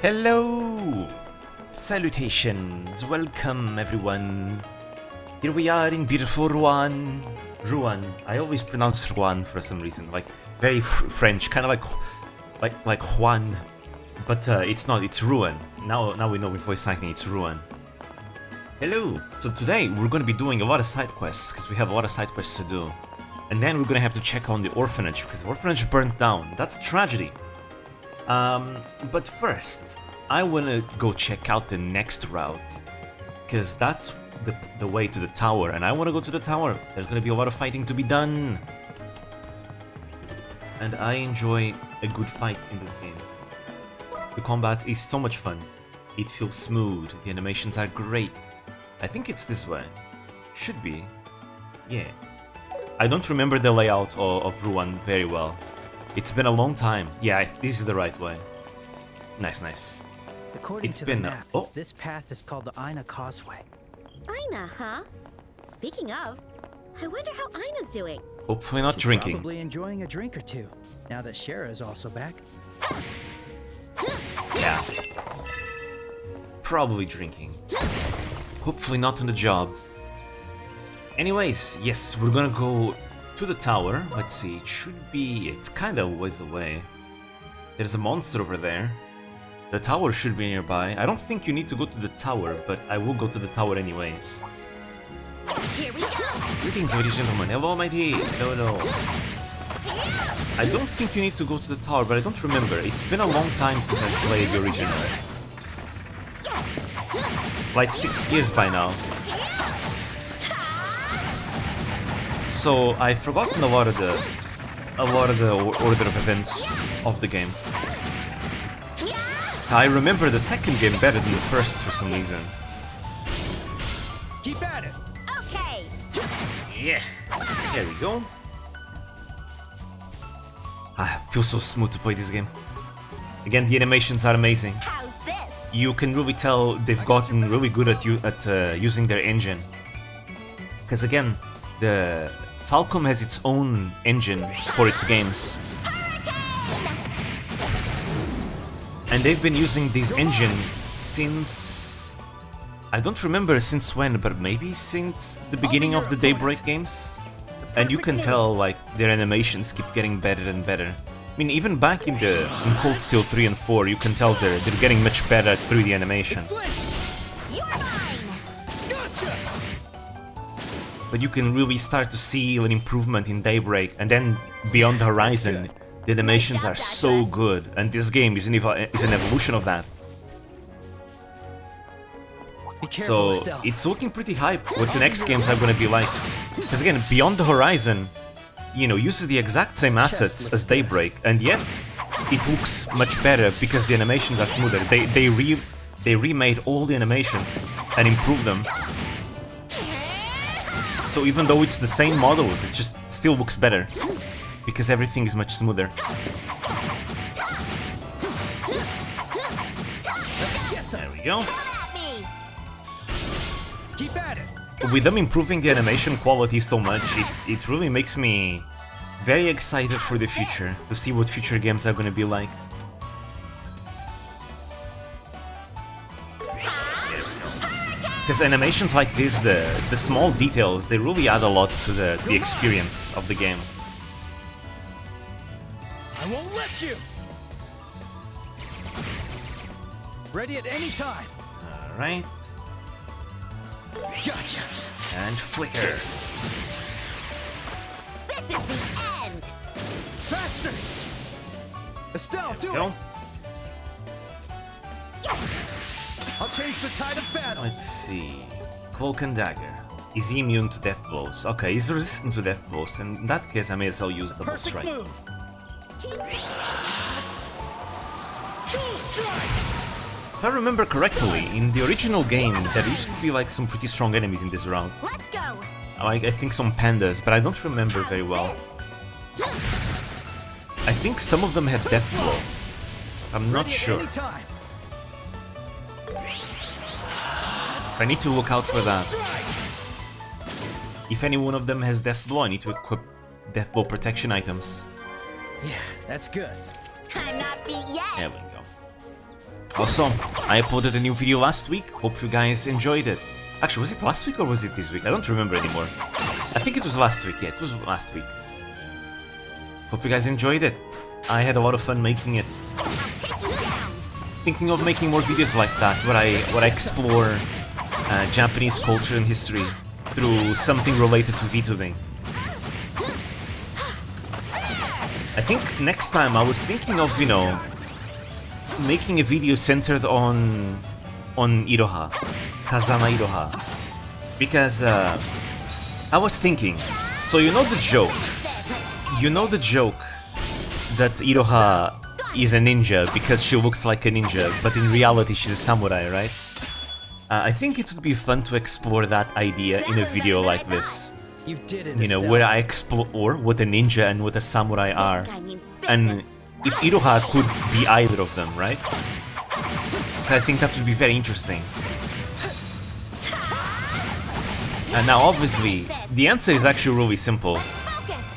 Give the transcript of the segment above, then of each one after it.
Hello! Salutations! Welcome everyone! Here we are in beautiful Ruan. Ruan. I always pronounce Ruan for some reason, like very French, kind of like Juan. But it's not, it's Ruan. Now we know with voice acting it's Ruan. Hello! So today we're going to be doing a lot of side quests, because we have a lot of side quests to do. And then we're going to have to check on the orphanage, because the orphanage burnt down. That's a tragedy. But first, I want to go check out the next route, because that's the way to the tower, and I want to go to the tower. There's going to be a lot of fighting to be done. And I enjoy a good fight in this game. The combat is so much fun. It feels smooth, the animations are great. I think it's this way. Should be. Yeah. I don't remember the layout of Ruan very well. It's been a long time. Yeah, this is the right way. Nice, nice. According to the map, this path is called the Aina Causeway. Aina, huh? Speaking of, I wonder how Aina's doing. Hopefully not drinking. Probably enjoying a drink or two, now that Shara is also back. Yeah. Probably drinking. Hopefully not on the job. Anyways, yes, we're gonna go to the tower. Let's see, it should be... it's kinda ways away. There's a monster over there. The tower should be nearby. I don't think you need to go to the tower, but I will go to the tower anyways. Here we go! Greetings, ladies and gentlemen. Hello, matey. No. I don't think you need to go to the tower, but I don't remember. It's been a long time since I played the original. Like 6 years by now. So I've forgotten a lot of the order of events of the game. I remember the second game better than the first for some reason. Keep at it. Okay. Yeah. There we go. Ah, feels so smooth to play this game. Again, the animations are amazing. How's this? You can really tell they've gotten really good at using their engine. Because again, the Falcom has its own engine for its games. And they've been using this engine since... I don't remember since when, but maybe since the beginning of the Daybreak games. And you can tell, like, their animations keep getting better and better. I mean, even back in Cold Steel 3 and 4, you can tell they're getting much better at 3D animation. But you can really start to see an improvement in Daybreak, and then Beyond the Horizon, the animations are so good, and this game is an evolution of that. So it's looking pretty hype what the next games are gonna be like. Because again, Beyond the Horizon, you know, uses the exact same assets as Daybreak, and yet it looks much better because the animations are smoother. They remade all the animations and improved them. So even though it's the same models, it just still looks better because everything is much smoother. There we go. Keep at it. With them improving the animation quality so much, it really makes me very excited for the future, to see what future games are gonna be like. Because animations like this, the small details, they really add a lot to the experience of the game. I won't let you. Ready at any time. Alright. Gotcha. And flicker. This is the end! Faster! Estelle, do it! I'll change the tide of battle. Let's see. Vulcan Dagger. Is he immune to death blows? Okay, he's resistant to death blows. In that case, I may as well use double strike. Perfect move. If I remember correctly, in the original game, there used to be like some pretty strong enemies in this round. Let's go! I think some pandas, but I don't remember very well. I think some of them had death blow. I'm not sure. I need to look out for that. If any one of them has death blow, I need to equip death blow protection items. Yeah, that's good. I'm not beat yet. There we go. Also, I uploaded a new video last week. Hope you guys enjoyed it. Actually, was it last week or was it this week? I don't remember anymore. I think it was last week. Yeah, it was last week. Hope you guys enjoyed it. I had a lot of fun making it. Thinking of making more videos like that, where I explore Japanese culture and history through something related to VTubing. I think next time I was thinking of, you know, making a video centered on Iroha, Kazama Iroha, because I was thinking, so you know the joke that Iroha is a ninja because she looks like a ninja, but in reality she's a samurai, right? I think it would be fun to explore that idea in a video like this. You know, where I explore what a ninja and what a samurai are, and if Iroha could be either of them, right? I think that would be very interesting. And now, obviously, the answer is actually really simple.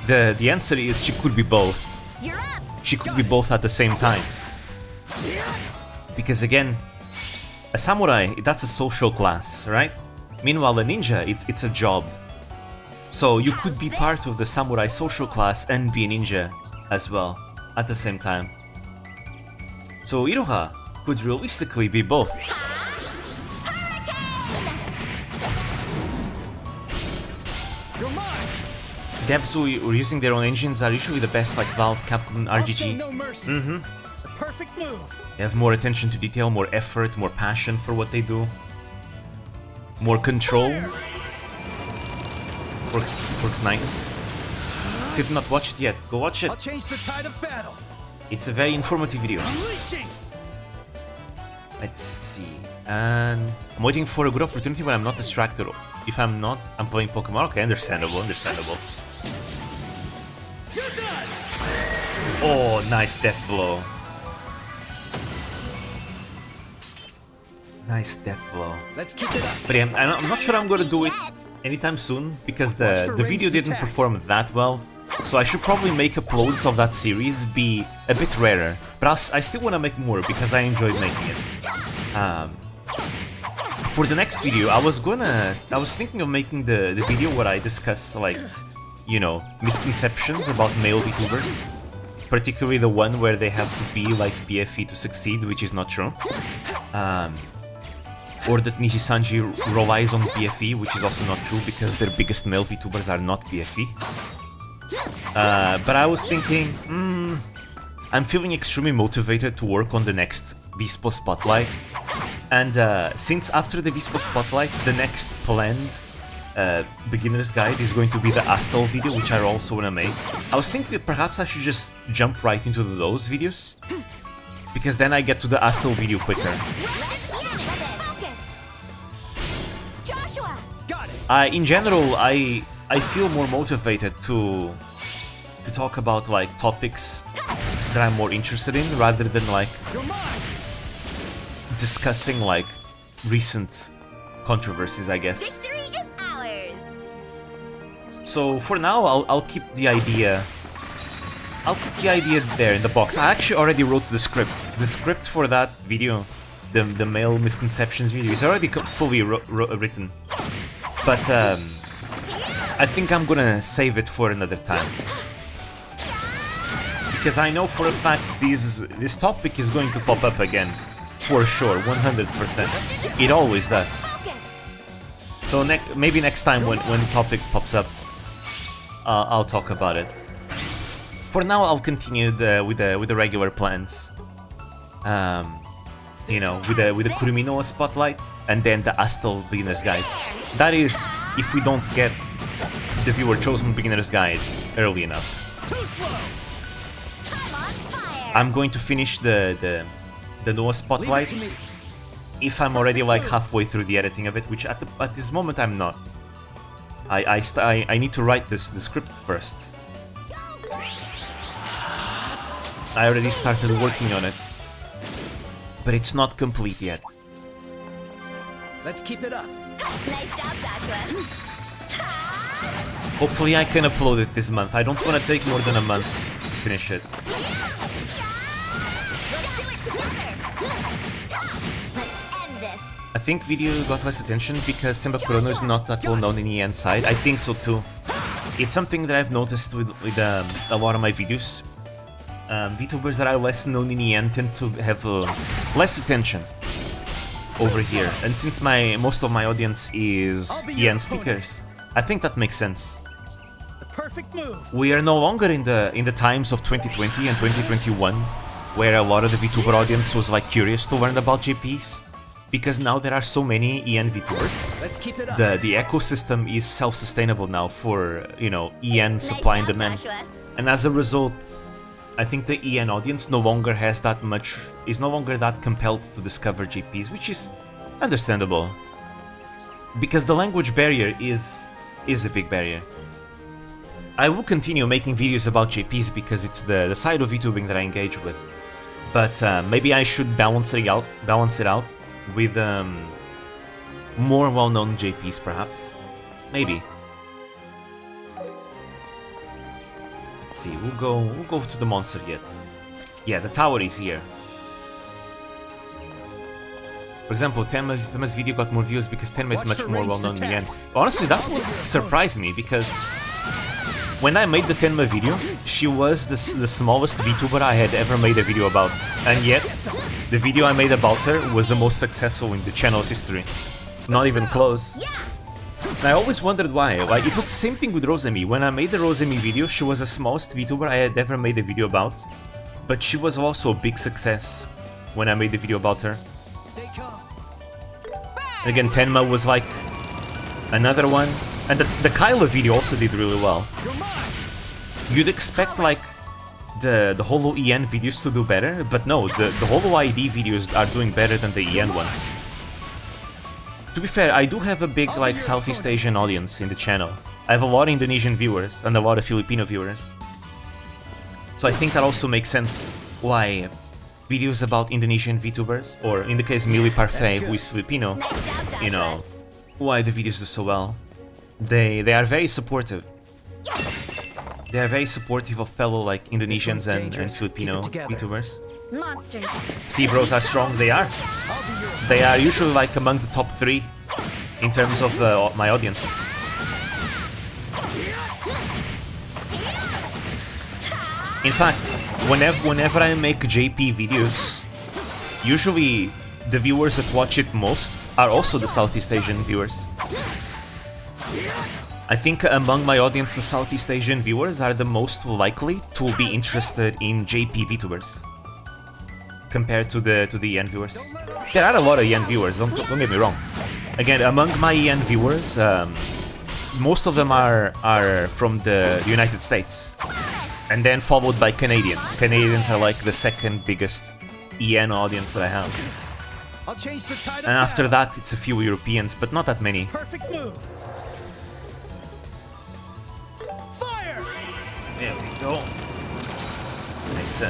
The answer is she could be both. She could be both at the same time. Because again, a samurai, that's a social class, right? Meanwhile, a ninja, it's a job. So you could be part of the samurai social class and be a ninja as well at the same time. So Iroha could realistically be both. Devs who are using their own engines are usually the best, like Valve, Capcom, RGG. Perfect move. They have more attention to detail, more effort, more passion for what they do. More control. Works nice. If you've not watched it yet, go watch it. I'll change the tide of battle. It's a very informative video. Unleashing. Let's see. And I'm waiting for a good opportunity when I'm not distracted. If I'm not, I'm playing Pokemon. Okay, understandable. You're done. Oh, nice death blow. Nice death blow. Let's keep it up. But yeah, I'm not sure I'm gonna do it anytime soon because the video didn't perform that well. So I should probably make uploads of that series be a bit rarer. But I still want to make more because I enjoyed making it. For the next video, I was thinking of making the video where I discuss, like, you know, misconceptions about male VTubers. Particularly the one where they have to be like BFE to succeed, which is not true. Or that Nishi-sanji relies on BFE, which is also not true because their biggest male VTubers are not BFE. But I was thinking, I'm feeling extremely motivated to work on the next Vispo Spotlight. And since after the Vispo Spotlight, the next planned beginner's guide is going to be the Astal video, which I also want to make. I was thinking that perhaps I should just jump right into those videos, because then I get to the Astal video quicker. In general, I feel more motivated to talk about like topics that I'm more interested in, rather than like discussing like recent controversies, I guess. Victory is ours. So for now, I'll keep the idea. I'll keep the idea there in the box. I actually already wrote the script. The script for that video, the male misconceptions video, is already fully written. But I think I'm gonna save it for another time. Because I know for a fact this topic is going to pop up again. For sure, 100%. It always does. So maybe next time when the topic pops up, I'll talk about it. For now, I'll continue with the regular plans. You know, with the Kuruminoa Spotlight, and then the Astal Beginner's Guide. That is, if we don't get the viewer chosen Beginner's Guide early enough. I'm going to finish the Noah Spotlight if I'm already like halfway through the editing of it, which at this moment I'm not. I need to write the script first. I already started working on it, but it's not complete yet. Let's keep it up. Nice job, Joshua. Hopefully I can upload it this month. I don't want to take more than a month to finish it. think video got less attention because Senba Kurono is not that well known in the EN side. I think so too. It's something that I've noticed with a lot of my videos. VTubers that are less known in EN tend to have less attention over here. And since most of my audience is EN speakers, I think that makes sense. Perfect move. We are no longer in the times of 2020 and 2021, where a lot of the VTuber audience was like curious to learn about JPs, because now there are so many EN VTubers. Let's keep it up. The ecosystem is self-sustainable now for, you know, EN supply and demand, and as a result, I think the EN audience is no longer that compelled to discover JPs, which is understandable, because the language barrier is a big barrier. I will continue making videos about JPs because it's the side of VTubing that I engage with, but maybe I should balance it out with more well-known JPs, perhaps. Maybe. Let's see. We'll go to the monster yet. Yeah, the tower is here. For example, Tenma's video got more views because Tenma is much more well-known in the end. Honestly, that would surprise me because when I made the Tenma video, she was the smallest VTuber I had ever made a video about, and yet the video I made about her was the most successful in the channel's history. Not even close. And I always wondered why. Like, it was the same thing with Rosemi. When I made the Rosemi video, she was the smallest VTuber I had ever made a video about, but she was also a big success when I made the video about her. Again, Tenma was like another one. And the Kylo video also did really well. You'd expect like the Holo EN videos to do better, but no, the Holo ID videos are doing better than the EN ones. To be fair, I do have a big like Southeast Asian audience in the channel. I have a lot of Indonesian viewers and a lot of Filipino viewers. So I think that also makes sense why videos about Indonesian VTubers, or in the case Mili Parfait, who is Filipino, you know, why the videos do so well. They are very supportive. They are very supportive of fellow like Indonesians and Filipino VTubers. Monsters. Sea bros are strong. They are. They are usually like among the top 3 in terms of my audience. In fact, whenever I make JP videos, usually the viewers that watch it most are also the Southeast Asian viewers. I think among my audience, the Southeast Asian viewers are the most likely to be interested in JP VTubers compared to the EN viewers. There are a lot of EN viewers, don't get me wrong. Again, among my EN viewers, most of them are from the United States, and then followed by Canadians. Canadians are like the second biggest EN audience that I have. And after that, it's a few Europeans, but not that many. Perfect move. There we go. Nice.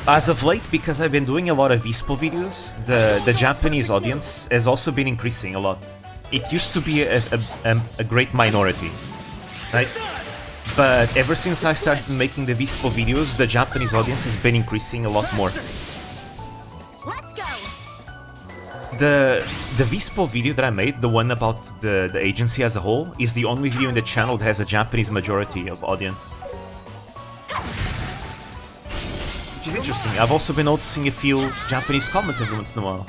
As of late, because I've been doing a lot of Vispo videos, the Japanese audience has also been increasing a lot. It used to be a great minority, right? But ever since I started making the Vispo videos, the Japanese audience has been increasing a lot more. Let's go. The Vispo video that I made, the one about the agency as a whole, is the only video in the channel that has a Japanese majority of audience. Which is interesting. I've also been noticing a few Japanese comments every once in a while.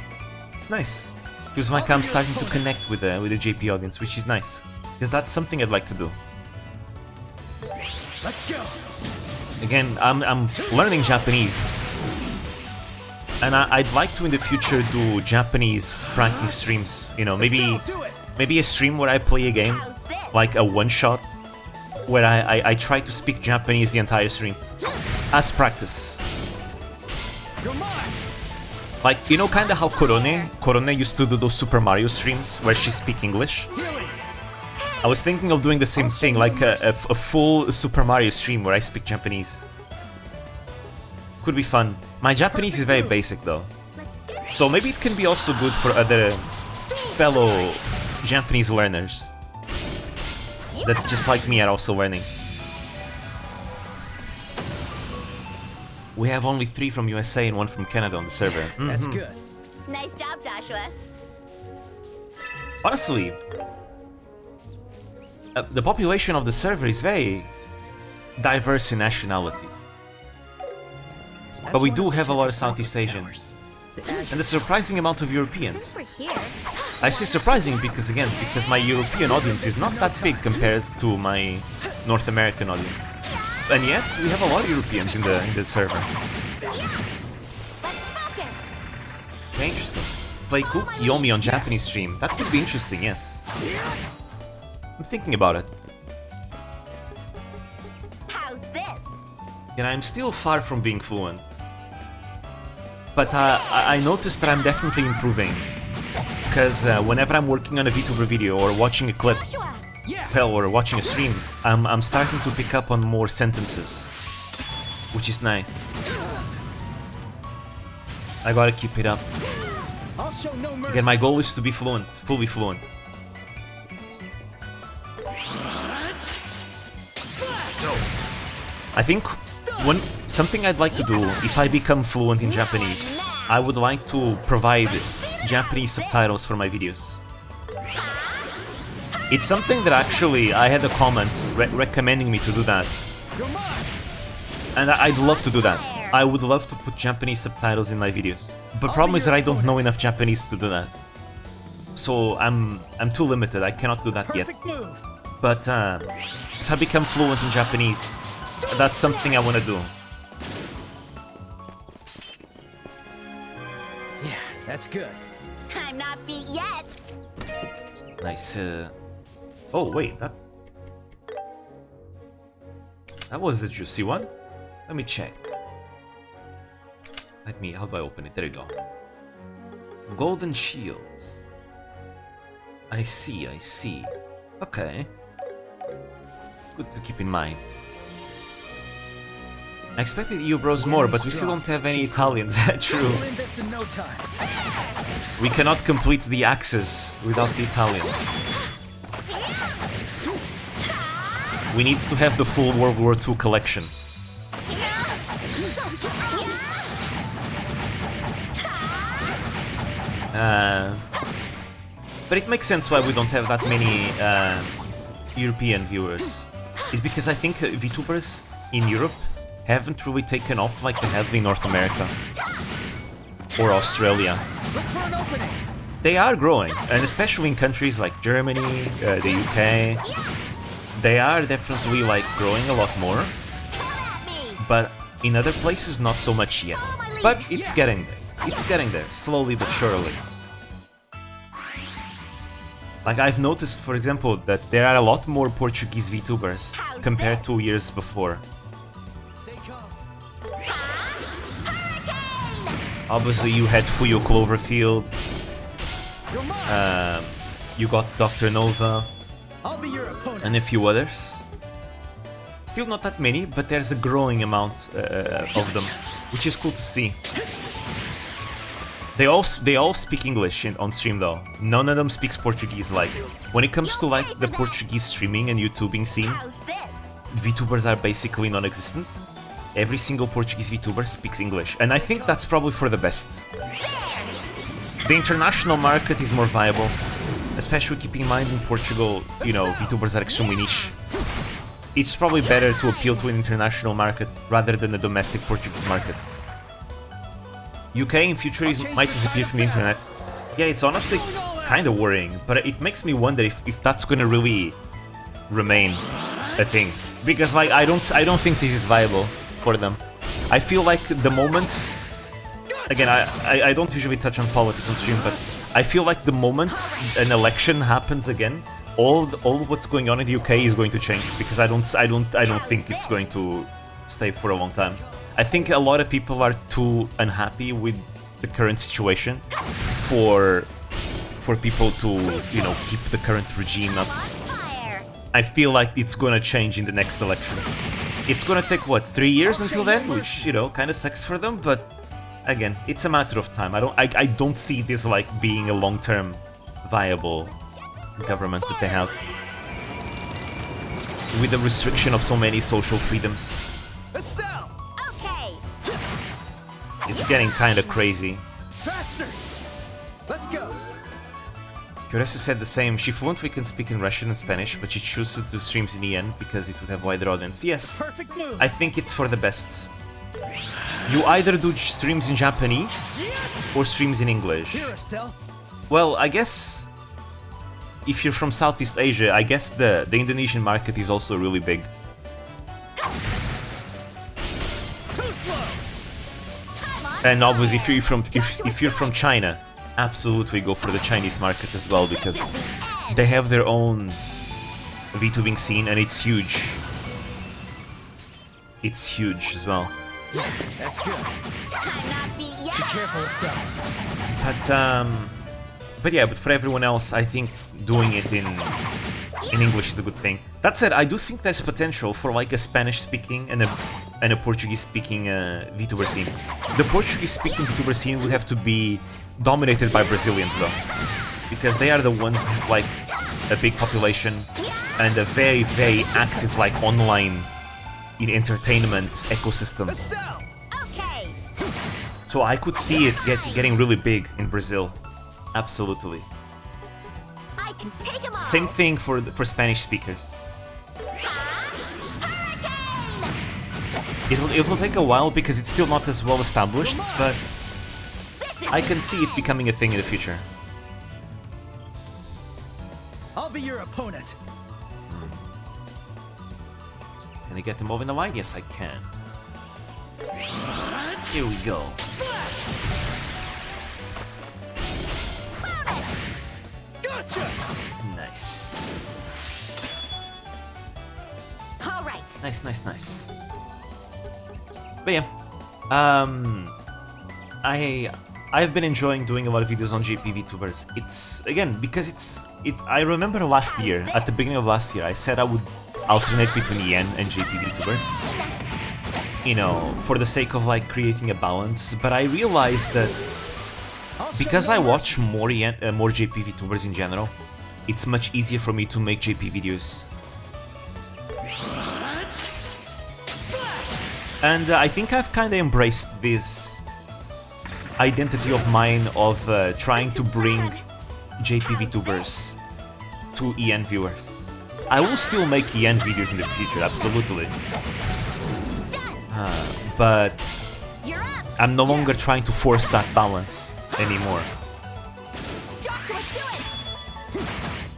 It's nice. Feels like I'm starting to connect with the JP audience, which is nice. Because that's something I'd like to do. Let's go. Again, I'm learning Japanese. And I'd like to in the future do Japanese pranking streams. You know, maybe a stream where I play a game, like a one-shot, where I try to speak Japanese the entire stream. As practice. Like, you know kinda how Korone used to do those Super Mario streams where she speaks English? I was thinking of doing the same thing, like a full Super Mario stream where I speak Japanese. Could be fun. My Japanese is very basic though. So maybe it can be also good for other fellow Japanese learners that just like me are also learning. We have only 3 from USA and 1 from Canada on the server. That's good. Nice job, Joshua. honestly, the population of the server is very diverse in nationalities. But we do have a lot of Southeast Asians. And a surprising amount of Europeans. Since we're here, I say surprising because, again, because my European audience is not that big compared to my North American audience. And yet, we have a lot of Europeans in the server. let's focus. Very interesting. Play Cook Yomi on Japanese stream. That could be interesting, yes. I'm thinking about it. How's this? And I'm still far from being fluent. But I noticed that I'm definitely improving. Because whenever I'm working on a VTuber video or watching a clip, Joshua, hell, or watching a stream, I'm starting to pick up on more sentences. Which is nice. I gotta keep it up. I'll show no mercy. Again, my goal is to be fluent, fully fluent. I think something I'd like to do if I become fluent in Japanese, I would like to provide Japanese subtitles for my videos. It's something that actually I had a comment recommending me to do that. And I'd love to do that. I would love to put Japanese subtitles in my videos. But problem is that I don't know enough Japanese to do that. So I'm too limited, I cannot do that yet. Perfect move. But if I become fluent in Japanese, that's something I want to do. Yeah, that's good. I'm not beat yet. Nice. Oh wait, that was a juicy one. Let me check. How do I open it? There you go. Golden shields. I see. Okay. Good to keep in mind. I expected EU bros more, but we still don't have any Italians. True. We'll end this in no time. We cannot complete the Axis without the Italians. We need to have the full World War II collection. But it makes sense why we don't have that many European viewers. It's because I think VTubers in Europe haven't really taken off like they have in North America or Australia. Look for an opening. They are growing, and especially in countries like Germany, the UK, they are definitely like growing a lot more. But in other places, not so much yet. But it's getting there. It's getting there, slowly but surely. Like I've noticed, for example, that there are a lot more Portuguese VTubers compared to years before. Stay calm. Obviously, you had Fuyo Cloverfield. You got Dr. Nova I'll be your opponent. and a few others. Still not that many, but there's a growing amount of them, which is cool to see. They all speak English on stream though. None of them speaks Portuguese. Like when it comes to like the Portuguese streaming and YouTubing scene, How's this? VTubers are basically non-existent. Every single Portuguese VTuber speaks English, and I think that's probably for the best. The international market is more viable, especially keeping in mind in Portugal, you know, VTubers are extremely niche. It's probably better to appeal to an international market rather than a domestic Portuguese market. UK in future might disappear from the internet. Yeah, it's honestly kind of worrying, but it makes me wonder if that's gonna really remain a thing. Because like I don't think this is viable for them. I feel like the moment, again, I don't usually touch on politics on stream, but I feel like the moment an election happens again, all what's going on in the UK is going to change, because I don't think it's going to stay for a long time. I think a lot of people are too unhappy with the current situation for people to, you know, keep the current regime up. I feel like it's gonna change in the next elections. It's gonna take, what, 3 years until then? Which, you know, kind of sucks for them, but again, it's a matter of time. I don't see this like being a long-term viable government that they have, with the restriction of so many social freedoms. Estelle! Okay. It's getting kind of crazy. Faster! Let's go! Curessa said the same. She fluently can speak in Russian and Spanish, but she chooses to do streams in EN because it would have wider audience. Yes, Perfect move. I think it's for the best. You either do streams in Japanese or streams in English. Here, Estelle. Well, I guess if you're from Southeast Asia, I guess the Indonesian market is also really big. Too slow. And obviously, if you're from China, absolutely go for the Chinese market as well, because they have their own VTubing scene and it's huge. It's huge as well. Yeah, that's good. Be careful, Estelle. But yeah, but for everyone else, I think doing it in English is a good thing. That said, I do think there's potential for like a Spanish-speaking and a Portuguese-speaking VTuber scene. The Portuguese-speaking VTuber scene would have to be dominated by Brazilians though, because they are the ones that have like a big population and a very, very active like online entertainment ecosystem. Okay. So I could see it getting really big in Brazil. Absolutely. I can take him off. Same thing for Spanish speakers. It will take a while because it's still not as well established, but I can see it becoming a thing in the future. I'll be your opponent. Can I get them over in the line? Yes, I can. Here we go. Gotcha. Nice. All right. Nice. But yeah, I've been enjoying doing a lot of videos on JP VTubers. It's again because I remember last year, at the beginning of last year, I said I would alternate between EN and JP VTubers, you know, for the sake of like creating a balance. But I realized that because I watch more JP VTubers in general, it's much easier for me to make JP videos. And I think I've kind of embraced this identity of mine of trying to bring JP VTubers to EN viewers. I will still make EN videos in the future, absolutely. But I'm no longer trying to force that balance anymore.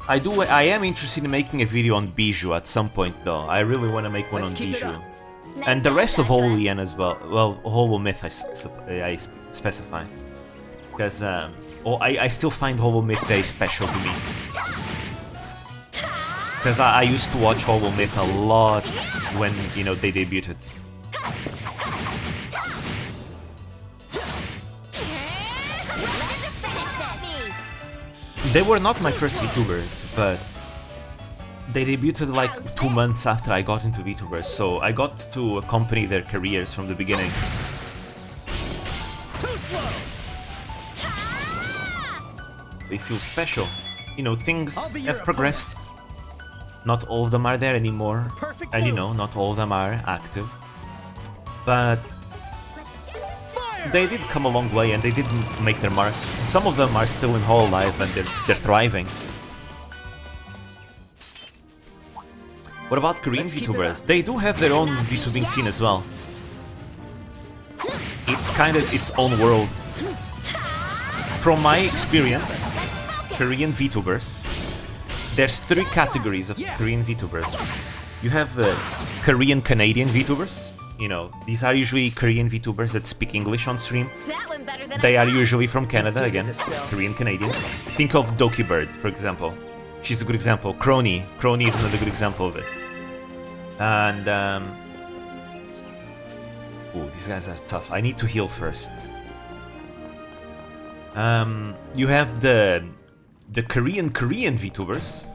I am interested in making a video on Bijou at some point though. I really want to make one on Bijou. And the rest of Hollow EN as well. Well, Hollow Myth I specify. Because I still find Hollow Myth very special to me. Because I used to watch Hollow Myth a lot when, you know, they debuted. They were not my first VTubers, but they debuted like 2 months after I got into VTubers, so I got to accompany their careers from the beginning. They feel special. You know, things have progressed. Not all of them are there anymore, and you know, not all of them are active. But they did come a long way and they did make their mark. Some of them are still in Hololive and they're thriving. What about Korean VTubers? They do have their own VTubing scene as well. It's kind of its own world. From my experience, Korean VTubers, there's 3 categories of Korean VTubers. You have Korean Canadian VTubers. You know, these are usually Korean VTubers that speak English on stream. They are usually from Canada, again, Korean Canadians. Think of Dokibird, for example. She's a good example. Crony is another good example of it. And, oh, these guys are tough. I need to heal first. You have the Korean VTubers.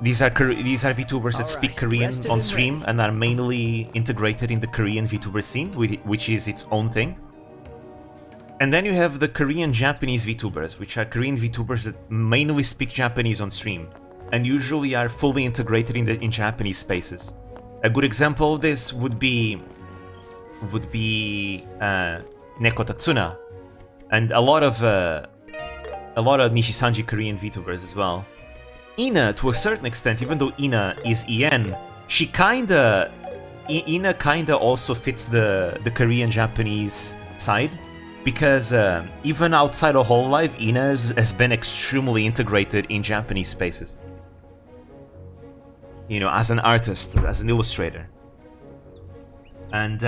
These are VTubers that speak Korean on stream and are mainly integrated in the Korean VTuber scene, which is its own thing. And then you have the Korean Japanese VTubers, which are Korean VTubers that mainly speak Japanese on stream, and usually are fully integrated in Japanese spaces. A good example of this would be Neko Tatsuna, and a lot of a lot of Nishisanji Korean VTubers as well. Ina, to a certain extent, even though Ina is EN, she kinda... Ina kinda also fits the Korean-Japanese side, because even outside of Hololive, Ina has been extremely integrated in Japanese spaces. You know, as an artist, as an illustrator. And,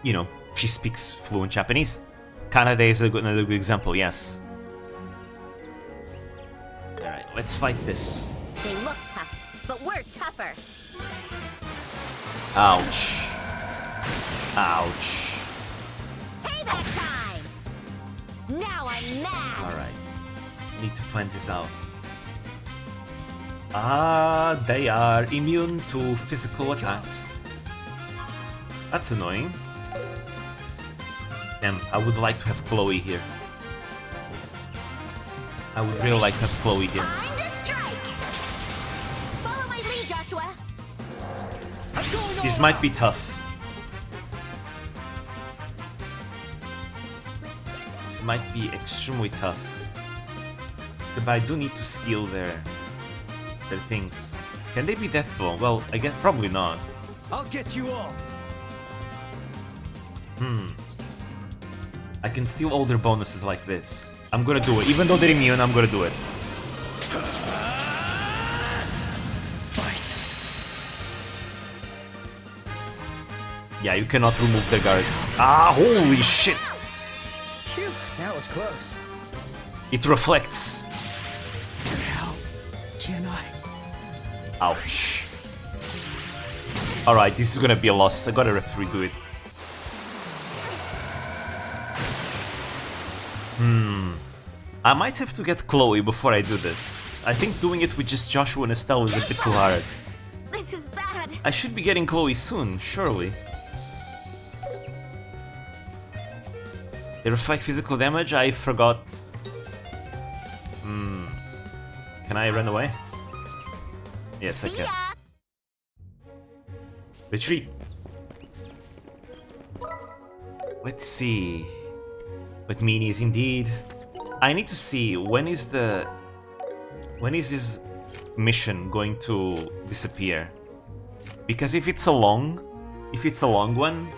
you know, she speaks fluent Japanese. Kanade is another good example, yes. Alright, let's fight this. They look tough, but we're tougher. Ouch. Ouch. Payback time! Now I'm mad! Alright. Need to plan this out. Ah, they are immune to physical attacks. That's annoying. Damn, I would like to have Chloe here. I would really like to have Chloe here. Time to strike! Follow my lead, Joshua! This might be tough. This might be extremely tough. But I do need to steal their things. Can they be Deathblow? Well, I guess probably not. I'll get you all. I can steal all their bonuses like this. I'm gonna do it. Even though they're immune, I'm gonna do it. Fight. Yeah, you cannot remove the guards. Ah, holy shit! Phew, that was close. It reflects. How can I? Ouch. Alright, this is gonna be a loss. I gotta redo it. I might have to get Chloe before I do this. I think doing it with just Joshua and Estelle is a bit too hard. This is bad. I should be getting Chloe soon, surely. They reflect physical damage? I forgot. Can I run away? Yes, I See can. ya! Retreat. Let's see. But Meanies indeed. I need to see when is this mission going to disappear? Because if it's a long one,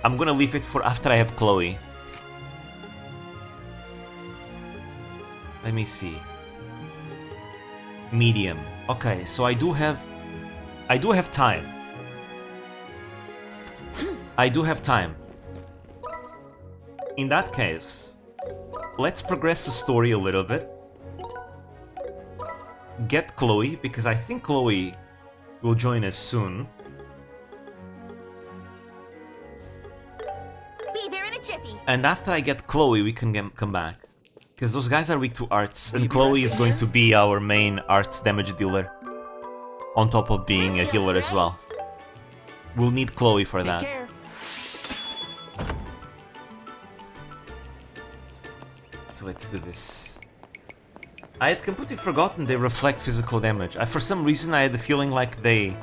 I'm gonna leave it for after I have Chloe. Let me see. Medium. Okay, so I do have time. I do have time. In that case, let's progress the story a little bit. Get Chloe, because I think Chloe will join us soon. Be there in a jiffy. And after I get Chloe, we can come back. Because those guys are weak to arts, and Chloe is going to be our main arts damage dealer. On top of being a healer as well. We'll need Chloe for that. Take care. So let's do this. I had completely forgotten they reflect physical damage. For some reason I had the feeling like they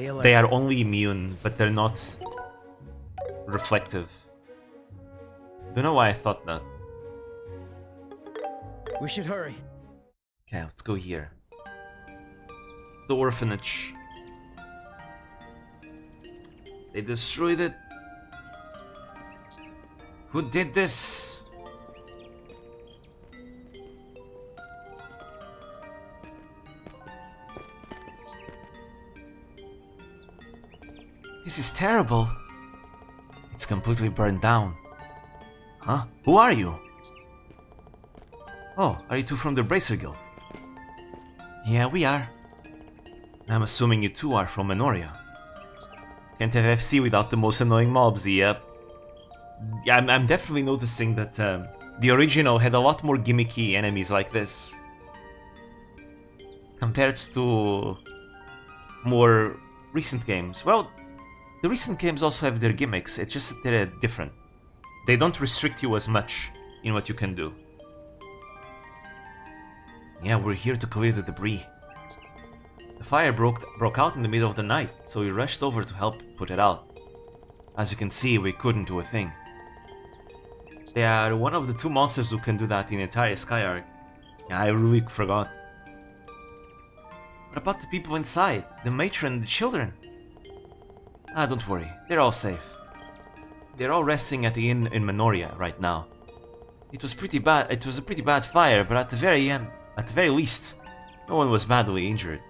are only immune, but they're not reflective. Don't know why I thought that. We should hurry. Okay, let's go here. The orphanage. They destroyed it. Who did this? This is terrible. It's completely burned down. Huh? Who are you? Oh, are you two from the Bracer Guild? Yeah, we are. I'm assuming you two are from Menoria. Can't have FC without the most annoying mobs, yep. Yeah, I'm definitely noticing that the original had a lot more gimmicky enemies like this. Compared to more recent games. Well, the recent games also have their gimmicks, it's just that they're different. They don't restrict you as much in what you can do. Yeah, we're here to clear the debris. The fire broke out in the middle of the night, so we rushed over to help put it out. As you can see, we couldn't do a thing. They are one of the 2 monsters who can do that in the entire Sky Arc. Yeah, I really forgot. What about the people inside? The matron and the children? Ah, don't worry. They're all safe. They're all resting at the inn in Minoria right now. It was pretty bad. It was a pretty bad fire, but at the very least, no one was badly injured.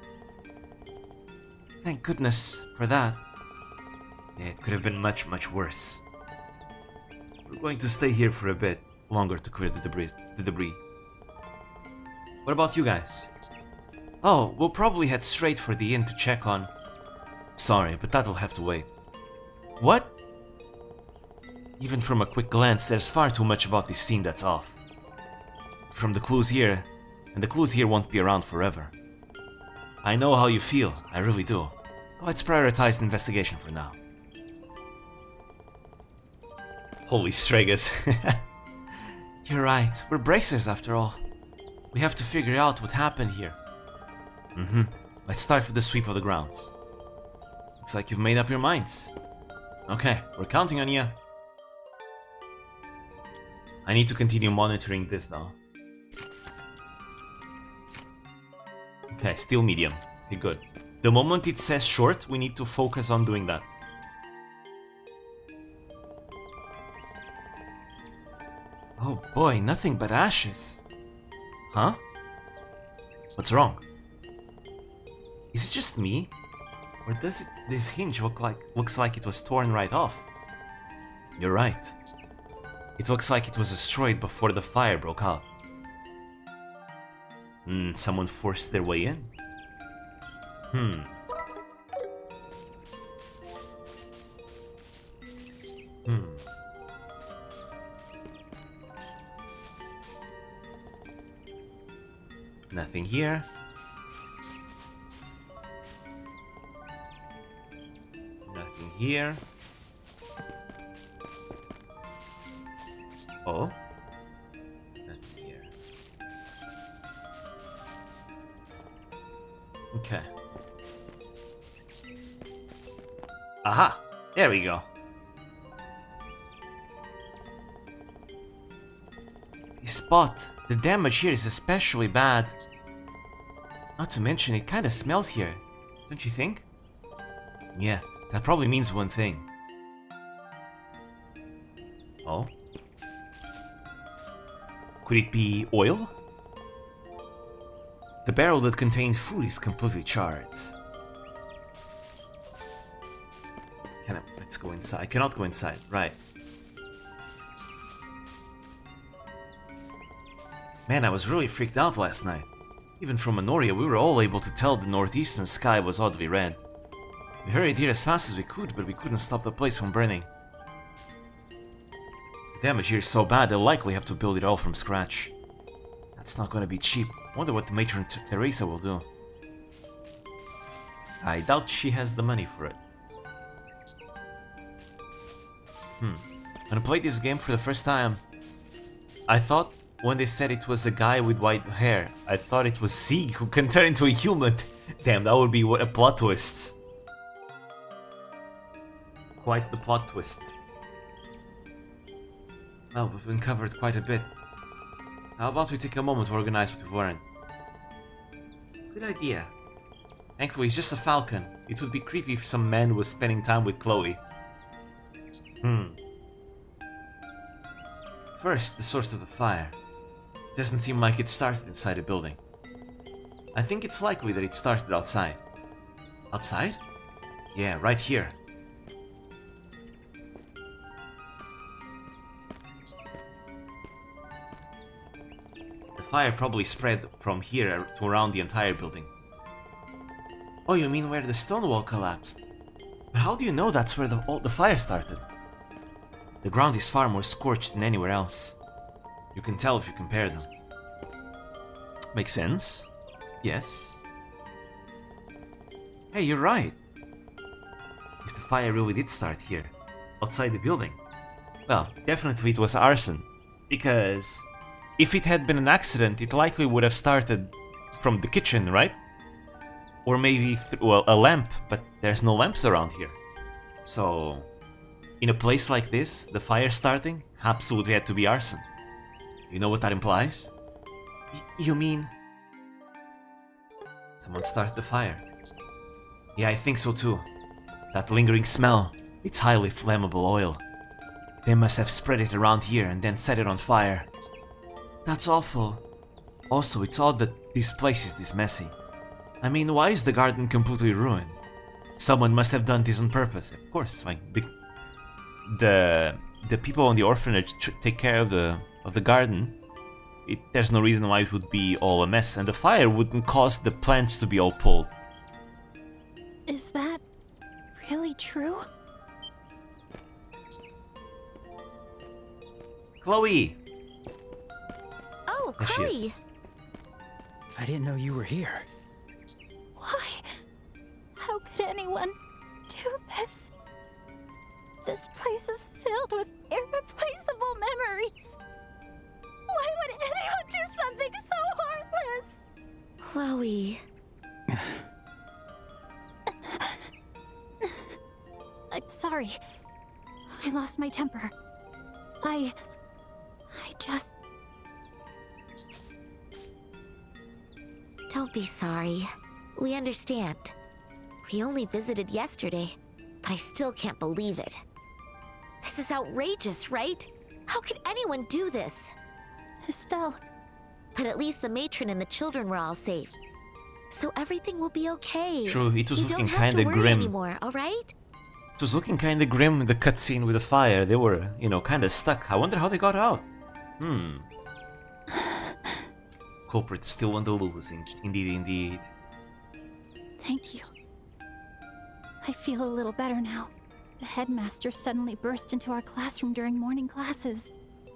Thank goodness for that. Yeah, it could have been much, much worse. We're going to stay here for a bit longer to clear the debris. What about you guys? Oh, we'll probably head straight for the inn to check on... Sorry, but that'll have to wait. What? Even from a quick glance, there's far too much about this scene that's off. From the clues here, and the clues here won't be around forever. I know how you feel, I really do. Let's prioritize the investigation for now. Holy Stragus. You're right, we're bracers after all. We have to figure out what happened here. Let's start with the sweep of the grounds. Looks like you've made up your minds. Okay, we're counting on you. I need to continue monitoring this now. Okay, still medium. Okay, good. The moment it says short, we need to focus on doing that. Oh boy, nothing but ashes. Huh? What's wrong? Is it just me? Or does this hinge looks like it was torn right off? You're right. It looks like it was destroyed before the fire broke out. Someone forced their way in? Nothing here. Nothing here. Oh. Nothing here. Okay. Aha! There we go. This spot. The damage here is especially bad. Not to mention, it kinda smells here. Don't you think? Yeah, that probably means one thing. Oh? Could it be oil? The barrel that contained food is completely charred. Let's go inside. I cannot go inside, right. Man, I was really freaked out last night. Even from Minoria, we were all able to tell the northeastern sky was oddly red. We hurried here as fast as we could, but we couldn't stop the place from burning. The damage here is so bad, they'll likely have to build it all from scratch. That's not gonna be cheap. Wonder what the matron Teresa will do. I doubt she has the money for it. When I played this game for the first time, I thought when they said it was a guy with white hair, I thought it was Zeke who can turn into a human. Damn, that would be what a plot twist. Quite the plot twist. Well, we've uncovered quite a bit. How about we take a moment to organize what we've learned? Good idea. Thankfully, it's just a falcon. It would be creepy if some man was spending time with Chloe. First, the source of the fire. Doesn't seem like it started inside a building. I think it's likely that it started outside. Outside? Yeah, right here. The fire probably spread from here to around the entire building. Oh, you mean where the stone wall collapsed? But how do you know that's where the fire started? The ground is far more scorched than anywhere else. You can tell if you compare them. Makes sense. Yes. Hey, you're right. If the fire really did start here, outside the building, well, definitely it was arson. Because if it had been an accident, it likely would have started from the kitchen, right? Or maybe, well, a lamp, but there's no lamps around here. So, in a place like this, the fire starting absolutely had to be arson. You know what that implies? You mean... Someone started the fire. Yeah, I think so too. That lingering smell, it's highly flammable oil. They must have spread it around here and then set it on fire. That's awful. Also, it's odd that this place is this messy. I mean, why is the garden completely ruined? Someone must have done this on purpose. Of course, like the people in the orphanage take care of the garden. There's no reason why it would be all a mess, and the fire wouldn't cause the plants to be all pulled. Is that really true? Chloe! Oh, There she Chloe. is. I didn't know you were here. Why? How could anyone do this? This place is filled with irreplaceable memories. Why would anyone do something so heartless? Chloe. I'm sorry. I lost my temper. I just... Don't be sorry. We understand. We only visited yesterday, but I still can't believe it. This is outrageous, right? How could anyone do this? Estelle, But at least the matron and the children were all safe. So everything will be okay. True, it was You looking don't have to kinda worry grim. anymore, all right? It was looking kinda grim in the cutscene with the fire. They were, you know, kinda stuck. I wonder how they got out. Culprit still on the loose, indeed. thank you. I feel a little better now. The headmaster suddenly burst into our classroom during morning classes,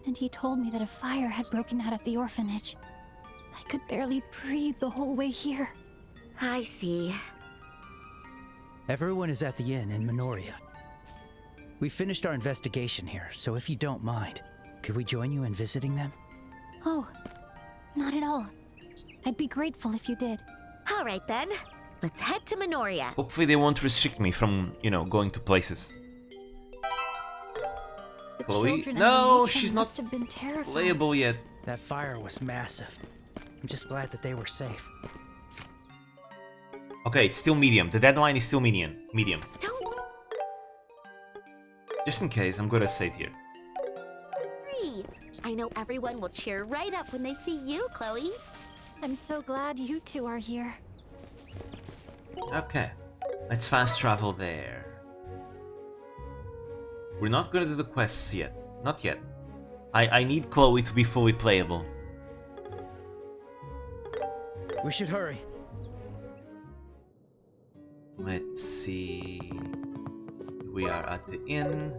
and he told me that a fire had broken out at the orphanage. I could barely breathe the whole way here. I see. Everyone is at the inn in Minoria. We finished our investigation here, so if you don't mind, could we join you in visiting them? Oh, not at all. I'd be grateful if you did. All right then. Let's head to Minoria. Hopefully they won't restrict me from, you know, going to places. The Chloe? children No, and the matron she's must not have been terrified. Playable yet. That fire was massive. I'm just glad that they were safe. Okay, it's still medium. The deadline is still medium. Don't Just in case, I'm gonna save here. worry. I know everyone will cheer right up when they see you, Chloe. I'm so glad you two are here. Okay, let's fast travel there. We're not gonna do the quests yet. Not yet. I need Chloe to be fully playable. We should hurry. Let's see. We are at the inn.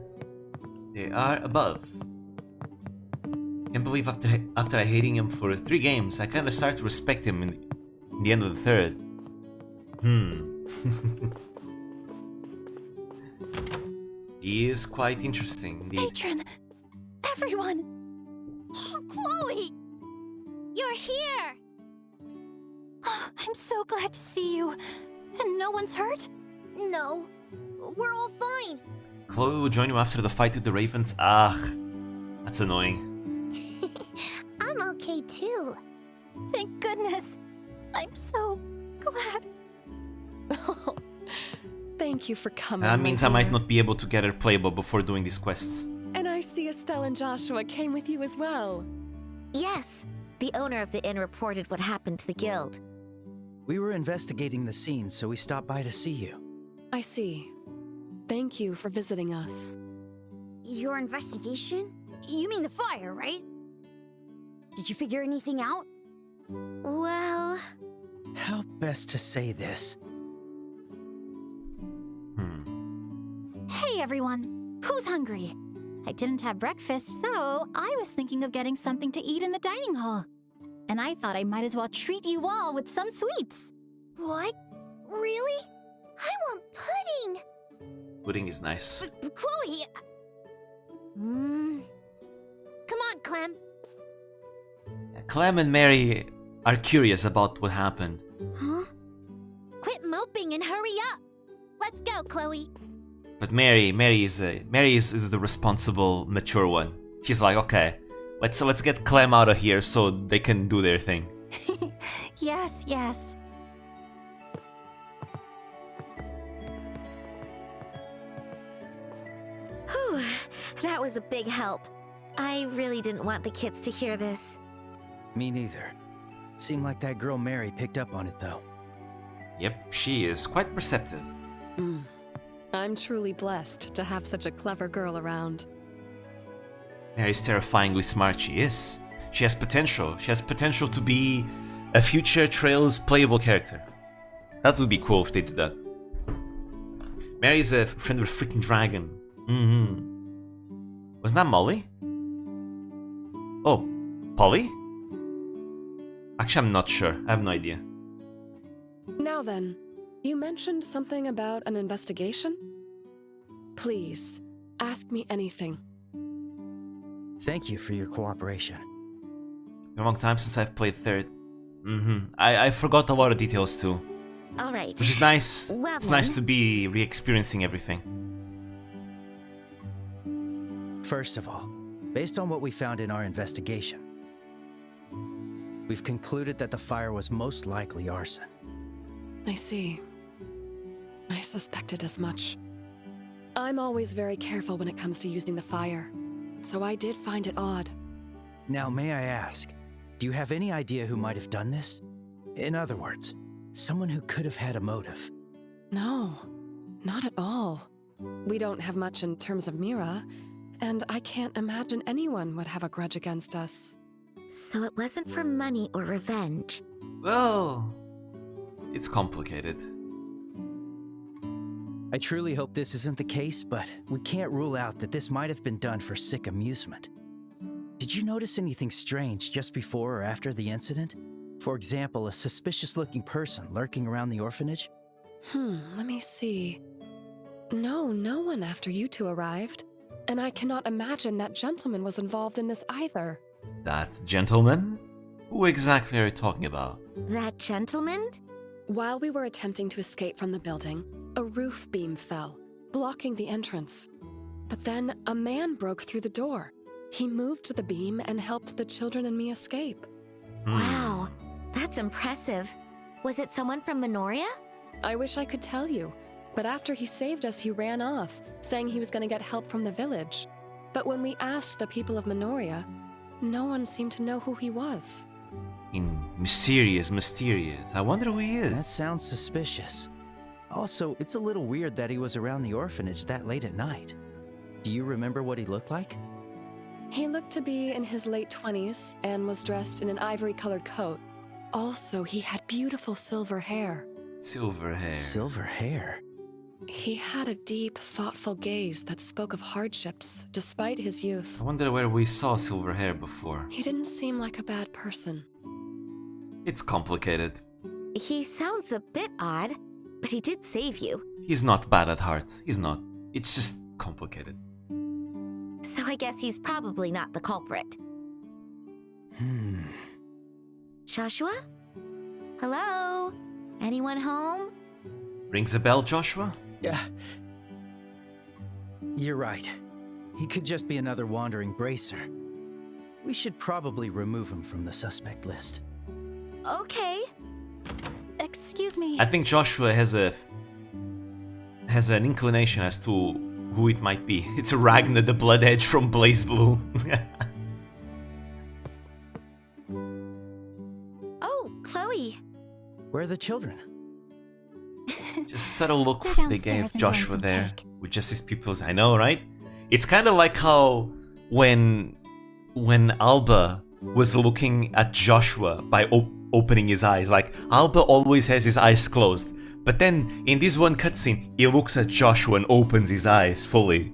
They are above. Can't believe after I hating him for 3 games, I kinda start to respect him in the end of the 3rd. He is quite interesting, indeed. Matron! Everyone! Oh, Chloe! You're here! I'm so glad to see you. And no one's hurt? No, we're all fine. Chloe will join you after the fight with the ravens. Ah, that's annoying. I'm okay too. Thank goodness. I'm so glad. Oh, thank you for coming. That my means I might dear. not be able to get her playable before doing these quests. And I see Estelle and Joshua came with you as well. Yes, the owner of the inn reported what happened to the guild. We were investigating the scene, so we stopped by to see you. I see. Thank you for visiting us. Your investigation? You mean the fire, right? Did you figure anything out? Well, How best to say this? Hey everyone! Who's hungry? I didn't have breakfast, so I was thinking of getting something to eat in the dining hall. And I thought I might as well treat you all with some sweets. What? Really? I want pudding! Pudding is nice. Chloe! Come on, Clem. Clem and Mary are curious about what happened. Huh? Quit moping and hurry up! Let's go, Chloe. But Mary is the responsible, mature one. She's like, okay, let's get Clem out of here so they can do their thing. Yes, yes. Whew, that was a big help. I really didn't want the kids to hear this. Me neither. Seemed like that girl Mary picked up on it, though. Yep, she is quite perceptive. I'm truly blessed to have such a clever girl around. Mary's terrifyingly smart, she is. She has potential. She has potential to be a future Trails playable character. That would be cool if they did that. Mary's a friend with a freaking dragon. Wasn't that Molly? Oh, Polly? Actually, I'm not sure. I have no idea. Now then, you mentioned something about an investigation? Please, ask me anything. Thank you for your cooperation. Been a long time since I've played third. I forgot a lot of details too. All right. Which is nice. Well It's nice then. to be re-experiencing everything. First of all, based on what we found in our investigation, we've concluded that the fire was most likely arson. I see. I suspected as much. I'm always very careful when it comes to using the fire, so I did find it odd. Now, may I ask, do you have any idea who might have done this? In other words, someone who could have had a motive. No, not at all. We don't have much in terms of Mira, and I can't imagine anyone would have a grudge against us. So it wasn't for money or revenge. Well, it's complicated. I truly hope this isn't the case, but we can't rule out that this might have been done for sick amusement. Did you notice anything strange just before or after the incident? For example, a suspicious-looking person lurking around the orphanage? Let me see. No one after you two arrived. And I cannot imagine that gentleman was involved in this either. That gentleman? Who exactly are you talking about? That gentleman? While we were attempting to escape from the building, a roof beam fell, blocking the entrance. But then a man broke through the door. He moved the beam and helped the children and me escape. Wow, that's impressive. Was it someone from Minoria? I wish I could tell you, but after he saved us, he ran off, saying he was going to get help from the village. But when we asked the people of Minoria, no one seemed to know who he was. Mysterious. I wonder who he That is. sounds suspicious. Also, it's a little weird that he was around the orphanage that late at night. Do you remember what he looked like? He looked to be in his late 20s and was dressed in an ivory-colored coat. Also, he had beautiful silver hair. Silver hair. Silver hair? He had a deep, thoughtful gaze that spoke of hardships, despite his youth. I wonder where we saw silver hair before. He didn't seem like a bad person. It's complicated. He sounds a bit odd, but he did save you. He's not bad at heart. He's not. It's just complicated. So I guess he's probably not the culprit. Joshua? Hello? Anyone home? Rings a bell, Joshua? Yeah. You're right. He could just be another wandering bracer. We should probably remove him from the suspect list. Okay. Excuse me. I think Joshua has an inclination as to who it might be. It's Ragnar the Blood Edge from Blaze Blue. Oh, Chloe. Where are the children? Just subtle look They're they gave downstairs enjoying Joshua some there cake. with just his pupils. I know, right? It's kind of like how when Alba was looking at Joshua by opening his eyes. Like, Alba always has his eyes closed. But then, in this one cutscene, he looks at Joshua and opens his eyes fully.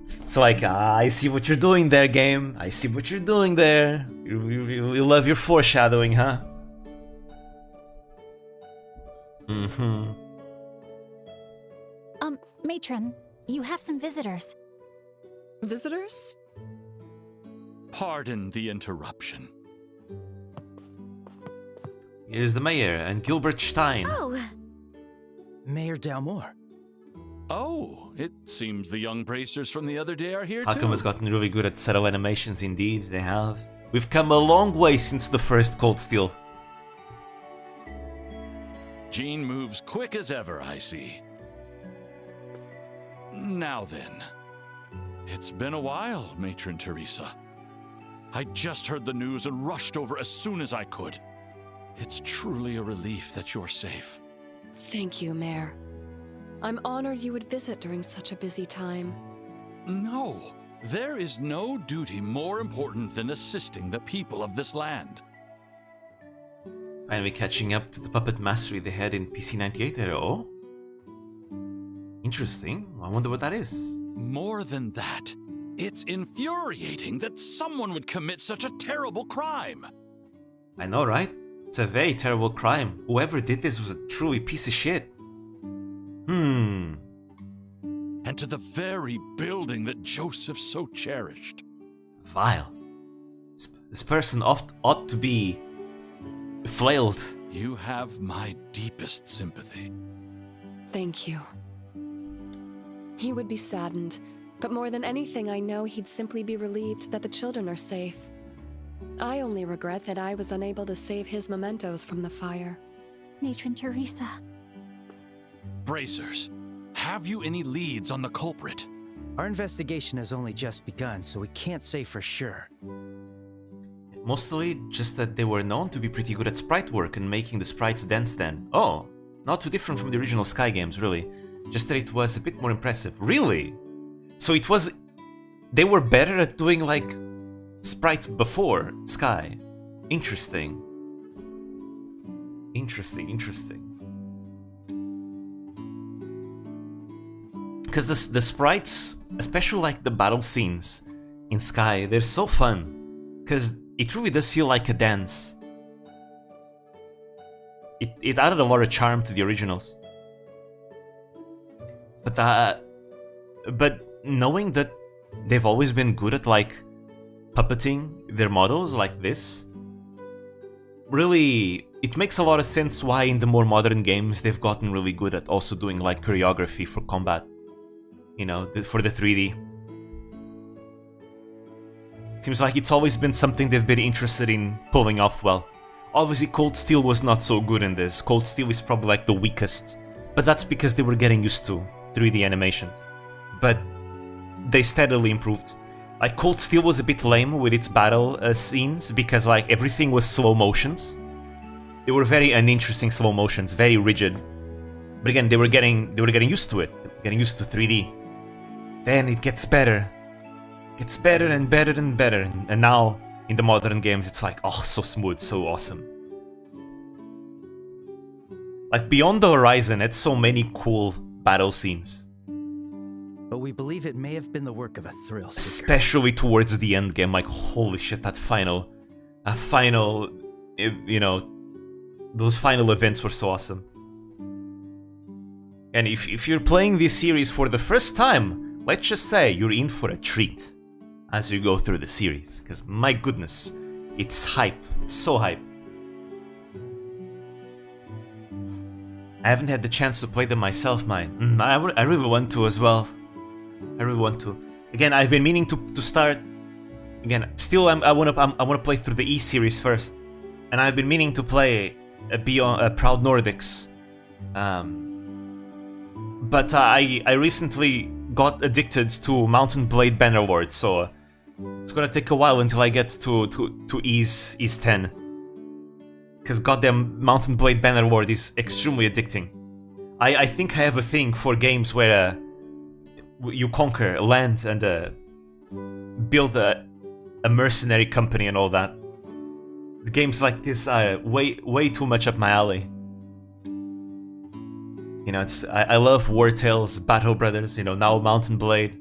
It's like, I see what you're doing there, game. I see what you're doing there. You love your foreshadowing, huh? Matron, you have some visitors. Visitors? Pardon the interruption. Here's the mayor and Gilbert Stein. Oh, Mayor Dalmore. Oh, it seems the young bracers from the other day are here Hakum too. has gotten really good at subtle animations, indeed, they have. We've come a long way since the first Cold Steel. Jean moves quick as ever, I see. Now then. It's been a while, Matron Teresa. I just heard the news and rushed over as soon as I could. It's truly a relief that you're safe. Thank you, Mayor. I'm honored you would visit during such a busy time. No, there is no duty more important than assisting the people of this land. Finally catching up to the puppet mastery they had in PC-98 era. Oh? Interesting. I wonder what that is. More than that, it's infuriating that someone would commit such a terrible crime. I know, right? It's a very terrible crime. Whoever did this was a truly piece of shit. And to the very building that Joseph so cherished. Vile. This person ought to be flailed. You have my deepest sympathy. Thank you. He would be saddened, but more than anything, I know he'd simply be relieved that the children are safe. I only regret that I was unable to save his mementos from the fire. Matron Teresa. Bracers, have you any leads on the culprit? Our investigation has only just begun, so we can't say for sure. Mostly just that they were known to be pretty good at sprite work and making the sprites dance then. Oh, not too different from the original Sky games, really. Just that it was a bit more impressive. Really? So it was... They were better at doing, like, sprites before Sky. Interesting. Interesting. Because the sprites, especially like the battle scenes in Sky, they're so fun. Because it really does feel like a dance. It added a lot of charm to the originals. But knowing that they've always been good at like puppeting their models like this, really, it makes a lot of sense why in the more modern games they've gotten really good at also doing like choreography for combat. You know, for the 3D. Seems like it's always been something they've been interested in pulling off well. Obviously Cold Steel was not so good in this. Cold Steel is probably like the weakest. But that's because they were getting used to 3D animations. But they steadily improved. Like Cold Steel was a bit lame with its battle scenes because like everything was slow motions. They were very uninteresting slow motions, very rigid. But again, they were getting used to it, getting used to 3D. Then it gets better. Gets better and better and better. And now in the modern games it's like, oh, so smooth, so awesome. Like Beyond the Horizon had so many cool battle scenes. But we believe it may have been the work of a thrill seeker. Especially towards the end game, like holy shit, that final, you know, those final events were so awesome. And if you're playing this series for the first time, let's just say you're in for a treat as you go through the series, because my goodness, it's hype, it's so hype. I haven't had the chance to play them myself, man. I really want to as well. I really want to. Again, I've been meaning to start. Again, still, I wanna play through the E series first, and I've been meaning to play Beyond Proud Nordics. But I recently got addicted to Mountain Blade Bannerlord, so it's gonna take a while until I get to Ease 10. Because goddamn Mountain Blade Bannerlord is extremely addicting. I think I have a thing for games where you conquer land and build a mercenary company and all that. The games like this are way too much up my alley. You know, I love War Tales, Battle Brothers, you know, now Mountain Blade,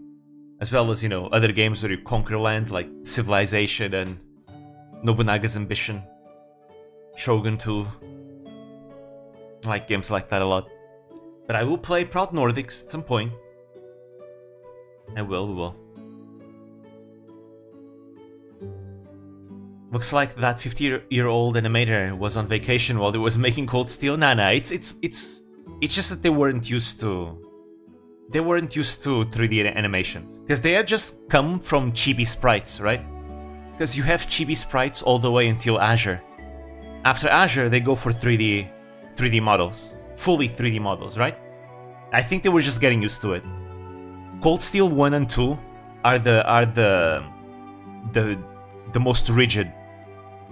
as well as, you know, other games where you conquer land like Civilization and Nobunaga's Ambition, Shogun 2. I like games like that a lot. But I will play Proud Nordics at some point. We will. Looks like that 50-year-old animator was on vacation while he was making Cold Steel. Nah, it's just that they weren't used to they weren't used to 3D animations. Because they had just come from chibi sprites, right? Because you have chibi sprites all the way until Azure. After Azure, they go for 3D models. Fully 3D models, right? I think they were just getting used to it. Cold Steel 1 and 2 are the most rigid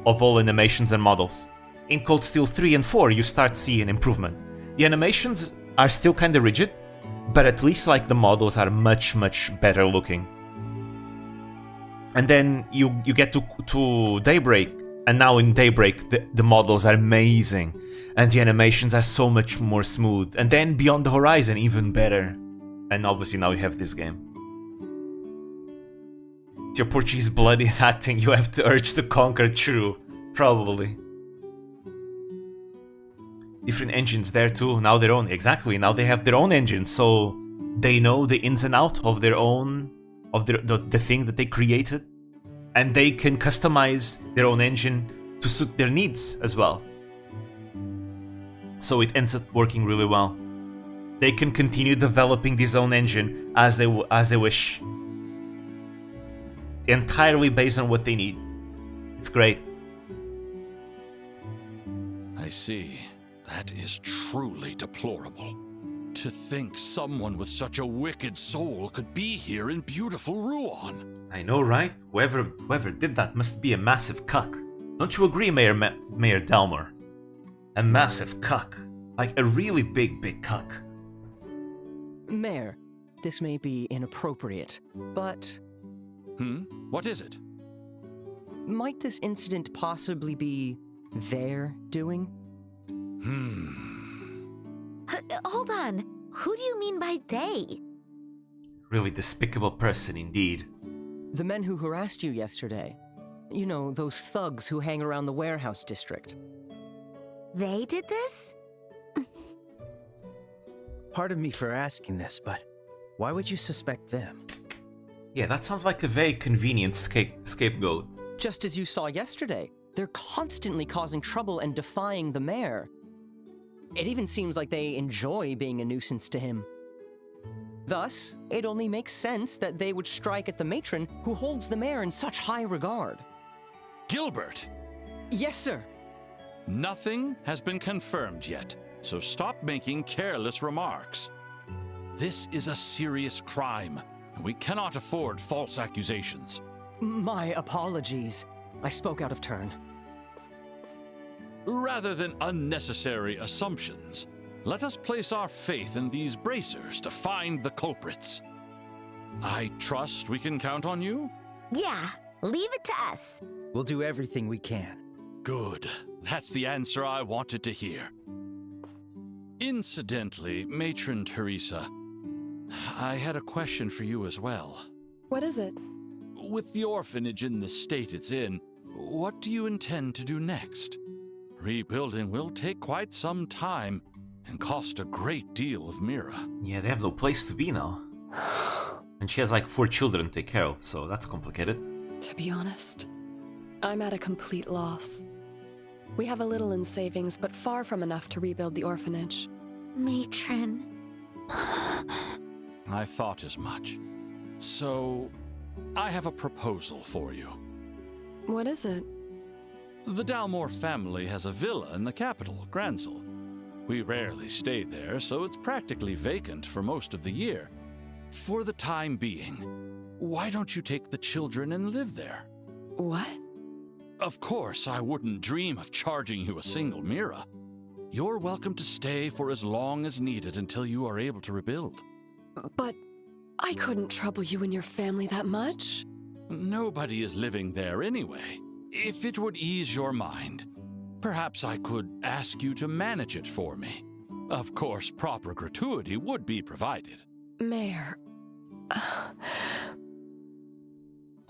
of all animations and models. In Cold Steel 3 and 4, you start seeing improvement. The animations are still kind of rigid, but at least like the models are much better looking. And then you get to Daybreak, and now in Daybreak the models are amazing, and the animations are so much more smooth. And then Beyond the Horizon, even better. And obviously now you have this game. It's your Portuguese blood is acting, you have the urge to conquer, true. Probably. Different engines there too, now their own, exactly, now they have their own engine, so they know the ins and outs of their own, of the thing that they created, and they can customize their own engine to suit their needs as well. So it ends up working really well. They can continue developing this own engine as they wish. Entirely based on what they need. It's great. I see. That is truly deplorable. To think someone with such a wicked soul could be here in beautiful Ruan. I know, right? Whoever did that must be a massive cuck. Don't you agree, Mayor Dalmor? A massive cuck. Like a really big cuck. Mayor, this may be inappropriate, but... What is it? Might this incident possibly be their doing? Hold on. Who do you mean by they? Really despicable person indeed. The men who harassed you yesterday. You know, those thugs who hang around the warehouse district. They did this? Pardon me for asking this, but why would you suspect them? Yeah, that sounds like a very convenient scapegoat. Just as you saw yesterday, they're constantly causing trouble and defying the mayor. It even seems like they enjoy being a nuisance to him. Thus, it only makes sense that they would strike at the matron who holds the mayor in such high regard. Gilbert! Yes, sir. Nothing has been confirmed yet, so stop making careless remarks. This is a serious crime, and we cannot afford false accusations. My apologies. I spoke out of turn. Rather than unnecessary assumptions, let us place our faith in these bracers to find the culprits. I trust we can count on you? Yeah, leave it to us. We'll do everything we can. Good. That's the answer I wanted to hear. Incidentally, Matron Teresa, I had a question for you as well. What is it? With the orphanage in the state it's in, what do you intend to do next? Rebuilding will take quite some time and cost a great deal of Mira. Yeah, they have no place to be now. And she has like 4 children to take care of, so that's complicated. To be honest, I'm at a complete loss. We have a little in savings, but far from enough to rebuild the orphanage. Matron. I thought as much. So, I have a proposal for you. What is it? The Dalmor family has a villa in the capital, Gransel. We rarely stay there, so it's practically vacant for most of the year. For the time being, why don't you take the children and live there? What? Of course, I wouldn't dream of charging you a single Mira. You're welcome to stay for as long as needed until you are able to rebuild. But I couldn't trouble you and your family that much. Nobody is living there anyway. If it would ease your mind, perhaps I could ask you to manage it for me. Of course, proper gratuity would be provided. Mayor...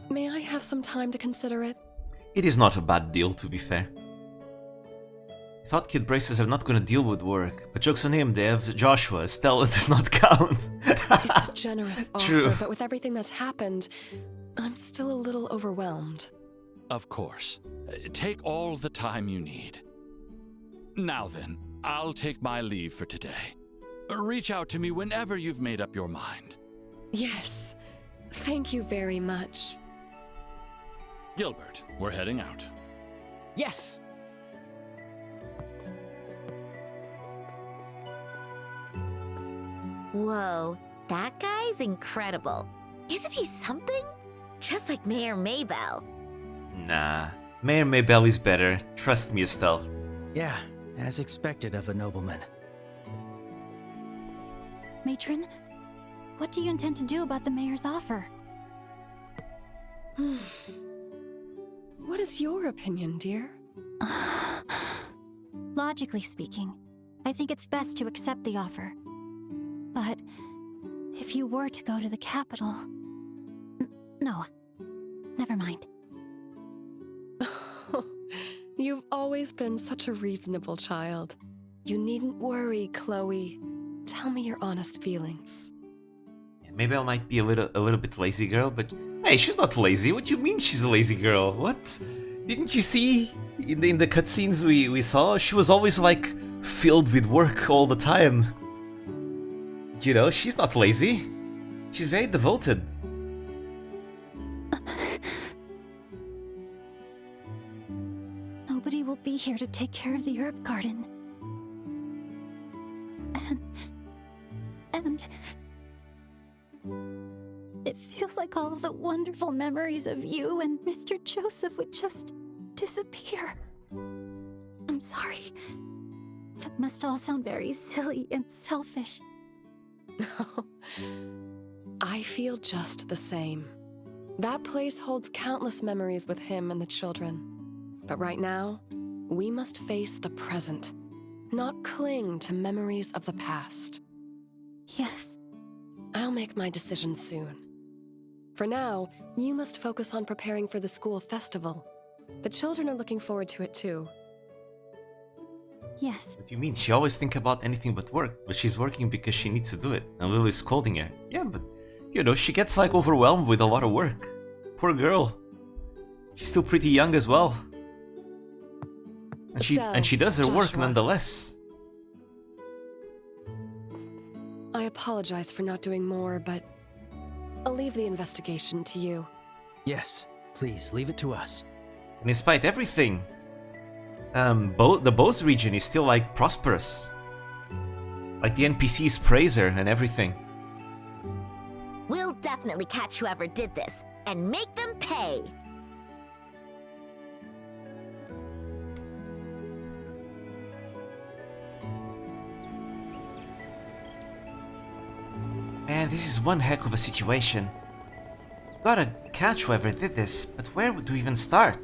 May I have some time to consider it? It is not a bad deal, to be fair. I thought kid braces are not gonna deal with work, but joke's on him, they have Joshua. Estella does not count. It's a generous True. offer, but with everything that's happened, I'm still a little overwhelmed. Of course. Take all the time you need. Now then, I'll take my leave for today. Reach out to me whenever you've made up your mind. Yes. Thank you very much. Gilbert, we're heading out. Yes! Whoa, that guy's incredible. Isn't he something? Just like Mayor Maybell. Nah, Mayor Maybell is better. Trust me, Estelle. Yeah, as expected of a nobleman. Matron, what do you intend to do about the mayor's offer? What is your opinion, dear? Logically speaking, I think it's best to accept the offer. But if you were to go to the capital... No, never mind. You've always been such a reasonable child. You needn't worry, Chloe. Tell me your honest feelings. Maybell might be a little bit lazy girl, but hey, she's not lazy. What do you mean she's a lazy girl? What? Didn't you see in the cutscenes we saw? She was always like filled with work all the time. You know, she's not lazy. She's very devoted. Nobody will be here to take care of the herb garden. And it feels like all of the wonderful memories of you and Mr. Joseph would just disappear. I'm sorry. That must all sound very silly and selfish. I feel just the same. That place holds countless memories with him and the children. But right now, we must face the present, not cling to memories of the past. Yes. I'll make my decision soon. For now, you must focus on preparing for the school festival. The children are looking forward to it too. Yes. What do you mean? She always think about anything but work, but she's working because she needs to do it. And Lily's scolding her. Yeah, but you know, she gets like overwhelmed with a lot of work. Poor girl. She's still pretty young as well. And she does her work Joshua. nonetheless. I apologize for not doing more, but I'll leave the investigation to you. Yes, please leave it to us. And despite everything, the Bose region is still like prosperous. Like the NPCs praise her and everything. We'll definitely catch whoever did this and make them pay. Man, this is one heck of a situation. Gotta catch whoever did this, but where would we even start?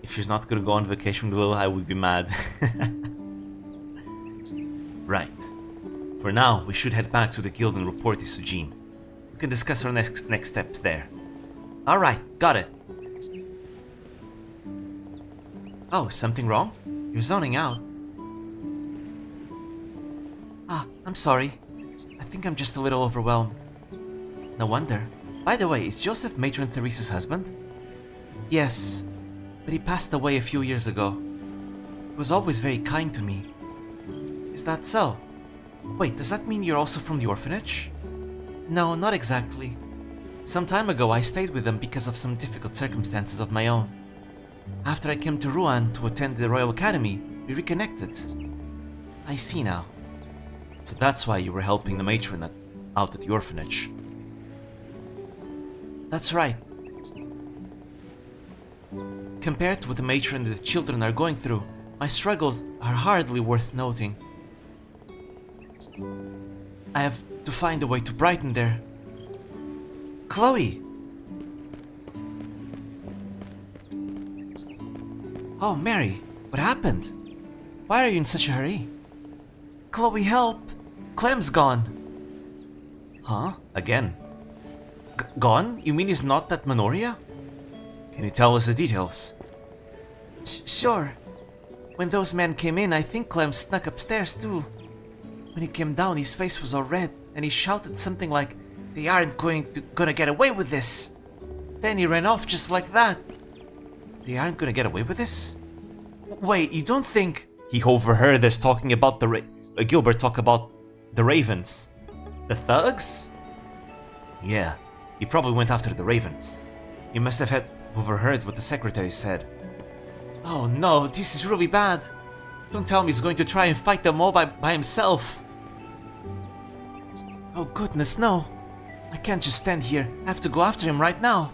If she's not gonna go on vacation with Will, I would be mad. Right. For now, we should head back to the guild and report this to Jean. We can discuss our next steps there. Alright, got it. Oh, something wrong? You're zoning out. Ah, I'm sorry. I think I'm just a little overwhelmed. No wonder. By the way, is Joseph Matron Theresa's husband? Yes, but he passed away a few years ago. He was always very kind to me. Is that so? Wait, does that mean you're also from the orphanage? No, not exactly. Some time ago I stayed with them because of some difficult circumstances of my own. After I came to Ruan to attend the Royal Academy, we reconnected. I see now. So that's why you were helping the matron out at the orphanage. That's right. Compared to what the matron and the children are going through, my struggles are hardly worth noting. I have to find a way to brighten their... Chloe! Oh, Mary, what happened? Why are you in such a hurry? Chloe, help! Clem's gone! Huh? Again? Gone? You mean he's not at Manoria? Can you tell us the details? Sure. When those men came in, I think Clem snuck upstairs too. When he came down, his face was all red, and he shouted something like, "They aren't gonna get away with this!" Then he ran off just like that. They aren't gonna get away with this? Wait, you don't think... He overheard us talking about the Gilbert talk about the Ravens. The thugs? Yeah, he probably went after the Ravens. He must have had overheard what the secretary said. Oh no, this is really bad. Don't tell me he's going to try and fight them all by himself. Oh goodness, no. I can't just stand here. I have to go after him right now.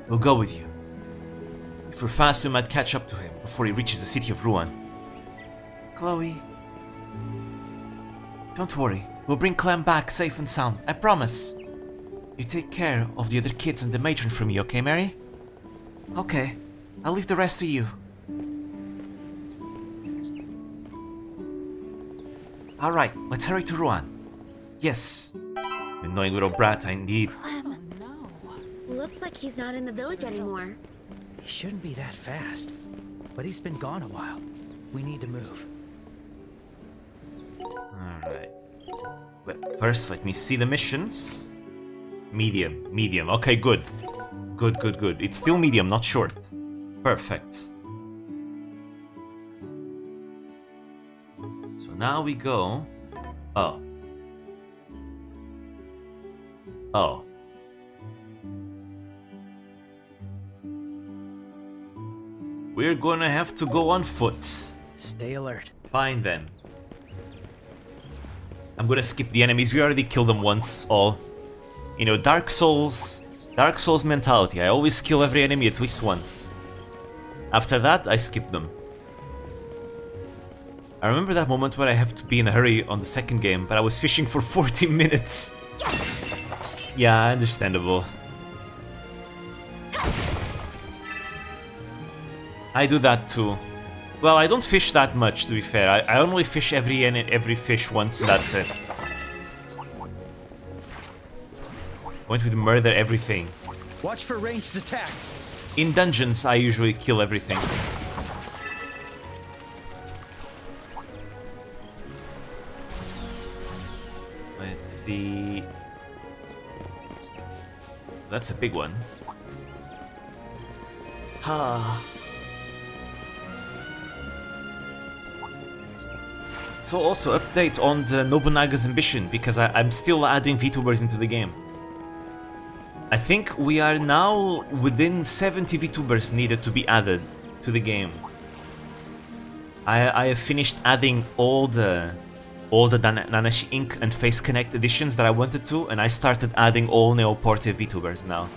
We'll go with you. If we're fast, we might catch up to him before he reaches the city of Ruan. Chloe. Don't worry. We'll bring Clem back safe and sound. I promise. You take care of the other kids and the matron for me, okay, Mary? Okay. I'll leave the rest to you. Alright, let's hurry to Ruan. Yes. Annoying little brat, indeed. Clem, no. Looks like he's not in the village anymore. He shouldn't be that fast. But he's been gone a while. We need to move. Alright. But first, let me see the missions. Medium, medium. Okay, good. Good, good, good. It's still medium, not short. Perfect. So now we go... Oh. Oh. We're gonna have to go on foot. Stay alert. Fine then. I'm gonna skip the enemies. We already killed them once. All, you know, Dark Souls mentality. I always kill every enemy at least once. After that, I skip them. I remember that moment where I have to be in a hurry on the second game, but I was fishing for 40 minutes. Yeah, understandable. I do that too. Well, I don't fish that much, to be fair. I only fish every fish once, and that's it. Going to murder everything. Watch for ranged attacks. In dungeons, I usually kill everything. Let's see. That's a big one. Ah. So also update on the Nobunaga's ambition, because I'm still adding VTubers into the game. I think we are now within 70 VTubers needed to be added to the game. I have finished adding all the Nanashi Inc. and Face Connect editions that I wanted to, and I started adding all Neoporte VTubers now.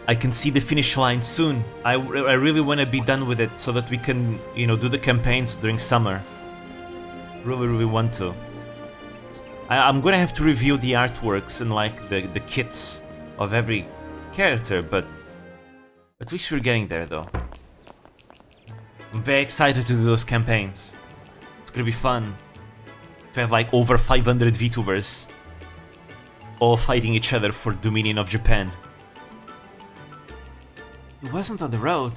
I can see the finish line soon. I really want to be done with it so that we can, you know, do the campaigns during summer. Really, really want to. I'm gonna have to review the artworks and like the kits of every character, but at least we're getting there though. I'm very excited to do those campaigns. It's gonna be fun to have like over 500 VTubers all fighting each other for Dominion of Japan. He wasn't on the road,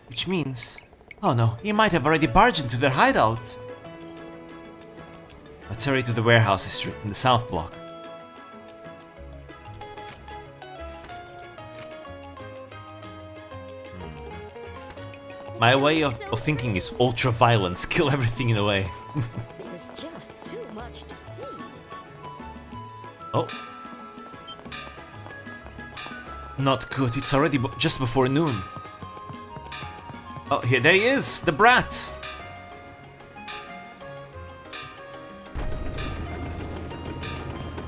which means... Oh no, he might have already barged into their hideout. Let's hurry to the warehouse district in the south block. My way of thinking is ultra-violence, kill everything in a way. There's just too much to see. Oh. Not good, it's already just before noon. Oh, here, there he is, the brat!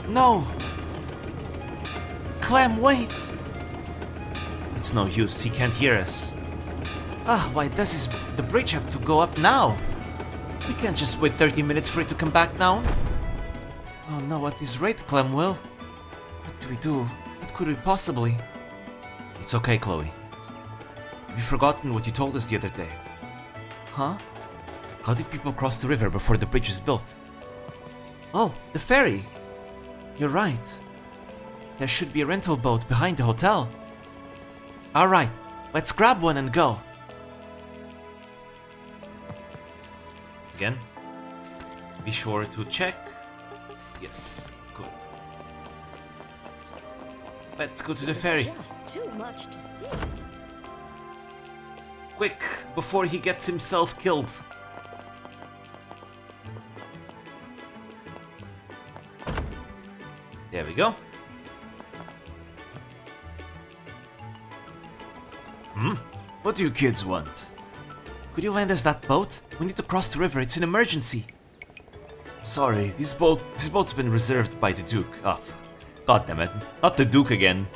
No! Clem, wait! It's no use, he can't hear us. Ah, why does the bridge have to go up now? We can't just wait 30 minutes for it to come back now. Oh no, at this rate, Clem will. What do we do? What could we possibly... It's okay, Chloe. Have you forgotten what you told us the other day? Huh? How did people cross the river before the bridge was built? Oh, the ferry! You're right. There should be a rental boat behind the hotel. Alright, let's grab one and go. Again. Be sure to check. Yes, good. Let's go to the ferry. Just too much to see. Quick, before he gets himself killed. There we go. What do you kids want? Could you lend us that boat? We need to cross the river, it's an emergency. Sorry, this boat's been reserved by the Duke. Oh, god damn it. Not the Duke again.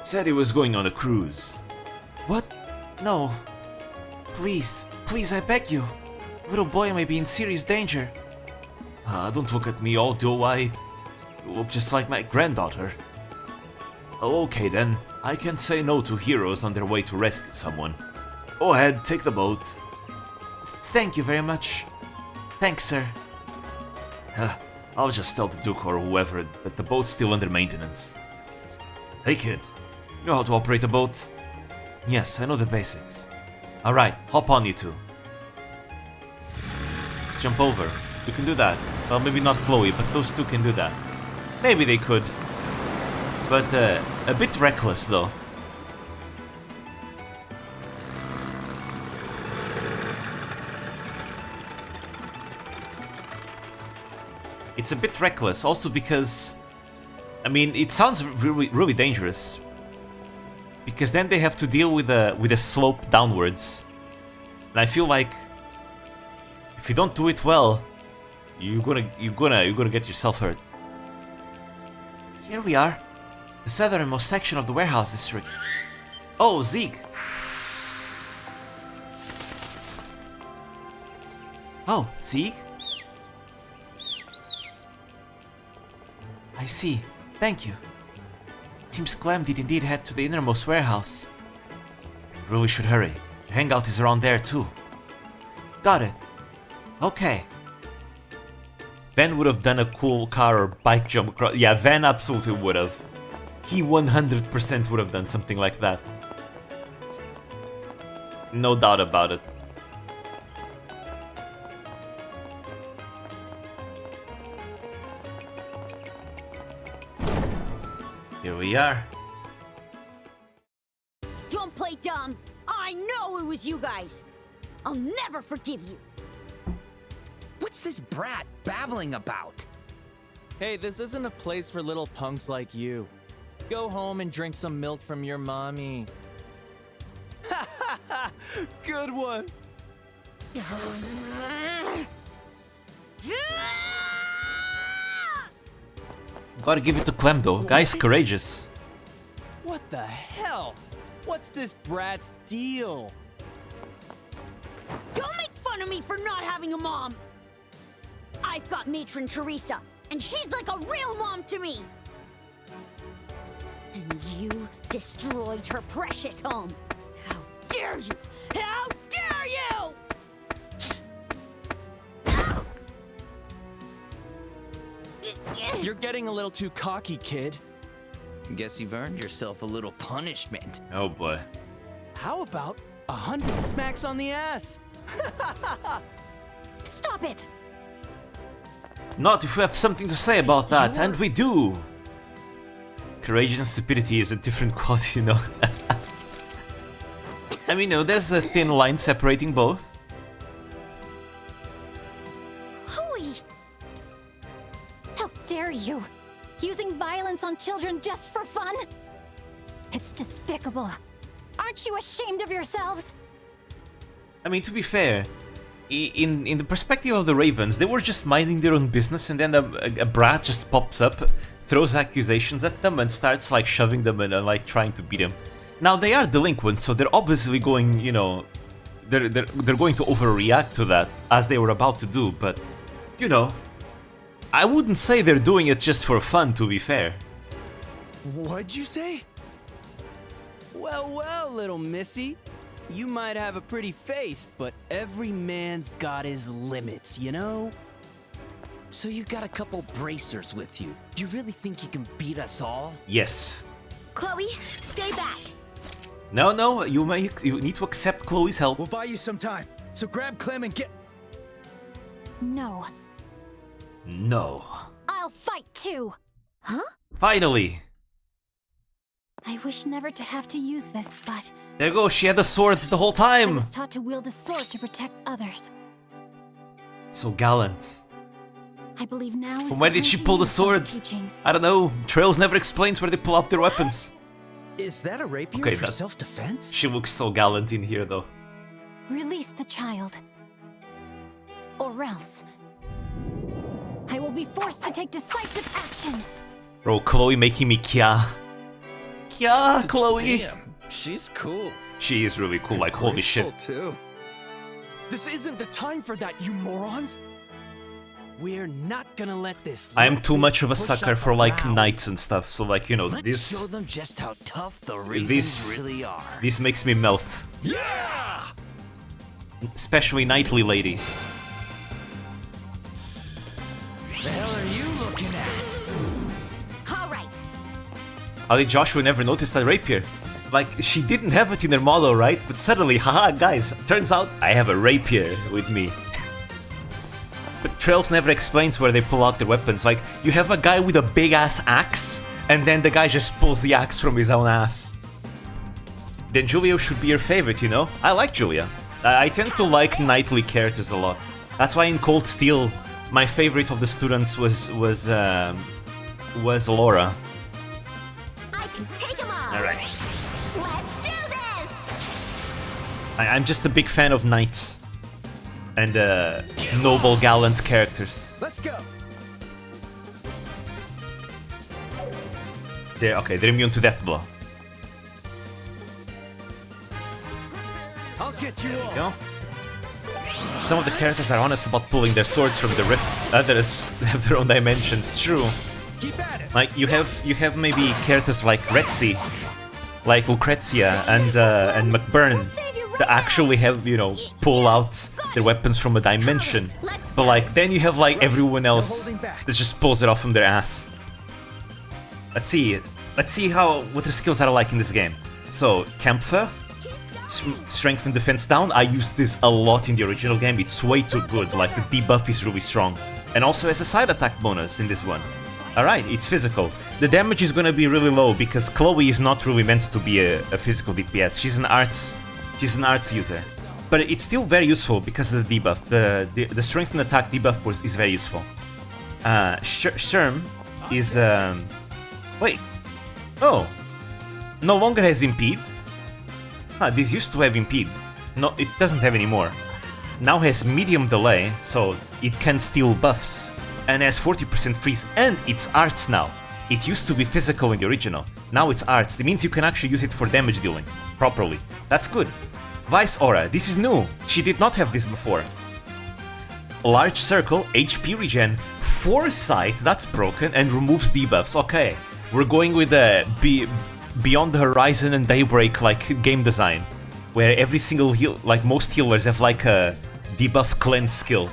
Said he was going on a cruise. What? No. Please, I beg you. Little boy may be in serious danger. Don't look at me all doe-eyed. You look just like my granddaughter. Oh, okay then. I can't say no to heroes on their way to rescue someone. Go ahead, take the boat. Thank you very much. Thanks, sir. I'll just tell the Duke or whoever that the boat's still under maintenance. Hey kid, you know how to operate a boat? Yes, I know the basics. Alright, hop on you two. Let's jump over. You can do that. Well, maybe not Chloe, but those two can do that. Maybe they could. But, a bit reckless though. It's a bit reckless, also because, I mean, it sounds really dangerous. Because then they have to deal with a slope downwards, and I feel like if you don't do it well, you're gonna get yourself hurt. Here we are, the southernmost section of the warehouse district. Oh, Zeke. Oh, Zeke. I see. Thank you. Seems Clem did indeed head to the innermost warehouse. We really should hurry. The hangout is around there too. Got it. Okay. Van would have done a cool car or bike jump across. Yeah, Van absolutely would have. He 100% would have done something like that. No doubt about it. Here we are. Don't play dumb. I know it was you guys. I'll never forgive you. What's this brat babbling about? Hey, this isn't a place for little punks like you. Go home and drink some milk from your mommy. Good one. Gotta give it to Clem though. Guy's courageous. What the hell? What's this brat's deal? Don't make fun of me for not having a mom. I've got Matron Teresa, and she's like a real mom to me. And you destroyed her precious home. How dare you? How dare you! You're getting a little too cocky, kid. Guess you've earned yourself a little punishment. Oh boy. How about 100 smacks on the ass? Stop it! Not if we have something to say about that, and we do! Courage and stupidity is a different quality, you know. I mean, no, there's a thin line separating both. Chloe! How dare you! Using violence on children just for fun? It's despicable. Aren't you ashamed of yourselves? I mean, to be fair, in the perspective of the Ravens, they were just minding their own business, and then a brat just pops up, throws accusations at them, and starts like shoving them and like trying to beat them. Now they are delinquent, so they're obviously going, you know, they're going to overreact to that, as they were about to do. But you know, I wouldn't say they're doing it just for fun. To be fair. What'd you say? Well, little missy. You might have a pretty face, but every man's got his limits, you know? So you got a couple bracers with you. Do you really think you can beat us all? Yes. Chloe, stay back. No, you need to accept Chloe's help. We'll buy you some time. So grab Clem and get... No. No. I'll fight too. Huh? Finally. I wish never to have to use this, but There you go, she had the sword the whole I time! was taught to wield a sword to protect others. So gallant. I believe now is From the where did time she to pull the use those sword? teachings. I don't know. Trails never explains where they pull out their weapons. Is that a rapier Okay, for that- self-defense? She looks so gallant in here, though. Release the child. Or else I will be forced to take decisive action. Bro, Chloe making me Kya. Kya, Chloe! Damn, she's cool. She is really cool, like, holy shit. Too. This isn't the time for that, you morons. We're not gonna let this. I am little too much of a bitch push sucker us for, like, around. knights and stuff, so, like, you know, Let's show this... them just how tough the Ravens This... really are. This makes me melt. Yeah! Especially knightly ladies. The hell are you looking at? All right. How did Joshua never notice that rapier? Like, she didn't have it in her model, right? But suddenly, haha, guys, turns out I have a rapier with me. But Trails never explains where they pull out their weapons. Like, you have a guy with a big-ass axe, and then the guy just pulls the axe from his own ass. Then Julia should be your favorite, you know? I like Julia. I tend to like knightly characters a lot. That's why in Cold Steel, my favorite of the students was Laura. I can take him off. All right. Let's do this. I'm just a big fan of knights and noble, gallant characters. Let's go. They're immune to death blow. I'll get you all. You know? Some of the characters are honest about pulling their swords from the rifts. Others have their own dimensions. True. Keep at it. Like you have maybe characters like Retzi, like Lucrezia and McBurn that actually have, you know, pull out their weapons from a dimension. But like then you have like everyone else that just pulls it off from their ass. Let's see what their skills are like in this game. So Campher, strength and defense down. I used this a lot in the original game. It's way too good. Like the debuff is really strong, and also has a side attack bonus in this one. Alright, it's physical. The damage is gonna be really low because Chloe is not really meant to be a physical DPS. She's an arts user. But it's still very useful because of the debuff. The strength and attack debuff is very useful. Sherm is wait. Oh. No longer has impede. This used to have impede. No, it doesn't have anymore. Now has medium delay, so it can steal buffs. And has 40% freeze, and it's arts now. It used to be physical in the original. Now it's arts. It means you can actually use it for damage dealing properly. That's good. Vice Aura, this is new. She did not have this before. Large circle, HP regen, foresight, that's broken, and removes debuffs. Okay, we're going with the Beyond the Horizon and Daybreak like game design, where every single heal, like most healers, have like a debuff cleanse skill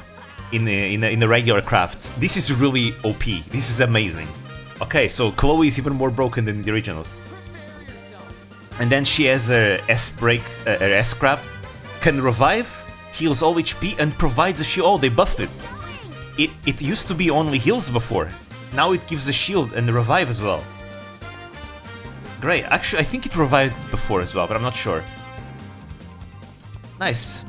in the regular craft. This is really OP. This is amazing. Okay, so Chloe is even more broken than the originals. And then she has her S-Break, her S-Craft, can revive, heals all HP, and provides a shield. Oh, they buffed it. It used to be only heals before. Now it gives a shield and a revive as well. Great. Actually, I think it revived before as well, but I'm not sure. Nice.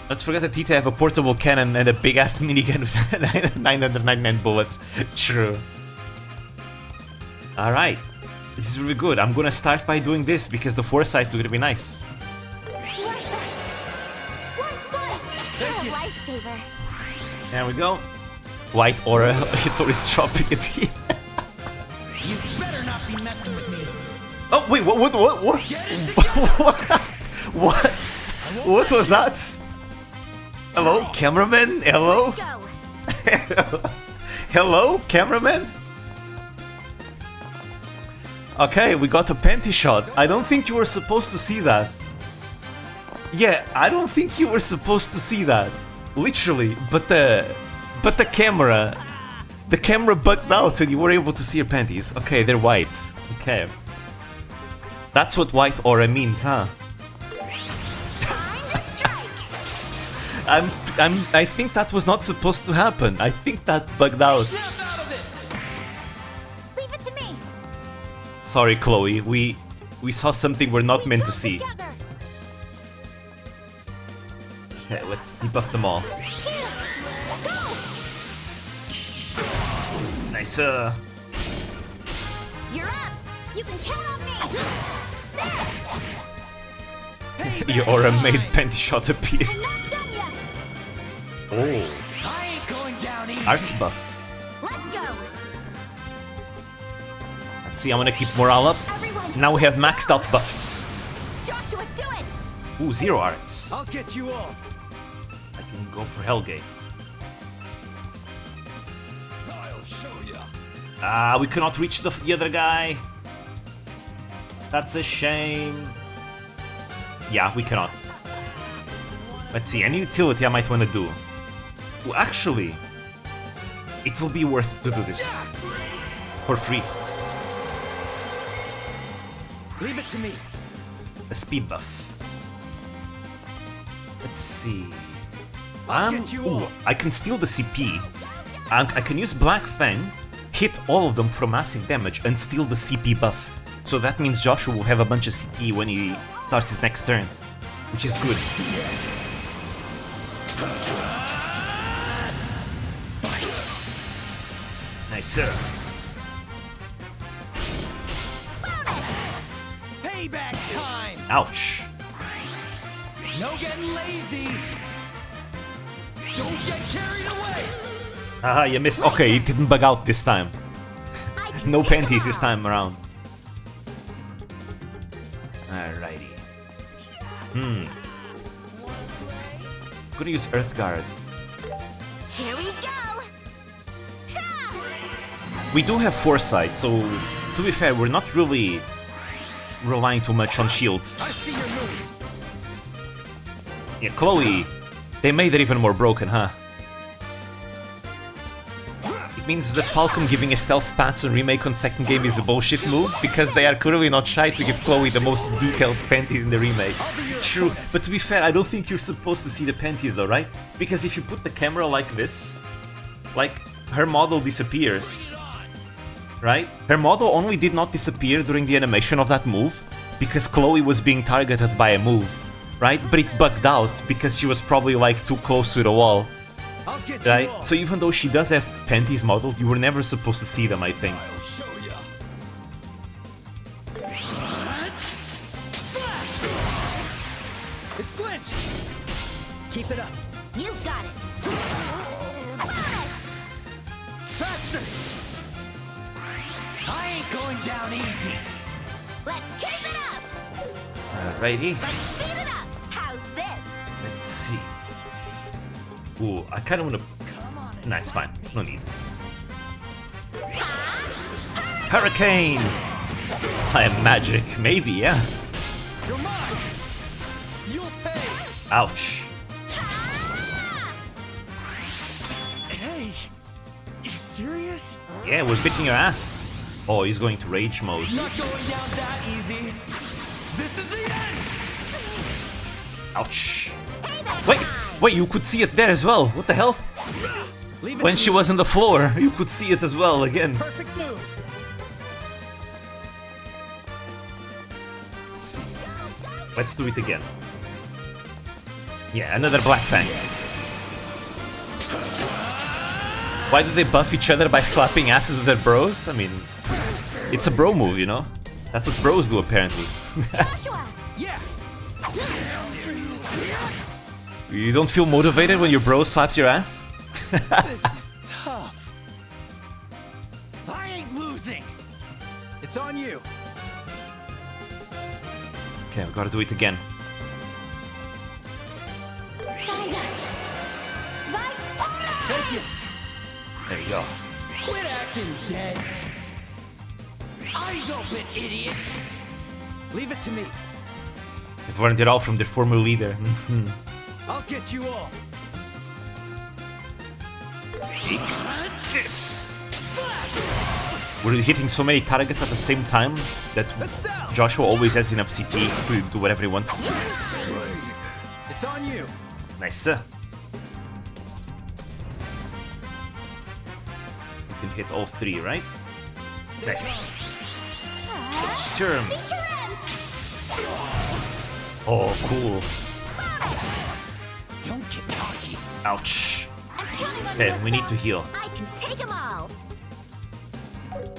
Let's forget that Tita have a portable cannon and a big-ass minigun with 999 bullets. True. Alright. This is really good. I'm gonna start by doing this because the foresight is gonna be nice. Lifesaver. There we go. White aura. Hitor is dropping it here. You better not be messing with me. Oh, wait, what? What was that? Hello, cameraman? Hello? Hello, cameraman? Okay, we got a panty shot. I don't think you were supposed to see that. Yeah, I don't think you were supposed to see that. Literally, but the camera bugged out and you were able to see your panties. Okay, they're white. Okay. That's what white aura means, huh? I think that was not supposed to happen. I think that bugged out. Leave it to me. Sorry, Chloe. We saw something we're not meant to see. Okay, let's debuff them all. Nice. You're up. You can count on me. Your aura made panty shot appear. I'm not done yet. Oh. I ain't going down easy. Arts buff. Let's go. Let's see, I want to keep morale up. Everyone. Now we have maxed out buffs. Joshua, do it. Ooh, 0 arts. I'll get you all. I can go for Hellgate. I'll show ya. Ah, we cannot reach the other guy. That's a shame. Yeah, we cannot. Let's see, any utility I might want to do. Well, actually, it will be worth to do this. For free. Leave it to me. A speed buff. Let's see. Get you all. Ooh, I can steal the CP. I can use Black Fang, hit all of them for massive damage, and steal the CP buff. So that means Joshua will have a bunch of CP when he starts his next turn, which is good. Nice, sir. Payback time. Ouch. No getting lazy. Don't get carried away. Haha, you missed. Okay, it didn't bug out this time. No panties this time around. Alrighty. Gonna use Earth Guard. Here we go. We do have foresight, so to be fair, we're not really relying too much on shields. See your moves. Yeah, Chloe, they made it even more broken, huh? It means that Falcom giving a stealth spats on remake on second game is a bullshit move, because they are clearly not shy to give Chloe the most detailed panties in the remake. True, but to be fair, I don't think you're supposed to see the panties though, right? Because if you put the camera like this, like, her model disappears, right? Her model only did not disappear during the animation of that move, because Chloe was being targeted by a move, right? But it bugged out, because she was probably like too close to the wall. I'll get you Right, all. so even though she does have panties modeled, you were never supposed to see them, I think. I'll show ya. It flinched. Keep it up. You got it. Faster. I ain't going down easy. Let's keep it up. Alrighty, Let's speed it up. How's this? let's see. Ooh, I kinda wanna... Nah, it's fine, no need. Hurricane! I am magic, maybe, yeah. You're mine. You'll pay. Ouch. Hey, you serious? Yeah, we're beating your ass. Oh, he's going to rage mode. Not going down that easy. This is the end. Ouch. Wait, you could see it there as well. What the hell? Leave it When to she me. was on the floor, you could see it as well again. Perfect move. Let's see. Let's do it again. Yeah, another Black Fang. Why do they buff each other by slapping asses with their bros? I mean, it's a bro move, you know? That's what bros do, apparently. Joshua. Yeah. You don't feel motivated when your bro slaps your ass? This is tough. I ain't losing. It's on you. Okay, we gotta do it again. There you go. Quit acting dead. Eyes open, idiot. Leave it to me. They've learned it all from their former leader. I'll get you all. This. We're hitting so many targets at the same time that Joshua always has enough CP to do whatever he wants. It's on you. Nice, sir. You can hit all three, right? Nice. Feature! Oh, cool. Don't get cocky. Ouch. Okay, we need to heal. I can take them all.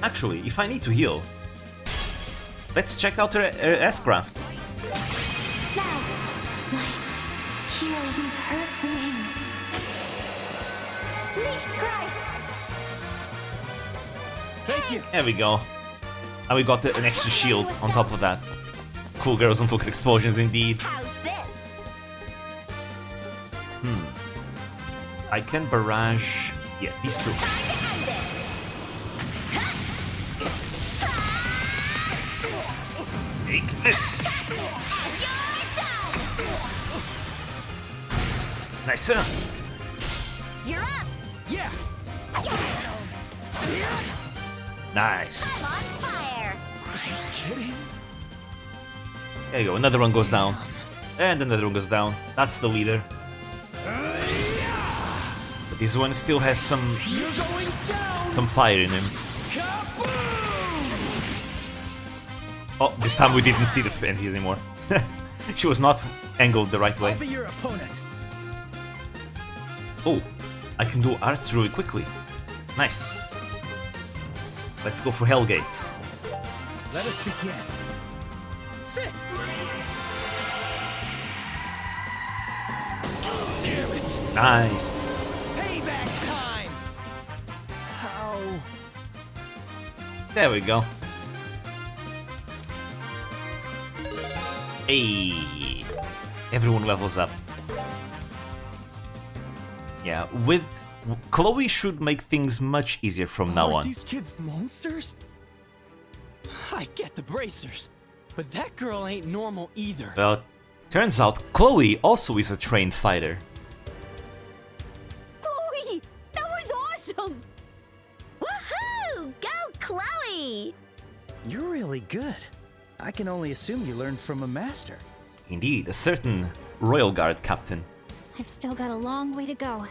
Actually, if I need to heal, let's check out her S-crafts. Now, light, heal these hurt wings. Licht Kreis! Thank you. There we go. And we got an extra shield on top of that. Cool girls don't look at explosions indeed. How's this? I can barrage... Yeah, these two. Time to end this. Take this! And you're done. Nice. You're up. Yeah. Nice. I'm on fire. Kidding? There you go, another one goes down. And another one goes down. That's the leader. But this one still has some fire in him. Oh, this time we didn't see the panties anymore. She was not angled the right way. I'll be your opponent. Oh, I can do arts really quickly. Nice. Let's go for Hellgate. Let us begin. Sit. Damn it. Nice. Payback time. How? There we go. Hey, everyone levels up. Yeah, with Chloe should make things much easier from now Are on. these kids monsters? I get the bracers, but that girl ain't normal either. Well, turns out Chloe also is a trained fighter. Chloe! That was awesome! Woohoo! Go, Chloe! You're really good. I can only assume you learned from a master. Indeed, a certain Royal Guard captain. I've still got a long way to go.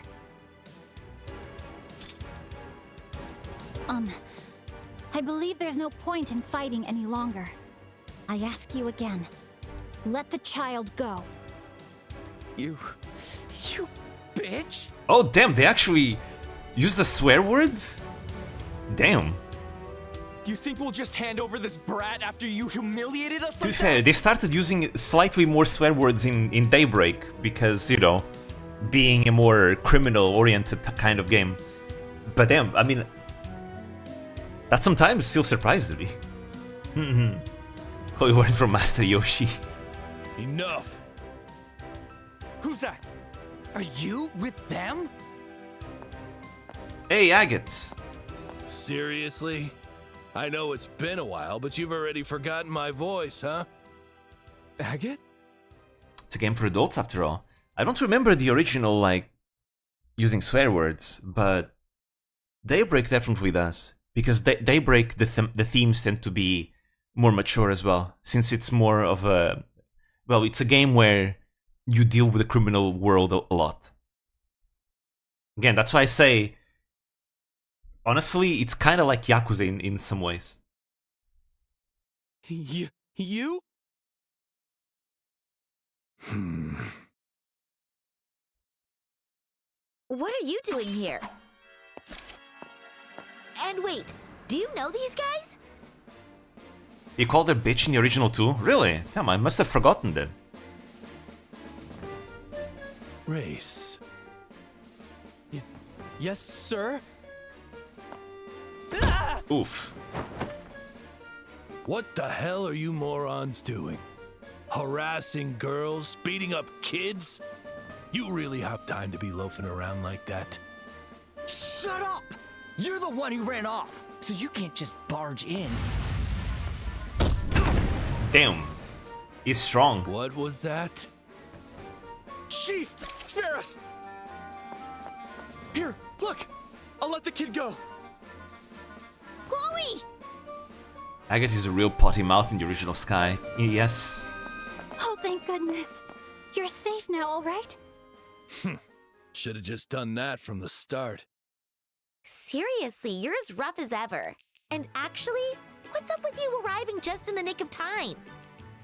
I believe there's no point in fighting any longer. I ask you again, let the child go. You bitch! Oh damn, they actually use the swear words? Damn. You think we'll just hand over this brat after you humiliated us To be like fair, they started using slightly more swear words in Daybreak because, you know, being a more criminal-oriented kind of game. But damn, I mean, that sometimes still surprises me. Oh, we went from Master Yoshi. Enough. Who's that? Are you with them? Hey, Agates. Seriously? I know it's been a while, but you've already forgotten my voice, huh? Agate? It's a game for adults after all. I don't remember the original, like, using swear words, but Daybreak definitely does. Because Daybreak, the themes tend to be more mature as well, since it's more of a... Well, it's a game where you deal with the criminal world a lot. Again, that's why I say... Honestly, it's kind of like Yakuza in some ways. You? What are you doing here? And wait, do you know these guys? You called her bitch in the original too? Really? Damn, I must have forgotten then. Race. Yes, sir? Oof. What the hell are you morons doing? Harassing girls? Beating up kids? You really have time to be loafing around like that? Shut up! You're the one who ran off, so you can't just barge in. Damn. He's strong. What was that? Chief! Spare us! Here, look! I'll let the kid go. Chloe! Agate is a real potty mouth in the original Sky. Yes. Oh, thank goodness. You're safe now, all right? Should have just done that from the start. Seriously, you're as rough as ever. And actually, What's up with you arriving just in the nick of time?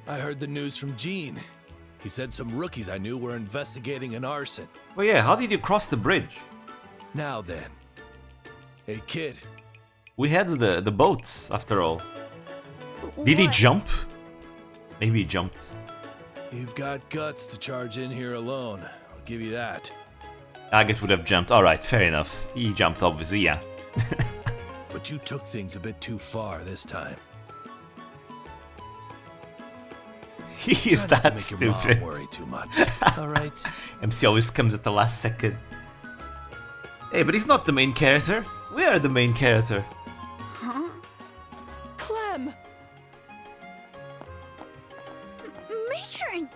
I heard the news from Gene. He said some rookies I knew were investigating an arson. Well, yeah, how did you cross the bridge? Now then. Hey, kid. We had the boats, after all. Did he jump? Maybe he jumped. You've got guts to charge in here alone. I'll give you that. Agate would have jumped. Alright, fair enough. He jumped, obviously, yeah. But you took things a bit too far this time. He is Try not to that make stupid. your mom worry too much. All right. MC always comes at the last second. Hey, but he's not the main character. We are the main character. Huh? Clem! Matron!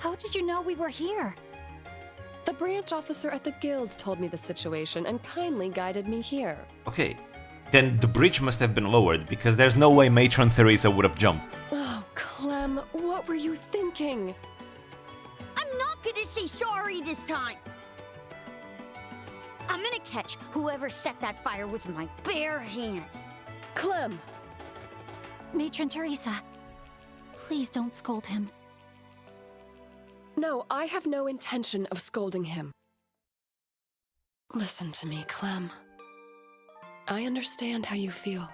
How did you know we were here? The branch officer at the guild told me the situation and kindly guided me here. Okay, then the bridge must have been lowered, because there's no way Matron Theresa would have jumped. Oh, Clem, what were you thinking? I'm not gonna say sorry this time! I'm gonna catch whoever set that fire with my bare hands. Clem! Matron Theresa, please don't scold him. No, I have no intention of scolding him. Listen to me, Clem. I understand how you feel.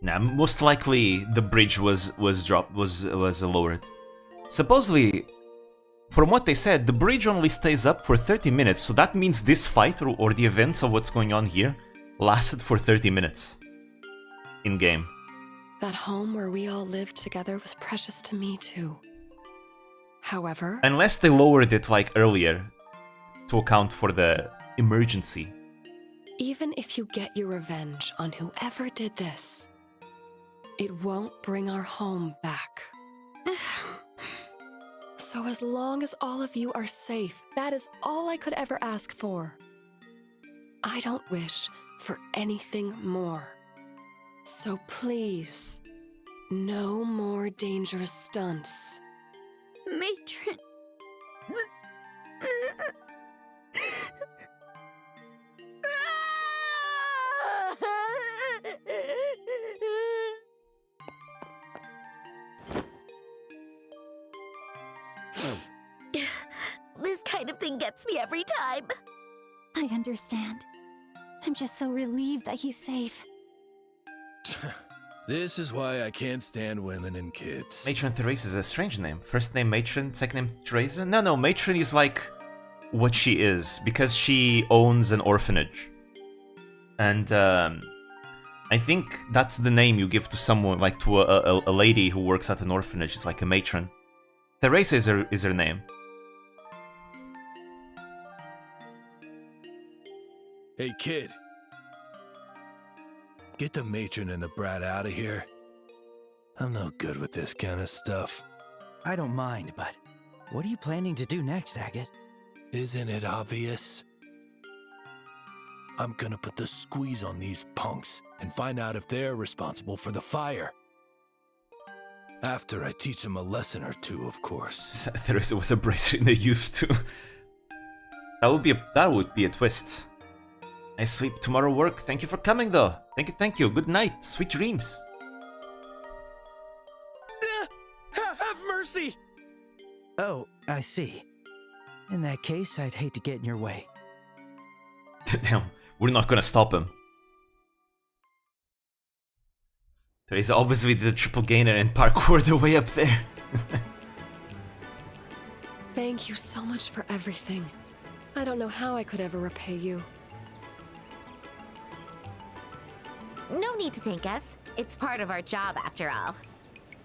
Nah, most likely the bridge was lowered. Supposedly, from what they said, the bridge only stays up for 30 minutes, so that means this fight or the events of what's going on here lasted for 30 minutes in game. That home where we all lived together was precious to me too. However, Unless they lowered it like earlier to account for the emergency. even if you get your revenge on whoever did this, it won't bring our home back. So as long as all of you are safe, that is all I could ever ask for. I don't wish for anything more. So please, no more dangerous stunts. Matron. This kind of thing gets me every time. I understand. I'm just so relieved that he's safe. This is why I can't stand women and kids. Matron Theresa is a strange name. First name Matron, second name Theresa? No, Matron is like what she is, because she owns an orphanage. And I think that's the name you give to someone, like to a lady who works at an orphanage. It's like a matron. Theresa is her name. Hey, kid. Get the matron and the brat out of here. I'm no good with this kind of stuff. I don't mind, but what are you planning to do next, Agate? Isn't it obvious? I'm gonna put the squeeze on these punks and find out if they're responsible for the fire. After I teach them a lesson or two, of course. Theresa was a bracer in the youth too. That would be a twist. I sleep tomorrow work. Thank you for coming though. Thank you. Good night. Sweet dreams. Have mercy! Oh, I see. In that case, I'd hate to get in your way. Damn, we're not gonna stop him. Theresa obviously did the triple gainer and parkour the way up there. Thank you so much for everything. I don't know how I could ever repay you. No need to thank us. It's part of our job after all.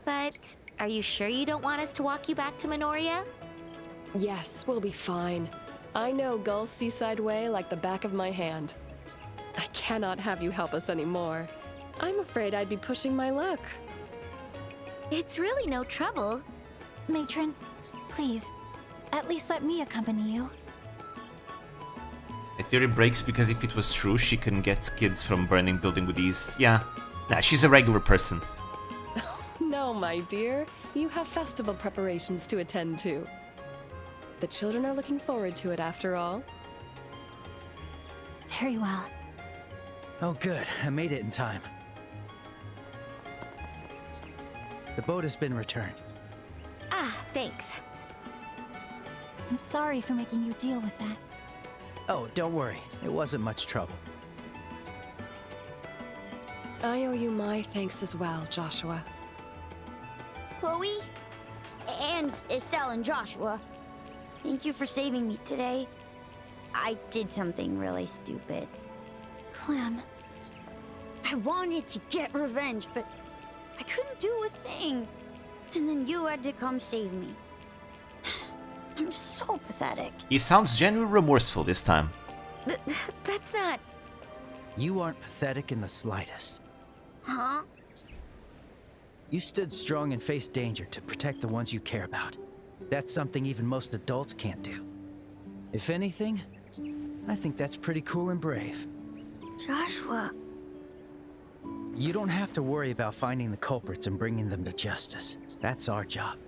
But are you sure you don't want us to walk you back to Minoria? Yes, we'll be fine. I know Gull's Seaside Way like the back of my hand. I cannot have you help us anymore. I'm afraid I'd be pushing my luck. It's really no trouble. Matron, please, at least let me accompany you. The theory breaks because if it was true, she can get kids from burning building with ease. Yeah, nah, she's a regular person. No, my dear. You have festival preparations to attend to. The children are looking forward to it after all. Very well. Oh, good. I made it in time. The boat has been returned. Ah, thanks. I'm sorry for making you deal with that. Oh, don't worry. It wasn't much trouble. I owe you my thanks as well, Joshua. Chloe? And Estelle and Joshua. Thank you for saving me today. I did something really stupid. Clem. I wanted to get revenge, but I couldn't do a thing. And then you had to come save me. I'm so pathetic. He sounds genuinely remorseful this time. That's not... You aren't pathetic in the slightest. Huh? You stood strong and faced danger to protect the ones you care about. That's something even most adults can't do. If anything, I think that's pretty cool and brave. Joshua. You don't have to worry about finding the culprits and bringing them to justice. That's our job.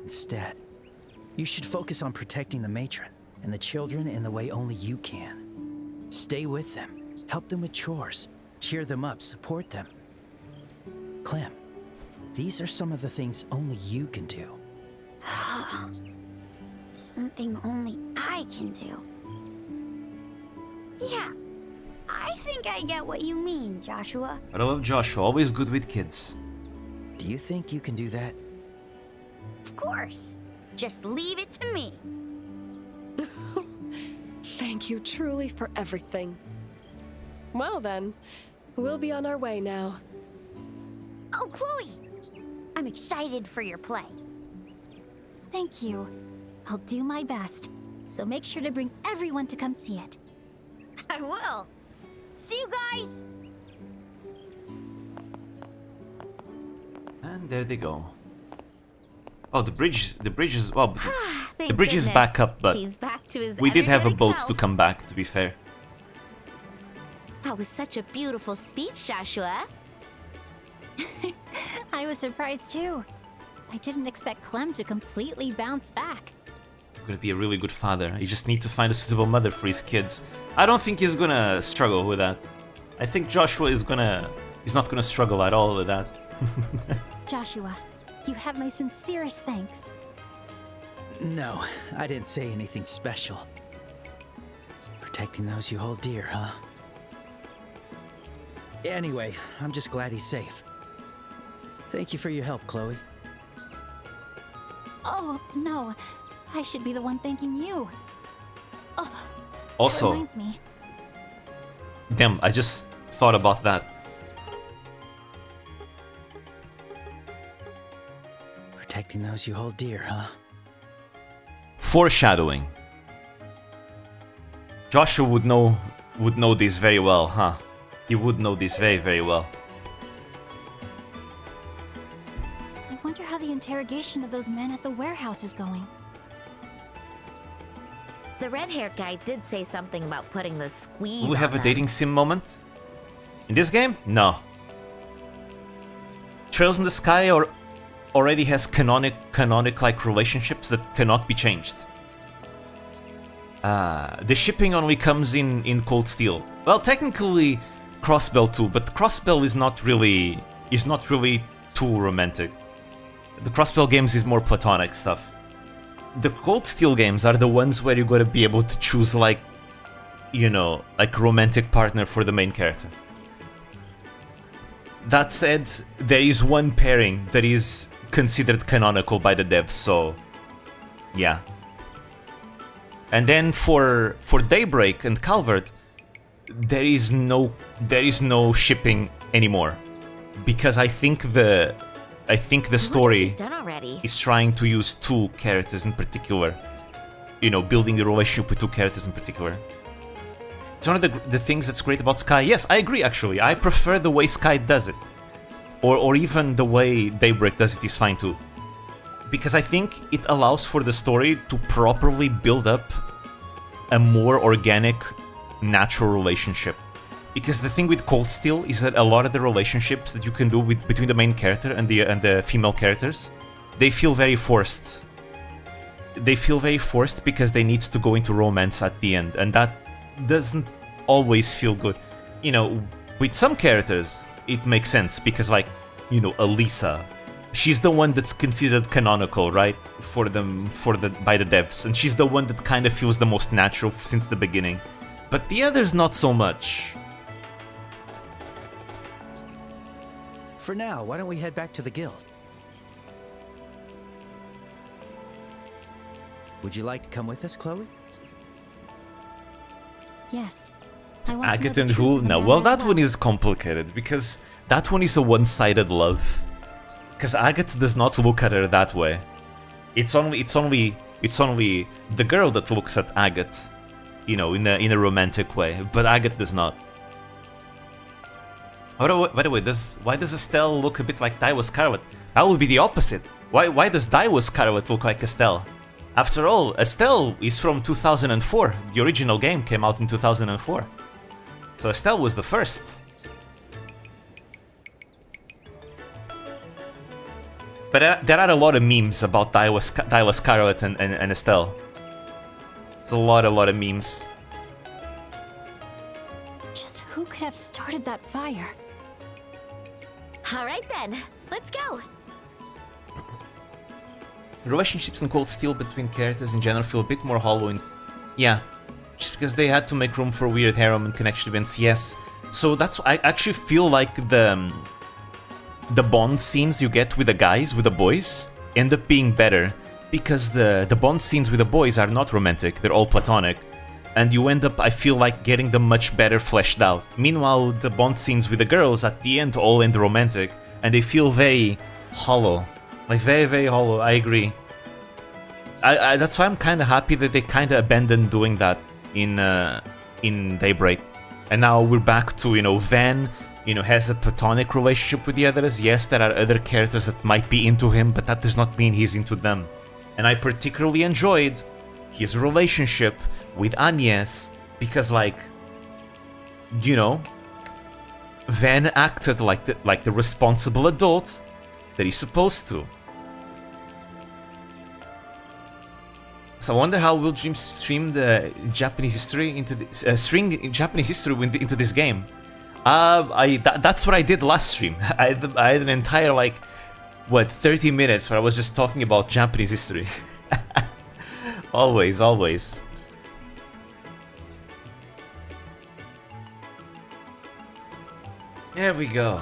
Instead, you should focus on protecting the matron and the children in the way only you can. Stay with them, help them with chores, cheer them up, support them. Clem, these are some of the things only you can do. Something only I can do. Yeah, I think I get what you mean, Joshua. But I love Joshua, always good with kids. Do you think you can do that? Of course. Just leave it to me. Thank you truly for everything. Well then, we'll be on our way now. Oh, Chloe! I'm excited for your play. Thank you. I'll do my best. So make sure to bring everyone to come see it. I will. See you guys! And there they go. Oh, the bridge is... well, Thank the bridge is goodness. back up, but He's back to his we did have a energetic boat self. to come back, to be fair. That was such a beautiful speech, Joshua. I was surprised too. I didn't expect Clem to completely bounce back. I'm gonna be a really good father. You just need to find a suitable mother for his kids. I don't think he's gonna struggle with that. I think Joshua is gonna... he's not gonna struggle at all with that. Joshua, you have my sincerest thanks. No, I didn't say anything special. Protecting those you hold dear, huh? Anyway, I'm just glad he's safe. Thank you for your help, Chloe. Oh, no. I should be the one thanking you. Oh, Also, that reminds me. damn, I just thought about that. Protecting those you hold dear, huh? Foreshadowing. Joshua would know this very well, huh? He would know this very, very well. I wonder how the interrogation of those men at the warehouse is going. The red-haired guy did say something about putting the squeeze Will we have on a them. dating sim moment? In this game? No. Trails in the Sky already has canonic-like relationships that cannot be changed. The shipping only comes in Cold Steel. Well, technically Crossbell too, but Crossbell is not really too romantic. The Crossbell games is more platonic stuff. The Cold Steel games are the ones where you gotta be able to choose, like, you know, like romantic partner for the main character. That said, there is one pairing that is considered canonical by the devs, so yeah. And then for Daybreak and Calvert, there is no shipping anymore, because I think the story He's done already. is trying to use two characters in particular. You know, building the relationship with two characters in particular. It's one of the things that's great about Sky. Yes, I agree, actually. I prefer the way Sky does it. Or even the way Daybreak does it is fine too. Because I think it allows for the story to properly build up a more organic, natural relationship. Because the thing with Cold Steel is that a lot of the relationships that you can do between the main character and the female characters, they feel very forced. They feel very forced because they need to go into romance at the end, and that doesn't always feel good. You know, With some characters, it makes sense because, like, you know, Elisa, she's the one that's considered canonical, right? By the devs, and she's the one that kind of feels the most natural since the beginning. But the others, not so much. For now, why don't we head back to the guild? Would you like to come with us, Chloe? Yes. I want to know Agate the and truth who? of the No, matter well, as that one is complicated because that one is a one-sided love. Because Agate does not look at her that way. It's only the girl that looks at Agate, you know, in a romantic way. But Agate does not. Oh, by the way, why does Estelle look a bit like Daiwa Scarlet? That would be the opposite. Why does Daiwa Scarlet look like Estelle? After all, Estelle is from 2004. The original game came out in 2004. So Estelle was the first. But there are a lot of memes about Daiwa Scarlet and Estelle. There's a lot of memes. Just who could have started that fire? All right then, let's go. Relationships in Cold Steel between characters in general feel a bit more hollow yeah, just because they had to make room for weird harem and connection events, yes. So that's I actually feel like the bond scenes you get with the guys, with the boys, end up being better because the bond scenes with the boys are not romantic, they're all platonic. And you end up, I feel like, getting them much better fleshed out. Meanwhile, the bond scenes with the girls at the end all end romantic, and they feel very hollow. Like, very, very hollow, I agree. That's why I'm kind of happy that they kind of abandoned doing that in Daybreak. And now we're back to, you know, Van, you know, has a platonic relationship with the others. Yes, there are other characters that might be into him, but that does not mean he's into them. And I particularly enjoyed his relationship with Agnes because, like, you know, Van acted like the responsible adult that he's supposed to. So I wonder how will Dream stream the Japanese history into this, string Japanese history into this game. That's what I did last stream. I had an entire, like, what, 30 minutes where I was just talking about Japanese history. Always. There we go.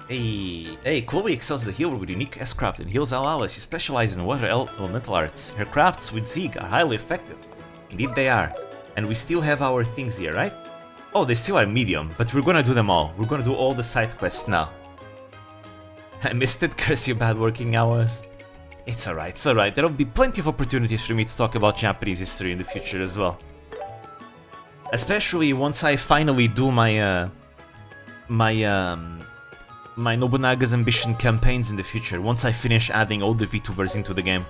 Hey, Chloe excels as a healer with unique S-craft and heals all hours. She specializes in water elemental arts. Her crafts with Zeke are highly effective. Indeed they are. And we still have our things here, right? Oh, they still are medium, but we're gonna do them all. We're gonna do all the side quests now. I missed it, curse you bad working hours. It's alright, There'll be plenty of opportunities for me to talk about Japanese history in the future as well. Especially once I finally do my my Nobunaga's Ambition campaigns in the future, once I finish adding all the VTubers into the game.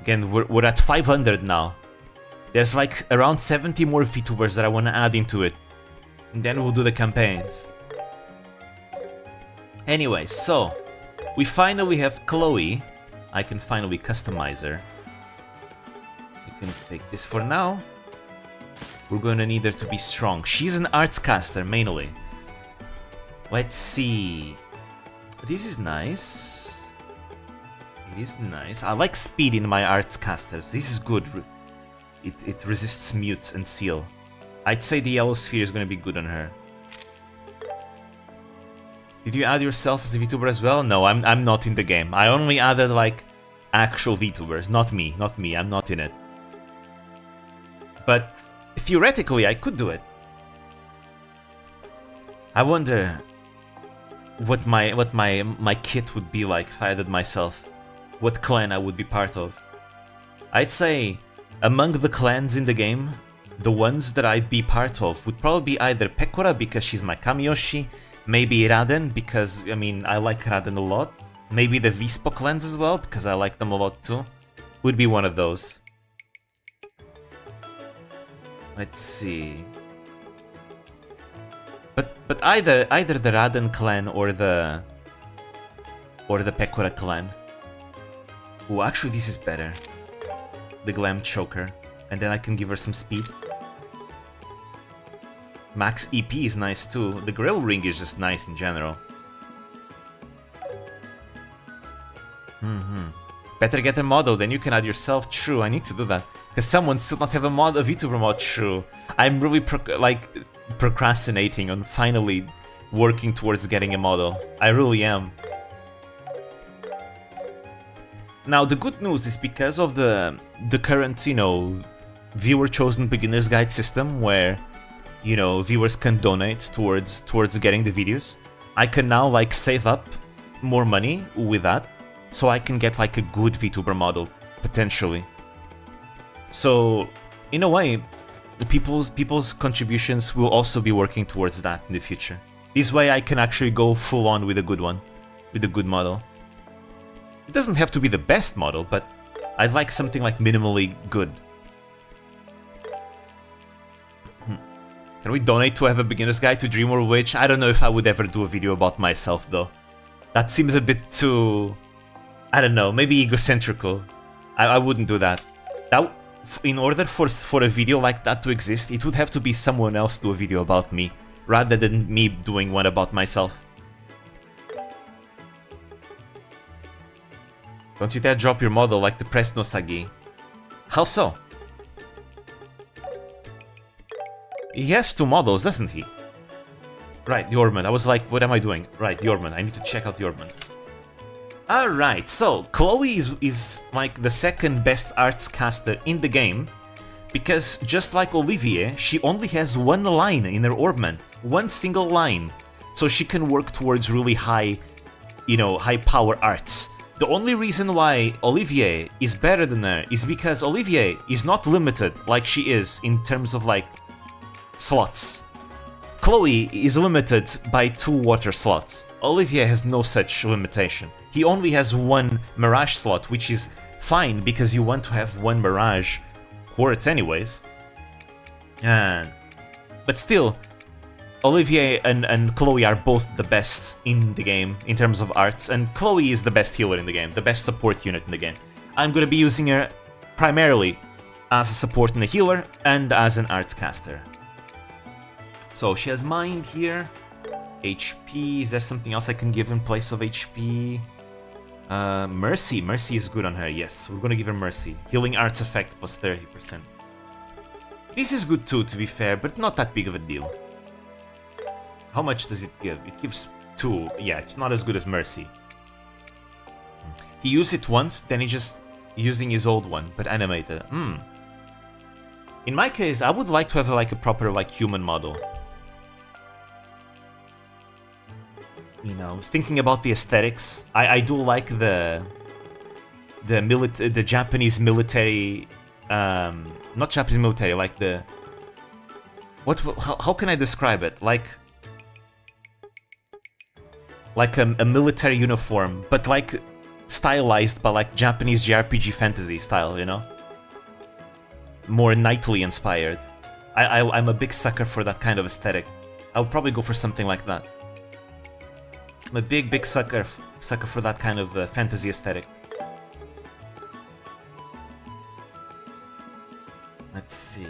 Again, we're at 500 now. There's like around 70 more VTubers that I want to add into it. And then we'll do the campaigns. Anyway, so we finally have Chloe. I can finally customize her. We can take this for now. We're gonna need her to be strong. She's an arts caster mainly. Let's see. This is nice. It is nice. I like speed in my arts casters. This is good. It resists mute and seal. I'd say the yellow sphere is going to be good on her. Did you add yourself as a VTuber as well? No, I'm not in the game. I only added, like, actual VTubers. Not me. I'm not in it. But theoretically, I could do it. I wonder what my kit would be like if I added myself. What clan I would be part of. I'd say among the clans in the game, the ones that I'd be part of would probably be either Pekora because she's my Kamiyoshi, maybe Raden because, I mean, I like Raden a lot, maybe the Vispo clans as well because I like them a lot too. Would be one of those. Let's see. But either the Raden clan or the Pekora clan. Oh, actually this is better. The Glam Choker. And then I can give her some speed. Max EP is nice too. The grill ring is just nice in general. Better get a model, then you can add yourself. True, I need to do that. Because someone still not have a mod, a VTuber mod. True. I'm really procrastinating on finally working towards getting a model. I really am. Now the good news is because of the current, you know, viewer chosen beginner's guide system where, you know, viewers can donate towards getting the videos. I can now like save up more money with that, so I can get like a good VTuber model potentially. So in a way, the people's contributions will also be working towards that in the future. This way I can actually go full on with a good one, with a good model. It doesn't have to be the best model, but I'd like something like minimally good. Can we donate to have a beginner's guide to Dream World Witch? I don't know if I would ever do a video about myself though. That seems a bit too, I don't know, maybe egocentrical. I wouldn't do that. In order for a video like that to exist, it would have to be someone else do a video about me, rather than me doing one about myself. Don't you dare drop your model like the Presno Sagi. How so? He has 2 models, doesn't he? Right, the Orman. I was like, what am I doing? Right, the Orman. I need to check out the Orman. Alright, so Chloe is like the second best arts caster in the game, because just like Olivier, she only has 1 line in her orbment, 1 single line, so she can work towards really high, you know, high power arts. The only reason why Olivier is better than her is because Olivier is not limited like she is in terms of like slots. Chloe is limited by 2 water slots. Olivier has no such limitation. He only has 1 Mirage slot, which is fine because you want to have 1 Mirage quartz anyways. But still, Olivier and Chloe are both the best in the game in terms of arts, and Chloe is the best healer in the game, the best support unit in the game. I'm gonna be using her primarily as a support and a healer, and as an arts caster. So she has Mind here, HP, is there something else I can give in place of HP? Mercy, Mercy is good on her, yes, we're gonna give her Mercy. Healing arts effect plus 30%. This is good too, to be fair, but not that big of a deal. How much does it give? It gives 2, yeah, it's not as good as Mercy. He used it once, then he just using his old one, but animated. In my case, I would like to have like a proper like human model. You know, I was thinking about the aesthetics. I do like the Japanese military, not Japanese military, like the how can I describe it? Like a military uniform, but like stylized by like Japanese JRPG fantasy style, you know? More knightly inspired. I'm a big sucker for that kind of aesthetic. I would probably go for something like that. I'm a big sucker for that kind of fantasy aesthetic. Let's see.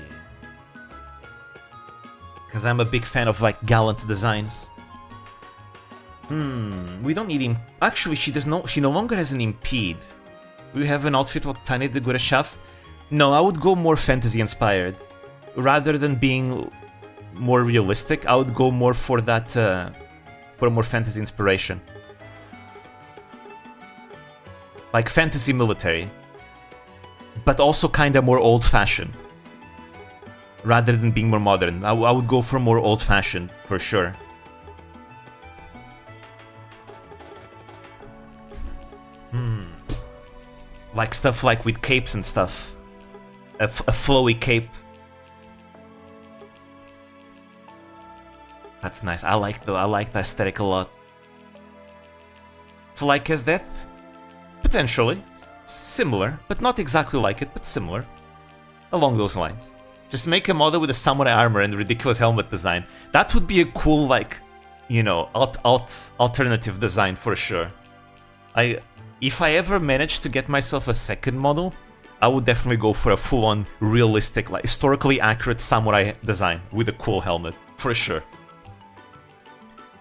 Because I'm a big fan of like gallant designs. We don't need him. Actually, she no longer has an impede. Do we have an outfit of Tane de Gurashav? No, I would go more fantasy inspired. Rather than being more realistic, I would go more for that, for more fantasy inspiration. Like fantasy military. But also kinda more old-fashioned. Rather than being more modern. I would go for more old-fashioned, for sure. Like stuff like with capes and stuff. A flowy cape. That's nice. I like the aesthetic a lot. So like as Death? Potentially. Similar, but not exactly like it, but similar. Along those lines. Just make a model with a samurai armor and a ridiculous helmet design. That would be a cool, like, you know, alternative design for sure. If I ever managed to get myself a second model, I would definitely go for a full-on, realistic, like historically accurate samurai design with a cool helmet. For sure.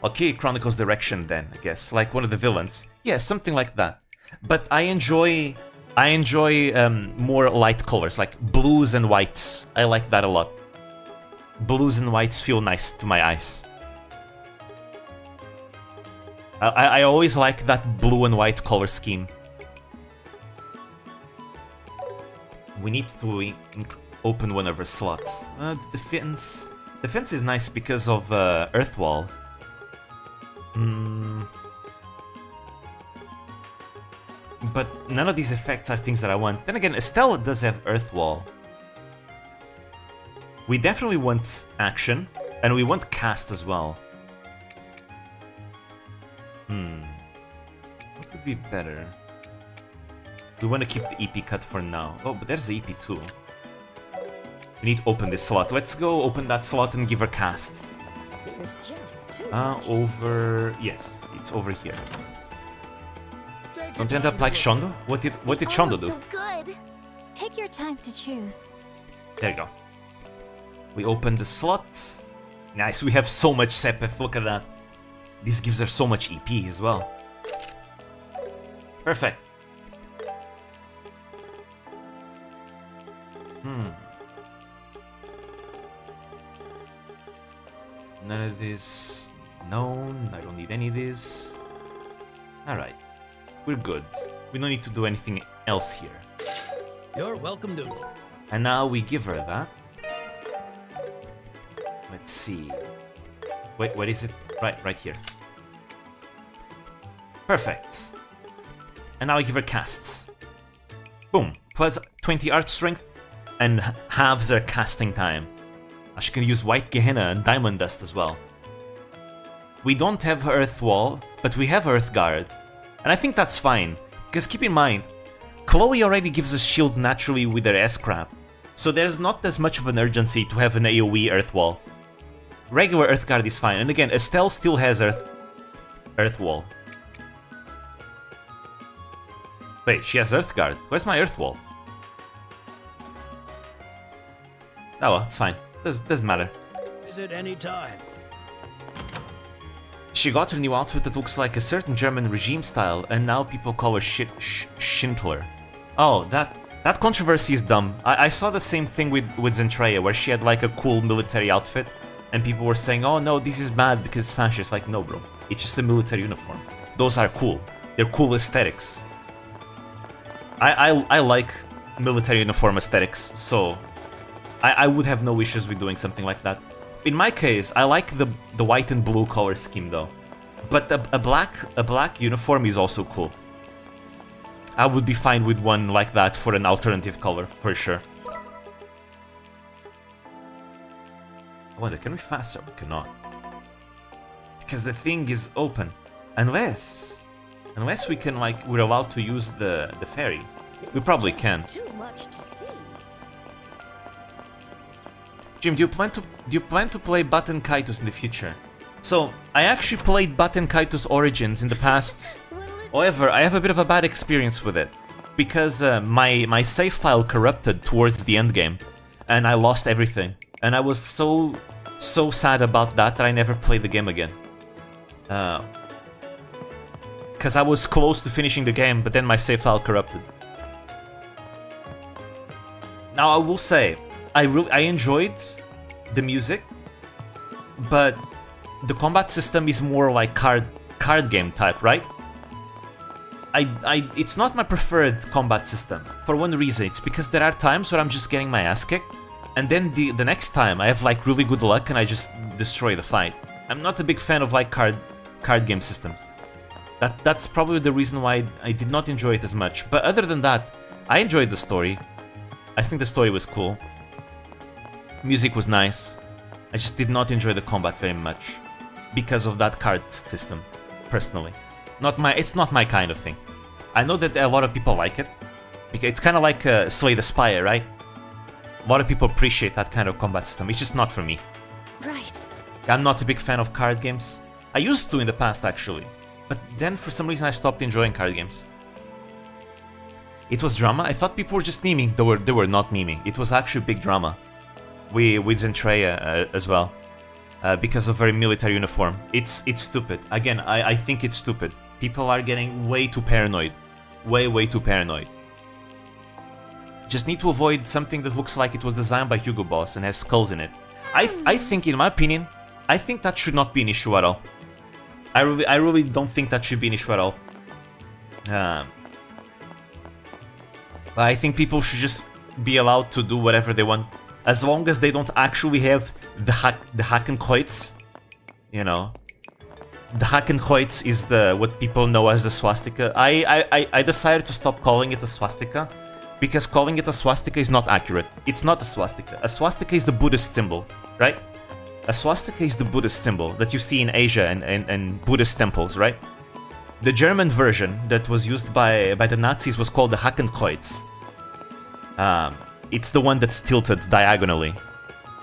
Okay, Chronicles Direction then, I guess. Like one of the villains. Yeah, something like that. But I enjoy more light colors, like blues and whites. I like that a lot. Blues and whites feel nice to my eyes. I always like that blue and white color scheme. We need to open one of our slots. The fence. The fence is nice because of Earth Wall. But none of these effects are things that I want. Then again, Estelle does have Earth Wall. We definitely want action, and we want cast as well. What would be better? We want to keep the EP cut for now. Oh, but there's the EP too. We need to open this slot. Let's go open that slot and give her cast. There's just too much. Over... Yes, it's over here. Don't end up like Shondo? What did Shondo do? So good. Take your time to choose. There you go. We open the slots. Nice, we have so much Sepeth, look at that. This gives her so much EP as well. Perfect. None of this. No, I don't need any of this. Alright. We're good. We don't need to do anything else here. You're welcome to. And now we give her that. Let's see. Wait, what is it? Right here. Perfect. And now I give her casts. Boom. Plus 20 art strength and halves her casting time. She can use White Gehenna and Diamond Dust as well. We don't have Earth Wall, but we have Earth Guard. And I think that's fine, because keep in mind, Chloe already gives us shield naturally with her S-Craft, so there's not as much of an urgency to have an AoE Earth Wall. Regular Earth Guard is fine, and again, Estelle still has Earth Wall. Wait, she has Earth Guard. Where's my Earth Wall? Oh well, it's fine. Doesn't matter. Is it any time? She got her new outfit that looks like a certain German regime style, and now people call her Schindler. Oh, that controversy is dumb. I saw the same thing with Zentreya, where she had like a cool military outfit, and people were saying, oh no, this is bad because it's fascist. Like, no bro, it's just a military uniform. Those are cool. They're cool aesthetics. I like military uniform aesthetics, so I would have no issues with doing something like that. In my case, I like the white and blue color scheme though, but a black uniform is also cool. I would be fine with one like that for an alternative color, for sure. I wonder, can we faster? We cannot. Because the thing is open. Unless we can, like, we're allowed to use the ferry. We probably can. Too much to see. Jim, do you plan to play Batten Kaitos in the future? So, I actually played Batten Kaitos Origins in the past. However, I have a bit of a bad experience with it. Because my save file corrupted towards the end game. And I lost everything. And I was so sad about that I never played the game again. Because I was close to finishing the game, but then my save file corrupted. Now, I will say, I enjoyed the music, but the combat system is more like card game type, right? It's not my preferred combat system, for one reason. It's because there are times where I'm just getting my ass kicked, and then the next time I have like really good luck and I just destroy the fight. I'm not a big fan of like card game systems. That's probably the reason why I did not enjoy it as much. But other than that, I enjoyed the story. I think the story was cool. Music was nice. I just did not enjoy the combat very much because of that card system, personally. It's not my kind of thing. I know that a lot of people like it, because it's kind of like Slay the Spire, right? A lot of people appreciate that kind of combat system. It's just not for me. Right. I'm not a big fan of card games. I used to in the past, actually. But then, for some reason, I stopped enjoying card games. It was drama. I thought people were just memeing. They were not memeing. It was actually big drama. With Zentreya as well. because of very military uniform. It's stupid. Again, I think it's stupid. People are getting way too paranoid. Way too paranoid. Just need to avoid something that looks like it was designed by Hugo Boss and has skulls in it. I think, in my opinion, I think that should not be an issue at all. I really don't think that should be an issue at all. I think people should just be allowed to do whatever they want, as long as they don't actually have the Hakenkreuz, you know. The Hakenkreuz is what people know as the swastika. I decided to stop calling it a swastika, because calling it a swastika is not accurate. It's not a swastika. A swastika is the Buddhist symbol, right? A swastika is the Buddhist symbol that you see in Asia and Buddhist temples, right? The German version that was used by the Nazis was called the Hakenkreuz. It's the one that's tilted diagonally.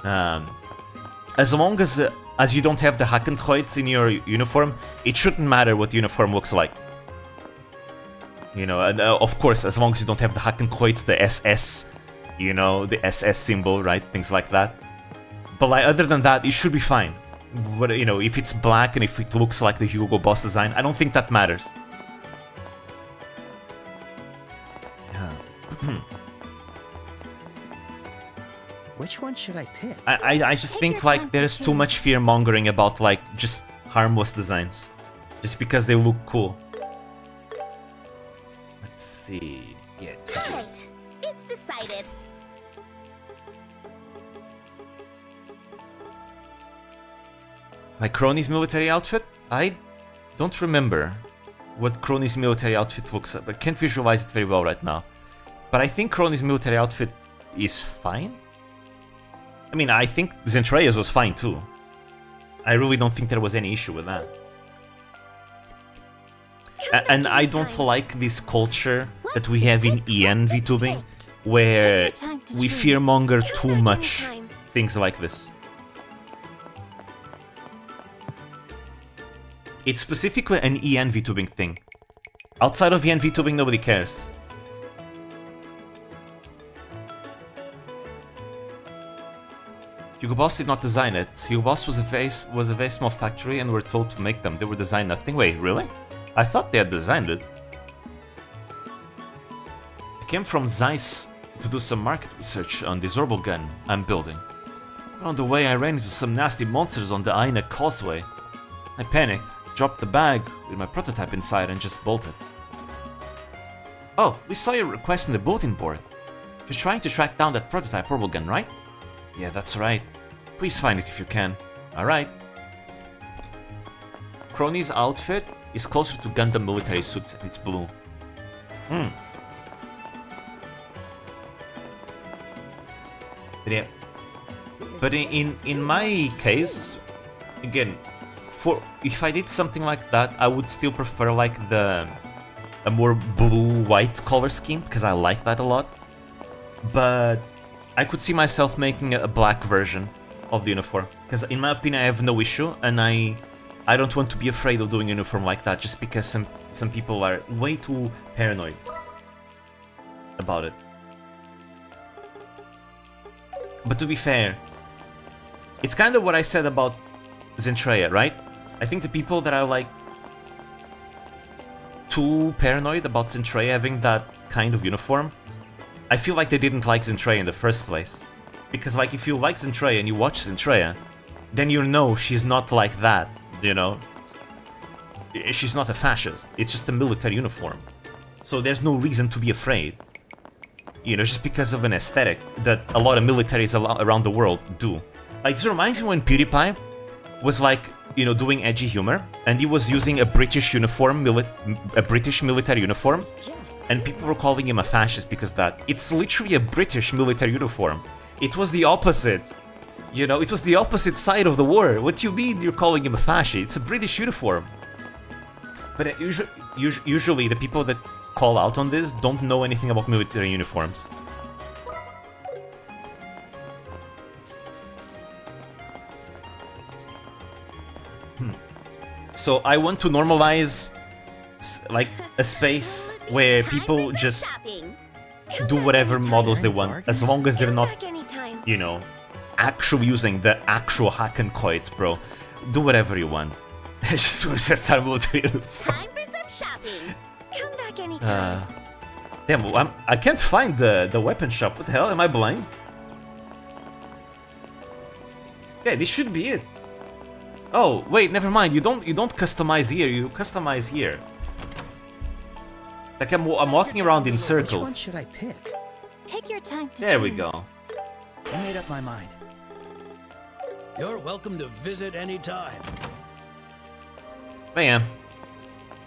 As long as you don't have the Hakenkreuz in your uniform, it shouldn't matter what the uniform looks like. You know, and of course, as long as you don't have the Hakenkreuz, the SS, you know, the SS symbol, right? Things like that. But like, other than that, it should be fine. But, you know, if it's black and if it looks like the Hugo Boss design, I don't think that matters. Which one should I pick? I just think like there's too much fear mongering about like just harmless designs, just because they look cool. Let's see. Yeah. Right. It's decided. Like Crony's military outfit? I don't remember what Crony's military outfit looks like. I can't visualize it very well right now. But I think Crony's military outfit is fine. I mean, I think Zentreia's was fine too. I really don't think there was any issue with that. And I don't like this culture that we have in EN VTubing, where we fearmonger too much things like this. It's specifically an EN VTubing thing. Outside of EN VTubing, nobody cares. Hugo Boss did not design it. Hugo Boss was a very small factory and were told to make them. They were designed nothing. Wait, really? I thought they had designed it. I came from Zeiss to do some market research on this orbital gun I'm building. On the way, I ran into some nasty monsters on the Aina Causeway. I panicked, dropped the bag with my prototype inside and just bolted. Oh, we saw your request on the bulletin board. You're trying to track down that prototype orbital gun, right? Yeah, that's right. Please find it if you can. Alright. Crony's outfit is closer to Gundam military suits and it's blue. But in my case, again, if I did something like that, I would still prefer like a more blue-white color scheme, because I like that a lot. But I could see myself making a black version of the uniform, because in my opinion I have no issue, and I don't want to be afraid of doing a uniform like that, just because some people are way too paranoid about it. But to be fair, it's kind of what I said about Zentreia, right? I think the people that are like too paranoid about Zentreia having that kind of uniform, I feel like they didn't like Zentreia in the first place. Because like if you like Zentreia and you watch Zentreia, then you know she's not like that, you know? She's not a fascist, it's just a military uniform. So there's no reason to be afraid. You know, just because of an aesthetic that a lot of militaries around the world do. Like, this reminds me when PewDiePie was like, you know, doing edgy humor, and he was using a British uniform, a British military uniform, and people were calling him a fascist because that. It's literally a British military uniform. It was the opposite. You know, it was the opposite side of the war. What do you mean you're calling him a fascist? It's a British uniform. But usually the people that call out on this don't know anything about military uniforms. So I want to normalize like a space where people just do whatever models they want, as long as they're not, you know, actually using the actual Hakenkoids, bro. Do whatever you want. I just want to start military uniform. Time for some shopping. Come back anytime. Damn, well, I can't find the weapon shop. What the hell? Am I blind? Yeah, this should be it. Oh, wait, never mind. You don't customize here. You customize here. Like I'm walking around in circles. Which one should I pick? Take your time to There we choose. go. I made up my mind. You're welcome to visit anytime. But yeah.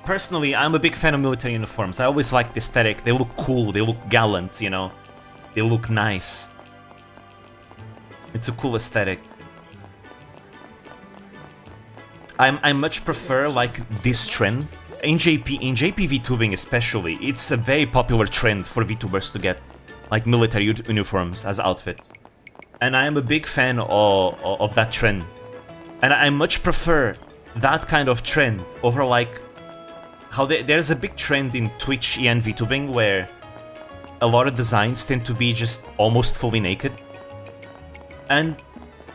Personally, I'm a big fan of military uniforms. I always like the aesthetic. They look cool. They look gallant, you know. They look nice. It's a cool aesthetic. I much prefer like this trend in JP VTubing especially. It's a very popular trend for VTubers to get like military uniforms as outfits, and I am a big fan of that trend. And I much prefer that kind of trend over like how there's a big trend in Twitch and VTubing where a lot of designs tend to be just almost fully naked. And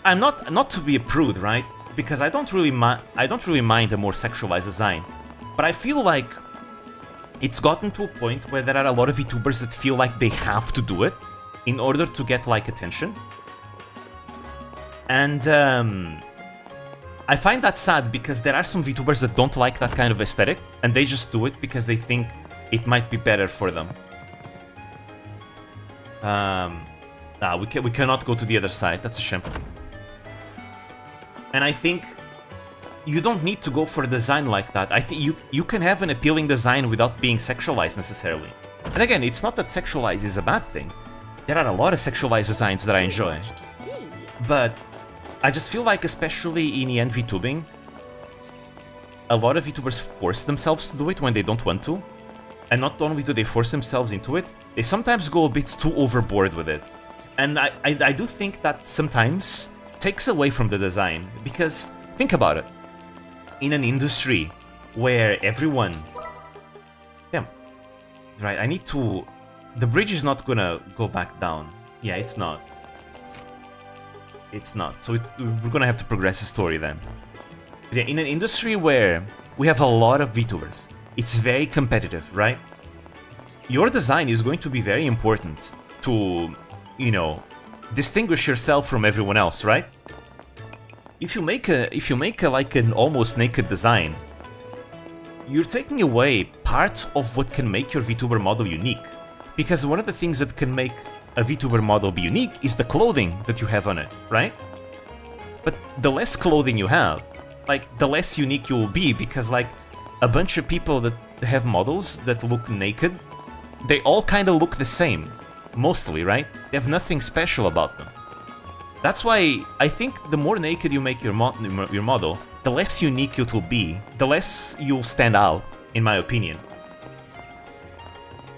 I'm not to be a prude, right? Because I don't really mind a more sexualized design, but I feel like it's gotten to a point where there are a lot of VTubers that feel like they have to do it in order to get like attention, and I find that sad because there are some VTubers that don't like that kind of aesthetic and they just do it because they think it might be better for them. We cannot go to the other side. That's a shame. And I think you don't need to go for a design like that. I think you can have an appealing design without being sexualized necessarily. And again, it's not that sexualized is a bad thing. There are a lot of sexualized designs that I enjoy. But I just feel like, especially in EN VTubing, a lot of VTubers force themselves to do it when they don't want to. And not only do they force themselves into it, they sometimes go a bit too overboard with it. And I do think that sometimes takes away from the design, because think about it. In an industry where everyone... Damn. Right, I need to... The bridge is not gonna go back down. Yeah, it's not. It's not. So we're gonna have to progress the story then. But yeah, in an industry where we have a lot of VTubers, it's very competitive, right? Your design is going to be very important to, you know, distinguish yourself from everyone else, right? If you make a like an almost naked design, you're taking away part of what can make your VTuber model unique. Because one of the things that can make a VTuber model be unique is the clothing that you have on it, right? But the less clothing you have, like, the less unique you will be, because like a bunch of people that have models that look naked, they all kind of look the same. Mostly, right? They have nothing special about them. That's why I think the more naked you make your model, the less unique it will be, the less you'll stand out, in my opinion.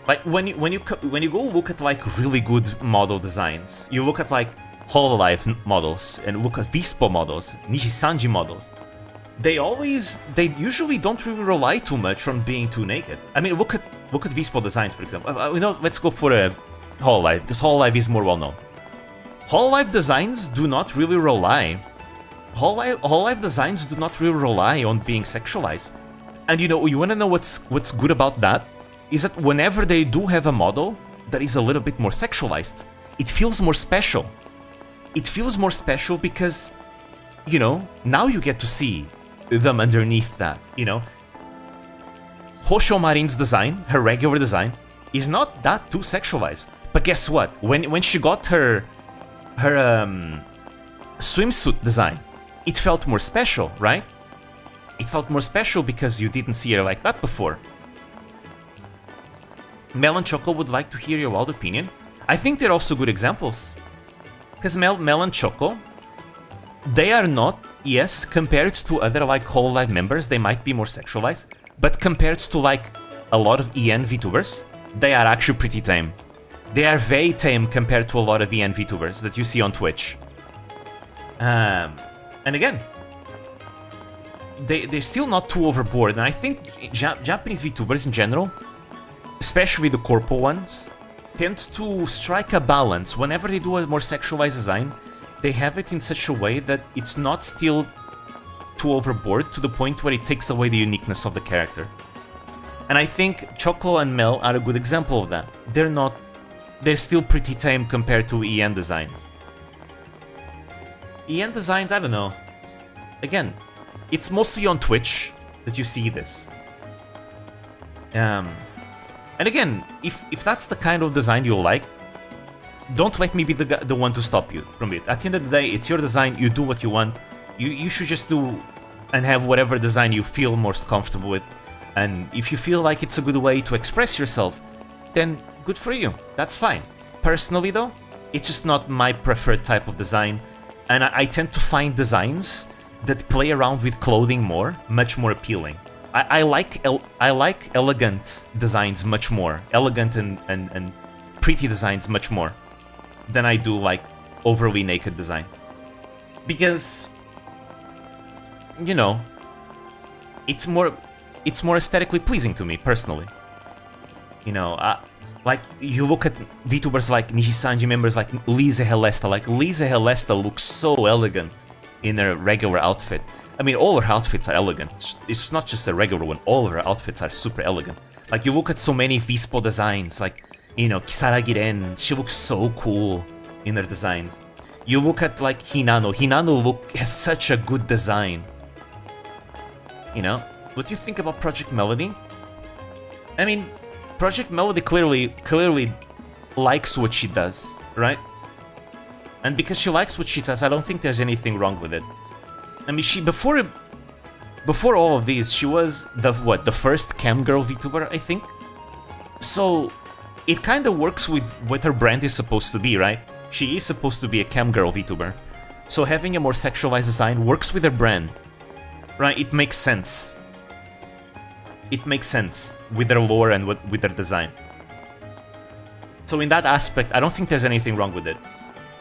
Like when you go look at like really good model designs, you look at like Hololive models and look at Vispo models, Nishisanji models. They usually don't really rely too much on being too naked. I mean, look at Vispo designs, for example. Let's go for a Hololive, because Hololive is more well known. Hololive designs do not really rely. Hololive designs do not really rely on being sexualized. And you wanna know what's good about that? Is that whenever they do have a model that is a little bit more sexualized, it feels more special. It feels more special because, now you get to see them underneath that, Hosho Marin's design, her regular design, is not that too sexualized. But guess what? When she got her swimsuit design, it felt more special, right? It felt more special because you didn't see her like that before. Melon Choco would like to hear your wild opinion. I think they're also good examples. Because Melon Choco, they are not, yes, compared to other like Hololive members, they might be more sexualized, but compared to like a lot of EN VTubers, they are actually pretty tame. They are very tame compared to a lot of EN VTubers that you see on Twitch. And again, they're still not too overboard, and I think Japanese VTubers in general, especially the corpo ones, tend to strike a balance. Whenever they do a more sexualized design, they have it in such a way that it's not still too overboard to the point where it takes away the uniqueness of the character. And I think Choco and Mel are a good example of that. They're still pretty tame compared to EN designs. EN designs, I don't know. Again, it's mostly on Twitch that you see this. And again, if that's the kind of design you like, don't let me be the one to stop you from it. At the end of the day, it's your design, you do what you want. You should just do and have whatever design you feel most comfortable with. And if you feel like it's a good way to express yourself, then good for you. That's fine. Personally though, it's just not my preferred type of design. And I tend to find designs that play around with clothing much more appealing. I like elegant designs much more. Elegant and pretty designs much more than I do like overly naked designs. Because, you know, it's more aesthetically pleasing to me personally. You know, like you look at VTubers like Nishisanji members like Lisa Helesta. Like Lisa Helesta looks so elegant in her regular outfit. I mean, all her outfits are elegant. It's not just a regular one. All her outfits are super elegant. Like you look at so many Vispo designs, like, you know, Kisaragi Ren, she looks so cool in her designs. You look at like Hinano. Hinano has such a good design. You know, what do you think about Project Melody? I mean, Project Melody clearly likes what she does, right? And because she likes what she does, I don't think there's anything wrong with it. I mean, she before all of these, she was the first cam girl VTuber, I think. So it kind of works with what her brand is supposed to be, right? She is supposed to be a cam girl VTuber. So having a more sexualized design works with her brand, right? It makes sense. It makes sense with their lore and with their design. So in that aspect, I don't think there's anything wrong with it.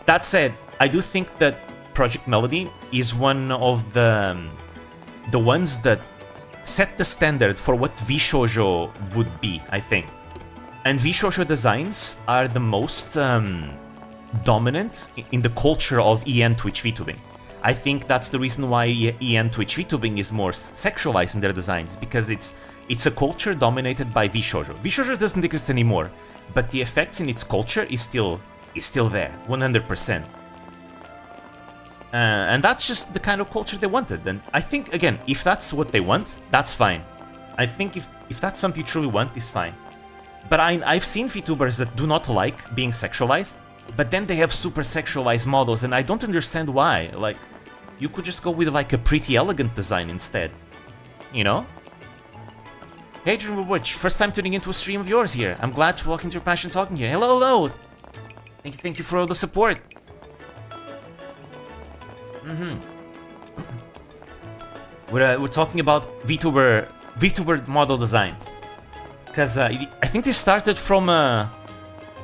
That said, I do think that Project Melody is one of the ones that set the standard for what VShoujo would be, I think. And VShoujo designs are the most dominant in the culture of EN Twitch VTubing. I think that's the reason why EN Twitch VTubing is more sexualized in their designs, because it's a culture dominated by VShoujo. VShoujo doesn't exist anymore, but the effects in its culture is still there, 100%. And that's just the kind of culture they wanted. And I think, again, if that's what they want, that's fine. I think if that's something you truly want, it's fine. But I've seen VTubers that do not like being sexualized, but then they have super sexualized models, and I don't understand why. Like, you could just go with like a pretty elegant design instead, you know? Hey Dreamer Witch, first time tuning into a stream of yours here. I'm glad to walk into your passion talking here. Hello! Thank you for all the support. We're talking about VTuber model designs, because I think they started from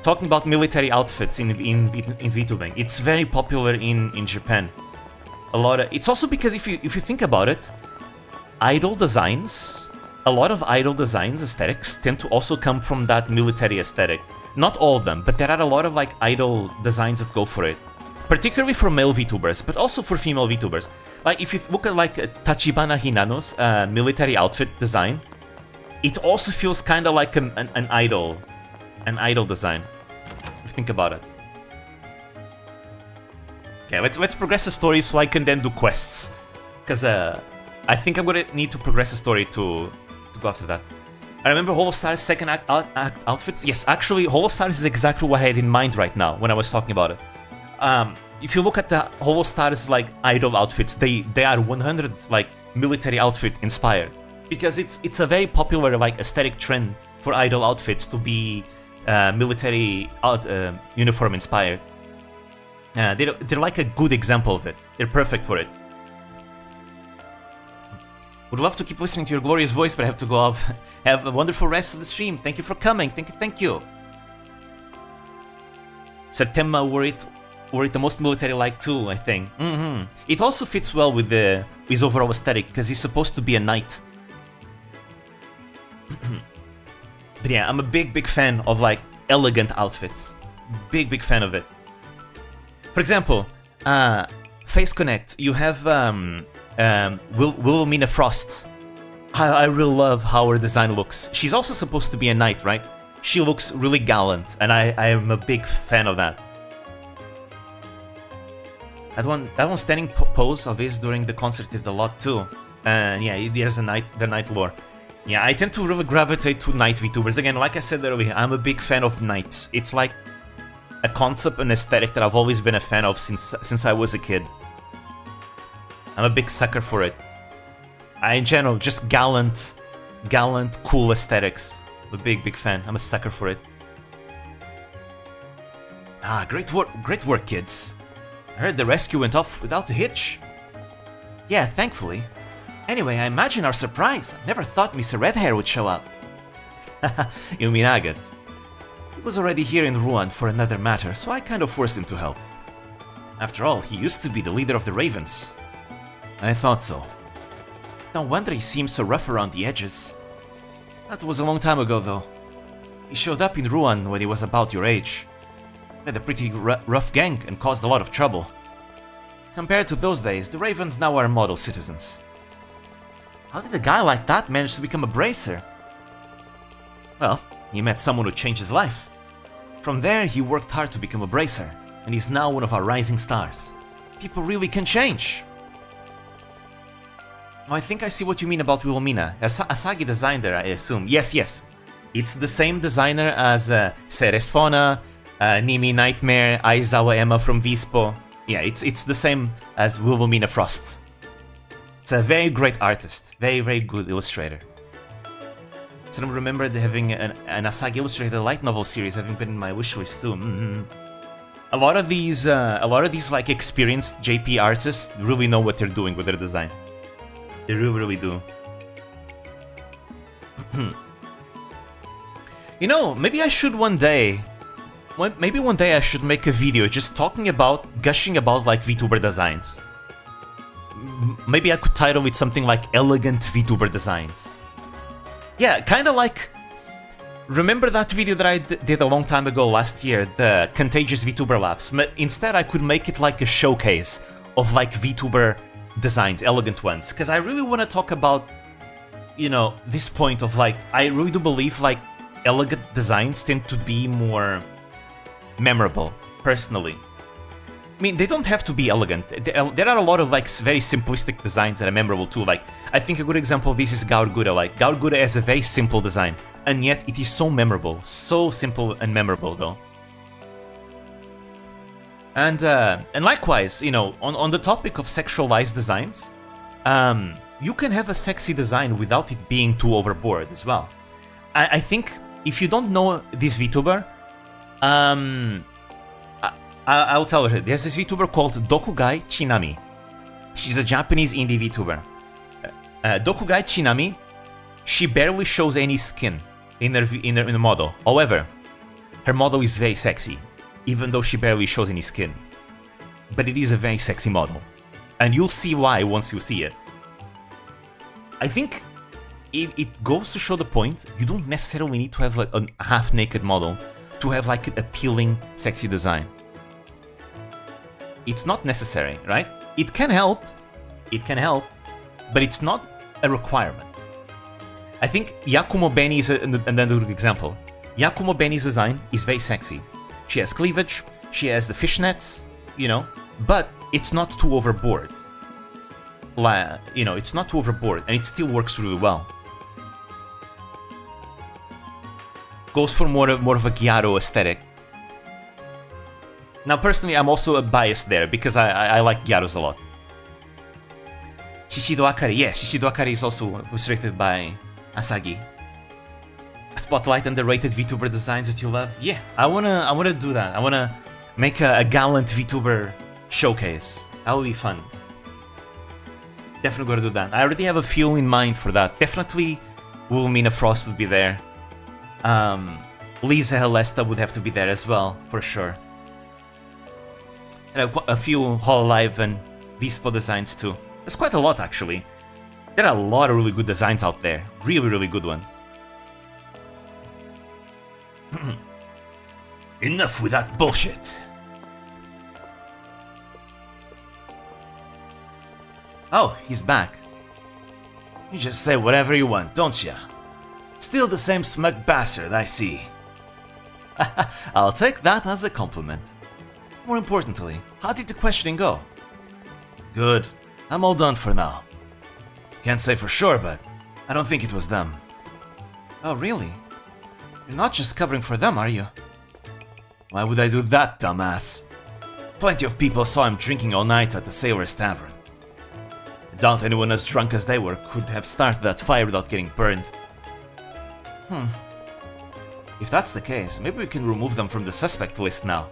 talking about military outfits in VTubing. It's very popular in Japan. It's also because if you think about it, idol designs, a lot of idol designs aesthetics tend to also come from that military aesthetic. Not all of them, but there are a lot of like idol designs that go for it. Particularly for male VTubers, but also for female VTubers. Like if you look at like Tachibana Hinano's military outfit design, it also feels kind of like an idol design. If you think about it. Okay, let's progress the story so I can then do quests, because I think I'm gonna need to progress the story to go after that. I remember Holostar's second act outfits. Yes, actually, Holostar is exactly what I had in mind right now when I was talking about it. If you look at the Holostar's like idol outfits, they are 100 like military outfit inspired, because it's a very popular like aesthetic trend for idol outfits to be military uniform inspired. They're like a good example of it. They're perfect for it. Would love to keep listening to your glorious voice, but I have to go off. Have a wonderful rest of the stream. Thank you for coming. Thank you. September wore it the most military-like too, I think. It also fits well with his overall aesthetic, because he's supposed to be a knight. But yeah, I'm a big fan of like elegant outfits. Big fan of it. For example, Face Connect, you have Wilhelmina Frost. I really love how her design looks. She's also supposed to be a knight, right? She looks really gallant, and I am a big fan of that. That one standing pose of his during the concert did a lot too. And yeah, there's the knight lore. Yeah, I tend to really gravitate to knight VTubers. Again, like I said earlier, I'm a big fan of knights. It's like a concept and aesthetic that I've always been a fan of since I was a kid. I'm a big sucker for it. In general, just gallant, cool aesthetics. I'm a big fan. I'm a sucker for it. Great work, kids. I heard the rescue went off without a hitch. Yeah, thankfully. Anyway, I imagine our surprise. I never thought Mr. Redhair would show up. You mean Agat? He was already here in Ruan for another matter, so I kind of forced him to help. After all, he used to be the leader of the Ravens. I thought so. No wonder he seems so rough around the edges. That was a long time ago, though. He showed up in Ruan when he was about your age. He had a pretty rough gang and caused a lot of trouble. Compared to those days, the Ravens now are model citizens. How did a guy like that manage to become a bracer? Well, he met someone who changed his life. From there, he worked hard to become a bracer, and he's now one of our rising stars. People really can change. Oh, I think I see what you mean about Wilhelmina. Asagi designed her, I assume. Yes. It's the same designer as Ceresfona, Nimi Nightmare, Aizawa Emma from Vispo. Yeah, it's the same as Wilhelmina Frost. It's a very great artist, very good illustrator. So I remember having an Asagi illustrated light novel series having been in my wish list too. A lot of these like experienced JP artists really know what they're doing with their designs. They really do. You know, maybe I should one day. Maybe one day I should make a video just gushing about like VTuber designs. Maybe I could title it something like Elegant VTuber Designs. Yeah, kinda like... Remember that video that I did a long time ago last year, the Contagious VTuber Labs? Instead I could make it like a showcase of like VTuber designs, elegant ones. Because I really want to talk about, you know, this point of like... I really do believe like elegant designs tend to be more memorable, personally. I mean, they don't have to be elegant. There are a lot of like very simplistic designs that are memorable too. Like, I think a good example of this is Gaurgura. Like, Gaurgura has a very simple design, and yet it is so memorable. So simple and memorable, though. And likewise, you know, on the topic of sexualized designs, you can have a sexy design without it being too overboard as well. I think if you don't know this VTuber, I'll tell her. There's this VTuber called Dokugai Chinami. She's a Japanese indie VTuber. Dokugai Chinami, she barely shows any skin in the model. However, her model is very sexy, even though she barely shows any skin. But it is a very sexy model, and you'll see why once you see it. I think it goes to show the point you don't necessarily need to have like a half-naked model to have like an appealing, sexy design. It's not necessary, right? It can help, but it's not a requirement. I think Yakumo Beni is another good example. Yakumo Beni's design is very sexy. She has cleavage, she has the fishnets, you know, but it's not too overboard. You know, it's not too overboard, and it still works really well. Goes for more of a Gyaro aesthetic. Now, personally, I'm also biased there, because I like Gyaros a lot. Shishido Akari, yeah, Shishido Akari is also illustrated by Asagi. Spotlight underrated VTuber designs that you love? Yeah, I wanna do that. I wanna make a gallant VTuber showcase. That would be fun. Definitely gonna do that. I already have a few in mind for that. Definitely Wilhelmina Frost would be there. Lisa Helesta would have to be there as well, for sure. And a few Hololive and Vispo designs too. There's quite a lot, actually. There are a lot of really good designs out there. Really good ones. Enough with that bullshit. Oh, he's back. You just say whatever you want, don't ya? Still the same smug bastard, I see. I'll take that as a compliment. More importantly, how did the questioning go? Good. I'm all done for now. Can't say for sure, but I don't think it was them. Oh, really? You're not just covering for them, are you? Why would I do that, dumbass? Plenty of people saw him drinking all night at the Sailor's Tavern. I doubt anyone as drunk as they were could have started that fire without getting burned. If that's the case, maybe we can remove them from the suspect list now.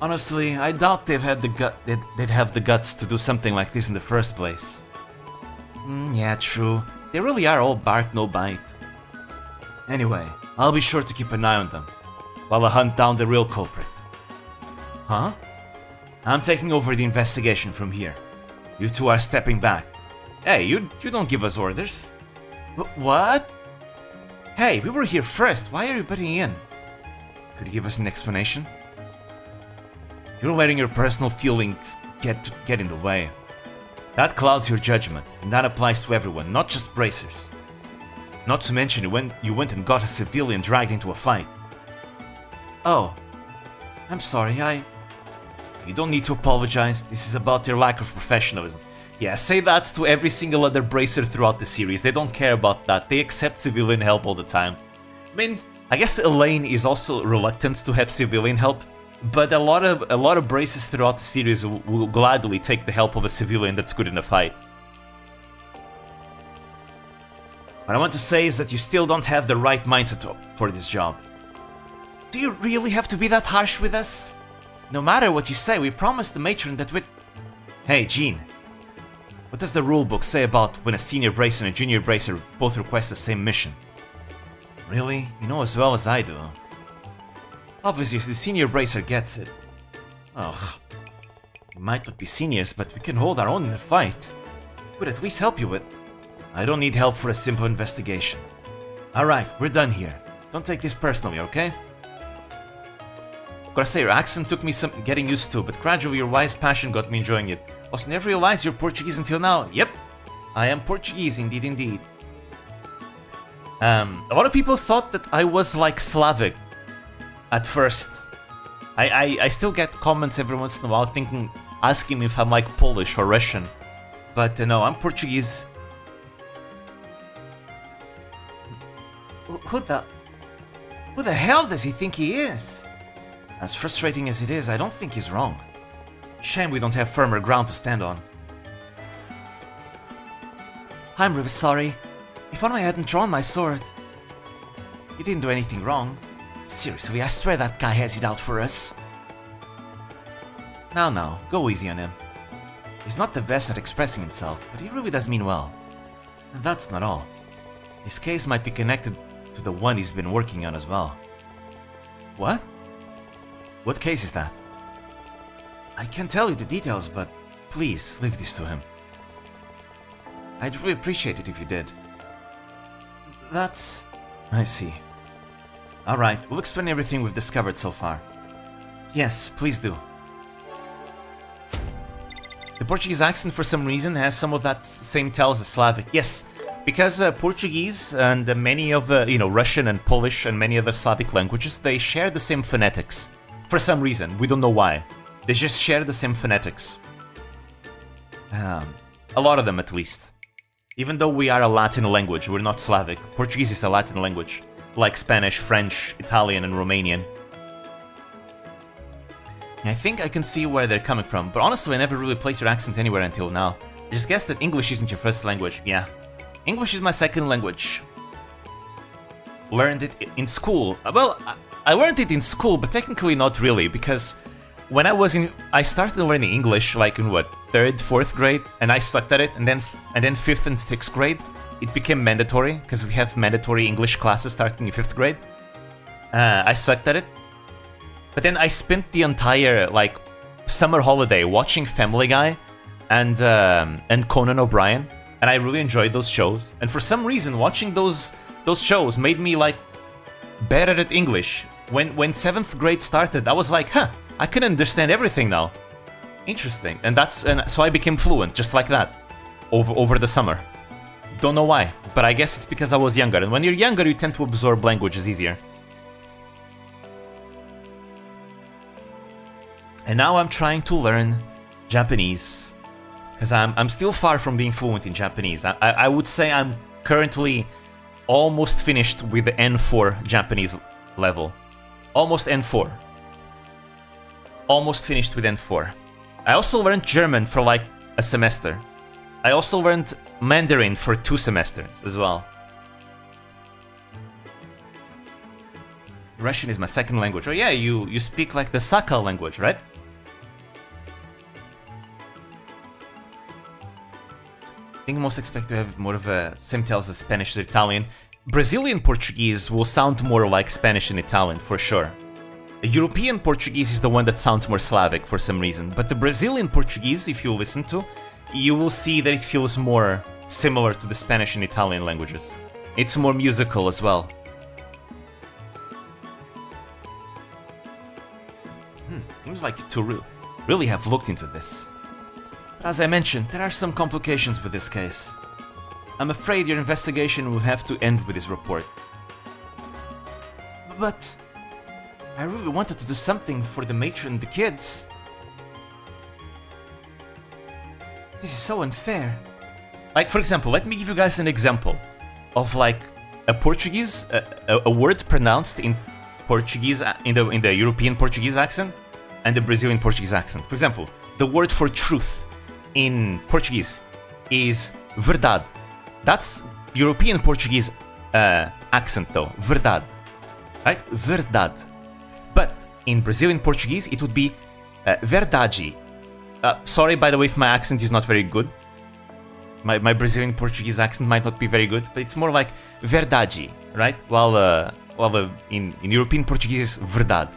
Honestly, I doubt they'd have the guts to do something like this in the first place. Yeah, true. They really are all bark, no bite. Anyway, I'll be sure to keep an eye on them, while I hunt down the real culprit. Huh? I'm taking over the investigation from here. You two are stepping back. Hey, you don't give us orders. What? Hey, we were here first. Why are you butting in? Could you give us an explanation? You're letting your personal feelings get in the way. That clouds your judgment, and that applies to everyone, not just bracers. Not to mention you went and got a civilian dragged into a fight. Oh, I'm sorry, You don't need to apologize, this is about your lack of professionalism. Yeah, say that to every single other bracer throughout the series, they don't care about that, they accept civilian help all the time. I mean, I guess Elaine is also reluctant to have civilian help, but a lot of bracers throughout the series will gladly take the help of a civilian that's good in a fight. What I want to say is that you still don't have the right mindset for this job. Do you really have to be that harsh with us? No matter what you say, we promised the matron that we'd... Hey, Jean. What does the rulebook say about when a senior bracer and a junior bracer both request the same mission? Really? You know as well as I do. Obviously, the senior bracer gets it. Ugh. We might not be seniors, but we can hold our own in a fight. We'd at least help you with... I don't need help for a simple investigation. Alright, we're done here. Don't take this personally, okay? Gotta say, your accent took me some getting used to, but gradually your wise passion got me enjoying it. Also, never realized you're Portuguese until now. Yep, I am Portuguese, indeed. A lot of people thought that I was like Slavic at first. I still get comments every once in a while asking me if I'm like Polish or Russian. But no, I'm Portuguese. Who the hell does he think he is? As frustrating as it is, I don't think he's wrong. Shame we don't have firmer ground to stand on. I'm really sorry. If only I hadn't drawn my sword. You didn't do anything wrong. Seriously, I swear that guy has it out for us. Now, go easy on him. He's not the best at expressing himself, but he really does mean well. And that's not all. His case might be connected to the one he's been working on as well. What? What case is that? I can't tell you the details, but please leave this to him. I'd really appreciate it if you did. That's... I see. Alright, we'll explain everything we've discovered so far. Yes, please do. The Portuguese accent for some reason has some of that same tell as the Slavic. Yes, because Portuguese and many of Russian and Polish and many other Slavic languages, they share the same phonetics. For some reason, we don't know why. They just share the same phonetics. A lot of them at least. Even though we are a Latin language, we're not Slavic. Portuguese is a Latin language, like Spanish, French, Italian, and Romanian. I think I can see where they're coming from, but honestly I never really placed your accent anywhere until now. I just guessed that English isn't your first language. Yeah. English is my second language. Learned it in school. Well, I learned it in school, but technically not really, because when I started learning English like in what, 3rd, 4th grade, and I sucked at it, and then 5th and 6th grade, it became mandatory, because we have mandatory English classes starting in 5th grade. I sucked at it. But then I spent the entire, like, summer holiday watching Family Guy and Conan O'Brien, and I really enjoyed those shows. And for some reason, watching those shows made me, like, better at English. When 7th grade started, I was like, huh, I can understand everything now. Interesting. And so I became fluent just like that over the summer. Don't know why, but I guess it's because I was younger. And when you're younger, you tend to absorb languages easier. And now I'm trying to learn Japanese, because I'm still far from being fluent in Japanese. I would say I'm currently almost finished with the N4 Japanese level. Almost N4. Almost finished with N4. I also learned German for like a semester. I also learned Mandarin for 2 semesters as well. Russian is my second language. Oh yeah, you speak like the Sakal language, right? I think most expect to have more of a same tells as Spanish or Italian. Brazilian Portuguese will sound more like Spanish and Italian for sure. European Portuguese is the one that sounds more Slavic for some reason, but the Brazilian Portuguese, if you listen to, you will see that it feels more similar to the Spanish and Italian languages. It's more musical as well. Seems like you two really have looked into this. As I mentioned, there are some complications with this case. I'm afraid your investigation will have to end with this report. But I really wanted to do something for the matron and the kids. This is so unfair. Like, for example, let me give you guys an example of like a Portuguese, a word pronounced in Portuguese, in the European Portuguese accent and the Brazilian Portuguese accent. For example, the word for truth in Portuguese is verdade. That's European Portuguese accent though, verdade. Right? Verdade. But in Brazilian Portuguese, it would be verdade. Sorry, by the way, if my accent is not very good. My Brazilian Portuguese accent might not be very good, but it's more like verdade, right? While in European Portuguese, verdade.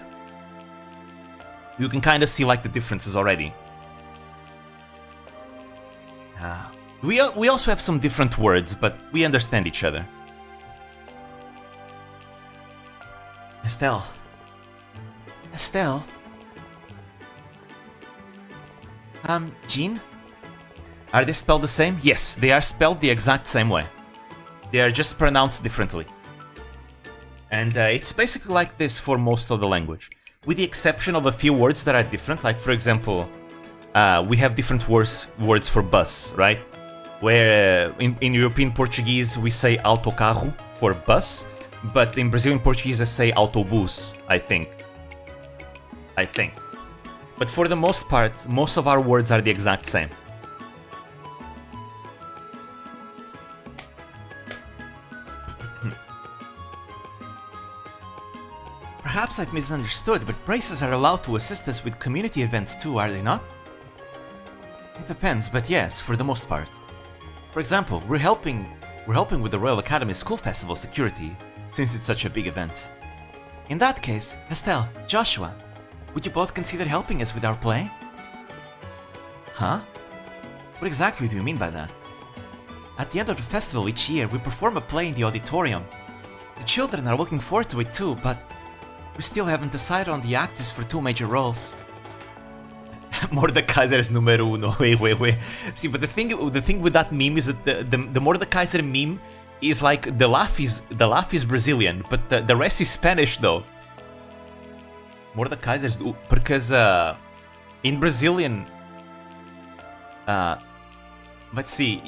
You can kind of see like the differences already. We also have some different words, but we understand each other. Estelle. Jean? Are they spelled the same? Yes, they are spelled the exact same way. They are just pronounced differently. And it's basically like this for most of the language. With the exception of a few words that are different, like for example, we have different words for bus, right? Where in European Portuguese we say autocarro for bus, but in Brazilian Portuguese they say autobus, I think. But for the most part, most of our words are the exact same. Perhaps I've misunderstood, but braces are allowed to assist us with community events too, are they not? It depends, but yes, for the most part. For example, we're helping with the Royal Academy School Festival security, since it's such a big event. In that case, Estelle, Joshua, would you both consider helping us with our play? Huh? What exactly do you mean by that? At the end of the festival each year, we perform a play in the auditorium. The children are looking forward to it too, but we still haven't decided on the actors for 2 major roles. Mordekaiser is numero uno. Wait. See, but the thing with that meme is that the Mordekaiser meme is like the laugh is Brazilian, but the rest is Spanish though. Mordekaiser is because in Brazilian, let's see,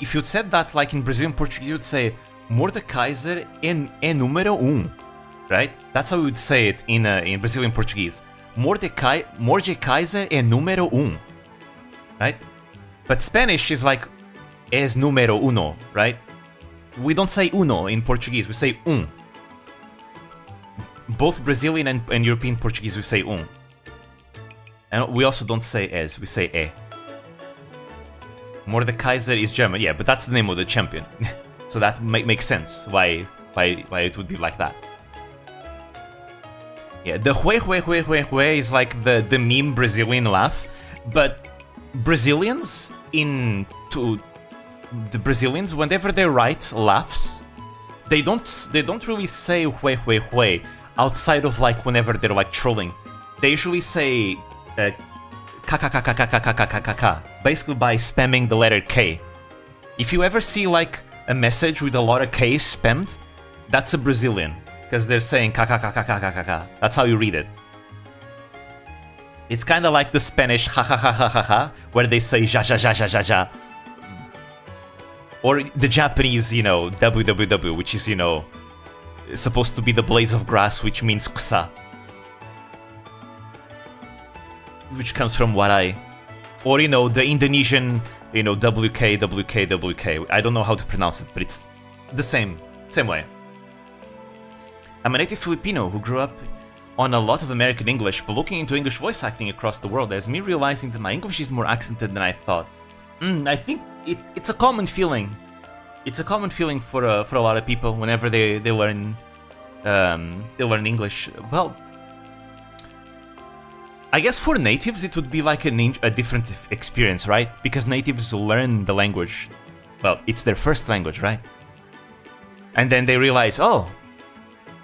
if you'd said that like in Brazilian Portuguese, you would say Mordekaiser é número right? That's how we would say it in Brazilian Portuguese. Mordekaiser é número right? But Spanish is like es número uno, right? We don't say uno in Portuguese, we say Both Brazilian and European Portuguese we say And we also don't say es, we say e. Mordekaiser is German, yeah, but that's the name of the champion. So that makes sense why it would be like that. Yeah, the hue is like the meme Brazilian laugh, but Brazilians whenever they write laughs, they don't really say hue outside of like whenever they're like trolling. They usually say ka, basically by spamming the letter K. If you ever see like a message with a lot of K's spammed, that's a Brazilian, because they're saying ka. That's how you read it. It's kind of like the Spanish ha, where they say ja. Or the Japanese, you know, www, which is, you know, supposed to be the blades of grass, which means kusa. Which comes from warai. Or, you know, the Indonesian, you know, WK. I don't know how to pronounce it, but it's the same way. I'm a native Filipino who grew up on a lot of American English, but looking into English voice acting across the world has me realizing that my English is more accented than I thought. I think it's a common feeling. It's a common feeling for a lot of people whenever they learn English. Well, I guess for natives it would be like a different experience, right? Because natives learn the language. Well, it's their first language, right? And then they realize, oh,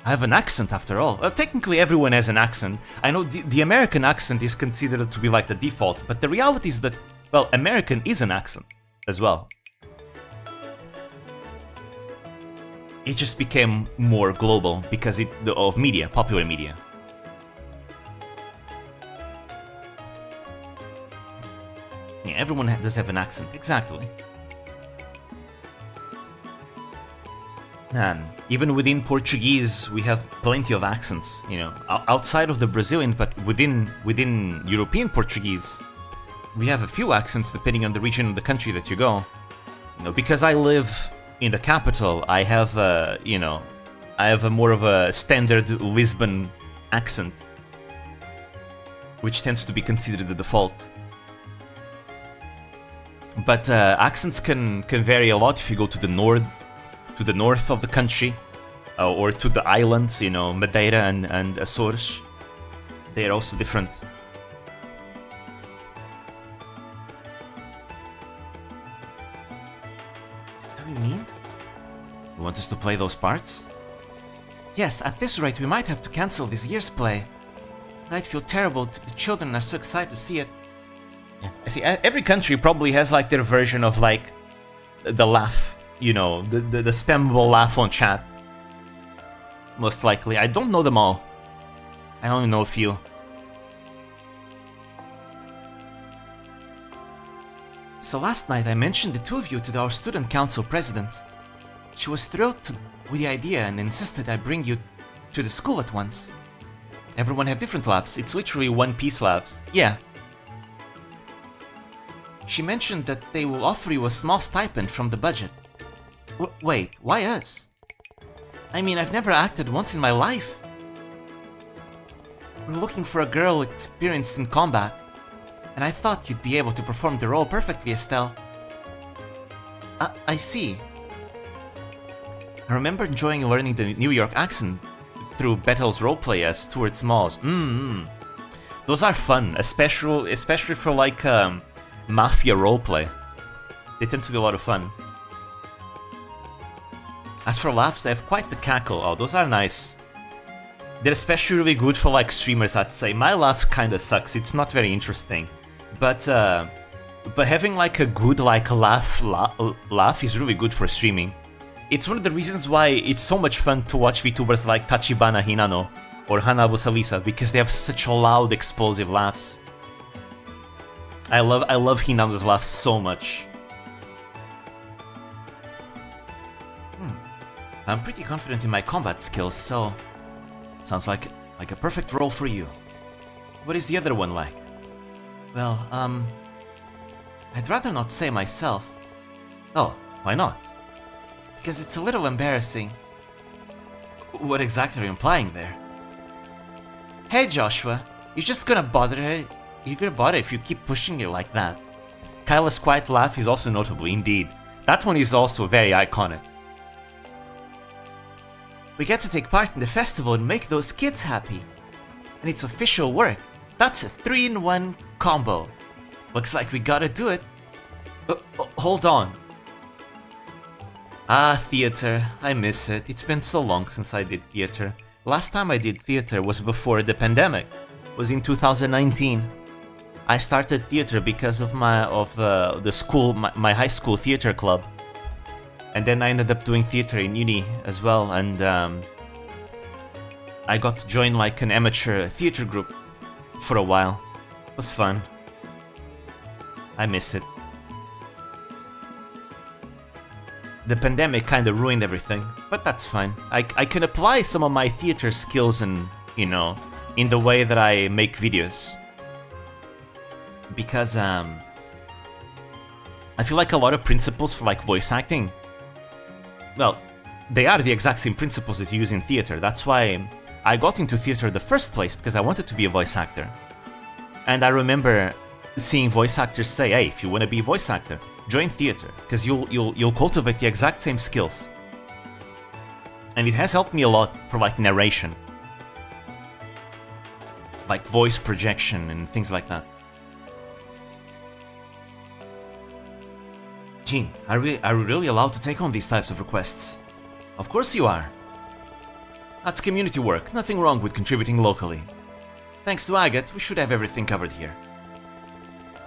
I have an accent after all. Well, technically everyone has an accent. I know the American accent is considered to be like the default, but the reality is that, well, American is an accent as well. It just became more global because of media, popular media. Yeah, everyone does have an accent, exactly. Even within Portuguese, we have plenty of accents, you know, outside of the Brazilian, but within European Portuguese, we have a few accents depending on the region of the country that you go. You know, because I live in the capital, I have a more of a standard Lisbon accent, which tends to be considered the default. But accents can vary a lot if you go to the north of the country, or to the islands, you know, Madeira and Açores. They are also different. What do we mean? You want us to play those parts? Yes, at this rate we might have to cancel this year's play. I'd feel terrible, the children are so excited to see it. Yeah. I see, every country probably has like their version of like the laugh. You know, the spammable laugh on chat. Most likely. I don't know them all. I only know a few. So last night I mentioned the two of you to our student council president. She was thrilled with the idea and insisted I bring you to the school at once. Everyone have different laughs. It's literally One Piece laughs. Yeah. She mentioned that they will offer you a small stipend from the budget. Wait, why us? I mean, I've never acted once in my life. We're looking for a girl experienced in combat, and I thought you'd be able to perform the role perfectly, Estelle. I see. I remember enjoying learning the New York accent through Bethel's roleplay as Stuart Smalls. Those are fun, especially for like mafia roleplay. They tend to be a lot of fun. As for laughs, I have quite the cackle. Oh, those are nice. They're especially really good for like streamers, I'd say. My laugh kinda sucks, it's not very interesting. But having like a good like laugh is really good for streaming. It's one of the reasons why it's so much fun to watch VTubers like Tachibana Hinano or Hanabu Salisa, because they have such loud, explosive laughs. I love Hinano's laugh so much. I'm pretty confident in my combat skills, so sounds like a perfect role for you. What is the other one like? Well, I'd rather not say myself. Oh, why not? Because it's a little embarrassing. What exactly are you implying there? Hey Joshua, you're just gonna bother her? You're gonna bother if you keep pushing her like that. Kyla's quiet laugh is also notable indeed. That one is also very iconic. We get to take part in the festival and make those kids happy. And it's official work. That's a 3-in-1 combo. Looks like we gotta do it. Hold on. Ah, theater. I miss it. It's been so long since I did theater. Last time I did theater was before the pandemic. It was in 2019. I started theater because of the school, my high school theater club, and then I ended up doing theater in uni as well, and I got to join like an amateur theater group for a while. It was fun. I miss it. The pandemic kind of ruined everything, but that's fine. I can apply some of my theater skills and, you know, in the way that I make videos. Because, I feel like a lot of principles for, like, voice acting, well, they are the exact same principles that you use in theater. That's why I got into theater in the first place, because I wanted to be a voice actor. And I remember seeing voice actors say, hey, if you want to be a voice actor, join theater, because you'll cultivate the exact same skills. And it has helped me a lot for like narration, like voice projection and things like that. Jean, are we really allowed to take on these types of requests? Of course you are. That's community work, nothing wrong with contributing locally. Thanks to Agate, we should have everything covered here.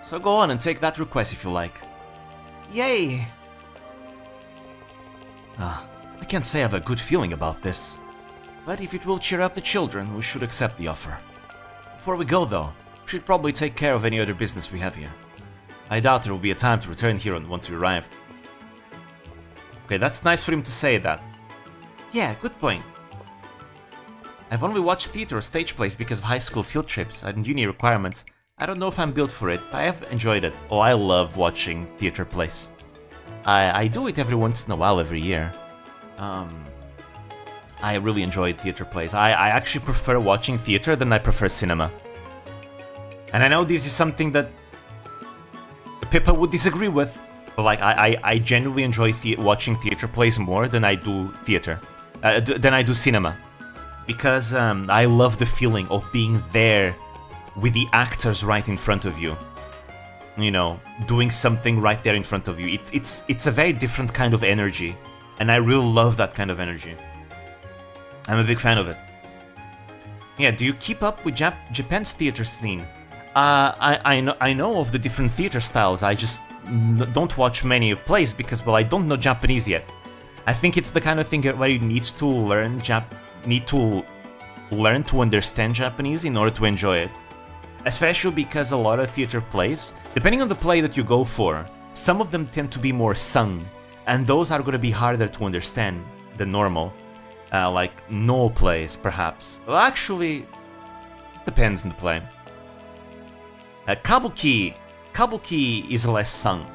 So go on and take that request if you like. Yay! I can't say I have a good feeling about this, but if it will cheer up the children, we should accept the offer. Before we go though, we should probably take care of any other business we have here. I doubt there will be a time to return here once we arrive. Okay, that's nice for him to say that. Yeah, good point. I've only watched theater or stage plays because of high school field trips and uni requirements. I don't know if I'm built for it, but I have enjoyed it. Oh, I love watching theater plays. I do it every once in a while, every year. I really enjoy theater plays. I actually prefer watching theater than I prefer cinema. And I know this is something that Pippa would disagree with, but like I genuinely enjoy watching theater plays more than I do theater, than I do cinema, because I love the feeling of being there with the actors right in front of you. You know, doing something right there in front of you. It's a very different kind of energy, and I really love that kind of energy. I'm a big fan of it. Yeah, do you keep up with Japan's theater scene? I know of the different theater styles. I just don't watch many plays because, well, I don't know Japanese yet. I think it's the kind of thing where you need to learn to understand Japanese in order to enjoy it. Especially because a lot of theater plays, depending on the play that you go for, some of them tend to be more sung, and those are going to be harder to understand than normal. Like no plays, perhaps. Well, actually, depends on the play. Kabuki is less sung,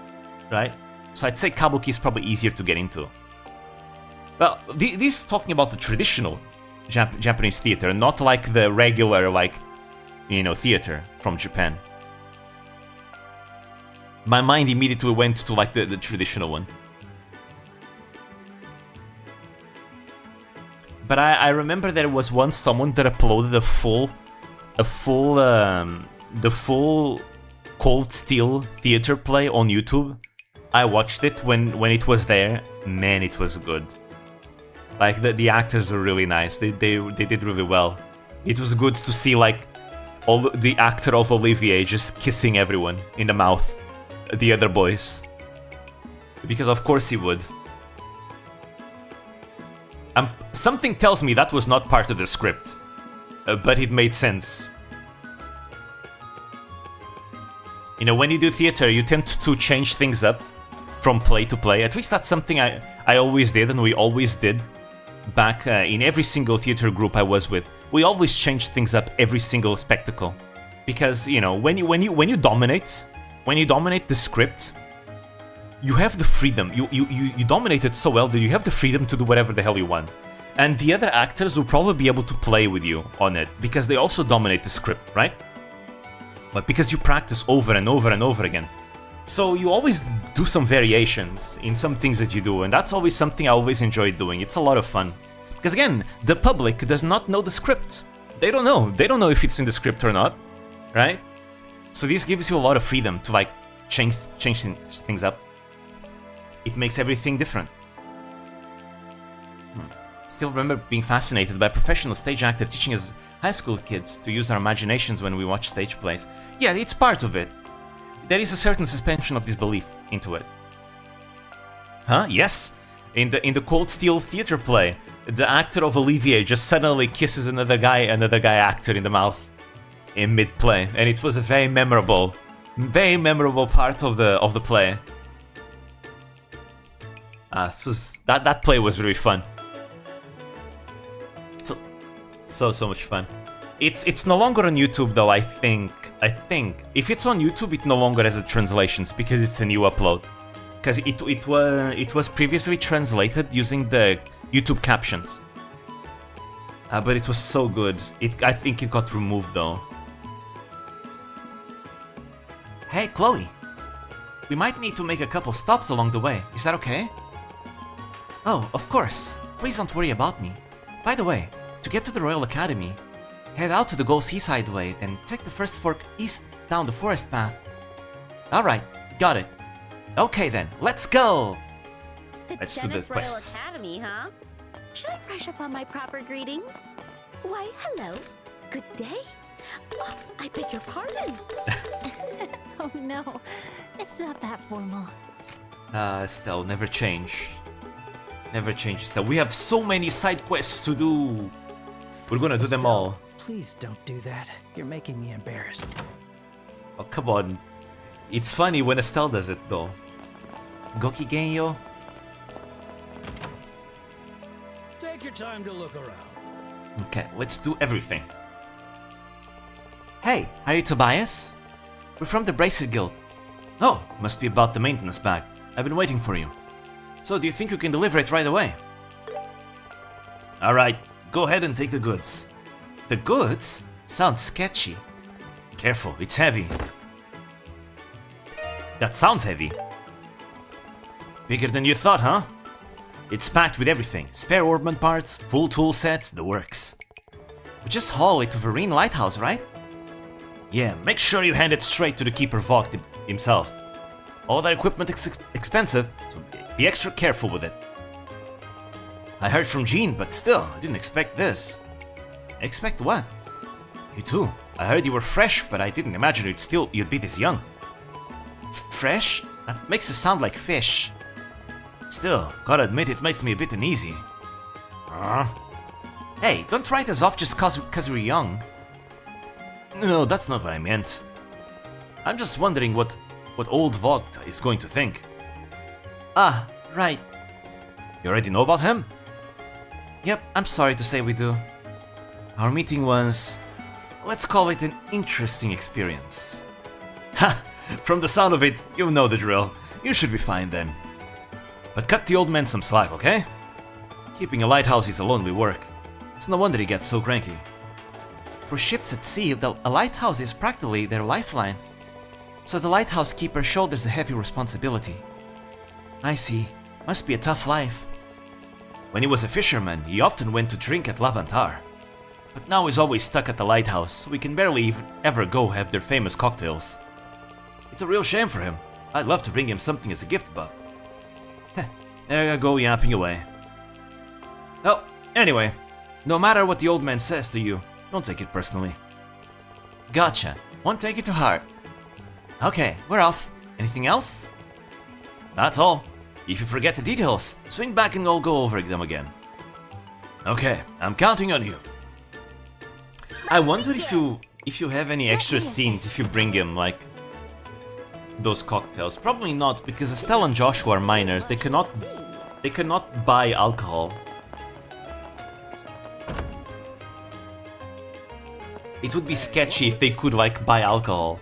right? So I'd say Kabuki is probably easier to get into. Well, this is talking about the traditional Japanese theater, not like the regular, like, you know, theater from Japan. My mind immediately went to like the traditional one. But I remember there was once someone that uploaded the full Cold Steel theater play on YouTube. I watched it when it was there. Man, it was good. Like the actors were really nice. They did really well. It was good to see like all the actor of Olivier just kissing everyone in the mouth, the other boys, because of course he would. Something tells me that was not part of the script, but it made sense. You know, when you do theater, you tend to change things up from play to play. At least that's something I always did, and we always did back in every single theater group I was with. We always changed things up every single spectacle, because you know, when you dominate the script, you have the freedom. You dominate it so well that you have the freedom to do whatever the hell you want. And the other actors will probably be able to play with you on it, because they also dominate the script, right? But because you practice over and over and over again. So you always do some variations in some things that you do, and that's always something I always enjoyed doing. It's a lot of fun. Because again, the public does not know the script. They don't know. They don't know if it's in the script or not, right? So this gives you a lot of freedom to like change things up. It makes everything different. still remember being fascinated by a professional stage actor teaching us high school kids to use our imaginations when we watch stage plays. Yeah, it's part of it. There is a certain suspension of disbelief into it. Huh? Yes. In the Cold Steel theater play, the actor of Olivier just suddenly kisses another guy actor in the mouth in mid-play, and it was a very memorable part of the play. That play was really fun. So much fun. It's no longer on YouTube though. I think if it's on YouTube, it no longer has a translations because it's a new upload. Because it was previously translated using the YouTube captions. But it was so good. I think it got removed though. Hey Chloe, we might need to make a couple stops along the way. Is that okay? Oh, of course. Please don't worry about me. By the way, to get to the Royal Academy, head out to the Gold Seaside Way and take the first fork east down the forest path. Alright, got it. Okay then, let's go! Let's do the quests. Royal Academy, huh? Should I brush up on my proper greetings? Why, hello. Good day. Oh, I beg your pardon. Oh no, it's not that formal. Estelle, never change. Never change, Estelle. We have so many side quests to do. We're gonna do them all. Please don't do that. You're making me embarrassed. Oh, come on. It's funny when Estelle does it, though. Goki Genyo. Take your time to look around. Okay, let's do everything. Hey, are you Tobias? We're from the Bracer Guild. Oh, must be about the maintenance bag. I've been waiting for you. So, do you think you can deliver it right away? Alright, go ahead and take the goods. The goods? Sounds sketchy. Careful, it's heavy. That sounds heavy. Bigger than you thought, huh? It's packed with everything. Spare orbment parts, full tool sets, the works. We just haul it to Vereen Lighthouse, right? Yeah, make sure you hand it straight to the Keeper Vogt himself. All that equipment is expensive, so be extra careful with it. I heard from Jean, but still, I didn't expect this. Expect what? You too. I heard you were fresh, but I didn't imagine you'd be this young. Fresh? That makes it sound like fish. Still, gotta admit it makes me a bit uneasy. Hey, don't write us off just cause we're young. No, that's not what I meant. I'm just wondering what old Vogt is going to think. Ah, right. You already know about him? Yep, I'm sorry to say we do. Our meeting was, let's call it an interesting experience. Ha! From the sound of it, you know the drill. You should be fine then. But cut the old man some slack, okay? Keeping a lighthouse is a lonely work. It's no wonder he gets so cranky. For ships at sea, a lighthouse is practically their lifeline. So the lighthouse keeper shoulders a heavy responsibility. I see. Must be a tough life. When he was a fisherman, he often went to drink at Lavantar. But now he's always stuck at the lighthouse, so we can barely ever go have their famous cocktails. It's a real shame for him. I'd love to bring him something as a gift, but... there I go yapping away. Oh, anyway, no matter what the old man says to you, don't take it personally. Gotcha. Won't take it to heart. Okay, we're off. Anything else? That's all. If you forget the details, swing back and I'll go over them again. Okay, I'm counting on you. I wonder if you have any extra scenes if you bring him, like, those cocktails. Probably not, because Estelle and Joshua are minors. They cannot buy alcohol. It would be sketchy if they could, like, buy alcohol.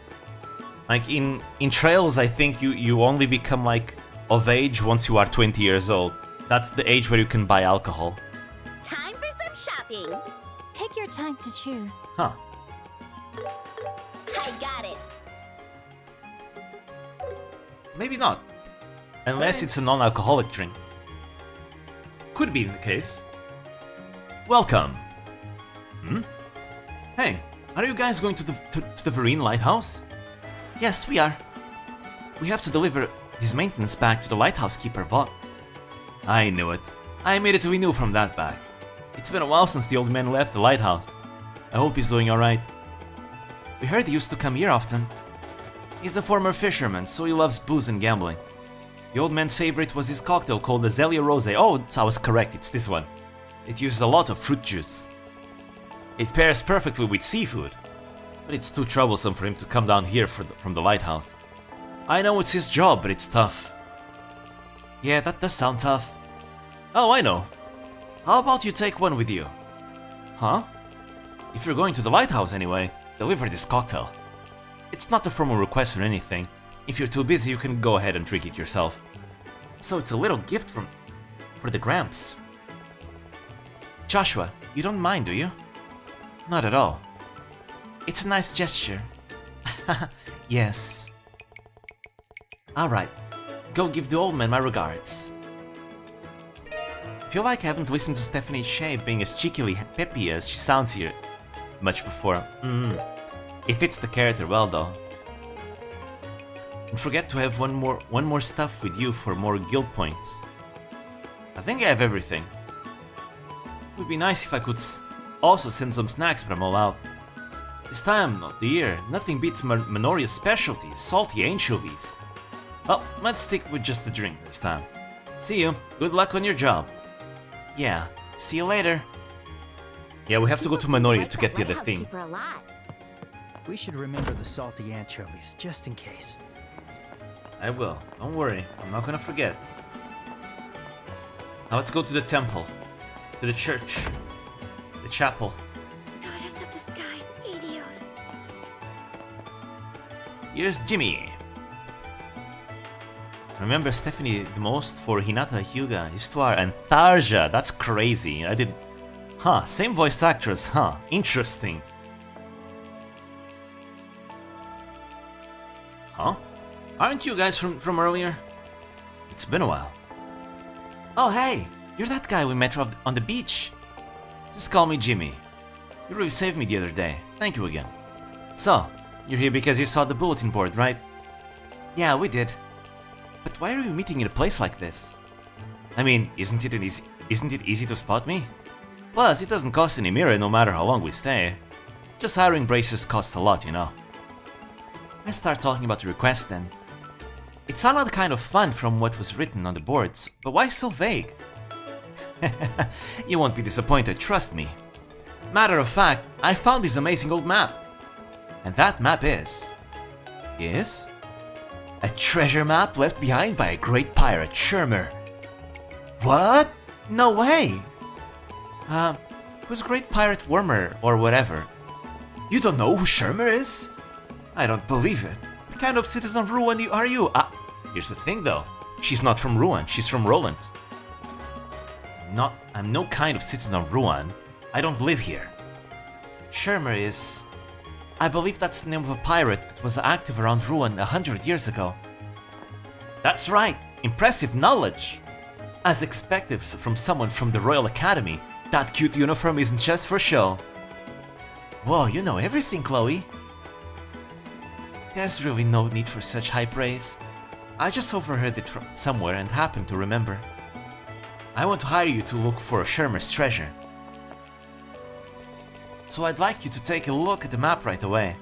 Like, in Trails, I think you only become, like, of age once you are 20 years old. That's the age where you can buy alcohol. Time for some shopping. Take your time to choose. Huh. I got it. Maybe not. Unless it's a non-alcoholic drink. Could be the case. Welcome. Hey, are you guys going to the Vereen Lighthouse? Yes, we are. We have to deliver this maintenance bag to the lighthouse keeper Vogt. I knew it. I made it we knew from that bag. It's been a while since the old man left the lighthouse. I hope he's doing alright. We heard he used to come here often. He's a former fisherman, so he loves booze and gambling. The old man's favorite was his cocktail called the Zelia Rose. Oh, I was correct, it's this one. It uses a lot of fruit juice. It pairs perfectly with seafood, but it's too troublesome for him to come down here from the lighthouse. I know it's his job, but it's tough. Yeah, that does sound tough. Oh, I know. How about you take one with you? Huh? If you're going to the lighthouse anyway, deliver this cocktail. It's not a formal request or anything. If you're too busy, you can go ahead and drink it yourself. So it's a little gift for the Gramps. Joshua, you don't mind, do you? Not at all. It's a nice gesture. Yes. Alright, go give the old man my regards. I feel like I haven't listened to Stephanie Shea being as cheekily peppy as she sounds here much before. It fits the character well though. Don't forget to have one more stuff with you for more guild points. I think I have everything. It would be nice if I could also send some snacks, but I'm all out. This time of the year, nothing beats Minoria's specialty, salty anchovies. Well, let's stick with just the drink this time. See you. Good luck on your job. Yeah, see you later. Yeah, we have to go to Minoria to get the other thing. We should remember the salty anchovies, just in case. I will. Don't worry. I'm not gonna forget. Now let's go to the temple. To the church. The chapel. Goddess of the sky, Adios. Here's Jimmy. Remember Stephanie the most for Hinata, Hyuga, Histoire, and Tarja. That's crazy. I did... Huh, same voice actress, huh? Interesting. Huh? Aren't you guys from earlier? It's been a while. Oh hey, you're that guy we met on the beach. Just call me Jimmy. You really saved me the other day. Thank you again. So, you're here because you saw the bulletin board, right? Yeah, we did. But why are you meeting in a place like this? I mean, isn't it easy to spot me? Plus, it doesn't cost any mirror no matter how long we stay. Just hiring bracers costs a lot, you know. Let's start talking about the request then. It sounded kind of fun from what was written on the boards, but why so vague? You won't be disappointed, trust me. Matter of fact, I found this amazing old map. And that map is... Is? A treasure map left behind by a great pirate, Shermer. What? No way! Who's Great Pirate Wormer or whatever? You don't know who Shermer is? I don't believe it. What kind of citizen of Ruan are you? Here's the thing though. She's not from Ruan, she's from Roland. I'm no kind of citizen of Ruan. I don't live here. Shermer is... I believe that's the name of a pirate that was active around Ruan 100 years ago. That's right! Impressive knowledge! As expected from someone from the Royal Academy, that cute uniform isn't just for show. Whoa, you know everything, Chloe! There's really no need for such high praise. I just overheard it from somewhere and happened to remember. I want to hire you to look for Shermer's treasure. So I'd like you to take a look at the map right away.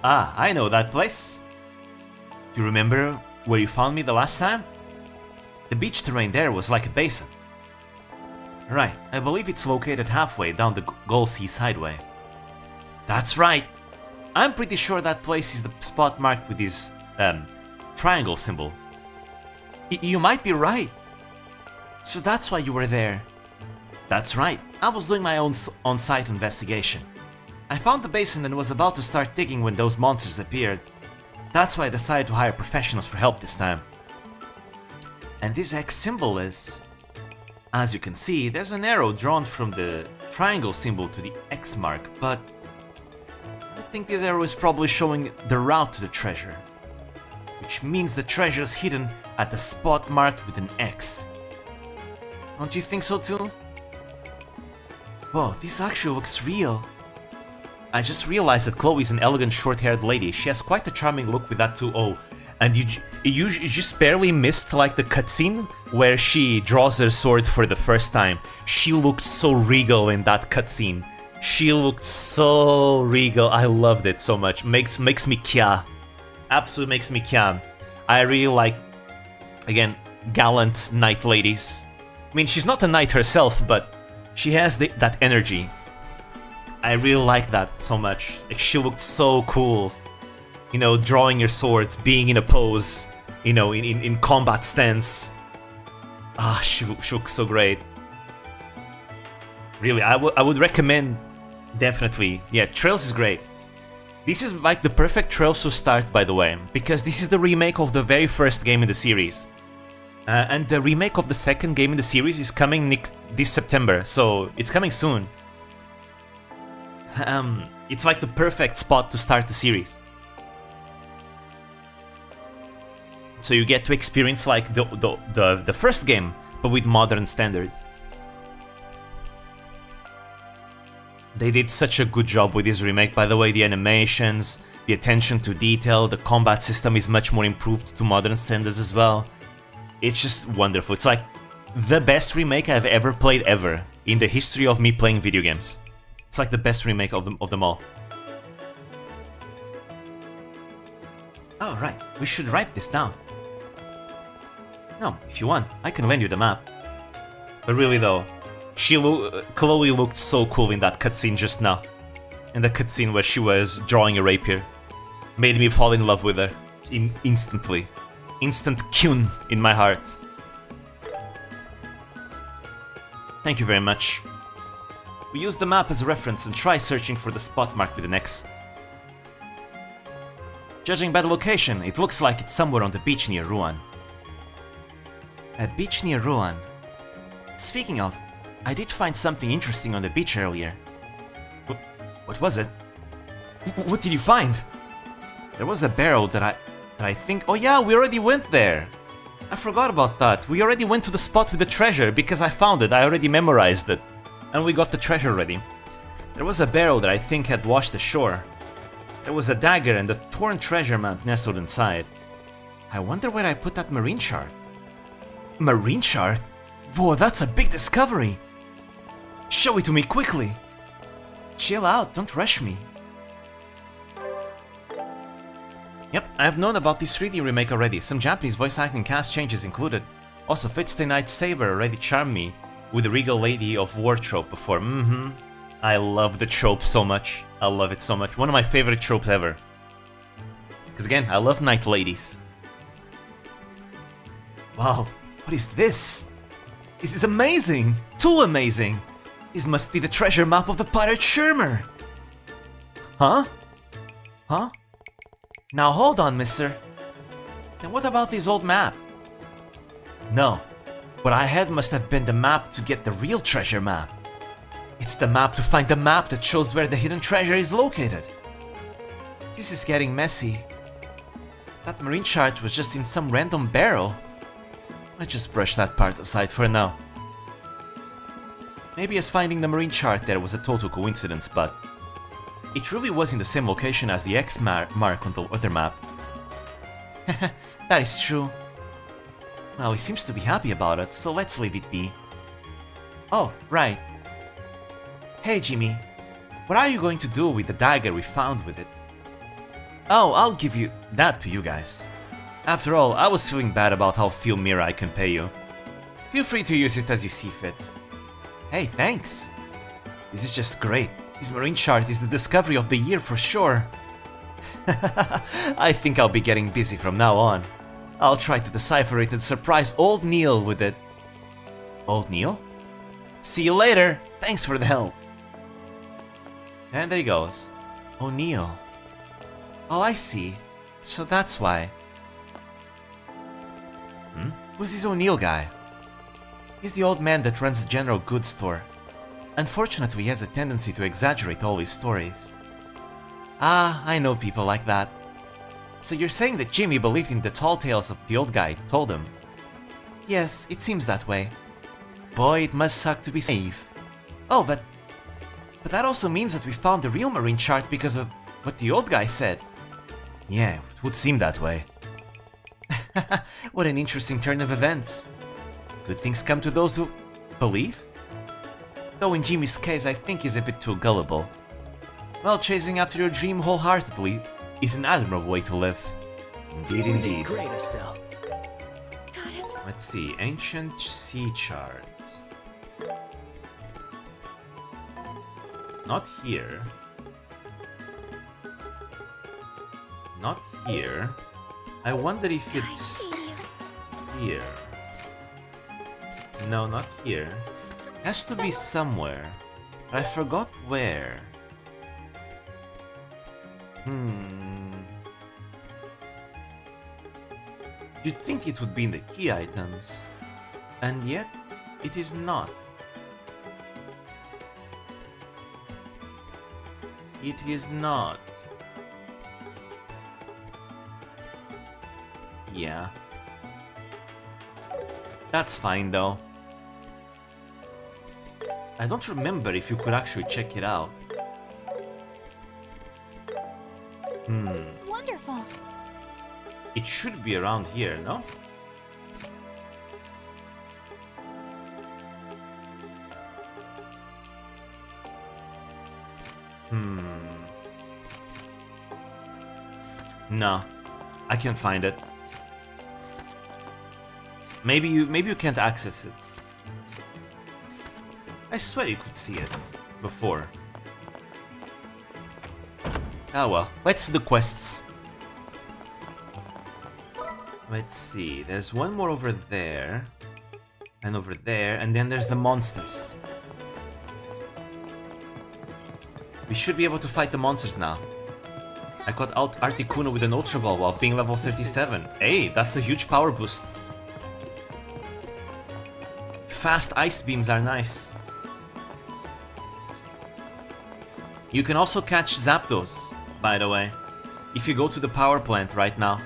Ah, I know that place. Do you remember where you found me the last time? The beach terrain there was like a basin. Right, I believe it's located halfway down the Gull Sea Sideway. That's right! I'm pretty sure that place is the spot marked with this, triangle symbol. You might be right! So that's why you were there. That's right, I was doing my own on-site investigation. I found the basin and was about to start digging when those monsters appeared. That's why I decided to hire professionals for help this time. And this X symbol is... As you can see, there's an arrow drawn from the triangle symbol to the X mark, but... I think this arrow is probably showing the route to the treasure. Which means the treasure is hidden at the spot marked with an X. Don't you think so too? Whoa, this actually looks real. I just realized that Chloe's an elegant short-haired lady. She has quite a charming look with that too. Oh, and you just barely missed like the cutscene where she draws her sword for the first time. She looked so regal in that cutscene. She looked so regal. I loved it so much. Makes me kya. Absolutely makes me kya. I really like, again, gallant knight ladies. I mean, she's not a knight herself, but she has that energy. I really like that so much. Like, she looked so cool. You know, drawing your sword, being in a pose, you know, in combat stance. Ah, she looked so great. Really, I would recommend, definitely. Yeah, Trails is great. This is like the perfect Trails to start, by the way, because this is the remake of the very first game in the series. And the remake of the second game in the series is coming this September, so it's coming soon. It's like the perfect spot to start the series. So you get to experience like the first game, but with modern standards. They did such a good job with this remake, by the way. The animations, the attention to detail, the combat system is much more improved to modern standards as well. It's just wonderful. It's like the best remake I've ever played ever in the history of me playing video games. It's like the best remake of them all. Oh, right. We should write this down. No, if you want, I can lend you the map. But really though, Chloe looked so cool in that cutscene just now. In the cutscene where she was drawing a rapier. Made me fall in love with her. Instantly. Instant kyun in my heart. Thank you very much. We use the map as a reference and try searching for the spot marked with an X. Judging by the location, it looks like it's somewhere on the beach near Ruan. A beach near Ruan. Speaking of, I did find something interesting on the beach earlier. What was it? What did you find? There was a barrel that I think... Oh yeah, we already went there! I forgot about that. We already went to the spot with the treasure because I found it. I already memorized it. And we got the treasure ready. There was a barrel that I think had washed ashore. There was a dagger and a torn treasure map nestled inside. I wonder where I put that marine chart. Marine chart? Whoa, that's a big discovery! Show it to me quickly! Chill out, don't rush me. Yep, I've known about this 3D remake already. Some Japanese voice acting cast changes included. Also, Fate Stay Night Saber already charmed me with the Regal Lady of War trope before. I love the trope so much. I love it so much. One of my favorite tropes ever. Because again, I love knight ladies. Wow, what is this? This is amazing! Too amazing! This must be the treasure map of the pirate Shermer! Huh? Huh? Now hold on, mister. And what about this old map? No. What I had must have been the map to get the real treasure map. It's the map to find the map that shows where the hidden treasure is located. This is getting messy. That marine chart was just in some random barrel. I just brush that part aside for now. Maybe as finding the marine chart there was a total coincidence, but it really was in the same location as the X mark on the other map. That is true. Well, he seems to be happy about it, so let's leave it be. Oh, right. Hey Jimmy, what are you going to do with the dagger we found with it? Oh, I'll give you that to you guys. After all, I was feeling bad about how few Mira I can pay you. Feel free to use it as you see fit. Hey, thanks. This is just great. This marine chart is the discovery of the year for sure. I think I'll be getting busy from now on. I'll try to decipher it and surprise old Neil with it. Old Neil? See you later. Thanks for the help. And there he goes. O'Neill. Oh, I see. So that's why. Who's this O'Neill guy? He's the old man that runs the general goods store. Unfortunately, he has a tendency to exaggerate all his stories. Ah, I know people like that. So you're saying that Jimmy believed in the tall tales of the old guy told him? Yes, it seems that way. Boy, it must suck to be naive. Oh, but that also means that we found the real marine chart because of what the old guy said. Yeah, it would seem that way. What an interesting turn of events. Good things come to those who believe? Though in Jimmy's case, I think he's a bit too gullible. Well, chasing after your dream wholeheartedly is an admirable way to live. Indeed, indeed. Great, Estelle. Let's see, ancient sea charts. Not here. Not here. I wonder if it's here. No, not here. Has to be somewhere. I forgot where. You'd think it would be in the key items, and yet it is not. It is not. Yeah. That's fine though. I don't remember if you could actually check it out. Wonderful. It should be around here, no? No, I can't find it. Maybe you can't access it. I swear you could see it before. Ah well, let's do the quests. Let's see, there's one more over there. And over there, and then there's the monsters. We should be able to fight the monsters now. I caught Articuno with an Ultra Ball while being level 37. Hey, that's a huge power boost. Fast ice beams are nice. You can also catch Zapdos, by the way, if you go to the power plant right now.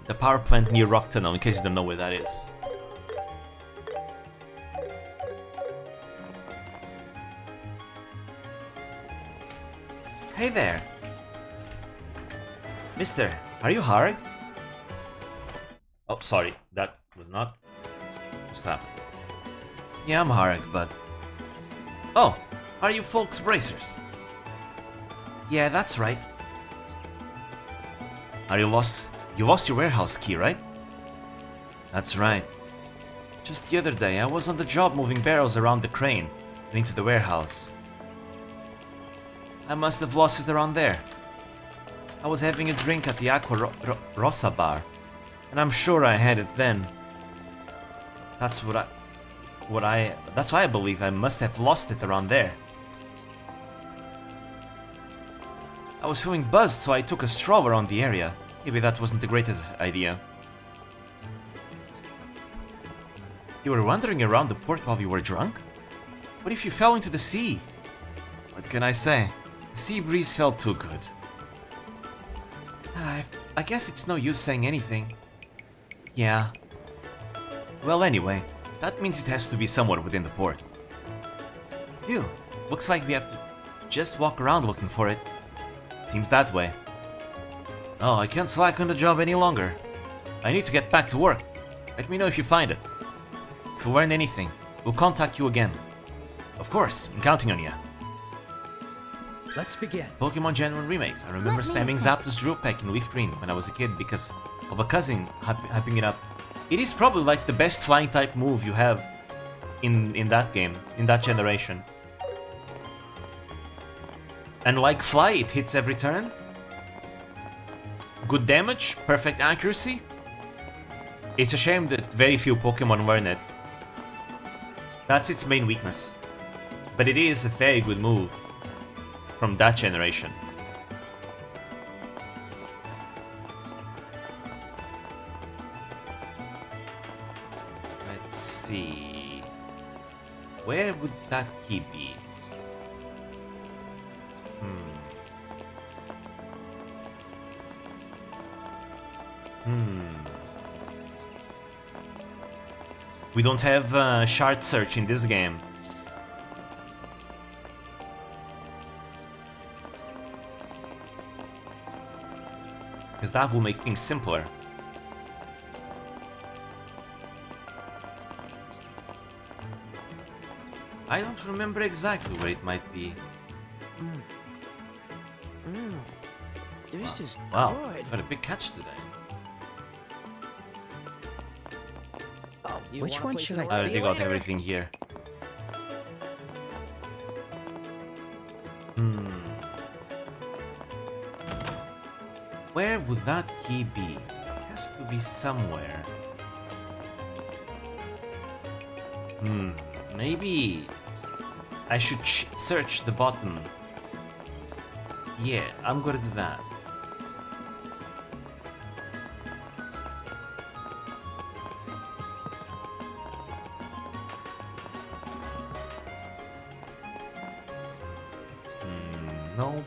The power plant near Rock Tunnel, in case you don't know where that is. Hey there! Mister, are you Harg? Oh, sorry, that was not supposed to happen. Yeah, I'm Harg, but... Oh, are you folks bracers? Yeah, that's right. Are you lost? You lost your warehouse key, right? That's right. Just the other day, I was on the job moving barrels around the crane and into the warehouse. I must have lost it around there. I was having a drink at the Aqua Rosa bar, and I'm sure I had it then. That's why I believe I must have lost it around there. I was feeling buzzed, so I took a stroll around the area. Maybe that wasn't the greatest idea. You were wandering around the port while you were drunk? What if you fell into the sea? What can I say? The sea breeze felt too good. I guess it's no use saying anything. Yeah. Well, anyway, that means it has to be somewhere within the port. Phew, looks like we have to just walk around looking for it. Seems that way. Oh, I can't slack on the job any longer. I need to get back to work. Let me know if you find it. If you learn anything, we'll contact you again. Of course, I'm counting on you. Let's begin. Pokemon Gen 1 remakes. I remember spamming Zapdos Drill Peck in Leaf Green when I was a kid because of a cousin hyping it up. It is probably like the best flying type move you have in that game, in that generation. And like Fly, it hits every turn. Good damage, perfect accuracy. It's a shame that very few Pokemon learn it. That's its main weakness. But it is a very good move from that generation. Let's see. Where would that key be? We don't have shard search in this game. because that will make things simpler. I don't remember exactly where it might be. This is Wow, good. got a big catch today. Oh, Which one should I I already got everything here. Where would that key be? It has to be somewhere. Maybe I should search the bottom. Yeah, I'm gonna do that. No.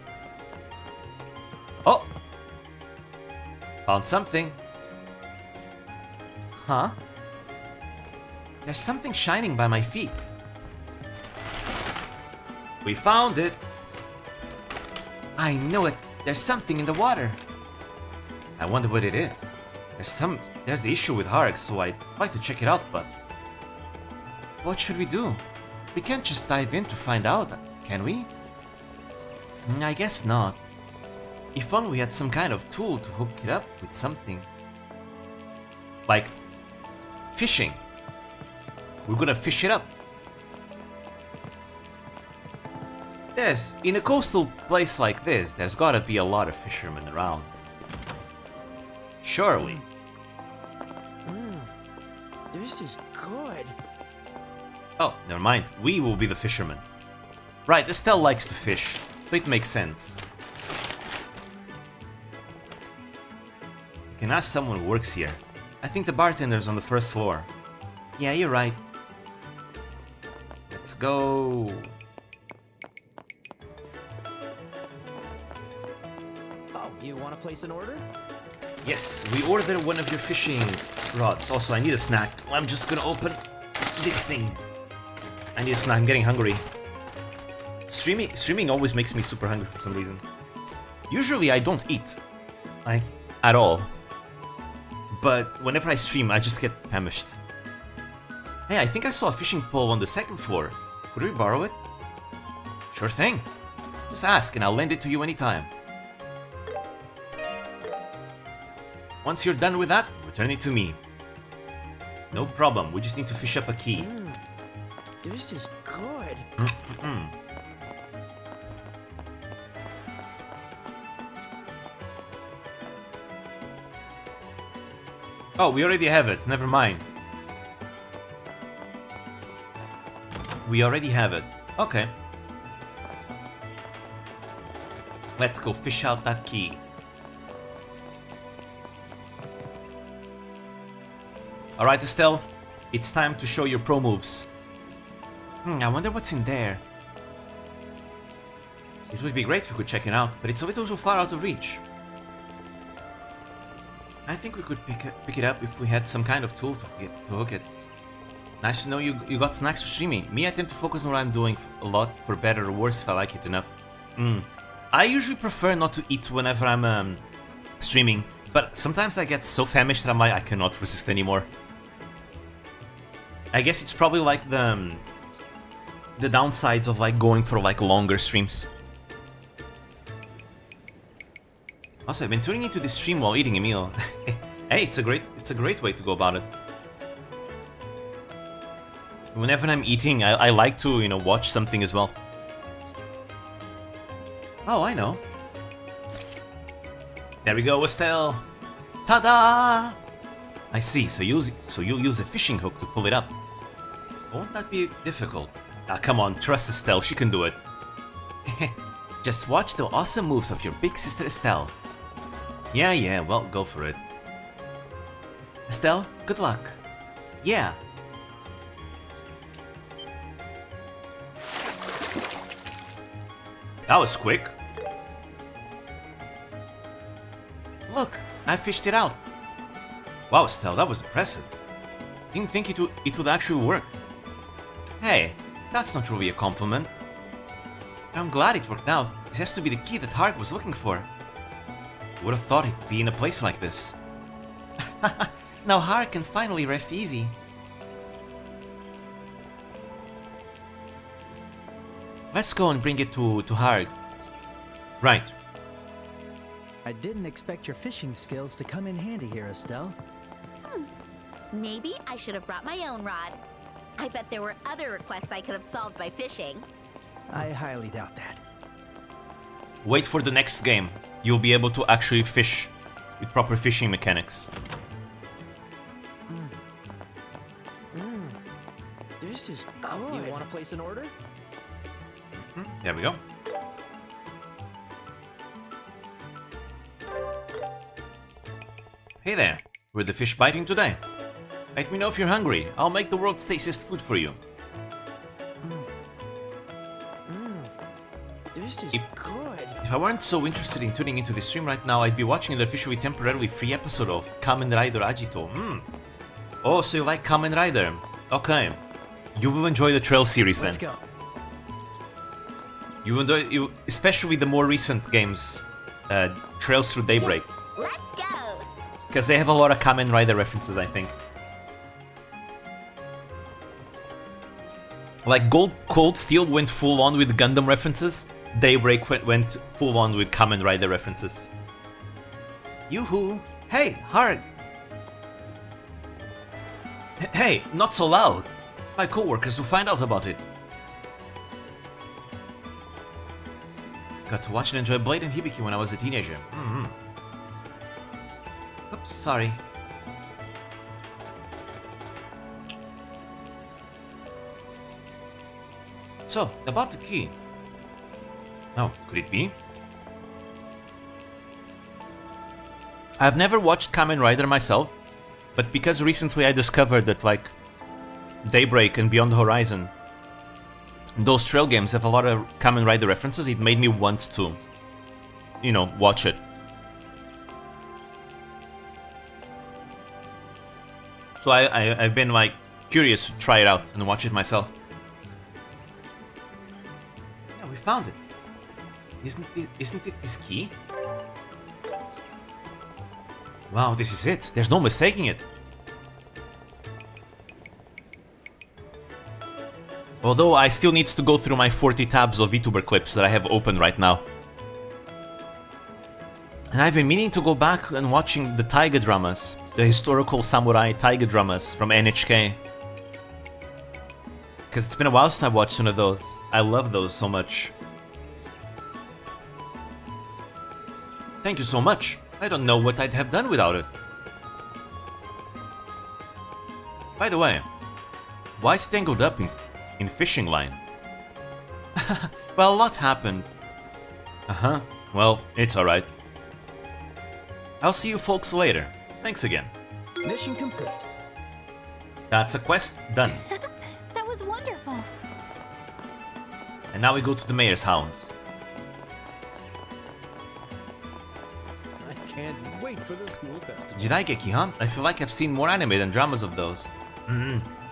Oh! Found something. Huh? There's something shining by my feet. We found it. I know it. There's something in the water. I wonder what it is. There's the issue with Hark, so I'd like to check it out, but what should we do? We can't just dive in to find out, can we? I guess not. If only we had some kind of tool to hook it up with something. Like fishing. We're gonna fish it up. Yes, in a coastal place like this, there's gotta be a lot of fishermen around. Surely. This is good. Oh, never mind. We will be the fishermen. Right, Estelle likes to fish, so it makes sense. You can ask someone who works here. I think the bartender's on the first floor. Yeah, you're right. Let's go. Oh, you want to place an order? Yes, we ordered one of your fishing rods. Also, I need a snack. I'm just gonna open this thing. I need a snack. I'm getting hungry. Streaming always makes me super hungry for some reason. Usually, I don't eat, like at all. But whenever I stream, I just get famished. Hey, I think I saw a fishing pole on the second floor. Could we borrow it? Sure thing. Just ask, and I'll lend it to you anytime. Once you're done with that, return it to me. No problem, we just need to fish up a key. This is good. Oh, we already have it, never mind. We already have it. Okay. Let's go fish out that key. Alright, Estelle. It's time to show your pro moves. I wonder what's in there. It would be great if we could check it out, but it's a little too far out of reach. I think we could pick it up if we had some kind of tool to hook it. Nice to know you got snacks for streaming. Me, I tend to focus on what I'm doing a lot, for better or worse if I like it enough. I usually prefer not to eat whenever I'm streaming, but sometimes I get so famished that I cannot resist anymore. I guess it's probably like the downsides of like going for like longer streams. Also, I've been tuning into this stream while eating a meal. Hey, it's a great way to go about it. Whenever I'm eating, I like to, you know, watch something as well. Oh, I know. There we go, Estelle. Ta-da! I see. So you'll use a fishing hook to pull it up. Won't that be difficult? Ah, come on, trust Estelle. She can do it. Just watch the awesome moves of your big sister Estelle. Yeah, well, go for it. Estelle, good luck. Yeah. That was quick. Look, I fished it out. Wow, Estelle, that was impressive. Didn't think it would actually work. Hey, that's not really a compliment. I'm glad it worked out. This has to be the key that Hark was looking for. Would have thought it'd be in a place like this. Now Har can finally rest easy. Let's go and bring it to Har. Right. I didn't expect your fishing skills to come in handy here, Estelle. Maybe I should have brought my own rod. I bet there were other requests I could have solved by fishing. I highly doubt that. Wait for the next game. You'll be able to actually fish with proper fishing mechanics. This is good. You want to place an order? There we go. Hey there, were the fish biting today? Let me know if you're hungry. I'll make the world's tastiest food for you. This is good. If I weren't so interested in tuning into the stream right now, I'd be watching the officially temporarily free episode of Kamen Rider Agito. Oh, so you like Kamen Rider? Okay. You will enjoy the Trail series then. Let's go. You especially the more recent games, Trails Through Daybreak. Yes, let's go! Because they have a lot of Kamen Rider references, I think. Like Cold Steel went full on with Gundam references, Daybreak went full on with Kamen Rider references. Yoo-hoo! Hey, Hard! Hey, not so loud! My coworkers will find out about it. Got to watch and enjoy Blade and Hibiki when I was a teenager. Oops, sorry. So, about the key. Oh, could it be? I've never watched Kamen Rider myself, but because recently I discovered that, like, Daybreak and Beyond the Horizon, those trail games have a lot of Kamen Rider references, it made me want to, you know, watch it. So I've been, like, curious to try it out and watch it myself. Yeah, we found it. Isn't it this key? Wow, this is it. There's no mistaking it. Although I still need to go through my 40 tabs of VTuber clips that I have open right now. And I've been meaning to go back and watching the Taiga dramas, the historical samurai Taiga dramas from NHK. Because it's been a while since I've watched one of those. I love those so much. Thank you so much. I don't know what I'd have done without it. By the way, why is it tangled up in fishing line? Well, a lot happened. Well, it's alright. I'll see you folks later. Thanks again. Mission complete. That's a quest done. That was wonderful. And now we go to the mayor's house. I can't wait for the school festival. Jiraigeki, huh? I feel like I've seen more anime than dramas of those.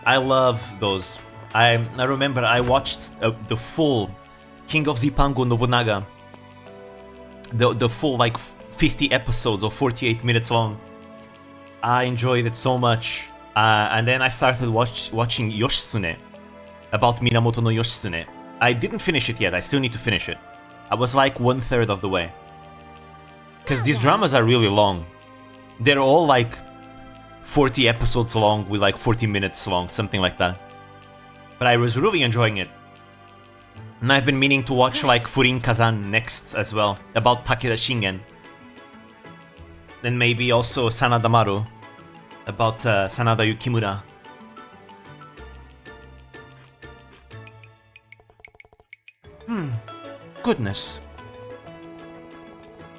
I love those. I remember I watched the full King of Zipango Nobunaga. The full, like, 50 episodes or 48 minutes long. I enjoyed it so much. And then I started watching Yoshitsune, about Minamoto no Yoshitsune. I didn't finish it yet, I still need to finish it. I was like 1/3 of the way. Because these dramas are really long. They're all like 40 episodes long with like 40 minutes long, something like that. But I was really enjoying it. And I've been meaning to watch like Furin Kazan next as well, about Takeda Shingen. And maybe also Sanada Maru, about Sanada Yukimura. Goodness.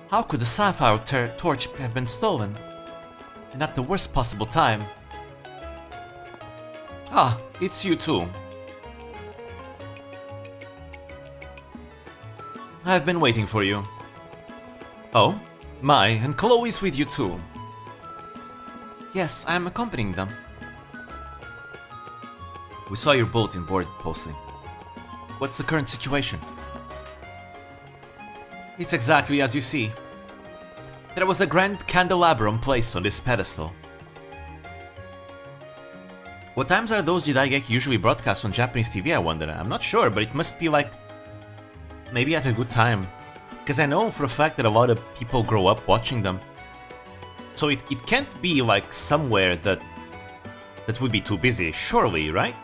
How could the Sapphire Torch have been stolen? And at the worst possible time. Ah, it's you too. I've been waiting for you. Oh, Mai and Chloe's with you too. Yes, I am accompanying them. We saw your bulletin board posting. What's the current situation? It's exactly as you see. There was a grand candelabrum placed on this pedestal. What times are those Jidaigeki usually broadcast on Japanese TV, I wonder? I'm not sure, but it must be like... maybe at a good time. Because I know for a fact that a lot of people grow up watching them. So it can't be like somewhere that would be too busy, surely, right?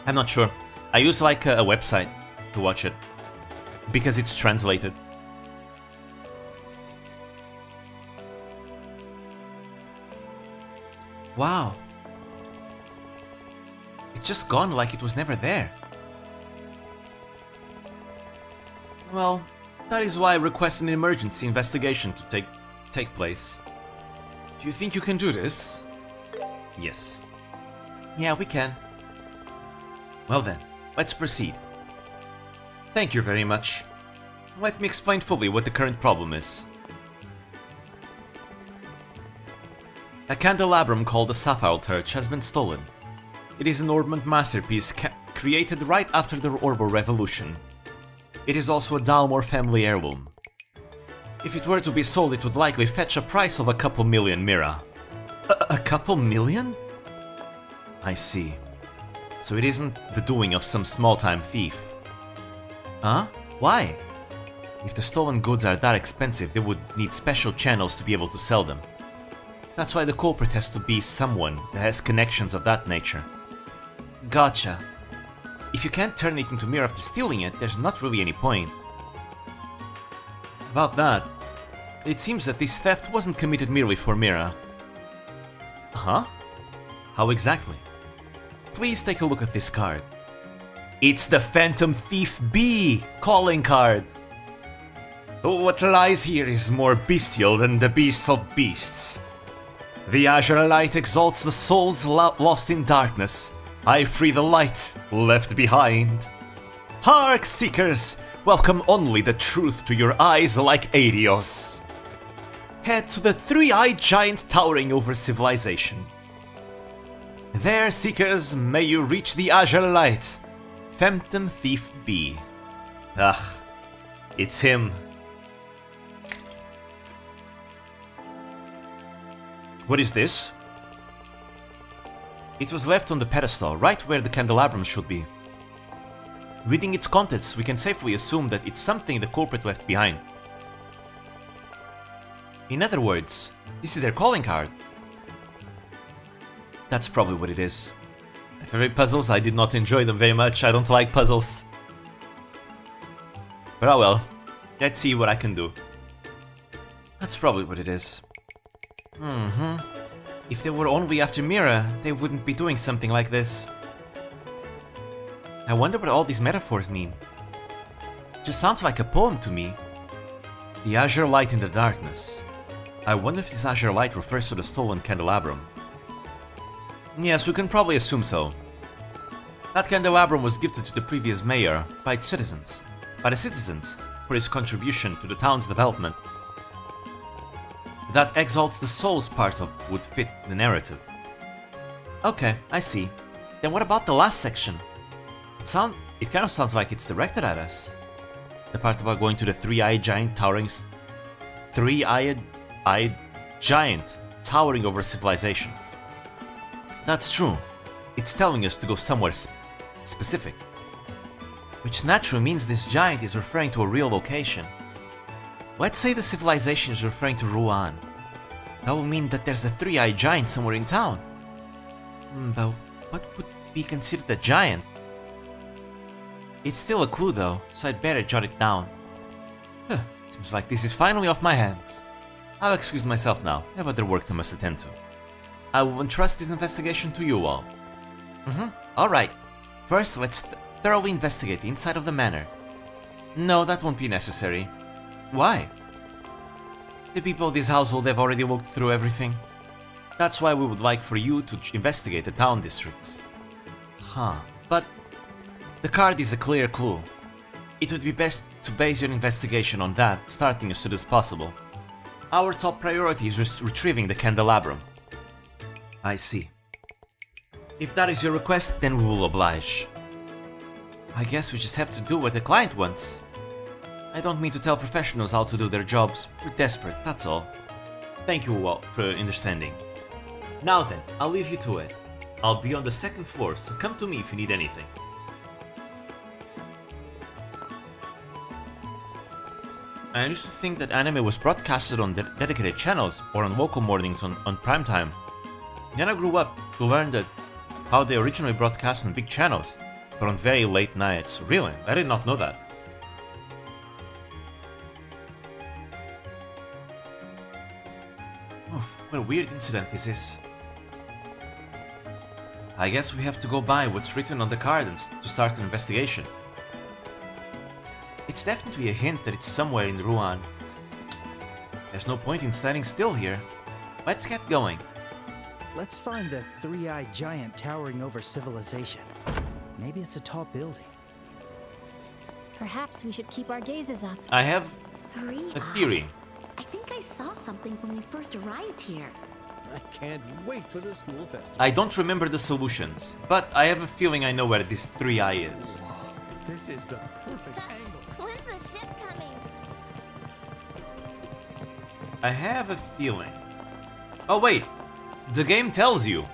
I'm not sure. I use like a website to watch it. Because it's translated. Wow. It's just gone like it was never there. Well, that is why I request an emergency investigation to take place. Do you think you can do this? Yes. Yeah, we can. Well then, let's proceed. Thank you very much. Let me explain fully what the current problem is. A candelabrum called the Sapphire Torch has been stolen. It is an ornament masterpiece created right after the Orbital Revolution. It is also a Dalmor family heirloom. If it were to be sold, it would likely fetch a price of a couple million mira. A couple million? I see. So it isn't the doing of some small-time thief. Huh? Why? If the stolen goods are that expensive, they would need special channels to be able to sell them. That's why the culprit has to be someone that has connections of that nature. Gotcha. If you can't turn it into mirror after stealing it, there's not really any point. About that, it seems that this theft wasn't committed merely for Mira. Huh? How exactly? Please take a look at this card. It's the Phantom Thief B calling card. What lies here is more bestial than the beasts of beasts. The azure light exalts the souls lost in darkness. I free the light left behind. Hark, seekers! Welcome only the truth to your eyes like Adios. Head to the three-eyed giant towering over civilization. There, seekers, may you reach the azure light. Phantom Thief B. Ah, it's him. What is this? It was left on the pedestal, right where the candelabrum should be. Reading its contents, we can safely assume that it's something the culprit left behind. In other words, this is their calling card. That's probably what it is. My favorite puzzles, I did not enjoy them very much, I don't like puzzles. But oh well, let's see what I can do. That's probably what it is. If they were only after Mira, they wouldn't be doing something like this. I wonder what all these metaphors mean. Just sounds like a poem to me. The azure light in the darkness. I wonder if this azure light refers to the stolen candelabrum. Yes, we can probably assume so. That candelabrum was gifted to the previous mayor by the citizens for his contribution to the town's development. That exalts the souls part of would fit the narrative. Okay, I see. Then what about the last section? It kind of sounds like it's directed at us. The part about going to the three-eyed giant towering... Three-eyed giant towering over civilization. That's true. It's telling us to go somewhere specific. Which naturally means this giant is referring to a real location. Let's say the civilization is referring to Ruan. That would mean that there's a three-eyed giant somewhere in town. But what would be considered a giant? It's still a clue though, so I'd better jot it down. Seems like this is finally off my hands. I'll excuse myself now, I have other work I must attend to. I will entrust this investigation to you all. Alright. First, let's thoroughly investigate the inside of the manor. No, that won't be necessary. Why? The people of this household have already looked through everything. That's why we would like for you to investigate the town districts. But the card is a clear clue. It would be best to base your investigation on that, starting as soon as possible. Our top priority is retrieving the candelabrum. I see. If that is your request, then we will oblige. I guess we just have to do what the client wants. I don't mean to tell professionals how to do their jobs. We're desperate, that's all. Thank you all for understanding. Now then, I'll leave you to it. I'll be on the second floor, so come to me if you need anything. I used to think that anime was broadcasted on dedicated channels or on local mornings on primetime. Then I grew up to learn that how they originally broadcast on big channels, but on very late nights. Really? I did not know that. Oof, what a weird incident is this. I guess we have to go by what's written on the card and to start an investigation. It's definitely a hint that it's somewhere in Ruan. There's no point in standing still here. Let's get going. Let's find the three-eyed giant towering over civilization. Maybe it's a tall building. Perhaps we should keep our gazes up. I have Three a theory. I think I saw something when we first arrived here. I can't wait for the school festival. I don't remember the solutions, but I have a feeling I know where this 3-eye is. This is the perfect angle. When's the ship coming? I have a feeling. Oh wait, the game tells you.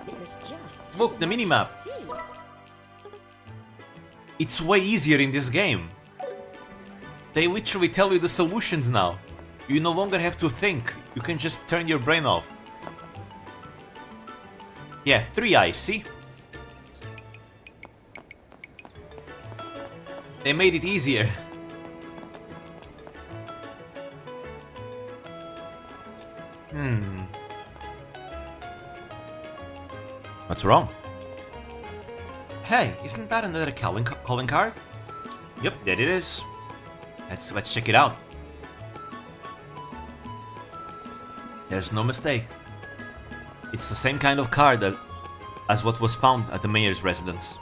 There's just Look, the minimap. It's way easier in this game. They literally tell you the solutions now. You no longer have to think. You can just turn your brain off. Yeah, 3-eye, see? They made it easier. What's wrong? Hey, isn't that another calling card? Yep, there it is. Let's check it out. There's no mistake. It's the same kind of card as what was found at the mayor's residence.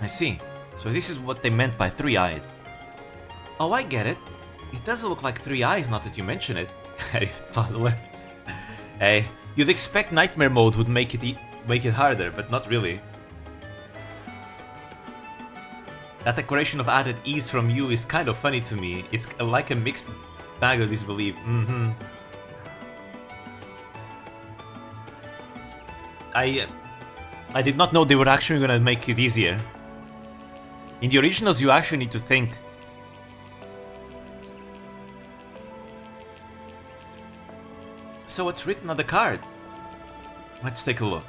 I see. So this is what they meant by 3-eyed. Oh, I get it. It doesn't look like 3 eyes, not that you mention it. Hey, toddler. Hey, you'd expect nightmare mode would make it harder, but not really. That declaration of added ease from you is kind of funny to me. It's like a mixed bag of disbelief. I did not know they were actually gonna make it easier. In the originals, you actually need to think. So what's written on the card? Let's take a look.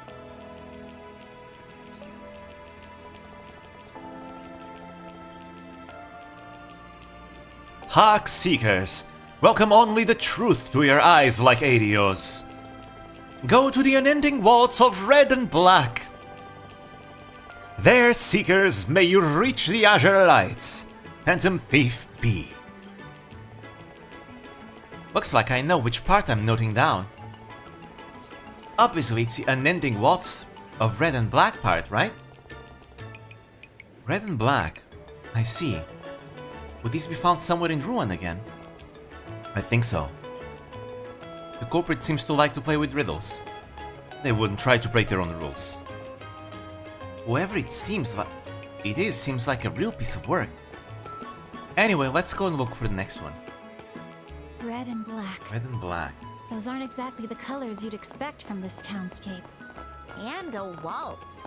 Hark, seekers! Welcome only the truth to your eyes like Adios. Go to the unending vaults of red and black. There, seekers, may you reach the azure lights. Phantom Thief B. Looks like I know which part I'm noting down. Obviously, it's the unending vaults of red and black part, right? Red and black. I see. Would these be found somewhere in Ruan again? I think so. The culprit seems to like to play with riddles. They wouldn't try to break their own rules. Whoever it seems like a real piece of work. Anyway, let's go and look for the next one. Red and black. Red and black. Those aren't exactly the colors you'd expect from this townscape. And a waltz.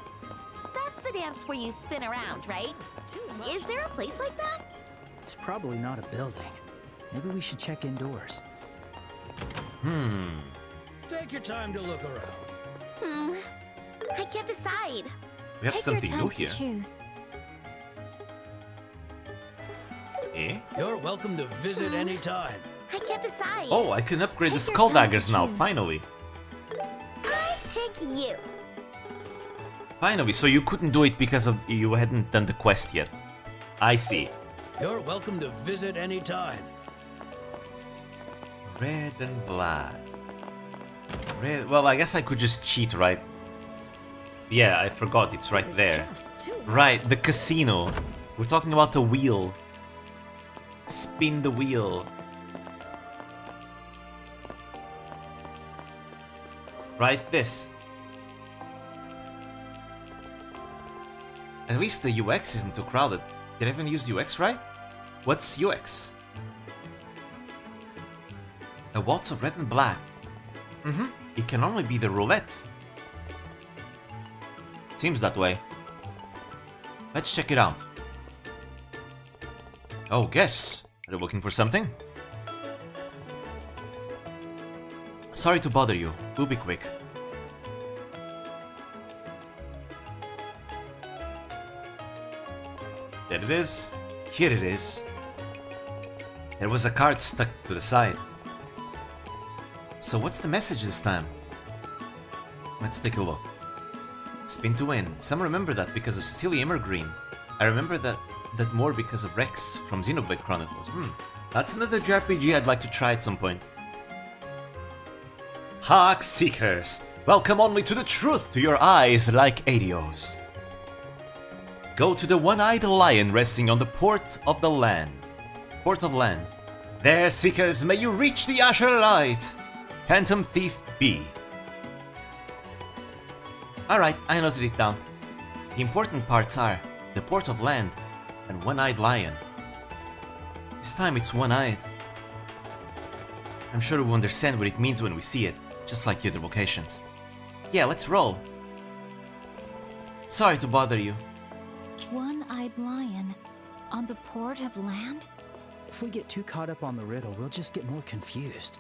That's the dance where you spin around, right? Is there a place like that? It's probably not a building. Maybe we should check indoors. Take your time to look around. I can't decide. We have Take something your new time here. to choose. Eh? You're welcome to visit any time. I can't decide. Oh, I can upgrade the Take your skull time to daggers now, choose. finally. I pick you. Finally, so you couldn't do it because of you hadn't done the quest yet. I see. You're welcome to visit any time. Red and black. Red. Well, I guess I could just cheat, right? Yeah, I forgot. It's right there. Right, the casino. We're talking about the wheel. Spin the wheel. Right, this. At least the UX isn't too crowded. Did I even use UX right? What's UX? A waltz of red and black. It can only be the roulette. Seems that way. Let's check it out. Oh, guests. Are you looking for something? Sorry to bother you. We'll be quick. There it is. Here it is. There was a card stuck to the side. So what's the message this time? Let's take a look. Spin to win. Some remember that because of silly Emmergreen. I remember that more because of Rex from Xenoblade Chronicles. That's another JRPG I'd like to try at some point. Hark, Seekers! Welcome only to the truth to your eyes like Adios. Go to the one-eyed lion resting on the port of the land. Port of land. There, Seekers, may you reach the Azure Light! Phantom Thief B. Alright, I noted it down. The important parts are the port of land and one-eyed lion. This time it's one-eyed. I'm sure we'll understand what it means when we see it, just like the other locations. Yeah, let's roll. Sorry to bother you. One-eyed lion on the port of land? If we get too caught up on the riddle, we'll just get more confused.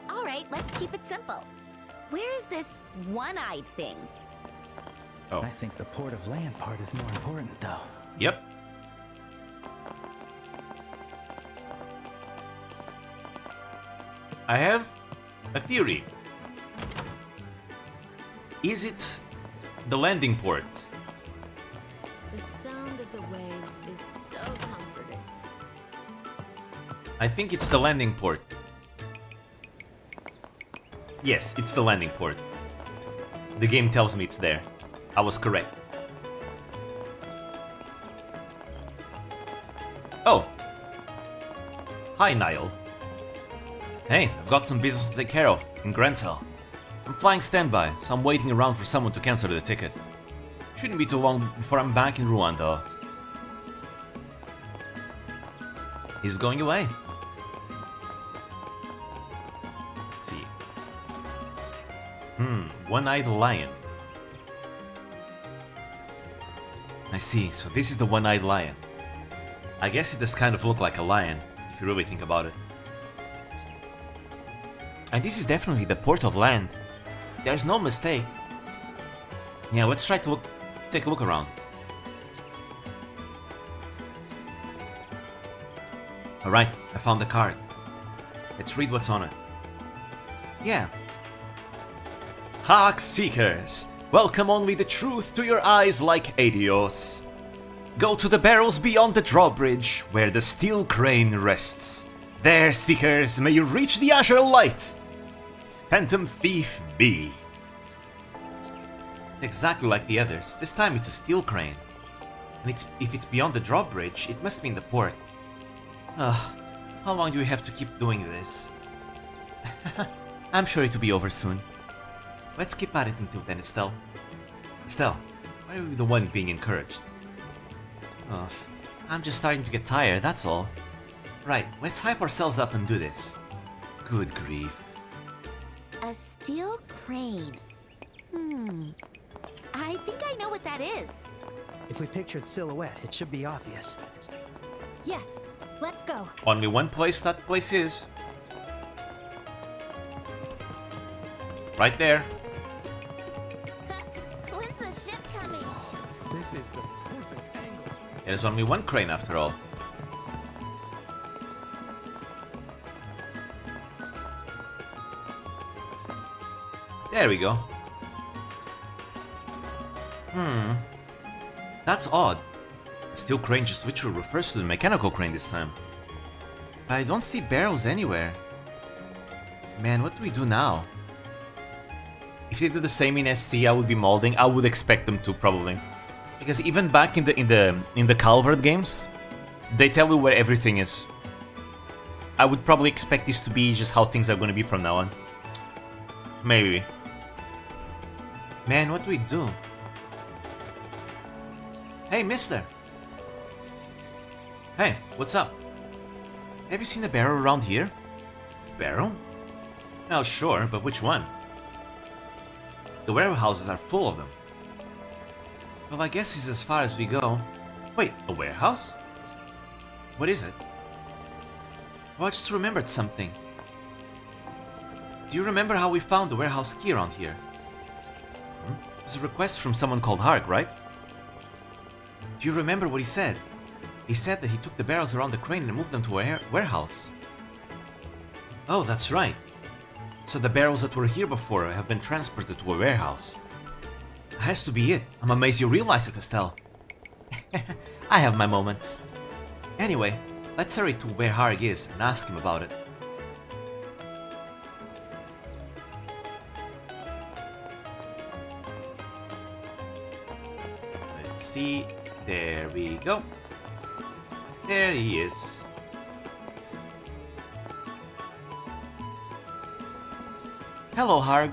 Alright, let's keep it simple. Where is this one-eyed thing? Oh. I think the port of land part is more important, though. Yep. I have a theory. Is it the landing port? The sound of the waves is so comforting. I think it's the landing port. Yes, it's the landing port. The game tells me it's there. I was correct. Oh! Hi, Niall. Hey, I've got some business to take care of in Grancel. I'm flying standby, so I'm waiting around for someone to cancel the ticket. Shouldn't be too long before I'm back in Ruan, though. He's going away. Let's see. One-eyed lion. I see, so this is the one-eyed lion. I guess it does kind of look like a lion, if you really think about it. And this is definitely the port of land. There's no mistake. Yeah, let's try to take a look around. Alright, I found the card. Let's read what's on it. Yeah. Hark, Seekers! Welcome only the truth to your eyes like Adios. Go to the barrels beyond the drawbridge, where the steel crane rests. There, Seekers, may you reach the Azure Light! Phantom Thief B. It's exactly like the others. This time it's a steel crane. And if it's beyond the drawbridge, it must be in the port. Ugh, how long do we have to keep doing this? I'm sure it'll be over soon. Let's keep at it until then, Estelle. Estelle, why are you the one being encouraged? Ugh, I'm just starting to get tired, that's all. Right, let's hype ourselves up and do this. Good grief. A steel crane. I think I know what that is. If we pictured silhouette, it should be obvious. Yes, let's go. Only one place that place is. Right there. When's the ship coming? This is the perfect angle. There's only one crane after all. There we go. That's odd. A steel crane just literally refers to the mechanical crane this time. But I don't see barrels anywhere. Man, what do we do now? If they do the same in SC, I would be molding. I would expect them to, probably. Because even back in the Calvert games, they tell you where everything is. I would probably expect this to be just how things are going to be from now on. Maybe. Man, what do we do? Hey, mister! Hey, what's up? Have you seen a barrel around here? Barrel? Oh, sure, but which one? The warehouses are full of them. Well, I guess it's as far as we go. Wait, a warehouse? What is it? Oh, I just remembered something. Do you remember how we found the warehouse key around here? It was a request from someone called Hark, right? Do you remember what he said? He said that he took the barrels around the crane and moved them to a warehouse. Oh, that's right. So the barrels that were here before have been transported to a warehouse. Has to be it. I'm amazed you realized it, Estelle. I have my moments. Anyway, let's hurry to where Harg is and ask him about it. Let's see. There we go. There he is. Hello, Harg.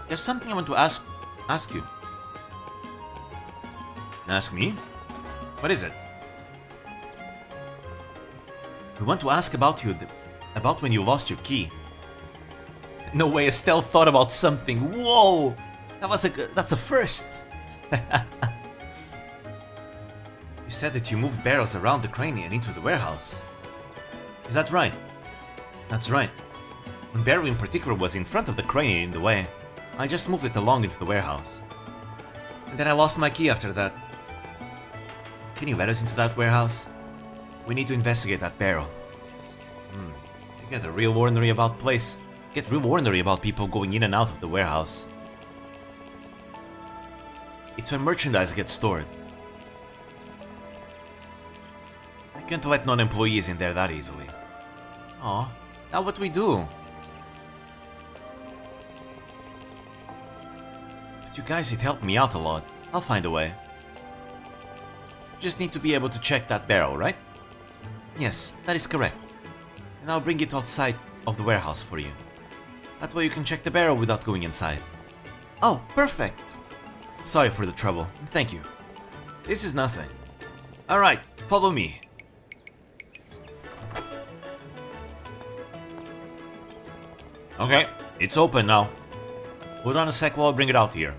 There's something I want to ask you. Ask me? What is it? We want to ask about you, about when you lost your key. No way, Estelle thought about something. Whoa! That's a first. You said that you moved barrels around the crane and into the warehouse. Is that right? That's right. One barrel in particular was in front of the crane in the way. I just moved it along into the warehouse. And then I lost my key after that. Can you let us into that warehouse? We need to investigate that barrel. You get real ornery about people going in and out of the warehouse. It's where merchandise gets stored. I can't let non-employees in there that easily. Aw, now what we do? But you guys, it helped me out a lot. I'll find a way. Just need to be able to check that barrel, right? Yes, that is correct. And I'll bring it outside of the warehouse for you. That way you can check the barrel without going inside. Oh, perfect! Sorry for the trouble, thank you. This is nothing. Alright, follow me. Okay, it's open now. Hold on a sec while I bring it out here.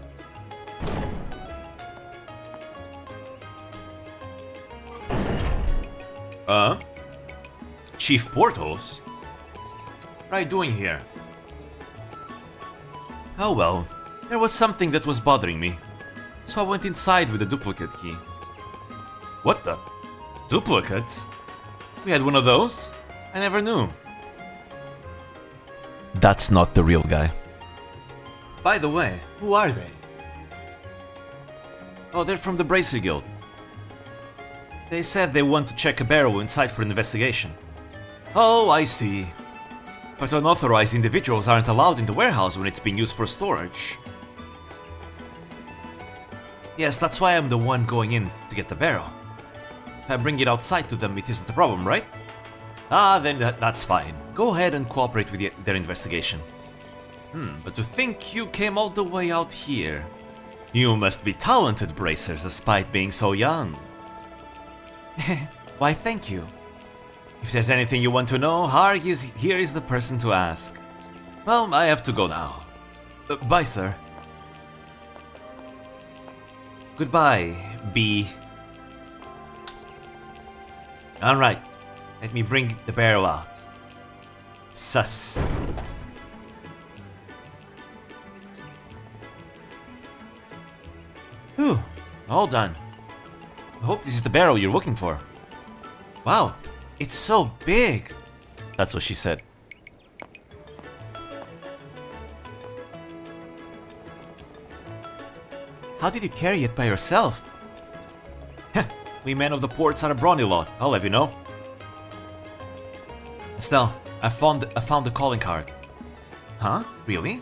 Chief Portos? What are you doing here? Oh well, there was something that was bothering me. So I went inside with a duplicate key. What the? Duplicate? We had one of those? I never knew. That's not the real guy. By the way, who are they? Oh, they're from the Bracer Guild. They said they want to check a barrel inside for an investigation. Oh, I see. But unauthorized individuals aren't allowed in the warehouse when it's being used for storage. Yes, that's why I'm the one going in to get the barrel. If I bring it outside to them, it isn't a problem, right? Ah, then that's fine. Go ahead and cooperate with their investigation. But to think you came all the way out here. You must be talented, Bracers, despite being so young. Why, thank you. If there's anything you want to know, Harg here is the person to ask. Well, I have to go now. Bye, sir. Goodbye, B. Alright, let me bring the barrel out. Sus. Whew, all done. I hope this is the barrel you're looking for. Wow, it's so big. That's what she said. How did you carry it by yourself? Heh, we men of the ports are a brawny lot, I'll have you know. Estelle, I found the calling card. Huh? Really?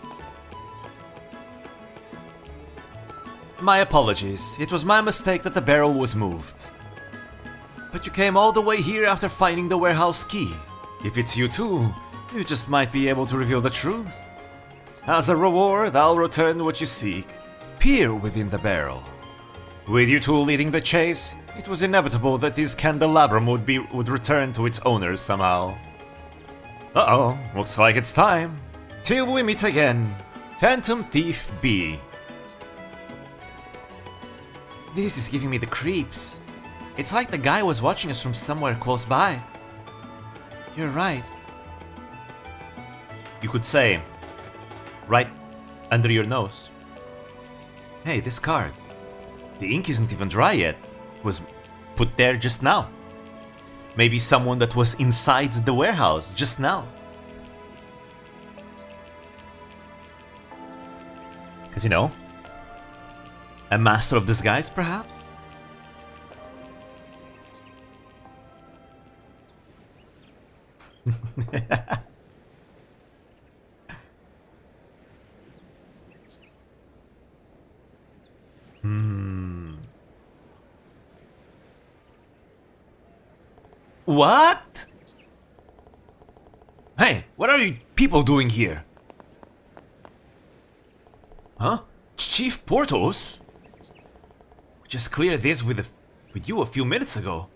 My apologies, it was my mistake that the barrel was moved. But you came all the way here after finding the warehouse key. If it's you too, you just might be able to reveal the truth. As a reward, I'll return what you seek. Peer within the barrel. With you two leading the chase, it was inevitable that this candelabrum would return to its owners somehow. Uh-oh, looks like it's time. Till we meet again, Phantom Thief B. This is giving me the creeps. It's like the guy was watching us from somewhere close by. You're right. You could say, right under your nose. Hey, this card. The ink isn't even dry yet. It was put there just now. Maybe someone that was inside the warehouse just now. Because, you know, a master of disguise, perhaps? What? Hey, what are you people doing here? Huh? Chief Portos? We just cleared this with you a few minutes ago.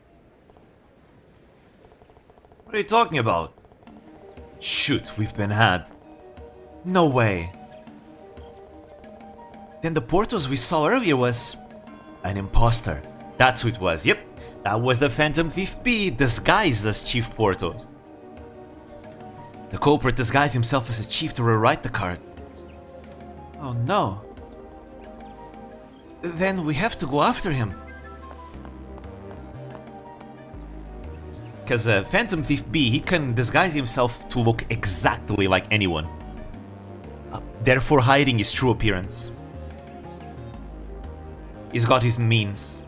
What are you talking about? Shoot, we've been had. No way. Then the Portos we saw earlier was an imposter. That's who it was, yep. That was the Phantom Thief B disguised as Chief Portos. The culprit disguised himself as a chief to rewrite the card. Oh no. Then we have to go after him. Because Phantom Thief B, he can disguise himself to look exactly like anyone. Therefore hiding his true appearance. He's got his means.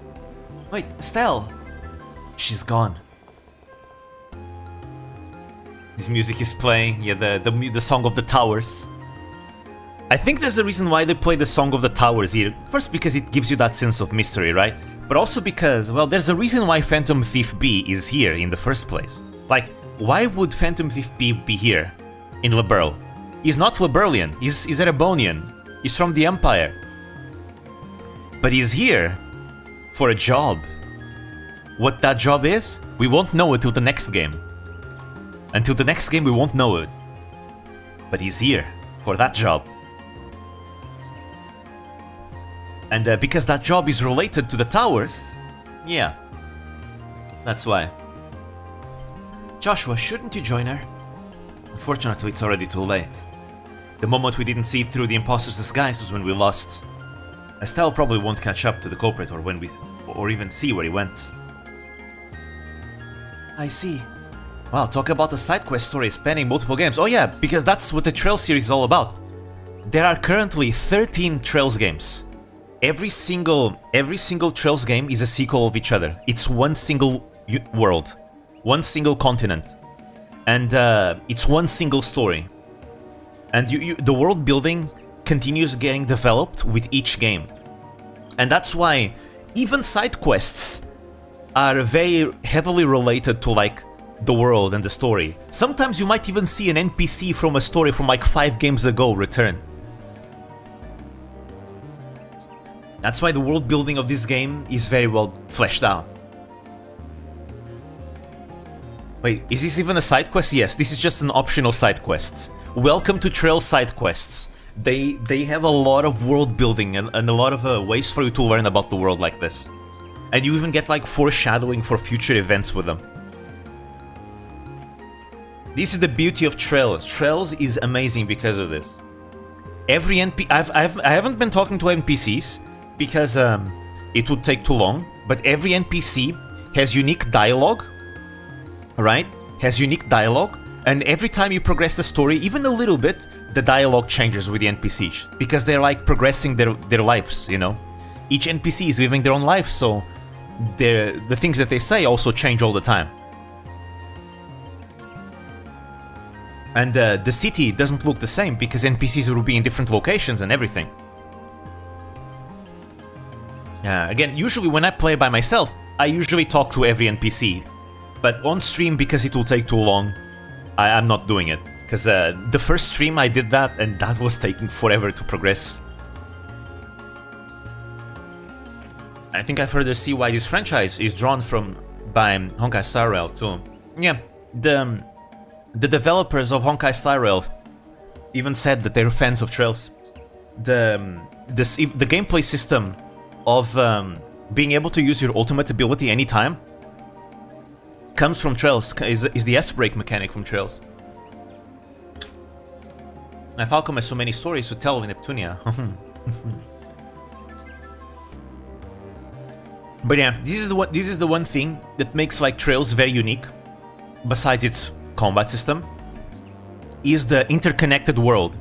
Wait, Estelle! She's gone. His music is playing, yeah, the Song of the Towers. I think there's a reason why they play the Song of the Towers here. First, because it gives you that sense of mystery, right? But also because, well, there's a reason why Phantom Thief B is here in the first place. Like, why would Phantom Thief B be here in Liberl? He's not Liberlian, he's Erebonian. He's from the Empire. But he's here for a job. What that job is, we won't know until the next game. Until the next game, we won't know it. But he's here for that job. And because that job is related to the towers, yeah, that's why. Joshua, shouldn't you join her? Unfortunately, it's already too late. The moment we didn't see through the imposter's disguise was when we lost. Estelle probably won't catch up to the culprit or even see where he went. I see. Wow, talk about the side quest story spanning multiple games. Oh yeah, because that's what the Trails series is all about. There are currently 13 Trails games. Every single Trails game is a sequel of each other. It's one single world, one single continent, and it's one single story. And the world building continues getting developed with each game. And that's why even side quests are very heavily related to like the world and the story. Sometimes you might even see an NPC from a story from like 5 games ago return. That's why the world building of this game is very well fleshed out. Wait, is this even a side quest? Yes, this is just an optional side quest. Welcome to Trail side quests. They have a lot of world building and a lot of ways for you to learn about the world like this. And you even get like foreshadowing for future events with them. This is the beauty of Trails. Trails is amazing because of this. Every I haven't been talking to NPCs because it would take too long, but every NPC has unique dialogue, right? Has unique dialogue, and every time you progress the story, even a little bit, the dialogue changes with the NPCs because they're like progressing their lives, you know? Each NPC is living their own life, so the things that they say also change all the time. And the city doesn't look the same because NPCs will be in different locations and everything. Again, usually when I play by myself, I usually talk to every NPC. But on stream, because it will take too long, I'm not doing it. Because the first stream I did that, and that was taking forever to progress. I think I further see why this franchise is drawn from by Honkai Star Rail too. Yeah, the developers of Honkai Star Rail even said that they're fans of Trails. The gameplay system of being able to use your ultimate ability anytime comes from Trails, is the S-break mechanic from Trails. Now Falcom has so many stories to tell in Neptunia. But yeah, this is the one thing that makes like Trails very unique, besides its combat system, is the interconnected world.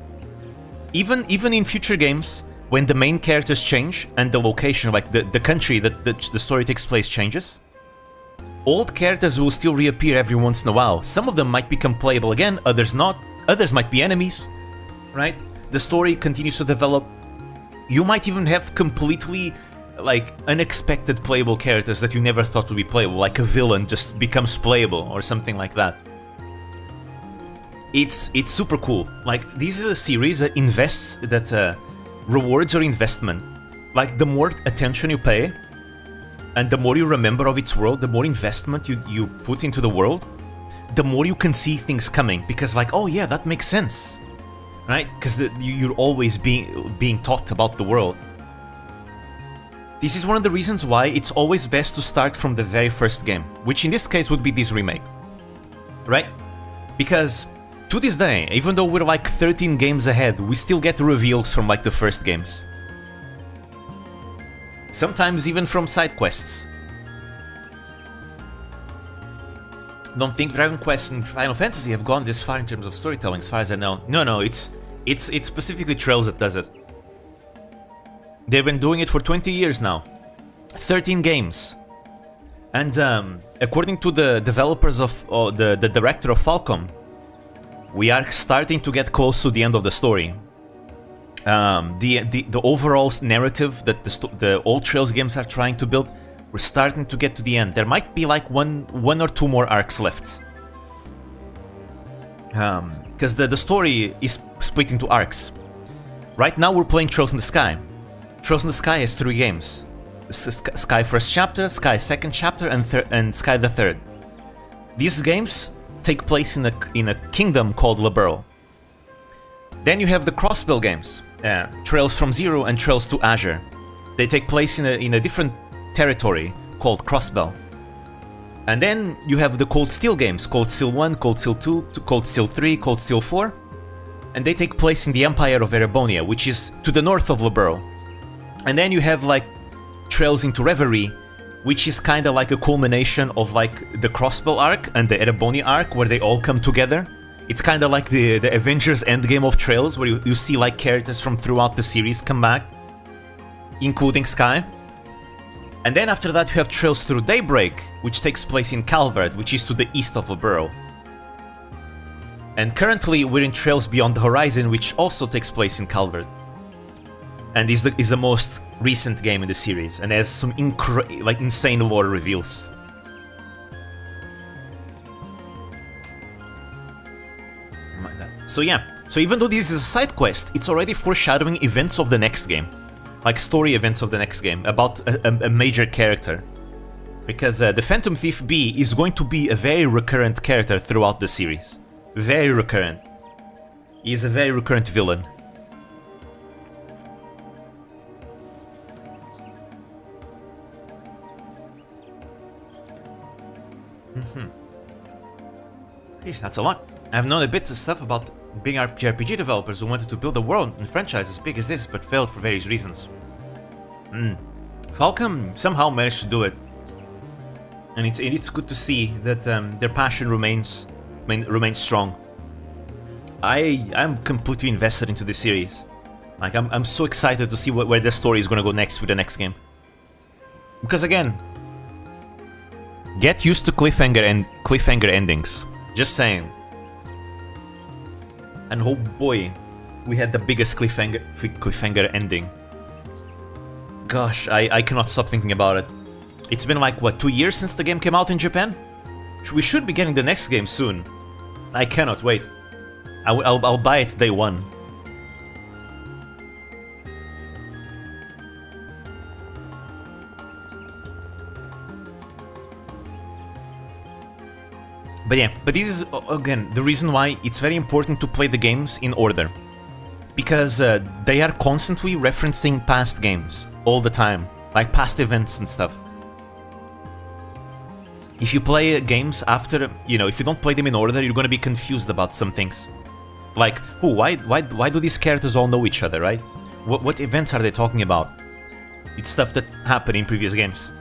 Even in future games, when the main characters change and the location, like the country that the story takes place changes, old characters will still reappear every once in a while. Some of them might become playable again, others not. Others might be enemies, right? The story continues to develop. You might even have completely like unexpected playable characters that you never thought would be playable, like a villain just becomes playable or something like that. It's super cool. Like, this is a series that rewards your investment. Like, the more attention you pay and the more you remember of its world, the more investment you put into the world, the more you can see things coming, because like, oh yeah, that makes sense, right? Because you're always being taught about the world. This is one of the reasons why it's always best to start from the very first game, which in this case would be this remake, right? Because to this day, even though we're like 13 games ahead, we still get reveals from like the first games. Sometimes even from side quests. Don't think Dragon Quest and Final Fantasy have gone this far in terms of storytelling, as far as I know. No, it's specifically Trails that does it. They've been doing it for 20 years now. 13 games. And according to the developers of the director of Falcom, we are starting to get close to the end of the story. The overall narrative that the old Trails games are trying to build, we're starting to get to the end. There might be like one or two more arcs left. Because the story is split into arcs. Right now we're playing Trails in the Sky. Trails in the Sky has 3 games. Sky First Chapter, Sky Second Chapter, and Sky the Third. These games take place in a kingdom called Liberl. Then you have the Crossbell games, Trails from Zero and Trails to Azure. They take place in a different territory called Crossbell. And then you have the Cold Steel games, Cold Steel 1, Cold Steel 2, Cold Steel 3, Cold Steel 4. And they take place in the Empire of Erebonia, which is to the north of Liberl. And then you have like Trails into Reverie, which is kind of like a culmination of like the Crossbell arc and the Erebonia arc, where they all come together. It's kind of like the Avengers Endgame of Trails, where you see like characters from throughout the series come back, including Sky. And then after that you have Trails Through Daybreak, which takes place in Calvard, which is to the east of Liberl. And currently we're in Trails Beyond the Horizon, which also takes place in Calvard. And is the most recent game in the series, and has some insane lore reveals. So yeah, so even though this is a side quest, it's already foreshadowing events of the next game. Like story events of the next game, about a major character. Because the Phantom Thief B is going to be a very recurrent character throughout the series. Very recurrent. He is a very recurrent villain. That's a lot. I've known a bit of stuff about big JRPG developers who wanted to build a world and franchise as big as this, but failed for various reasons. Falcom somehow managed to do it, and it's good to see that their passion remains strong. I'm completely invested into this series. Like I'm so excited to see where their story is gonna go next with the next game. Because again, get used to cliffhanger endings. Just saying. And oh boy, we had the biggest cliffhanger ending. Gosh, I cannot stop thinking about it. It's been like, what, 2 years since the game came out in Japan? We should be getting the next game soon. I cannot wait. I'll buy it day one. But yeah, but this is, again, the reason why it's very important to play the games in order. Because they are constantly referencing past games, all the time. Like past events and stuff. If you play games after, you know, if you don't play them in order, you're gonna be confused about some things. Like, oh, why do these characters all know each other, right? What events are they talking about? It's stuff that happened in previous games.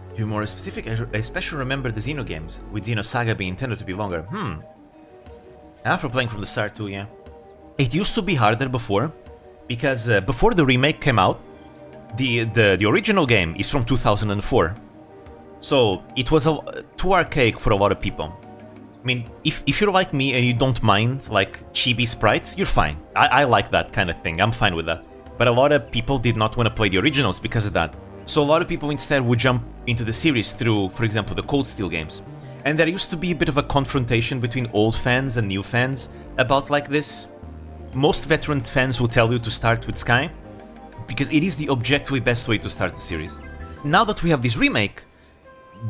To be more specific, I especially remember the Xeno games, with Xenosaga being intended to be longer. After playing from the start too, yeah. It used to be harder before, because before the remake came out, the original game is from 2004. So it was too archaic for a lot of people. I mean, if you're like me and you don't mind like chibi sprites, you're fine. I like that kind of thing, I'm fine with that. But a lot of people did not want to play the originals because of that. So a lot of people instead would jump into the series through, for example, the Cold Steel games. And there used to be a bit of a confrontation between old fans and new fans about like this. Most veteran fans will tell you to start with Sky, because it is the objectively best way to start the series. Now that we have this remake,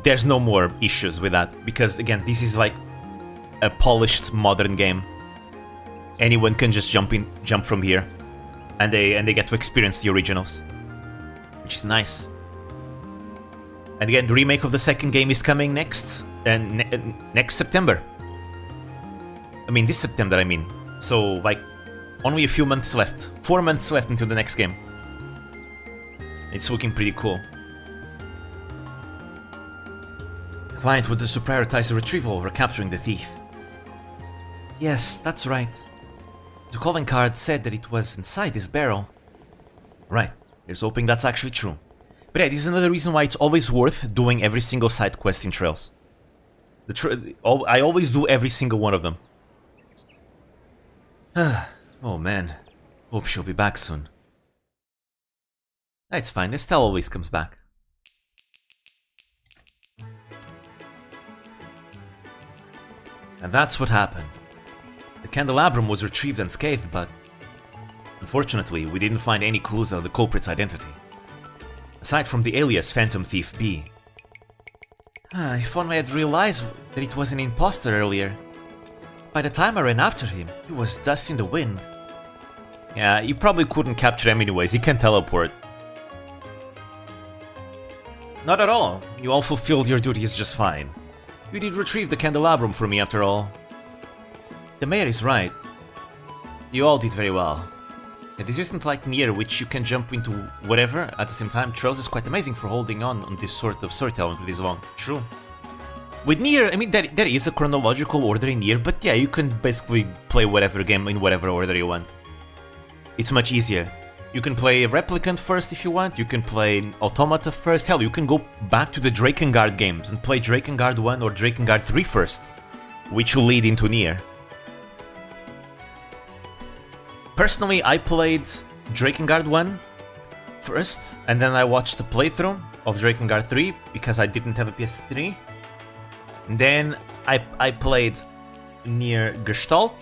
there's no more issues with that, because again, this is like a polished modern game. Anyone can just jump from here, and they get to experience the originals, which is nice. And again, the remake of the second game is coming next September. I mean, this September, I mean. So like, only a few months left. 4 months left until the next game. It's looking pretty cool. Client would also prioritize the retrieval over capturing the thief. Yes, that's right. The calling card said that it was inside this barrel. Right, here's hoping that's actually true. But yeah, this is another reason why it's always worth doing every single side quest in Trails. I always do every single one of them. Oh man, hope she'll be back soon. That's fine, Estelle always comes back. And that's what happened. The candelabrum was retrieved unscathed, but unfortunately, we didn't find any clues of the culprit's identity. Aside from the alias Phantom Thief B. If only I had realized that it was an imposter earlier. By the time I ran after him, he was dust in the wind. Yeah, you probably couldn't capture him anyways, he can teleport. Not at all, you all fulfilled your duties just fine. You did retrieve the candelabrum for me after all. The mayor is right. You all did very well. And this isn't like Nier, which you can jump into whatever at the same time. Trails is quite amazing for holding on this sort of storytelling for this long. True. With Nier, I mean, there is a chronological order in Nier, but yeah, you can basically play whatever game in whatever order you want. It's much easier. You can play Replicant first if you want, you can play Automata first, hell, you can go back to the Drakengard games and play Drakengard 1 or Drakengard 3 first, which will lead into Nier. Personally, I played Drakengard 1 first, and then I watched the playthrough of Drakengard 3 because I didn't have a PS3. And then I played Nier Gestalt,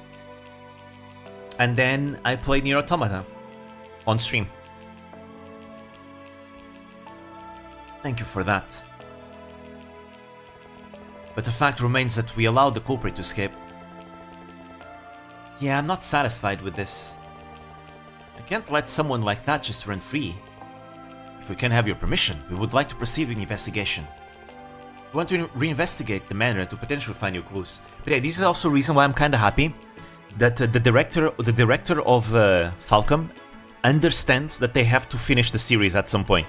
and then I played Nier Automata on stream. Thank you for that. But the fact remains that we allowed the culprit to escape. Yeah, I'm not satisfied with this. I can't let someone like that just run free. If we can have your permission, we would like to proceed with the investigation. We want to reinvestigate the manor to potentially find new clues. But yeah, this is also a reason why I'm kinda happy that the director of Falcom understands that they have to finish the series at some point.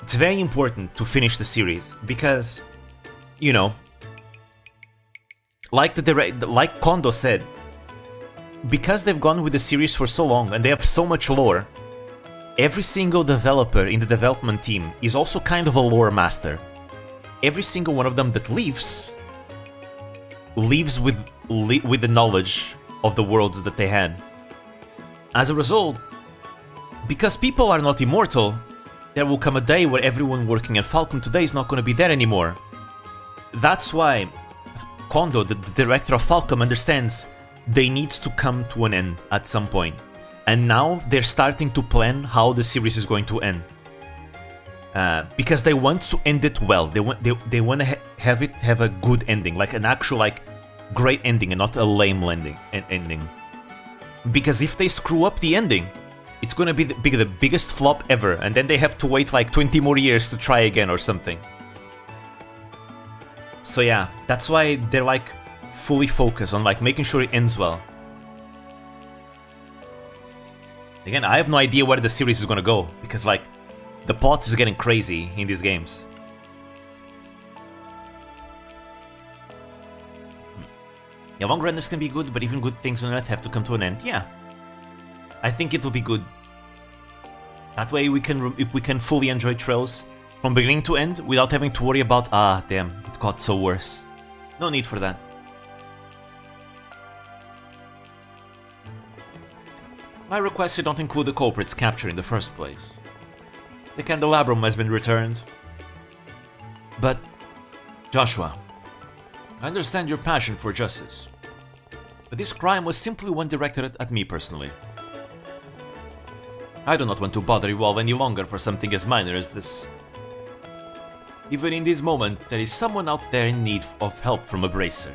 It's very important to finish the series because, you know, like Kondo said, because they've gone with the series for so long and they have so much lore, every single developer in the development team is also kind of a lore master. Every single one of them that leaves with the knowledge of the worlds that they had. As a result, because people are not immortal, there will come a day where everyone working at Falcom today is not going to be there anymore. That's why Kondo, the director of Falcom, understands they need to come to an end at some point. And now they're starting to plan how the series is going to end. because they want to end it well. They want to have a good ending, like an actual like great ending, and not a lame ending. Because if they screw up the ending, it's gonna be the biggest flop ever, and then they have to wait like 20 more years to try again or something. So yeah, that's why they're like fully focused on like making sure it ends well. Again, I have no idea where the series is gonna go, because like the plot is getting crazy in these games. Yeah, long runners can be good, but even good things on Earth have to come to an end. Yeah, I think it'll be good. That way we can fully enjoy Trails from beginning to end without having to worry about, ah, damn, it got so worse. No need for that. My request did not include the culprit's capture in the first place. The candelabrum has been returned. But, Joshua, I understand your passion for justice, but this crime was simply one directed at me personally. I do not want to bother you all any longer for something as minor as this. Even in this moment, there is someone out there in need of help from a bracer.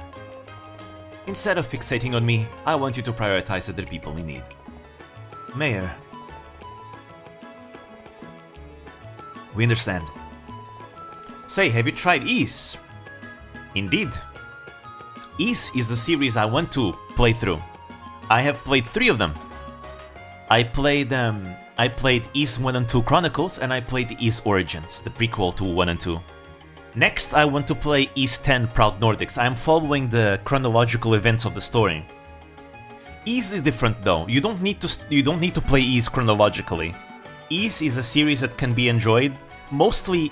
Instead of fixating on me, I want you to prioritize other people in need. Mayor. We understand. Say, have you tried Ys? Indeed. Ys is the series I want to play through. I have played 3 of them. I played Ys 1 and 2 Chronicles, and I played Ys Origins, the prequel to 1 and 2. Next, I want to play Ys 10 Proud Nordics. I am following the chronological events of the story. Ys is different though. You don't need to play Ys chronologically. Ys is a series that can be enjoyed mostly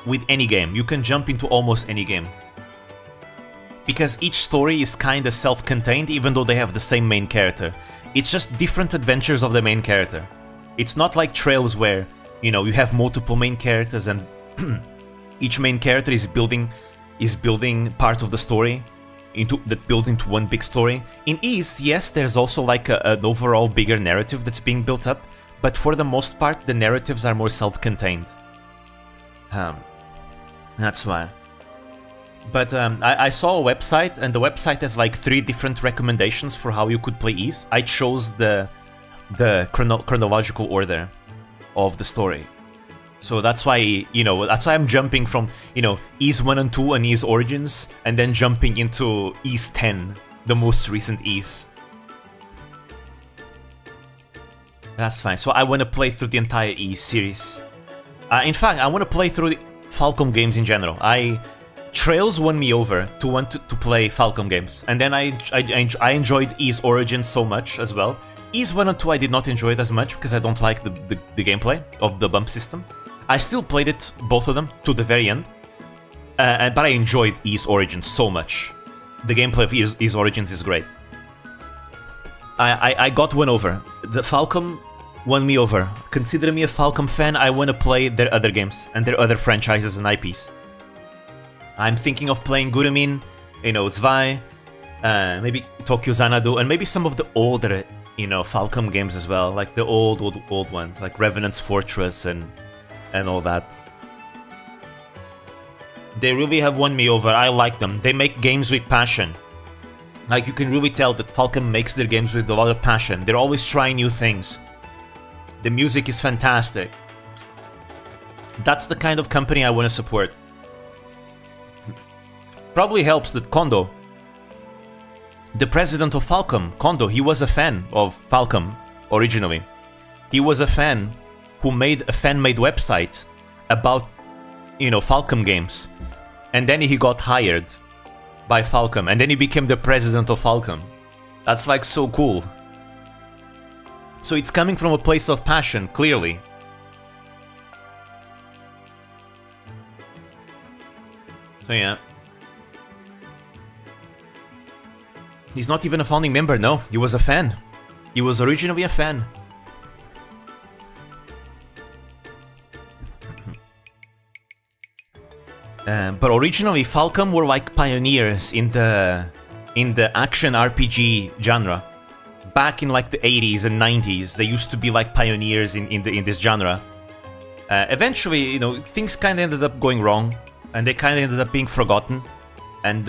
with any game. You can jump into almost any game. Because each story is kinda self-contained, even though they have the same main character. It's just different adventures of the main character. It's not like Trails where, you know, you have multiple main characters and each main character is building part of the story that builds into one big story. In Ys, yes, there's also like an overall bigger narrative that's being built up, but for the most part, the narratives are more self-contained. That's why. But I saw a website, and the website has like 3 different recommendations for how you could play Ys. I chose the chronological order of the story. So that's why, you know, that's why I'm jumping from, you know, Ys 1 and 2 and Ys Origins, and then jumping into Ys 10, the most recent Ys. That's fine. So I want to play through the entire Ys series. In fact, I want to play through the Falcom games in general. Trails won me over to want to play Falcom games, and then I enjoyed Ys Origins so much as well. Ys 1 and 2 I did not enjoy it as much because I don't like the gameplay of the bump system. I still played it, both of them, to the very end, but I enjoyed Ys Origins so much. The gameplay of Ys Origins is great. I got one over. The Falcom won me over. Consider me a Falcom fan. I want to play their other games and their other franchises and IPs. I'm thinking of playing Gurumin, you know, Zwei, maybe Tokyo Xanadu, and maybe some of the older, you know, Falcom games as well, like the old ones, like Revenant's Fortress and all that. They really have won me over. I like them. They make games with passion. Like, you can really tell that Falcom makes their games with a lot of passion. They're always trying new things. The music is fantastic. That's the kind of company I want to support. Probably helps that Kondo, the president of Falcom, Kondo, he was a fan of Falcom originally. He was a fan who made a fan-made website about, you know, Falcom games. And then he got hired by Falcom, and then he became the president of Falcom. That's like so cool. So it's coming from a place of passion, clearly. So yeah. He's not even a founding member, no. He was a fan. He was originally a fan. But originally, Falcom were like pioneers in the action RPG genre. Back in like the 80s and 90s, they used to be like pioneers in this genre. Eventually, you know, things kind of ended up going wrong, and they kind of ended up being forgotten and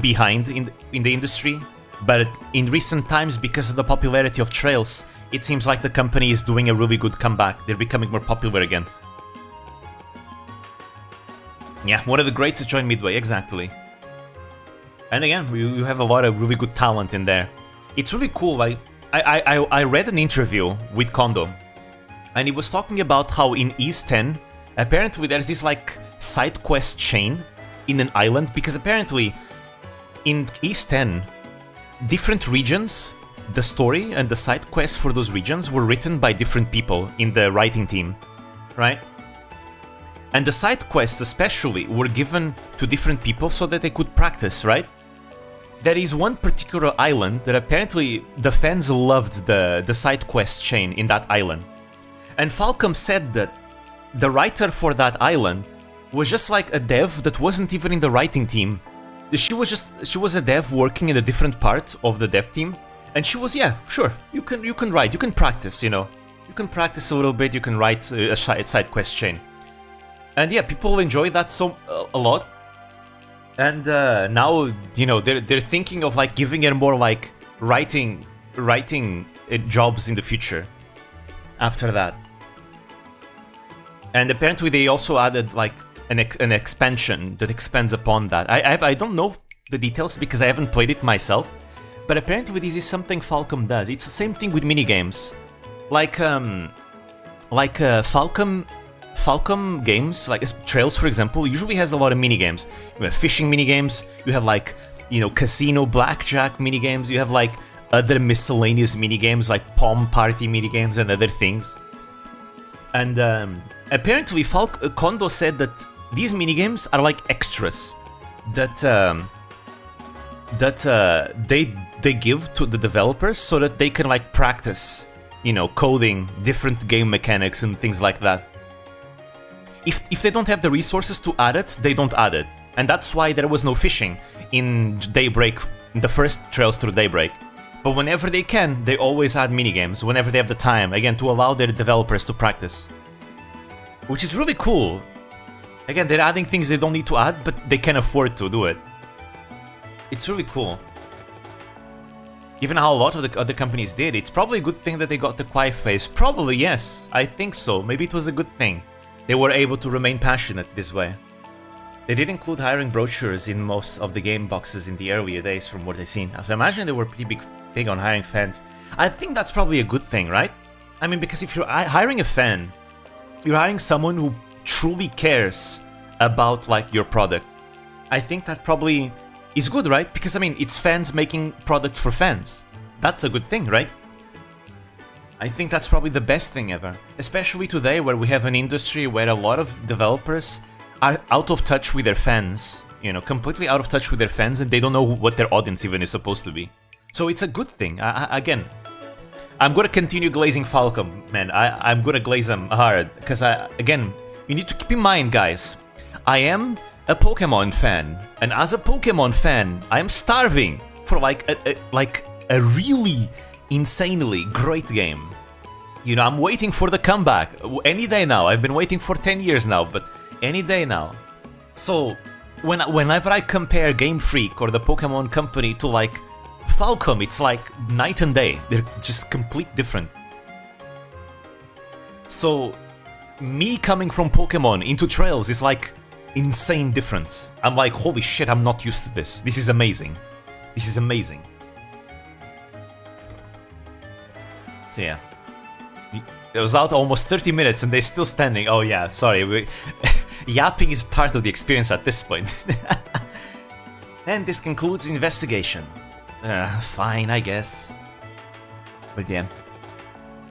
behind in the industry. But in recent times, because of the popularity of Trails, it seems like the company is doing a really good comeback. They're becoming more popular again. Yeah, one of the greats to join Midway, exactly. And again, you have a lot of really good talent in there. It's really cool. Like, I read an interview with Kondo, and he was talking about how in East 10, apparently there's this like side quest chain in an island, because apparently in East 10, different regions, the story and the side quests for those regions were written by different people in the writing team, right? And the side quests especially were given to different people so that they could practice, right? There is one particular island that apparently the fans loved the side quest chain in that island. And Falcom said that the writer for that island was just like a dev that wasn't even in the writing team. She was a dev working in a different part of the dev team, and she was, yeah, sure, you can write, you can practice, you know. You can practice a little bit, you can write a side quest chain. And yeah, people enjoy that a lot. And now, you know, they're thinking of like giving her more like writing jobs in the future after that. And apparently they also added like an expansion that expands upon that. I don't know the details because I haven't played it myself, but apparently this is something Falcom does. It's the same thing with minigames. Like Falcom games, like Trails for example, usually has a lot of minigames. You have fishing minigames, you have like, you know, casino, blackjack minigames, you have like other miscellaneous minigames like Palm Party minigames and other things. And apparently Kondo said that these minigames are like extras that they give to the developers so that they can like practice, you know, coding different game mechanics and things like that. If they don't have the resources to add it, they don't add it. And that's why there was no fishing in Daybreak, in the first Trails Through Daybreak. But whenever they can, they always add minigames, whenever they have the time, again, to allow their developers to practice. Which is really cool. Again, they're adding things they don't need to add, but they can afford to do it. It's really cool. Given how a lot of the other companies did, it's probably a good thing that they got the quiet phase. Probably, yes. I think so. Maybe it was a good thing. They were able to remain passionate this way. They did include hiring brochures in most of the game boxes in the earlier days from what I've seen. So I imagine they were pretty big on hiring fans. I think that's probably a good thing, right? I mean, because if you're hiring a fan, you're hiring someone who truly cares about like your product. I think that probably is good, right? Because I mean, it's fans making products for fans. That's a good thing, right? I think that's probably the best thing ever. Especially today where we have an industry where a lot of developers are out of touch with their fans. You know, completely out of touch with their fans, and they don't know what their audience even is supposed to be. So it's a good thing. Again, I'm gonna continue glazing Falcom, man. I'm gonna glaze them hard. Because, again, you need to keep in mind, guys, I am a Pokemon fan. And as a Pokemon fan, I am starving for like a really insanely great game. You know, I'm waiting for the comeback any day now. I've been waiting for 10 years now, but any day now. So whenever I compare Game Freak or the Pokemon Company to like Falcom, it's like night and day. They're just complete different. So me coming from Pokemon into Trails is like insane difference. I'm like, holy shit, I'm not used to this. This is amazing. This is amazing. So yeah, it was out almost 30 minutes and they're still standing. Oh yeah, sorry, yapping is part of the experience at this point. And this concludes the investigation. Fine, I guess. But yeah,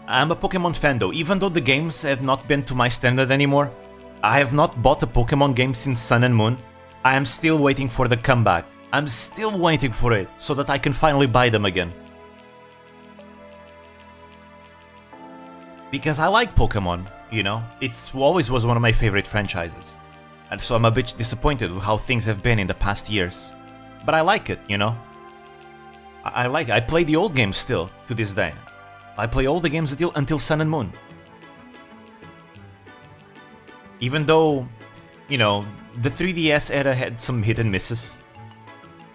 I'm a Pokemon fan though. Even though the games have not been to my standard anymore, I have not bought a Pokemon game since Sun and Moon. I am still waiting for the comeback. I'm still waiting for it so that I can finally buy them again. Because I like Pokemon, you know, it's always was one of my favorite franchises. And so I'm a bit disappointed with how things have been in the past years. But I like it, you know. I like it. I play the old games still, to this day. I play all the games until Sun and Moon. Even though, you know, the 3DS era had some hit and misses.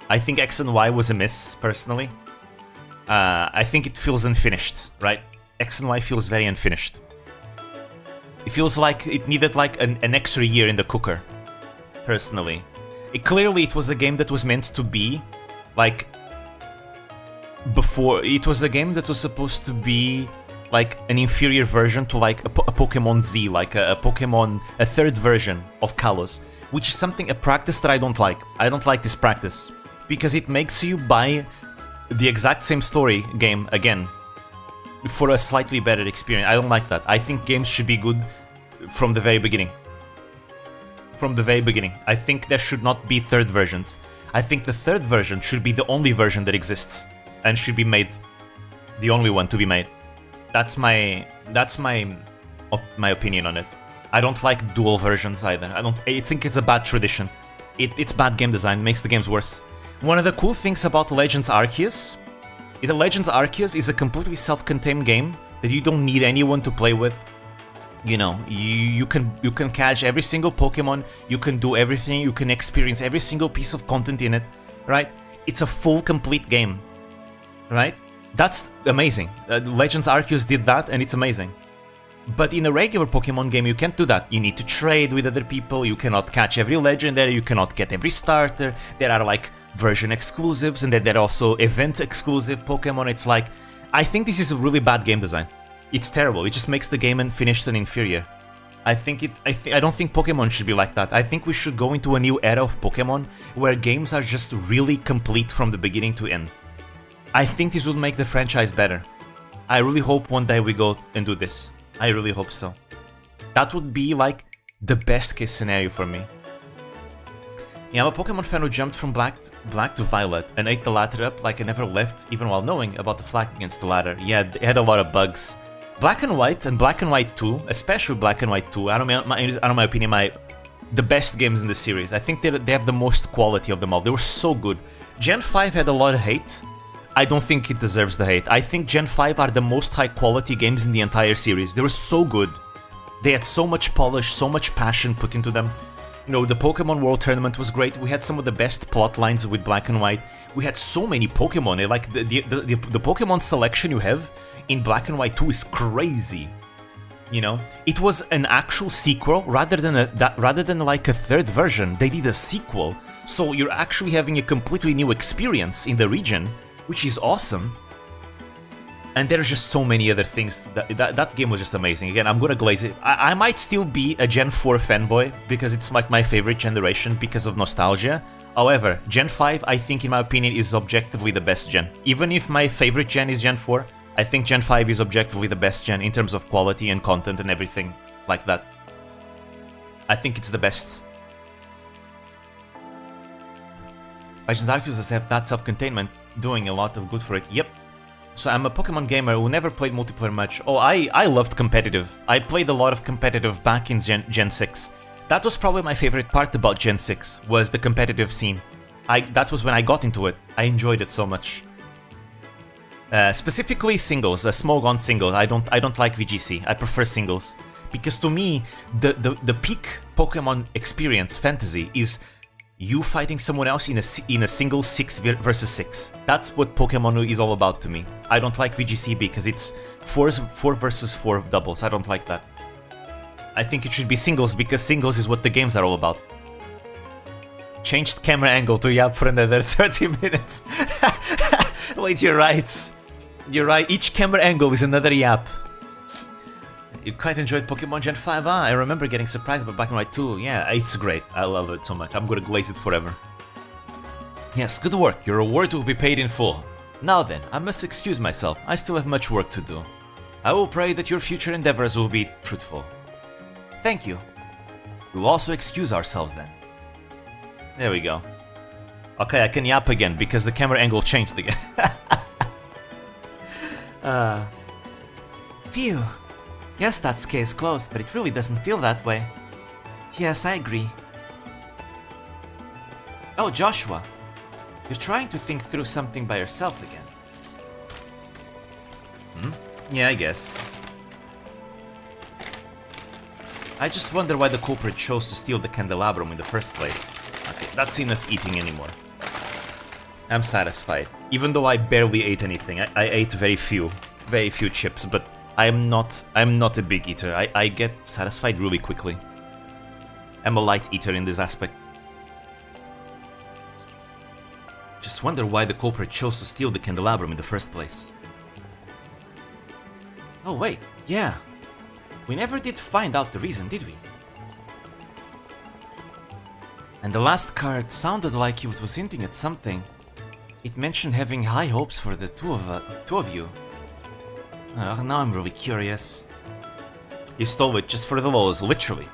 I think X and Y was a miss, personally. I think it feels unfinished, right? X and Y feels very unfinished. It feels like it needed like an extra year in the cooker, personally. Clearly, it was a game that was meant to be, like, before... It was a game that was supposed to be, like, an inferior version to, like, a Pokemon Z, like a third version of Kalos, which is a practice that I don't like. I don't like this practice, because it makes you buy the exact same story game again, for a slightly better experience. I don't like that. I think games should be good from the very beginning. From the very beginning. I think there should not be third versions. I think the third version should be the only version that exists, and should be made the only one to be made. That's my opinion on it. I don't like dual versions either. I think it's a bad tradition. It's bad game design, makes the games worse. One of the cool things about Legends Arceus, the Legends Arceus is a completely self-contained game that you don't need anyone to play with. You know, you can catch every single Pokemon, you can do everything, you can experience every single piece of content in it, right? It's a full, complete game, right? That's amazing. Legends Arceus did that, and it's amazing. But in a regular Pokemon game, you can't do that. You need to trade with other people, you cannot catch every legendary, you cannot get every starter. There are like version exclusives, and then there are also event exclusive Pokemon. It's like, I think this is a really bad game design. It's terrible. It just makes the game unfinished and inferior. I don't think Pokemon should be like that. I think we should go into a new era of Pokemon where games are just really complete from the beginning to end. I think this would make the franchise better. I really hope one day we go and do this. I really hope so. That would be like the best case scenario for me. Yeah, I'm a Pokemon fan who jumped from black to violet and ate the latter up like I never left, even while knowing about the flag against the latter. Yeah, it had a lot of bugs. Black and White and Black and White 2, especially Black and White 2, my opinion, the best games in the series. I think they have the most quality of them all. They were so good. Gen 5 had a lot of hate. I don't think it deserves the hate. I think Gen 5 are the most high quality games in the entire series. They were so good. They had so much polish, so much passion put into them. You know, the Pokemon World Tournament was great. We had some of the best plot lines with Black and White. We had so many Pokemon. Like the Pokemon selection you have in Black and White 2 is crazy. You know, it was an actual sequel rather than like a third version. They did a sequel, so you're actually having a completely new experience in the region, which is awesome. And there's just so many other things. That game was just amazing. Again, I'm gonna glaze it. I might still be a Gen 4 fanboy because it's like my favorite generation because of nostalgia. However, Gen 5, I think in my opinion, is objectively the best gen. Even if my favorite gen is Gen 4, I think Gen 5 is objectively the best gen in terms of quality and content and everything like that. I think it's the best. Legends Arceus does have that self-containment, doing a lot of good for it. Yep. So I'm a Pokemon gamer who never played multiplayer much. Oh, I loved competitive. I played a lot of competitive back in Gen 6. That was probably my favorite part about Gen 6, was the competitive scene. That was when I got into it. I enjoyed it so much. Specifically singles, Smogon singles. I don't like VGC. I prefer singles. Because to me, the peak Pokemon experience fantasy is you fighting someone else in a single 6 versus 6. That's what Pokemon is all about to me. I don't like VGC because it's 4 versus 4 doubles. I don't like that. I think it should be singles because singles is what the games are all about. Changed camera angle to yap for another 30 minutes. Wait, you're right. You're right. Each camera angle is another yap. You quite enjoyed Pokemon Gen 5, I remember getting surprised by Black and White 2. Yeah, it's great. I love it so much. I'm gonna glaze it forever. Yes, good work. Your reward will be paid in full. Now then, I must excuse myself. I still have much work to do. I will pray that your future endeavors will be fruitful. Thank you. We will also excuse ourselves then. There we go. Okay, I can yap again because the camera angle changed again. Phew. Yes, that's case closed, but it really doesn't feel that way. Yes, I agree. Oh, Joshua. You're trying to think through something by yourself again. Yeah, I guess. I just wonder why the culprit chose to steal the candelabrum in the first place. Okay, that's enough eating anymore. I'm satisfied. Even though I barely ate anything. I ate very few chips, but I'm not a big eater. I get satisfied really quickly. I'm a light eater in this aspect. Just wonder why the culprit chose to steal the candelabrum in the first place. Oh wait, yeah. We never did find out the reason, did we? And the last card sounded like it was hinting at something. It mentioned having high hopes for the two of you. Now I'm really curious. He stole it just for the lows, literally.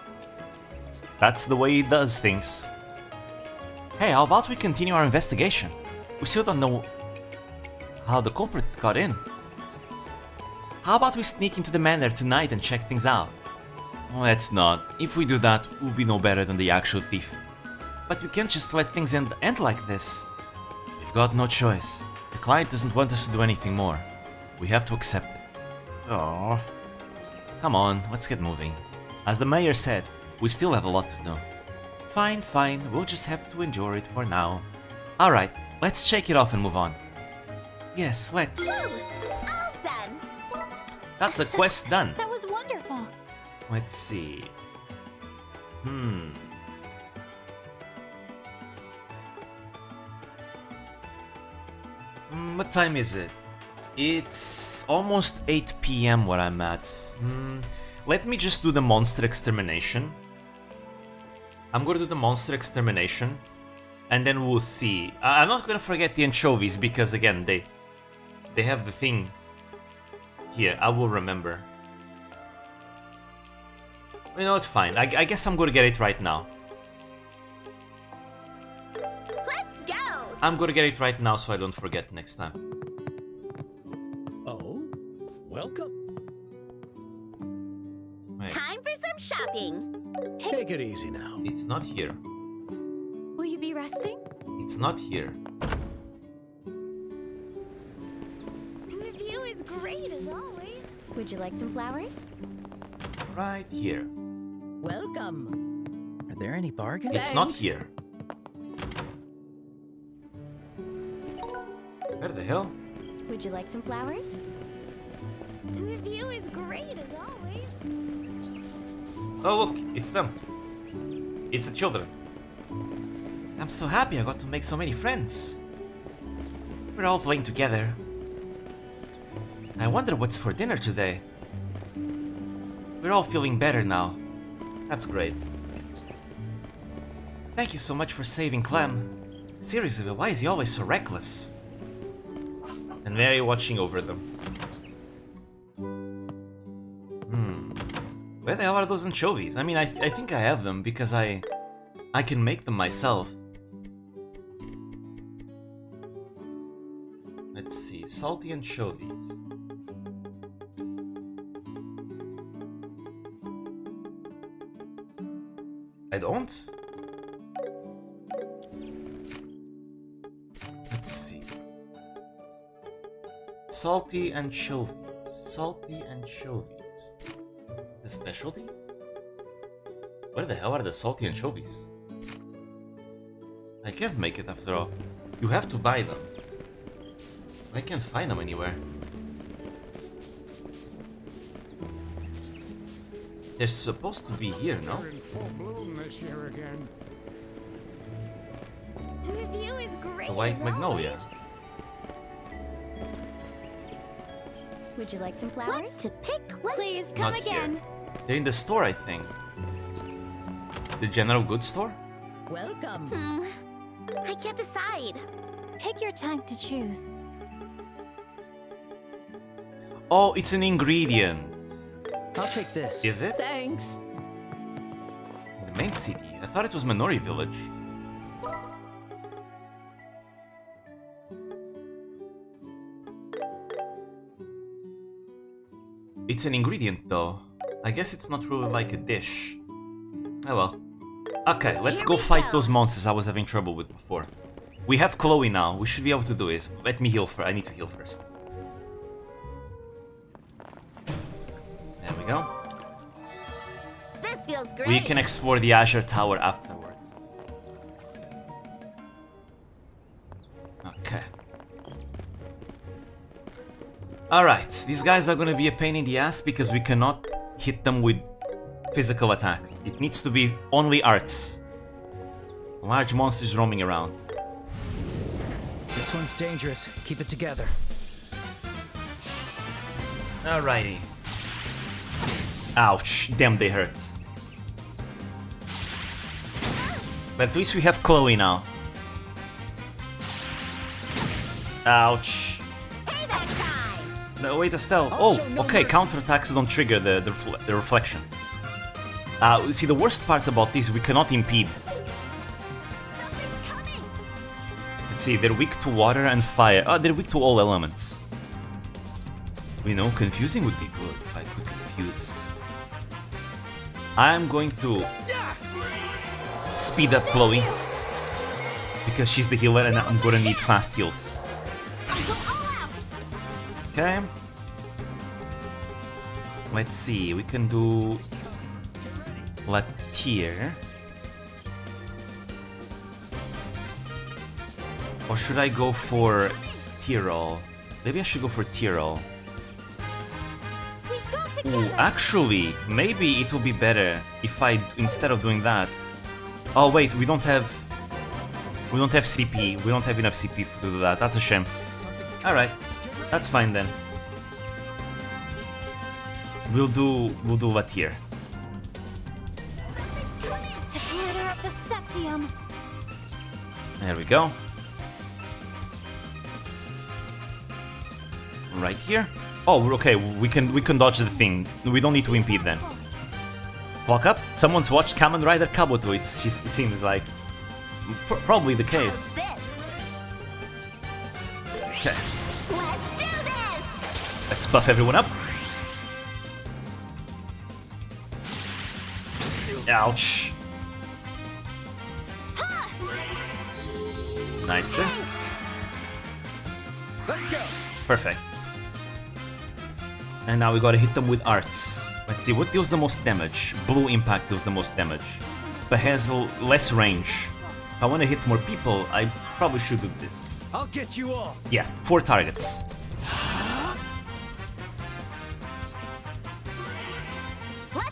That's the way he does things. Hey, how about we continue our investigation? We still don't know how the culprit got in. How about we sneak into the manor tonight and check things out? Let's not. If we do that, we'll be no better than the actual thief. But we can't just let things end like this. We've got no choice. The client doesn't want us to do anything more. We have to accept it. Oh, come on, let's get moving. As the mayor said, we still have a lot to do. Fine, we'll just have to endure it for now. Alright, let's shake it off and move on. Yes, let's. All done. That's a quest done. That was wonderful. Let's see. What time is it? It's almost 8 PM where I'm at. Let me just do the monster extermination. I'm gonna do the monster extermination, and then we'll see. I'm not gonna forget the anchovies because again they have the thing here. I will remember. You know, it's fine. I guess I'm gonna get it right now. Let's go. I'm gonna get it right now so I don't forget next time. Oh, welcome. Wait, Time for some shopping. Take it easy now. it's not here. Will you be resting? It's not here. The view is great as always. Would you like some flowers? Right here. Welcome. Are there any bargains? It's not here. Where the hell? Would you like some flowers? The view is great as always. Oh look, it's them. It's the children. I'm so happy I got to make so many friends. We're all playing together. I wonder what's for dinner today. We're all feeling better now. That's great. Thank you so much for saving Clem. Seriously, why is he always so reckless? And Mary watching over them. Where the hell are those anchovies? I mean, I think I have them because I can make them myself. Let's see, salty anchovies. I don't? Let's see. Salty anchovies. Salty anchovies. Is this specialty? Where the hell are the salty anchovies? I can't make it after all. You have to buy them. I can't find them anywhere. They're supposed to be here, no? They're in full bloom this year again. The view is great. The white as magnolia. always. Would you like some flowers? What to pick? What? Please come Not again. here. They're in the store, I think. The general goods store? Welcome. I can't decide. Take your time to choose. Oh, it's an ingredient. I'll take this. Is it? Thanks. The main city. I thought it was Minori Village. It's an ingredient though. I guess it's not really like a dish. Oh well. Okay, let's Here go we fight go. those monsters I was having trouble with before. We have Chloe now. We should be able to do this. Let me heal first. I need to heal first. There we go. This feels feels great. We can explore the Azure Tower afterwards. Okay. Alright, these guys are gonna be a pain in the ass because we cannot hit them with physical attacks. It needs to be only arts. Large monsters roaming around. This one's dangerous. Keep it together. Alrighty. Ouch, damn they hurt. But at least we have Chloe now. Ouch. No, wait, Estelle. Oh, okay, counterattacks don't trigger the reflection. See, the worst part about this, we cannot impede. Let's see, they're weak to water and fire. Oh, they're weak to all elements. You know, confusing would be good if I could confuse. I'm going to speed up Chloe because she's the healer and I'm gonna need fast heals. Okay. Let's see, we can do Latier. Or should I go for Tyrol? Maybe I should go for Tyrol. Ooh, actually, maybe it will be better if I, instead of doing that... Oh wait, we don't have CP. We don't have enough CP to do that. That's a shame. Alright, that's fine then. We'll do Latier. There we go. Right here. Oh, we're okay. We can dodge the thing. We don't need to impede then. Walk up. Someone's watched Kamen Rider Kabuto. It seems like probably the case. Okay. Let's buff everyone up. Ouch. Nice. Let's go. Perfect. And now we gotta hit them with arts. Let's see, what deals the most damage? Blue impact deals the most damage, but has less range. If I want to hit more people, I probably should do this. I'll get you all. Yeah, 4 targets.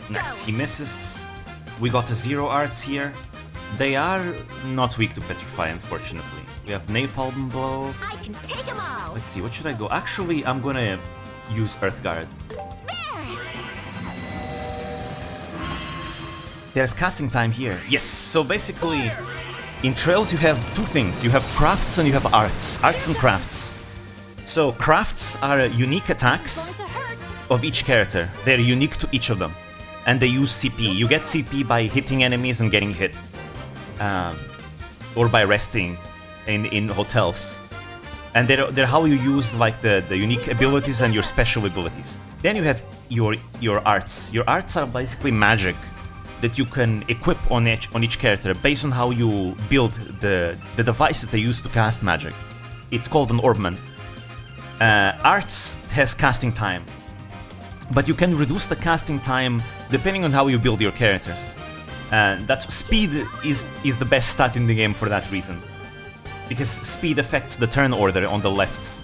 Nice, he misses. We got a 0 arts here. They are not weak to petrify, unfortunately. We have napalm blow. I can take them all. Let's see, what should I go? Actually, I'm gonna use Earth Guard. There's casting time here. Yes, so basically, in Trails you have 2 things. You have crafts and you have arts. Arts and crafts. So crafts are unique attacks of each character. They're unique to each of them. And they use CP. You get CP by hitting enemies and getting hit. Or by resting in hotels. And they're how you use like the unique abilities and your special abilities. Then you have your arts. Your arts are basically magic that you can equip on each character based on how you build the devices they use to cast magic. It's called an orbment. Arts has casting time, but you can reduce the casting time depending on how you build your characters. And that speed is the best stat in the game for that reason, because speed affects the turn order on the left.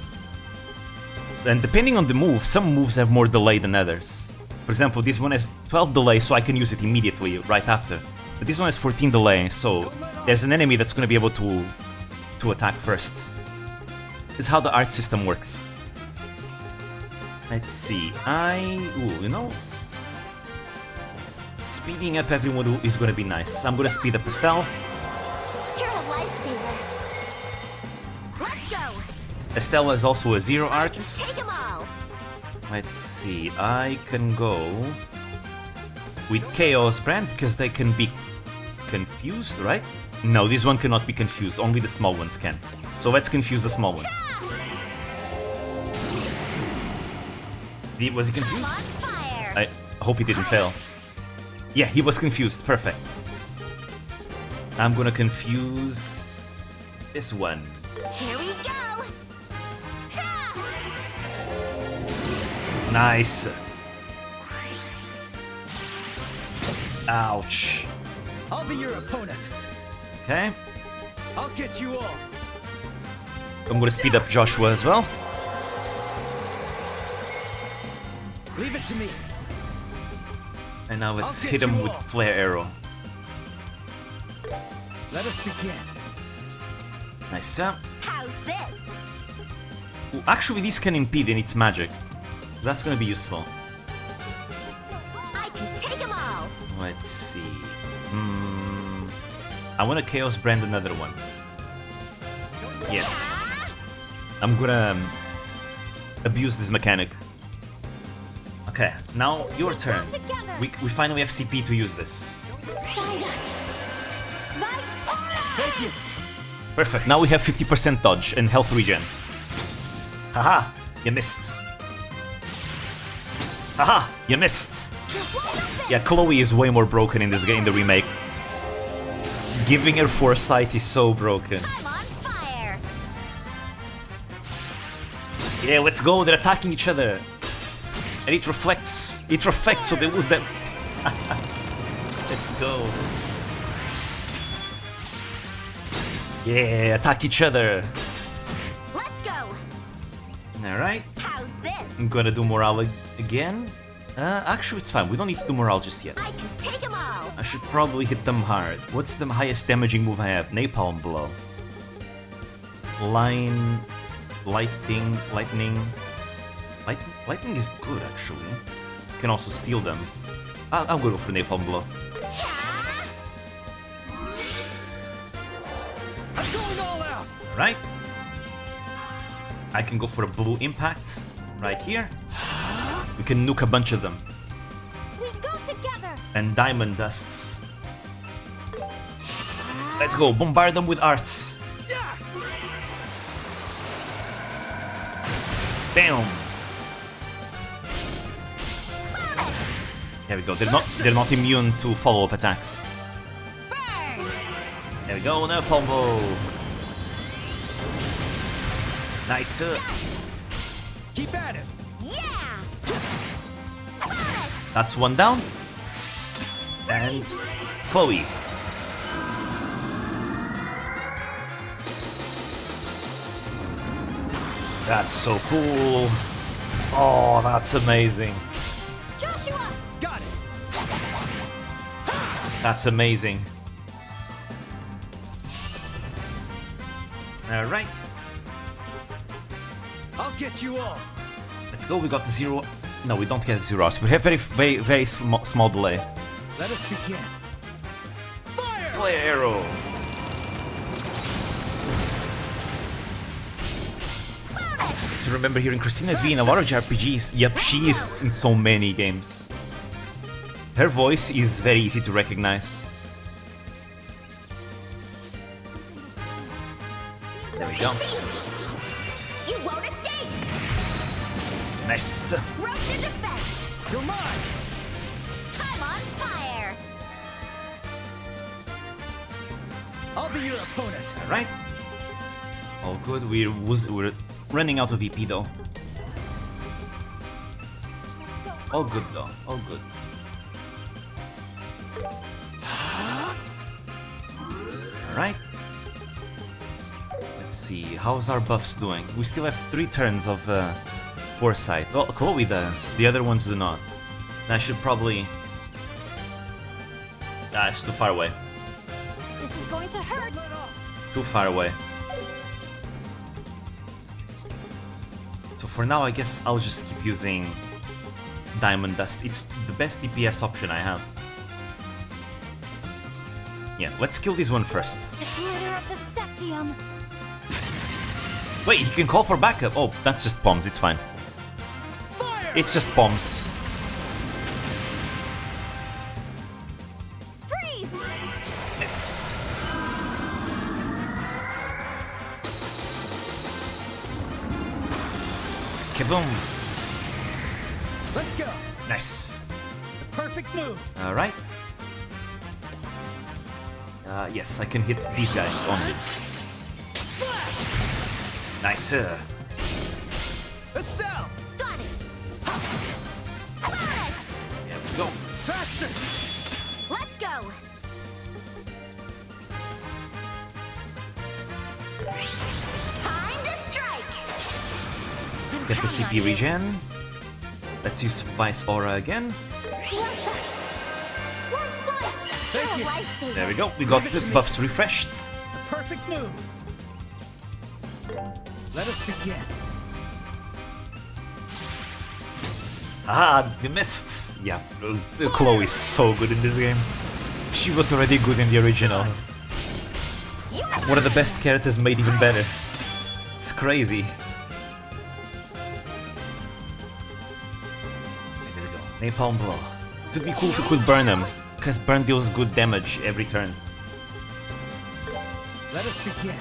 And depending on the move, some moves have more delay than others. For example, this one has 12 delay, so I can use it immediately right after. But this one has 14 delay, so there's an enemy that's going to be able to attack first. This is how the art system works. Let's see, you know, speeding up everyone is going to be nice. I'm going to speed up Estelle. You're a lifesaver. Let's go. Estelle is also a 0 arts. Take them all. Let's see, I can go with Chaos Brand because they can be confused, right? No, this one cannot be confused, only the small ones can. So let's confuse the small ones. Was he confused? I hope he didn't fail. Yeah, he was confused, perfect. I'm gonna confuse this one. Here we go. Nice. Ouch. I'll be your opponent. Okay. I'll get you all. I'm gonna speed up Joshua as well. Leave it to me. And now let's I'll hit get him you with all. flare arrow. Let us begin. Nice. How's this? Ooh, actually, these can impede and it's magic. So that's gonna be useful. I can take them all. Let's see. I want to Chaos Brand another one. Yes. I'm gonna abuse this mechanic. Okay, now your turn. We finally have CP to use this. Thank you. Perfect, now we have 50% dodge and health regen. Haha, you missed. Haha, you missed. Yeah, Chloe is way more broken in this game, in the remake. Giving her foresight is so broken. I'm on fire. Yeah, let's go, they're attacking each other. And it reflects, so they lose them. Let's go. Yeah, attack each other. Let's go. Alright, How's this? I'm gonna do morale again. Actually, it's fine, we don't need to do morale just yet. I can take them all. I should probably hit them hard. What's the highest damaging move I have? Napalm Blow. Lightning. Lightning is good, actually. You can also steal them. I'll go for Napalm Blow. I'm going all out. Right? I can go for a Blue Impact right here. We can nuke a bunch of them. We go together. And Diamond Dusts. Let's go, bombard them with arts. Bam! There we go. They're not immune to follow-up attacks. There we go. Now combo. Nice. Keep at it. Yeah. That's one down. And Chloe. That's so cool. Oh, that's amazing. Joshua. Got it. That's amazing. Alright, I'll get you all. let's go. We got the 0. No, we don't get 0 hours. We have very small delay. Let us begin. Fire! Flare arrow. So remember hearing Christina V in a lot of JRPGs. Yep, she is in so many games. Her voice is very easy to recognize. There we go. You won't escape. Nice. Rope your defense. You're mine. I'm on fire. I'll be your opponent. Alright. All good. We're running out of EP though. All good though. All good. Alright. Let's see. How's our buffs doing? We still have 3 turns of foresight. Well, Chloe does. The other ones do not. I should probably... Ah, it's too far away. This is going to hurt. Too far away. So for now, I guess I'll just keep using Diamond Dust. It's the best DPS option I have. Yeah, let's kill this one first. The glitter of the Septium. Wait, he can call for backup. Oh, that's just bombs. It's fine. Fire! It's just bombs. Freeze! Yes. Kaboom. Let's go. Nice. The perfect move. Alright. Yes, I can hit these guys only. Slash! Nice. Estelle! Got it. There we go. Faster! Let's Time to strike. Get the CP regen. Let's use Vice Aura again. Bless us. One fight. Thank You're you. a lifesaver. There we go. We got the buffs refreshed. Perfect move. Let us begin. Ah, we missed. Yeah, Chloe's so good in this game. She was already good in the original. One of the best characters made even better. It's crazy. There we go. Napalm Blow. It would be cool if we could burn him, because burn deals good damage every turn. Let us begin.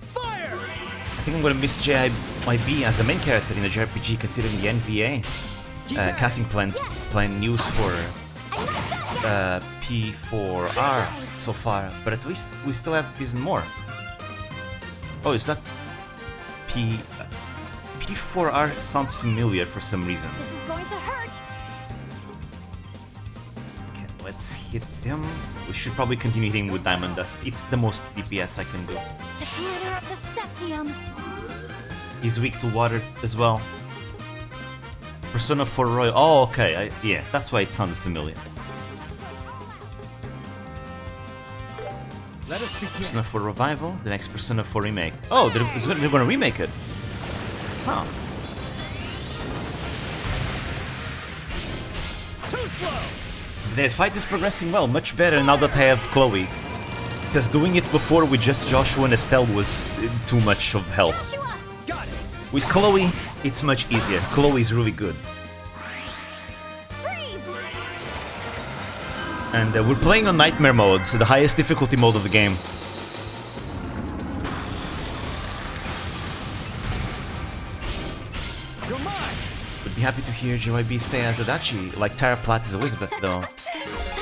Fire! I think I'm gonna miss JIB as a main character in a JRPG, considering the NVA casting plan news for P4R so far, but at least we still have this and more. Oh, is that P4R sounds familiar for some reason. This is going to hurt. Okay, let's hit him. We should probably continue hitting with Diamond Dust. It's the most DPS I can do. The glitter of the septium. He's weak to water as well. Persona 4 Royal. Oh, okay. Yeah, that's why it sounded familiar. Let us begin. Persona 4 Revival, the next Persona 4 Remake. Oh, they're gonna remake it. Huh. Too slow. The fight is progressing well, much better now that I have Chloe. Because doing it before with just Joshua and Estelle was too much of help. Got it. With Chloe, it's much easier. Chloe is really good. Freeze. And we're playing on Nightmare mode, so the highest difficulty mode of the game. You're mine. Would be happy to hear JYB stay as Adachi, like Tara Platt is Elizabeth though.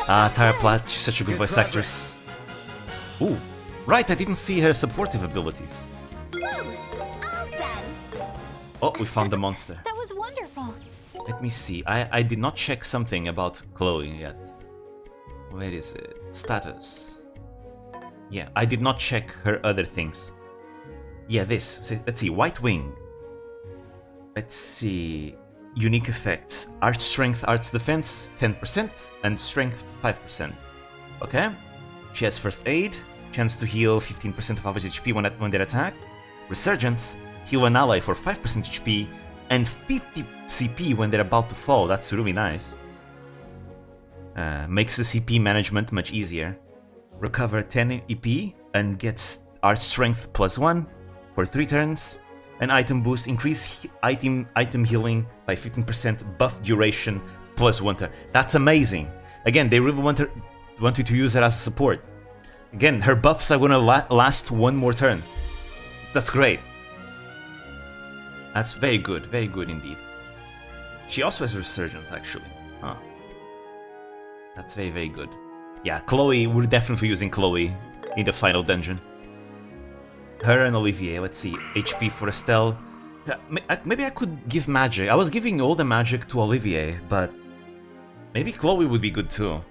Ah, Tara Platt, she's such a good voice actress. Ooh, right, I didn't see her supportive abilities. All done. Oh, we found the monster. That was wonderful. Let me see, I did not check something about Chloe yet. Where is it? Status. Yeah, I did not check her other things. Yeah, this. So, let's see, White Wing. Let's see. Unique effects. Arch Strength, Arch Defense 10% and Strength 5%. Okay. She has First Aid, chance to heal 15% of average HP when they're attacked. Resurgence, heal an ally for 5% HP and 50 CP when they're about to fall. That's really nice. Makes the CP management much easier. Recover 10 EP and gets Arch Strength +1 for 3 turns. An item boost, increase item healing by 15%, buff duration +1 turn. That's amazing. Again, they really want you to use her as a support. Again, her buffs are gonna last one more turn. That's great. That's very good indeed. She also has Resurgence, actually. Huh. That's very, very good. Yeah, Chloe, we're definitely using Chloe in the final dungeon. Her and Olivier, let's see. HP for Estelle. Yeah, maybe I could give magic. I was giving all the magic to Olivier, but maybe Chloe would be good too.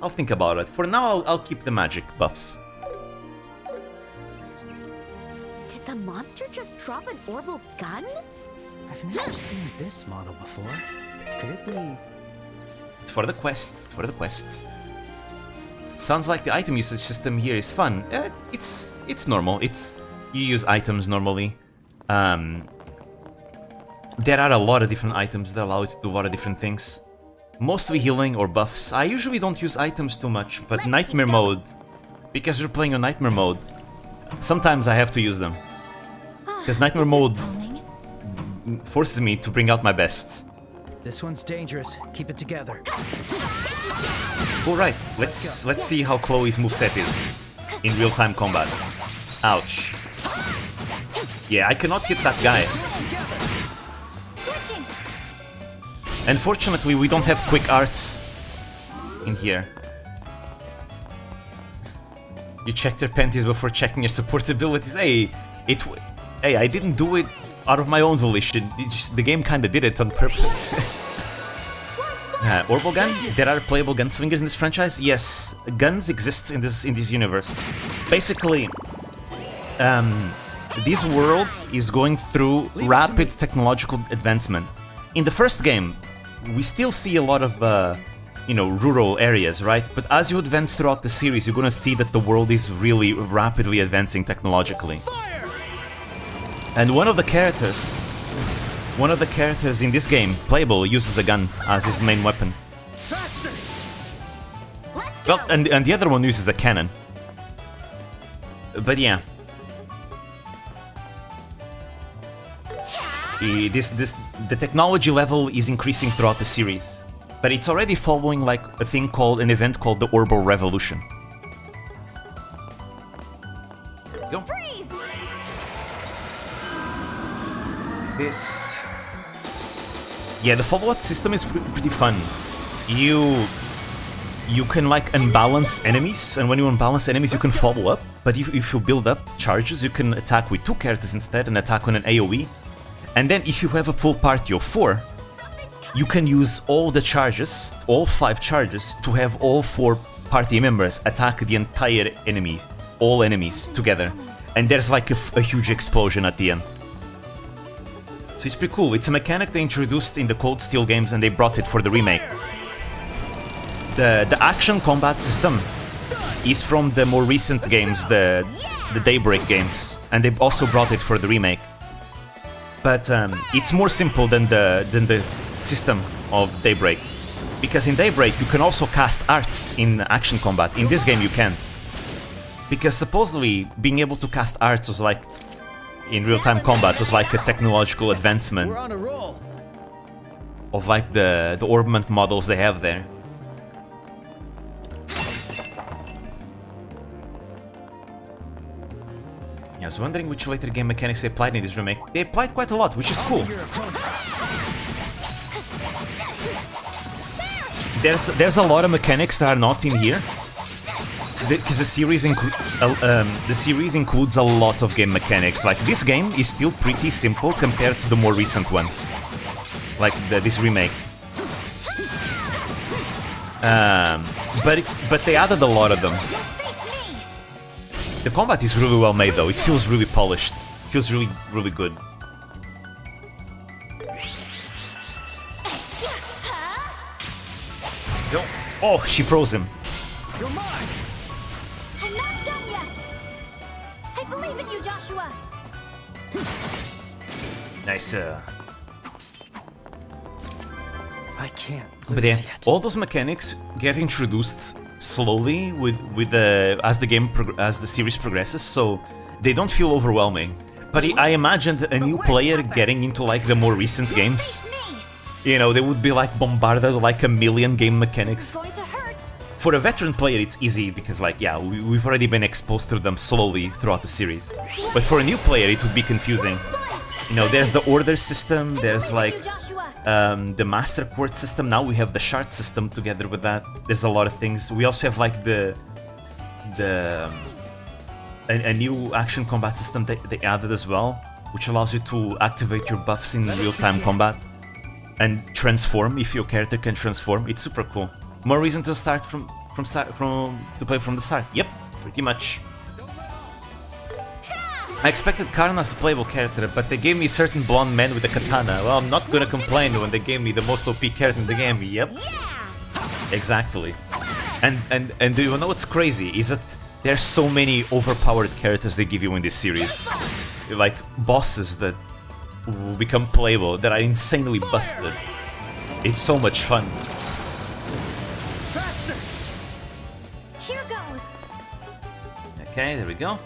I'll think about it. For now, I'll keep the magic buffs. Did the monster just drop an orbital gun? I've never seen this model before. Could it be? It's for the quests. It's for the quests. Sounds like the item usage system here is fun. It's normal. You use items normally. There are a lot of different items that allow you to do a lot of different things. Mostly healing or buffs. I usually don't use items too much, but Nightmare mode, because we're playing on Nightmare mode, sometimes I have to use them. Because Nightmare mode forces me to bring out my best. This one's dangerous. Keep it together. Alright, let's see how Chloe's moveset is in real-time combat. Ouch. Yeah, I cannot hit that guy. Unfortunately, we don't have quick arts in here. You checked your panties before checking your support abilities. Hey, I didn't do it out of my own volition. The game kinda did it on purpose. Orbital gun? There are playable gunslingers in this franchise? Yes, guns exist in this universe. Basically, this world is going through rapid technological advancement. In the first game, we still see a lot of, rural areas, right? But as you advance throughout the series, you're gonna see that the world is really rapidly advancing technologically. And one of the characters in this game, playable, uses a gun as his main weapon. Well, and the other one uses a cannon. But yeah. The technology level is increasing throughout the series, but it's already following like an event called the Orbital Revolution. Go. The follow-up system is pretty fun. You can like unbalance enemies, and when you unbalance enemies you can follow up, but if you build up charges you can attack with 2 characters instead and attack on an AoE. And then if you have a full party of 4, you can use all the charges, all 5 charges, to have all 4 party members attack the entire enemy, all enemies together. And there's like a huge explosion at the end. So it's pretty cool. It's a mechanic they introduced in the Cold Steel games and they brought it for the remake. The action combat system is from the more recent games, the Daybreak games, and they've also brought it for the remake. But it's more simple than the system of Daybreak, because in Daybreak you can also cast arts in action combat. In this game you can, because supposedly being able to cast arts was like in real-time combat was like a technological advancement of like the orbment models they have there. I was wondering which later game mechanics they applied in this remake. They applied quite a lot, which is cool. There's a lot of mechanics that are not in here, because the series includes a lot of game mechanics. Like this game is still pretty simple compared to the more recent ones, like this remake. But they added a lot of them. The combat is really well made though, it feels really polished. It feels really, really good. Go. Oh, she froze him. You're mine. I'm not done yet. I believe in you, Joshua. Nice. I can't. But yeah, all those mechanics get introduced slowly as the series progresses, so they don't feel overwhelming. But I imagined a new player getting into like the more recent games. You know, they would be like bombarded with like a million game mechanics. For a veteran player it's easy because like, yeah, we've already been exposed to them slowly throughout the series. But for a new player it would be confusing. You know, there's the order system, there's like the master quart system, now we have the shard system together with that. There's a lot of things. We also have like a new action combat system that they added as well, which allows you to activate your buffs in real-time combat and transform if your character can transform. It's super cool. More reason to start to play from the start. Yep, pretty much. I expected Karna as a playable character, but they gave me a certain blonde man with a katana. Well, I'm not gonna complain when they gave me the most OP character in the game. Yep. Exactly. And do you know what's crazy? Is that there's so many overpowered characters they give you in this series. Like bosses that will become playable, that are insanely busted. It's so much fun. Here goes. Okay, there we go.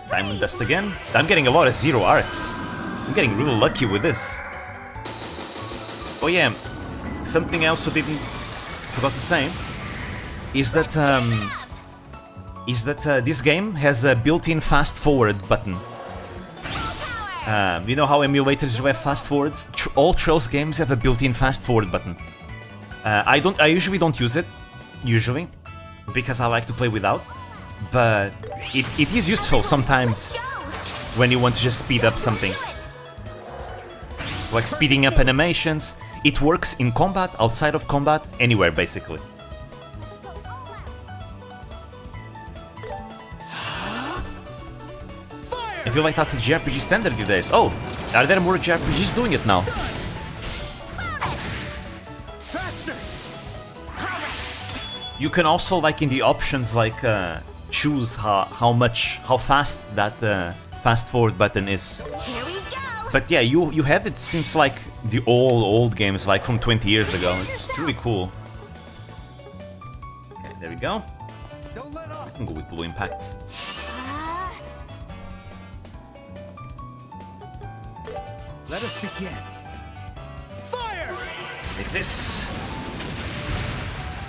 Diamond Dust again. I'm getting a lot of zero arts. I'm getting really lucky with this. Oh yeah, something else I forgot to say is that this game has a built-in fast forward button. You know how emulators do have fast forwards? All Trails games have a built-in fast forward button. I usually don't use it, because I like to play without. But it is useful sometimes when you want to just speed up something. Like speeding up animations. It works in combat, outside of combat, anywhere basically. I feel like that's a JRPG standard these days. Oh, are there more JRPGs doing it now? You can also, like in the options, like choose how fast that fast forward button is. Here we go. But yeah, you have it since like the old games, like from 20 years ago. It's really cool. Okay, there we go. I can go with Blue Impact. Let us begin. Fire! Like this.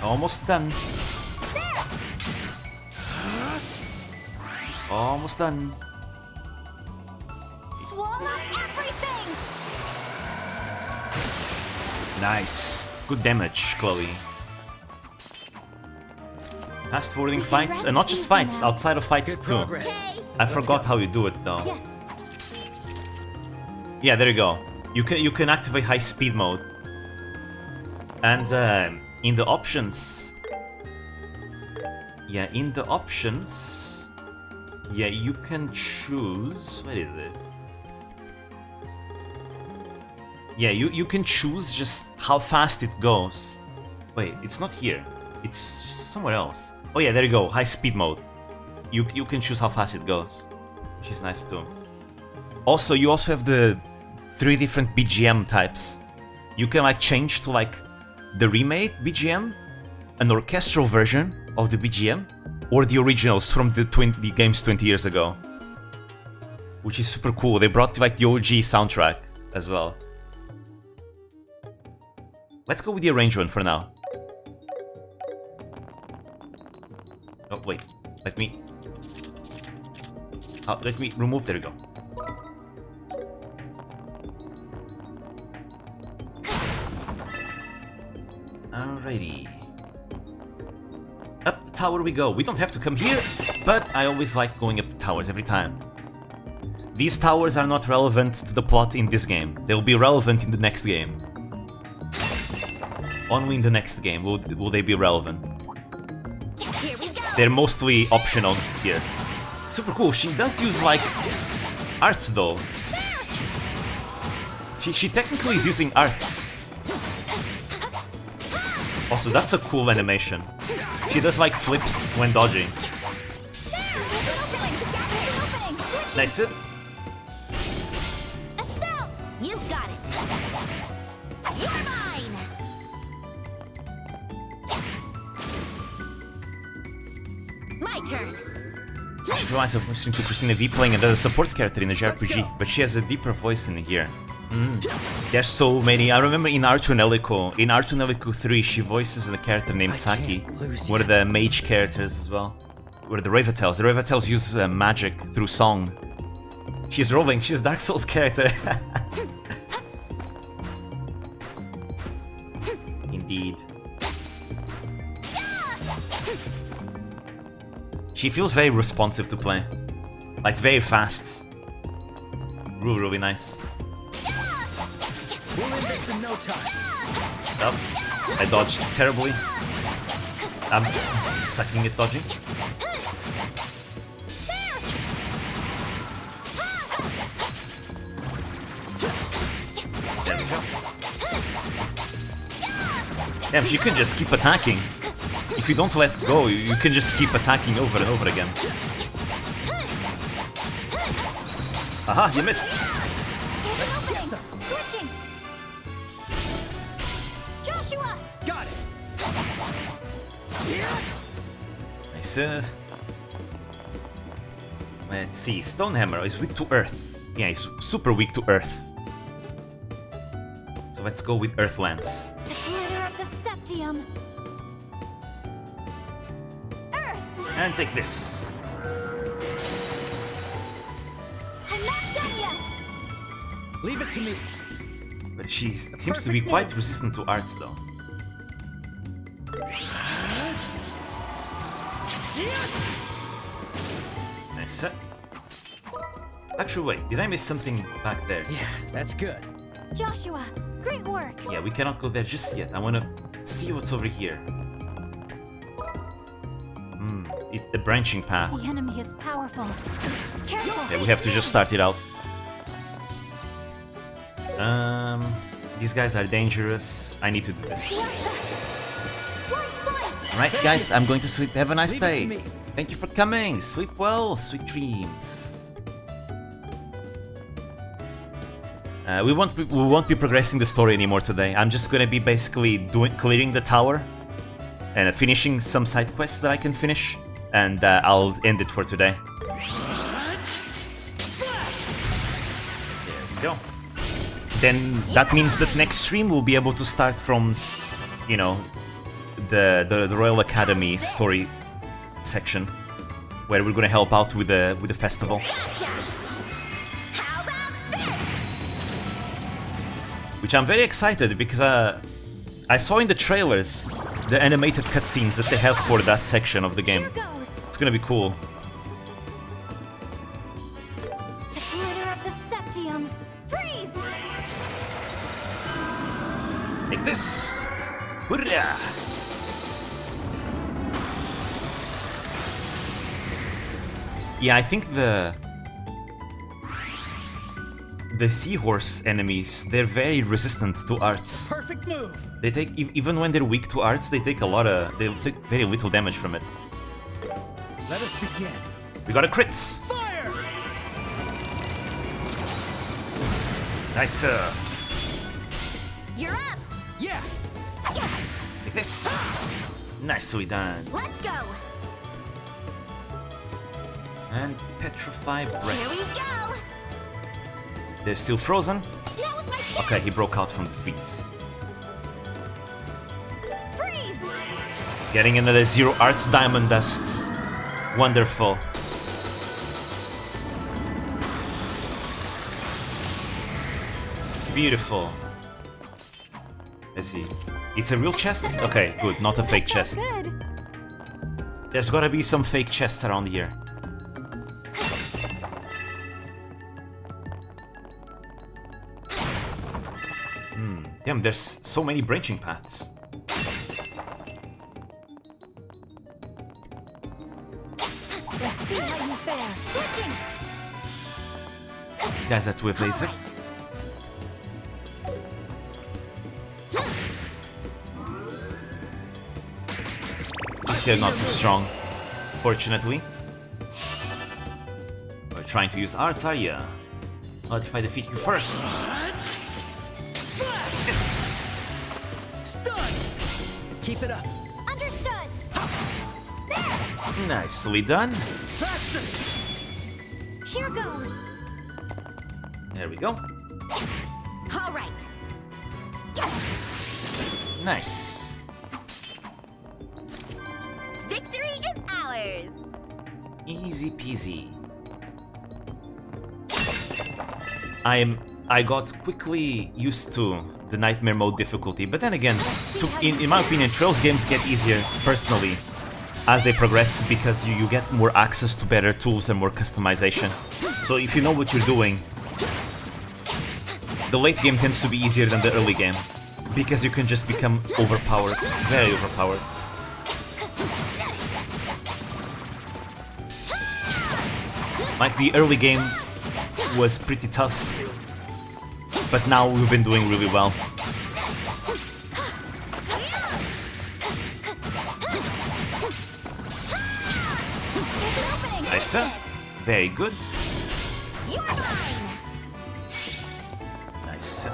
Almost done. Almost done. Swallow everything! Nice. Good damage, Chloe. Fast forwarding fights, and not just fights, outside of fights too. I forgot how you do it though. Yes. Yeah, there you go. You can activate high speed mode. And in the options, yeah, you can choose. What is it? Yeah, you can choose just how fast it goes. Wait, it's not here. It's somewhere else. Oh yeah, there you go. High speed mode. You can choose how fast it goes, which is nice too. Also, you also have the 3 different BGM types. You can like change to like the remade BGM, an orchestral version of the BGM, or the originals from the games 20 years ago. Which is super cool. They brought like the OG soundtrack as well. Let's go with the arrangement for now. Oh wait, let me remove. There we go. Alrighty. Up the tower we go. We don't have to come here, but I always like going up the towers every time. These towers are not relevant to the plot in this game. They'll be relevant in the next game. Only in the next game will they be relevant. Here we go. They're mostly optional here. Super cool. She does use like arts though. She technically is using arts. Also, that's a cool animation. She does like flips when dodging. Nice hit. Estelle, you got it. You're mine. My turn. She reminds of listening to Christina V playing another support character in a JRPG, but she has a deeper voice in here. There's so many. I remember in Artunelico, in Artunelico 3, she voices a character named Saki, one of the mage characters as well. Or the Ravatels. The Ravatels use magic through song. She's rolling. She's Dark Souls character. Indeed. She feels very responsive to play. Like very fast. Really, really nice. We'll end this in no time. Oh, I dodged terribly. I'm sucking at dodging. There we go. Damn, she can just keep attacking. If you don't let go, you can just keep attacking over and over again. Aha, you missed! Switching! Joshua! Got it! Nice. Let's see, Stonehammer is weak to earth. Yeah, he's super weak to earth. So let's go with Earth Lance. The glitter of the Septium! And take this. I'm not done yet! Leave it to me. But she seems to be quite resistant to arts though. Nice. Actually, wait, did I miss something back there? Yeah, that's good. Joshua, great work! Yeah, we cannot go there just yet. I wanna see what's over here. The branching path. The enemy is powerful. Careful. Yeah, we have to just start it out. These guys are dangerous. I need to do this. Alright, guys, I'm going to sleep. Have a nice day. Thank you for coming. Sleep well. Sweet dreams. We won't be progressing the story anymore today. I'm just gonna be basically clearing the tower and finishing some side quests that I can finish, and I'll end it for today. There we go. Then that means that next stream we'll be able to start from, you know, the Royal Academy story section, where we're gonna help out with the festival. Which I'm very excited because I saw in the trailers the animated cutscenes that they have for that section of the game. It's gonna be cool. The glitter of the septium. Freeze! Take this! Hurrah! Yeah, I think the seahorse enemies, they're very resistant to arts. Perfect move. They take, even when they're weak to arts, they take they take very little damage from it. Let us begin. We got a crits! Fire! Nice. You're up. Yeah. Like this. Nicely done. Let's go. And petrify breath. Here we go. They're still frozen. That was my chance. Okay, he broke out from the freeze. Freeze. Getting another Zero Arts Diamond Dust. Wonderful. Beautiful. Let's see. It's a real chest? Okay, good, not a fake chest. There's gotta be some fake chests around here. Damn, there's so many branching paths. Let's see how you fare. Switching. These guys are too evasive. These are not too strong, fortunately. We're trying to use arts, are ya? Not if I defeat you first. Yes! Stun! Keep it up. Understood. Nicely done. Faster! Here goes. There we go. All right. Nice. Victory is ours. Easy peasy. I got quickly used to the nightmare mode difficulty, but then again, in my opinion, Trails games get easier personally as they progress because you get more access to better tools and more customization. So if you know what you're doing, the late game tends to be easier than the early game because you can just become overpowered, very overpowered. Like the early game was pretty tough, but now we've been doing really well. Nice, very good. Nice.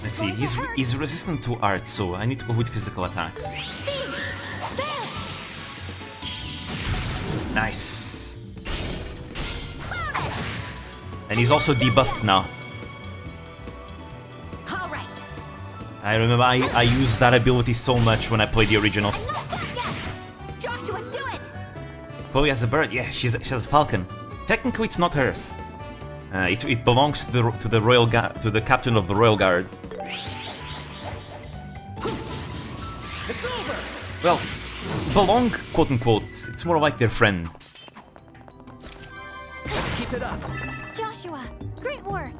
Let's see, he's resistant to art, so I need to go with physical attacks. Nice. And he's also debuffed now. I remember I used that ability so much when I played the originals. Joshua, do it. Chloe has a bird. Yeah, she has a falcon. Technically, it's not hers. It belongs to the royal to the captain of the royal guard. It's over. Well, belong, quote unquote. It's more like their friend. Let's keep it up. Joshua, great work.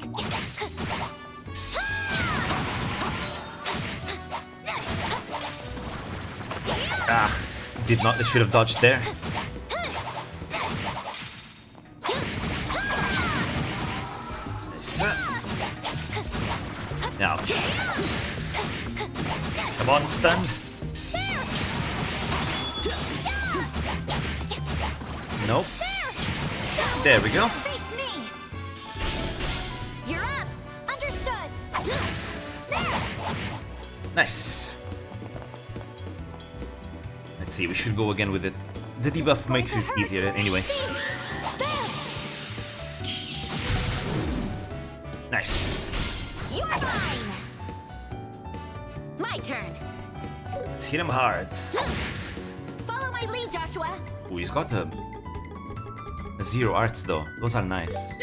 Did not, they should have dodged there. Ouch. Come on, stun. Nope. There we go. You're up. Understood. Nice. Let's see, we should go again with it. The debuff makes it easier anyways. Nice. You're mine. My turn. Let's hit him hard. Follow my lead, Joshua. Ooh, he's got a 0 arts though. Those are nice.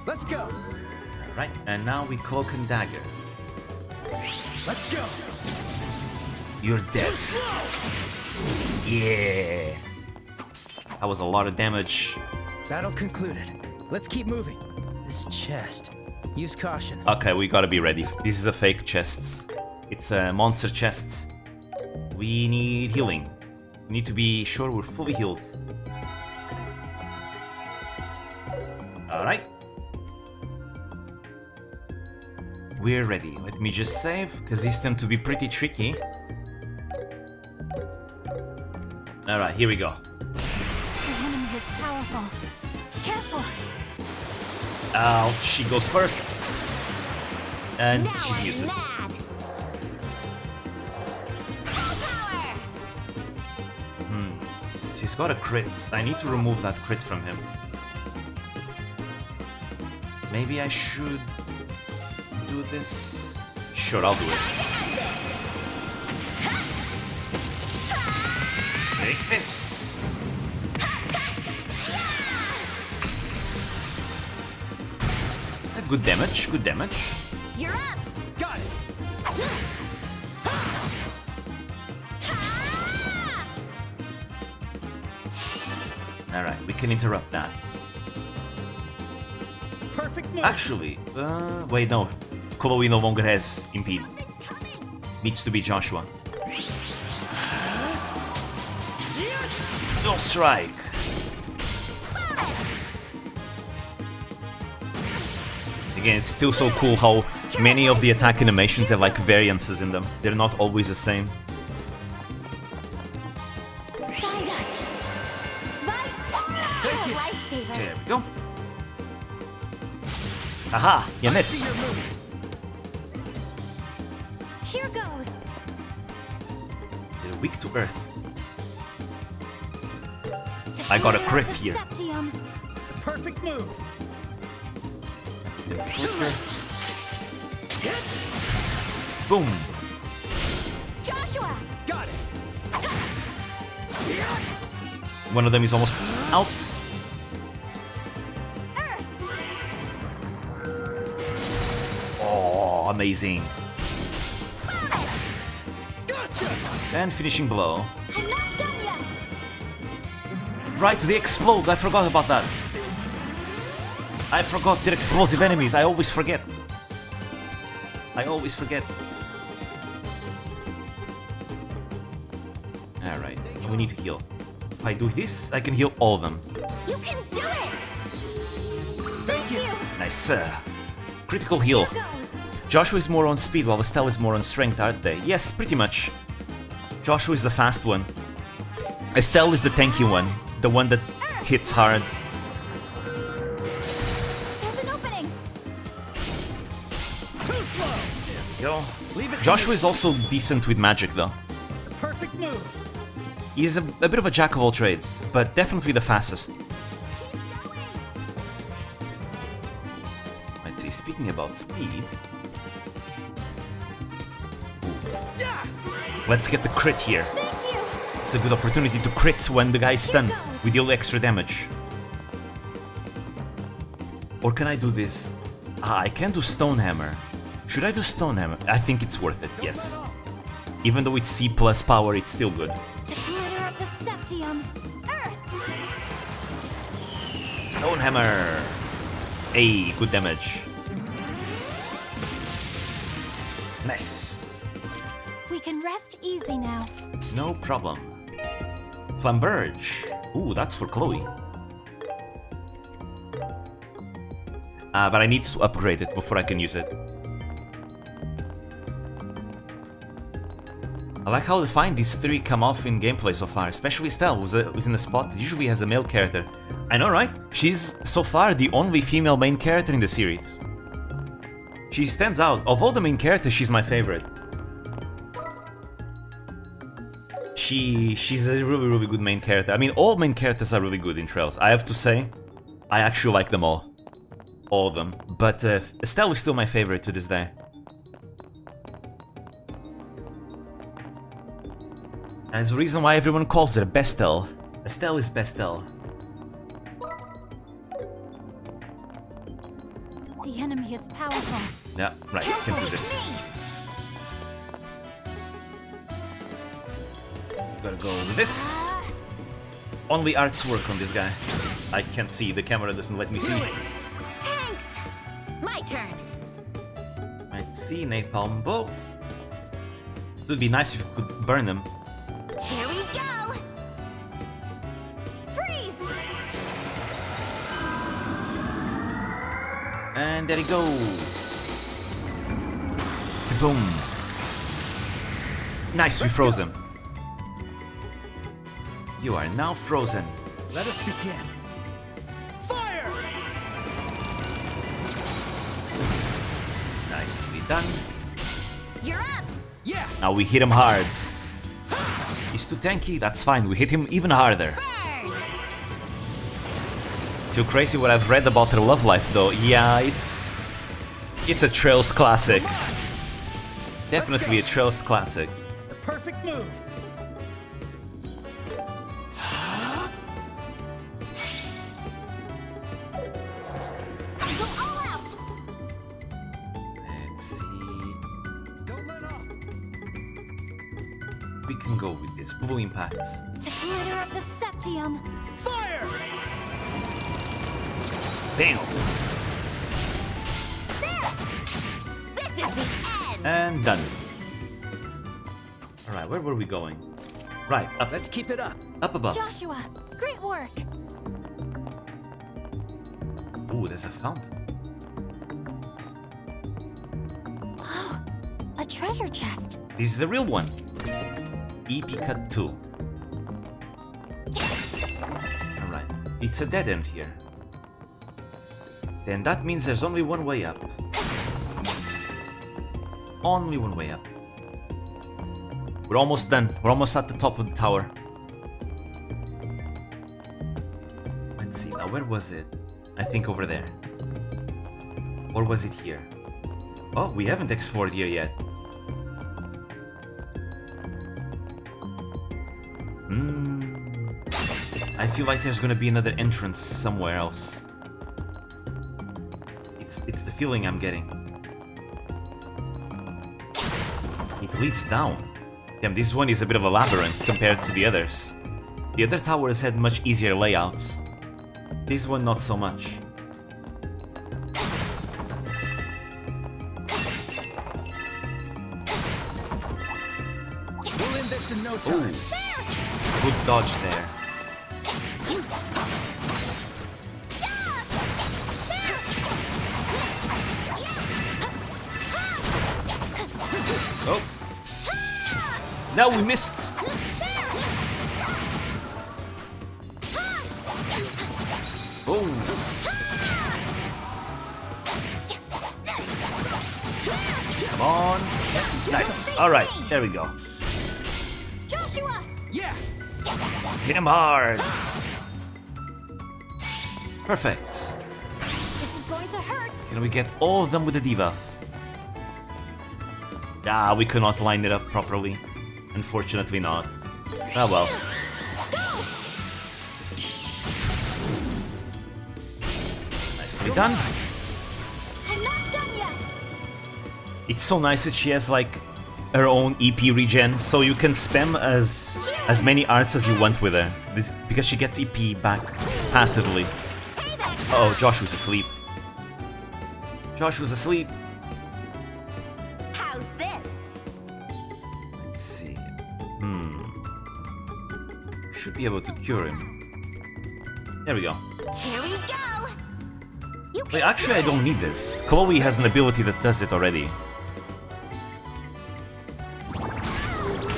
Let's go. Right, and now we cloak and dagger. Let's go. You're dead. Yeah. That was a lot of damage. Battle concluded. Let's keep moving. This chest. Use caution. Okay, we gotta be ready. This is a fake chest. It's a monster chest. We need healing. We need to be sure we're fully healed. Alright. We're ready. Let me just save, because these tend to be pretty tricky. Alright, here we go. The enemy is powerful. Careful. Ouch, she goes first. And she's muted. He's got a crit. I need to remove that crit from him. Maybe I should do this. Sure, I'll do it. Take this. Good damage, good damage. You're up. Got it. Alright, we can interrupt that. Perfect move. Actually, wait, no. Chloe no longer has impede. Needs to be Joshua. No strike. Again, it's still so cool how many of the attack animations have like variances in them. They're not always the same. There we go. Aha! You missed. Here goes. They're weak to earth. I got a crit here. Septium. The perfect move. Boom. Joshua. Got it. One of them is almost out. Oh, amazing. Gotcha. And finishing blow. I'm not done yet. Right, they explode. I forgot about that. I forgot they're explosive enemies. I always forget. I always forget. Alright, we need to heal. If I do this, I can heal all of them. You can do it. Thank you. Nice. Critical heal. Joshua is more on speed while Estelle is more on strength, aren't they? Yes, pretty much. Joshua is the fast one. Estelle is the tanky one. The one that hits hard. There's an opening. Too slow. Go. Leave it. Joshua is also decent with magic though. The perfect move. He's a bit of a jack of all trades, but definitely the fastest. Let's see, speaking about speed... Let's get the crit here. It's a good opportunity to crit when the guy's stunned. We deal extra damage. Or can I do this? Ah, I can do Stone Hammer. Should I do Stone Hammer? I think it's worth it, yes. Even though it's C plus power, it's still good. The glitter of the septium. Stone Hammer! Hey, good damage. Nice. Easy now. No problem. Flamberge. Ooh, that's for Chloe. But I need to upgrade it before I can use it. I like how defined these three come off in gameplay so far, especially Estelle, who's in a spot that usually has a male character. I know, right? She's, so far, the only female main character in the series. She stands out. Of all the main characters, she's my favorite. She's a really, really good main character. I mean, all main characters are really good in Trails. I have to say, I actually like them all. All of them. But Estelle is still my favorite to this day. There's a reason why everyone calls her Bestel. Estelle is Bestel. The enemy is powerful. Yeah, right, can do this. Gotta go with this. Only arts work on this guy. I can't see, the camera doesn't let me see. Thanks! My turn. Right, see, napalm bow. It would be nice if you could burn them. Here we go! Freeze! And there he goes. Boom. Nice, we froze him. You are now frozen. Let us begin. Fire! Nicely done. You're up! Yeah! Now we hit him hard. He's too tanky, that's fine, we hit him even harder. Burn! So crazy what I've read about her love life though. Yeah, it's a Trails classic. Definitely a Trails classic. The perfect move. Go all out! Let's see. Don't let off. We can go with this. Blue impacts. The glitter of the septium. Fire! Bam! This is the end! And done. Alright, where were we going? Right, up. Let's keep it up. Up above. Joshua, great work. Ooh, there's a fountain. Oh, a treasure chest. This is a real one. EP cut 2. Alright, it's a dead end here. Then that means there's only one way up. Only one way up. We're almost done. We're almost at the top of the tower. Let's see, now where was it? I think over there. Or was it here? Oh, we haven't explored here yet. I feel like there's gonna be another entrance somewhere else. It's the feeling I'm getting. It leads down. Damn, this one is a bit of a labyrinth compared to the others. The other towers had much easier layouts. This one not so much. We'll end this in no time. Ooh. Good dodge there. Oh. No, we missed. Oh. Come on. Nice. All right. There we go. Joshua! Yeah! Hit him hard. Perfect. This is going to hurt. Can we get all of them with the debuff? Ah, we could not line it up properly. Unfortunately not. Ah well. Nicely done. I'm not done yet. It's so nice that she has like her own EP regen, so you can spam as many arts as you want with her. This because she gets EP back passively. Oh, Josh was asleep. Josh was asleep. How's this? Let's see. should be able to cure him. There we go. Here we go. You Wait, actually, I don't need this. Chloe has an ability that does it already.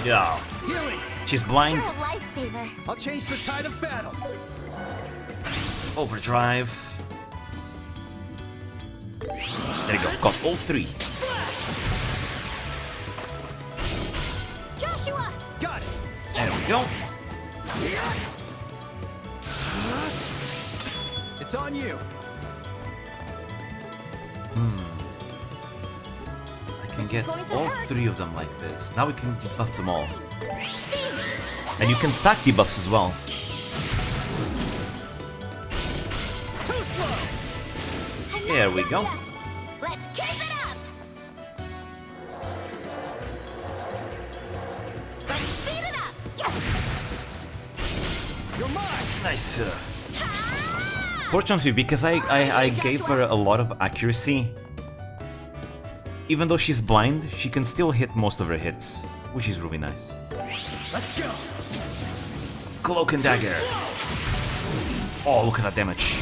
Yeah. She's blind. You're a lifesaver. I'll change the tide of battle. Overdrive. There you go. Got all three. Joshua! Got it. There we go. It's on you. I can get all three of them like this. Now we can debuff them all. And you can stack debuffs as well. Too slow. There we go. Let's keep it up. Let's speed it up. You're mine. Nice. Fortunately, because I gave her a lot of accuracy, even though she's blind, she can still hit most of her hits, which is really nice. Let's go. Cloak and dagger. Oh, look at that damage.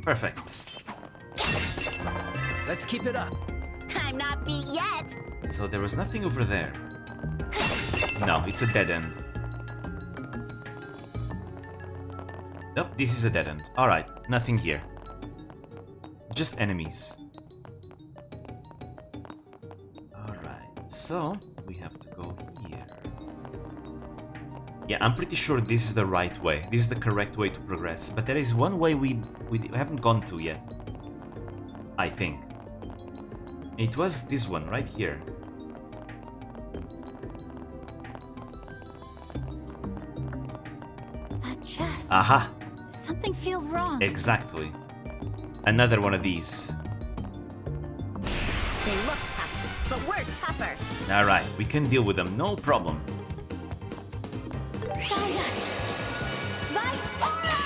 Perfect. Let's keep it up. I'm not beat yet. So there was nothing over there. No, it's a dead end. Nope, this is a dead end. Alright, nothing here. Just enemies. Alright, so we have to go here. Yeah, I'm pretty sure this is the right way. This is the correct way to progress. But there is one way we haven't gone to yet. I think. It was this one, right here. That chest. Aha! Something feels wrong. Exactly. Another one of these. They look tough, but we're tougher. Alright, we can deal with them, no problem. Guide us.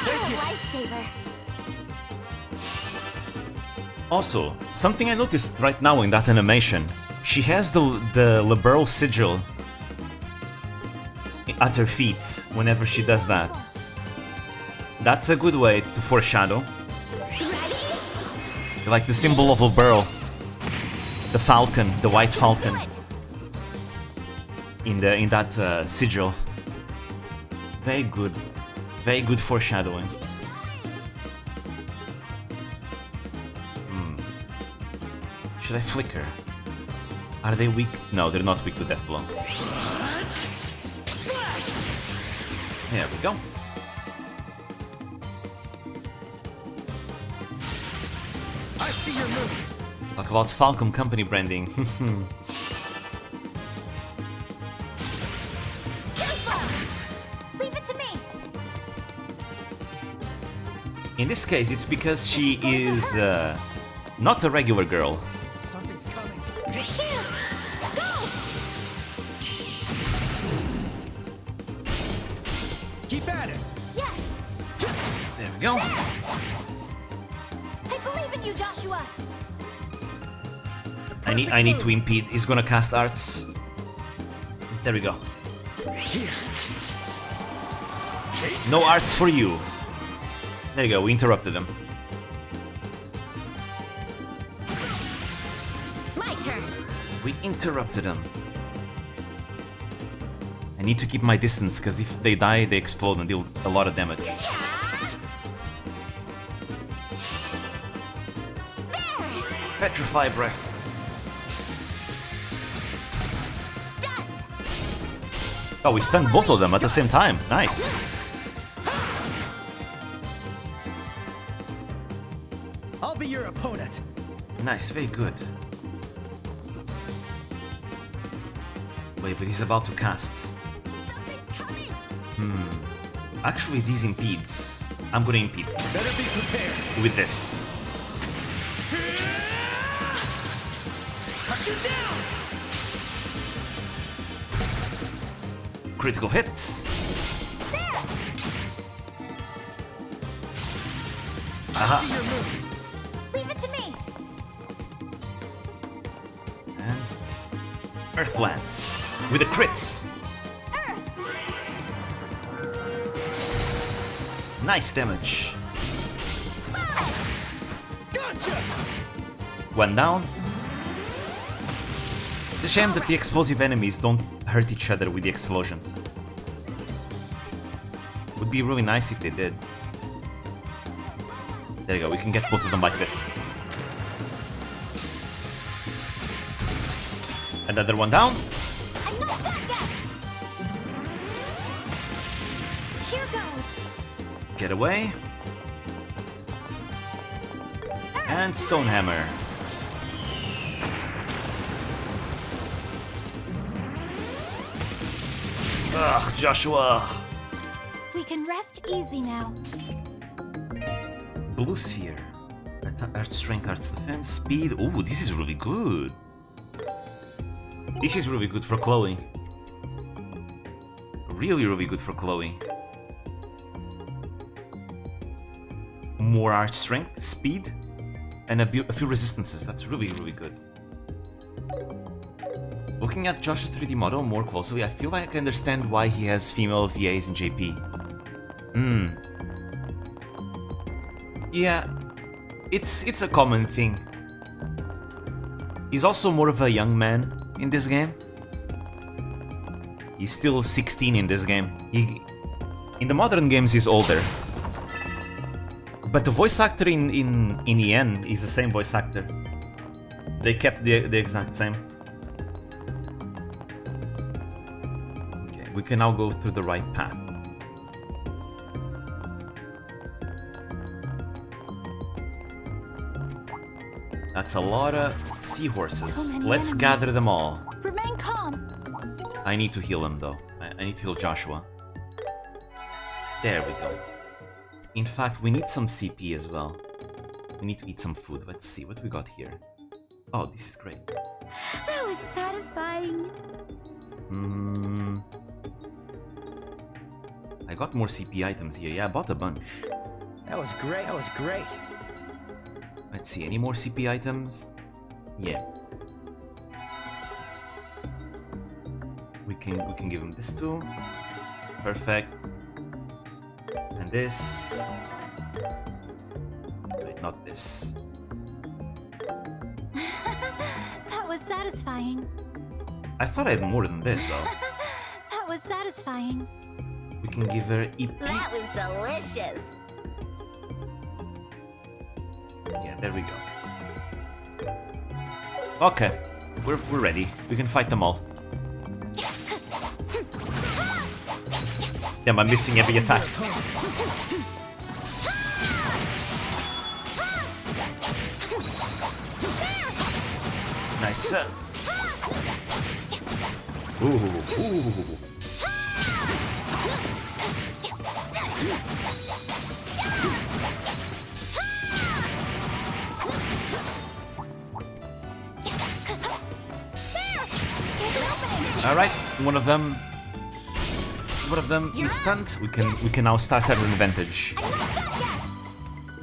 You're a lifesaver. Also, something I noticed right now in that animation. She has the liberal sigil at her feet whenever she does that. That's a good way to foreshadow. Like the symbol of a burl. The falcon, the white falcon. In that sigil. Very good. Very good foreshadowing. Should I flicker? Are they weak? No, they're not weak to death blow. There we go. I see your move. Talk about Falcon Company branding. Leave it to me. In this case, it's because she is not a regular girl. Something's coming. Keep at it. Yes. There we go. I believe in you, Joshua. I need to impede. He's gonna cast arts. There we go. Here. No arts for you. There you go. We interrupted him. My turn. We interrupted him. I need to keep my distance because if they die, they explode and deal a lot of damage. Petrify breath. Oh, we stunned both of them at the same time. Nice. I'll be your opponent. Nice, very good. Wait, but he's about to cast. Actually, these impedes. I'm gonna impede. Better be prepared. With this. Cut you down. Critical hits. I see your move. Leave it to me. And Earth Lance with the crits. Earth. Nice damage. Gotcha! One down. It's a shame that the explosive enemies don't hurt each other with the explosions. Would be really nice if they did. There you go, we can get both of them like this. Another one down. I'm not done yet. Here goes. Get away. And Stonehammer. Ugh, Joshua. We can rest easy now. Blue Sphere. Art Strength, Arts Defense, Speed. Ooh, this is really good. This is really good for Chloe. Really, really good for Chloe. More Art Strength, Speed, and a few resistances. That's really, really good. Looking at Josh's 3D model more closely, I feel like I understand why he has female VAs in JP. Yeah, it's a common thing. He's also more of a young man in this game. He's still 16 in this game. In the modern games he's older. But the voice actor in the end is the same voice actor. They kept the exact same. Okay, we can now go through the right path. That's a lot of seahorses. Let's gather them all. Remain calm. I need to heal him though. I need to heal Joshua. There we go. In fact, we need some CP as well. We need to eat some food. Let's see what we got here. Oh, this is great. That was satisfying. I got more CP items here. Yeah, I bought a bunch. That was great. That was great. Let's see, any more CP items? Yeah. We can give him this too. Perfect. And this. Wait, not this. That was satisfying. I thought I had more than this though. That was satisfying. We can give her EP. That was delicious. Yeah, there we go. Okay, we're ready. We can fight them all. Damn, I'm missing every attack. Nice. Ooh. Alright, one of them is stunned. We can now start at an advantage.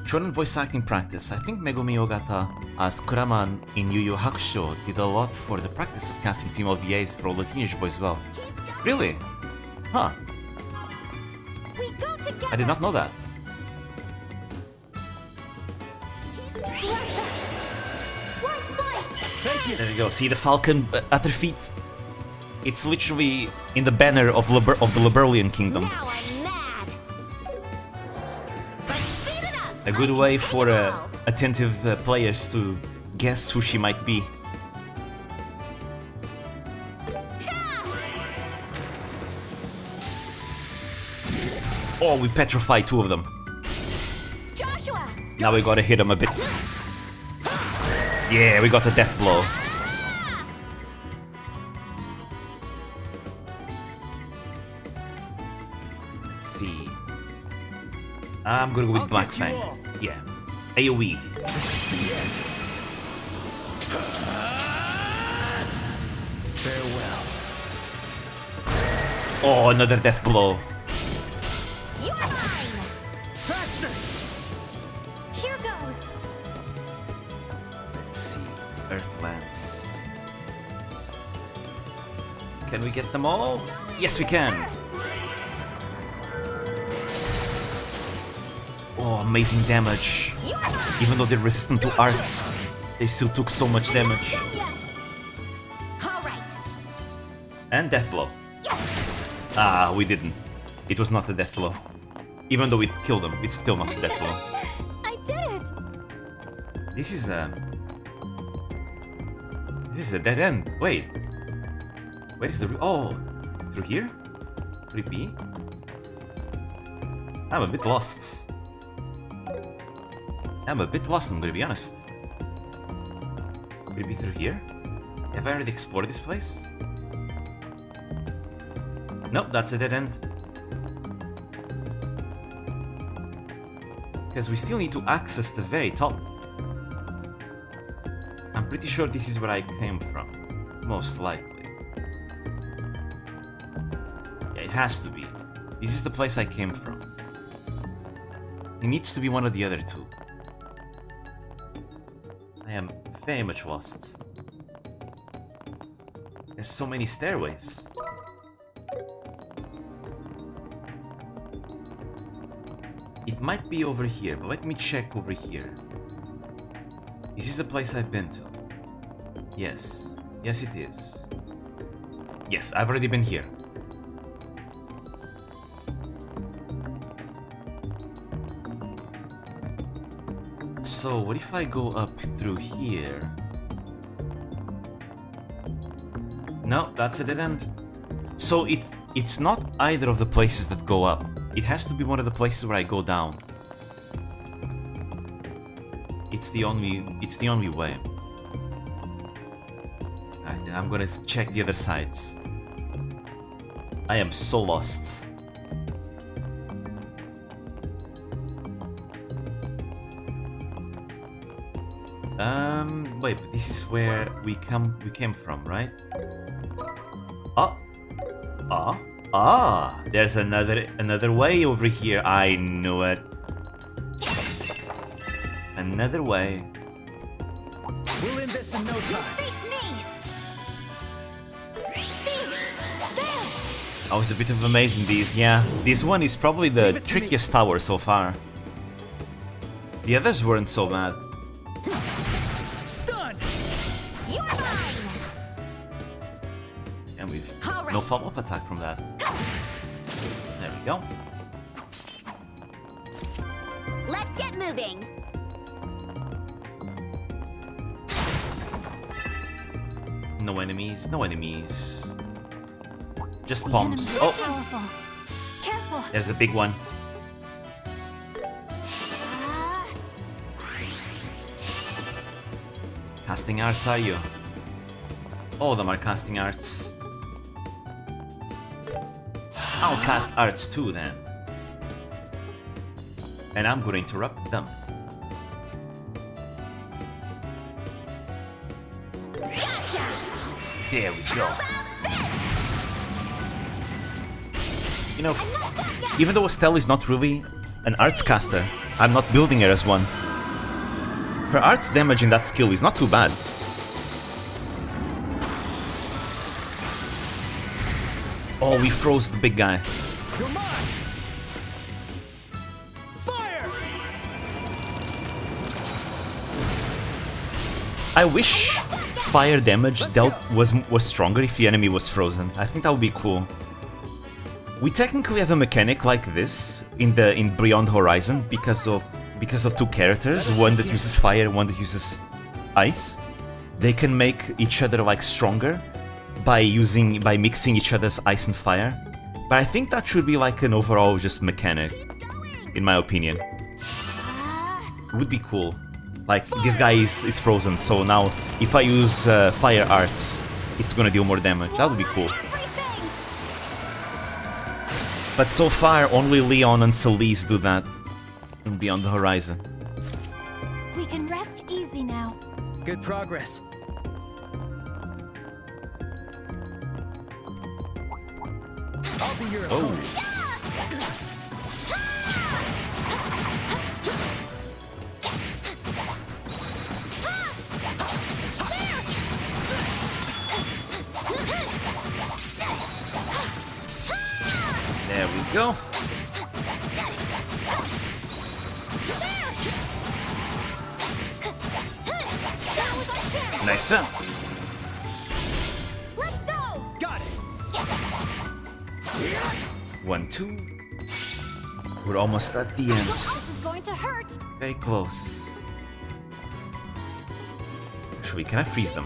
Shonen voice acting practice. I think Megumi Ogata as Kuraman in Yu Yu Hakusho did a lot for the practice of casting female VAs for all the teenage boys as well. Really? Huh. I did not know that. There you go. See the falcon at their feet? It's literally in the banner of the Liberalian Kingdom. Now I'm mad. A good way for attentive players to guess who she might be. Oh, we petrified two of them. Joshua! Now we gotta hit them a bit. Yeah, we got a death blow. Let's see. I'm gonna go with Black Fang. Yeah. AoE. Farewell. Oh, another death blow. You're mine! Faster! Here goes! Let's see. Earthlands. Can we get them all? Yes, we can. Oh, amazing damage. Even though they're resistant to arts, they still took so much damage. And death blow. Ah, we didn't. It was not a death blow. Even though it killed them, it's still not a death blow. I did it! This is a dead end. Wait. Where is the... Oh! Through here? 3B? I'm a bit lost. I'm gonna be honest. Could it be through here? Have I already explored this place? Nope, that's a dead end. Because we still need to access the very top. I'm pretty sure this is where I came from. Most likely. Yeah, it has to be. This is the place I came from. It needs to be one of the other two. I am very much lost. There's so many stairways. It might be over here, but let me check over here. Is this the place I've been to? Yes. Yes, it is. Yes, I've already been here. So, what if I go up through here? No, that's a dead end. So it's not either of the places that go up. It has to be one of the places where I go down. It's the only way. Alright, I'm gonna check the other sides. I am so lost. Wait, but this is where we came from, right? There's another way over here. I knew it. Another way. We'll end this in no time. I was a bit of amazing these, yeah. This one is probably the trickiest tower so far. The others weren't so bad. Stun! And we've no follow-up attack from that. There we go. Let's get moving. No enemies, no enemies. Just bombs. Oh, Careful. there's a big one. Casting arts, are you? All of them are casting arts. I'll cast arts too then. And I'm gonna interrupt them. There we go. You know, even though Estelle is not really an arts caster, I'm not building her as one. Her arts damage in that skill is not too bad. Oh, we froze the big guy. You're mine! Fire! I wish fire damage was stronger if the enemy was frozen. I think that would be cool. We technically have a mechanic like this in Beyond Horizon because of two characters, one that uses fire and one that uses ice. They can make each other like stronger by mixing each other's ice and fire. But I think that should be like an overall just mechanic, in my opinion. It would be cool. Like, this guy is frozen, so now if I use fire arts, it's gonna deal more damage. That would be cool. But so far, only Leon and Celise do that in Beyond the Horizon. We can rest easy now. Good progress. I'll be your Oh. opponent. There we go. Nice. Let's go! Got it! 1, 2. We're almost at the end. This is going to hurt! Very close. Actually, can I freeze them?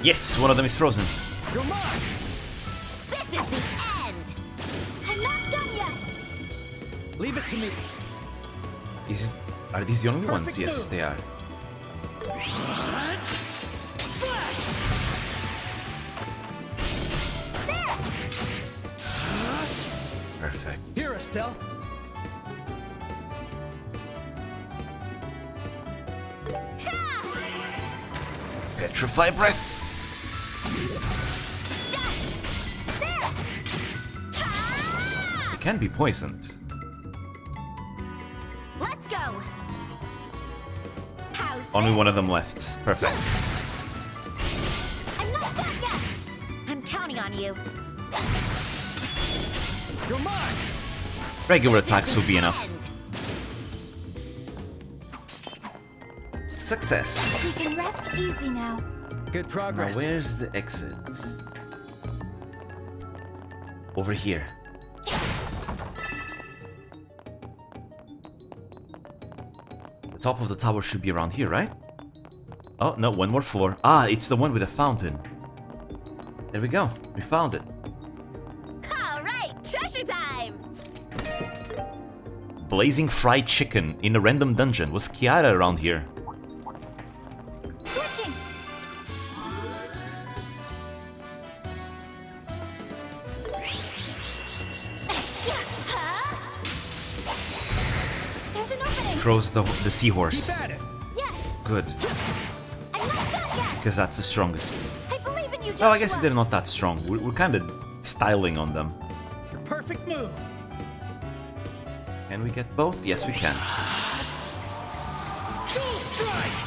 Yes, one of them is frozen. You're mine! This is the end! I'm not done yet! Leave it to me. Are these the only ones? Perfect Yes, move. they are. Slash! Perfect. Here, Estelle. Petrify breath. It can be poisoned. Let's go. How's Only one of them left. Perfect. I'm not done yet. I'm counting on you. You're mine! Regular attacks will be enough. Success. We can rest easy now. Good Now progress. where's the exits? Over here. The top of the tower should be around here, right? Oh, no, one more floor. Ah, it's the one with the fountain. There we go. We found it. All right, treasure time. Blazing fried chicken in a random dungeon. Was Kiara around here? Switching! There's an opening! Froze the seahorse. Keep at it! Yes, Good, I'm not done yet. because that's the strongest. I believe in you, Joshua. Oh, I guess they're not that strong. We're kind of styling on them. Your perfect move! Can we get both? Yes, we can. Dual strike!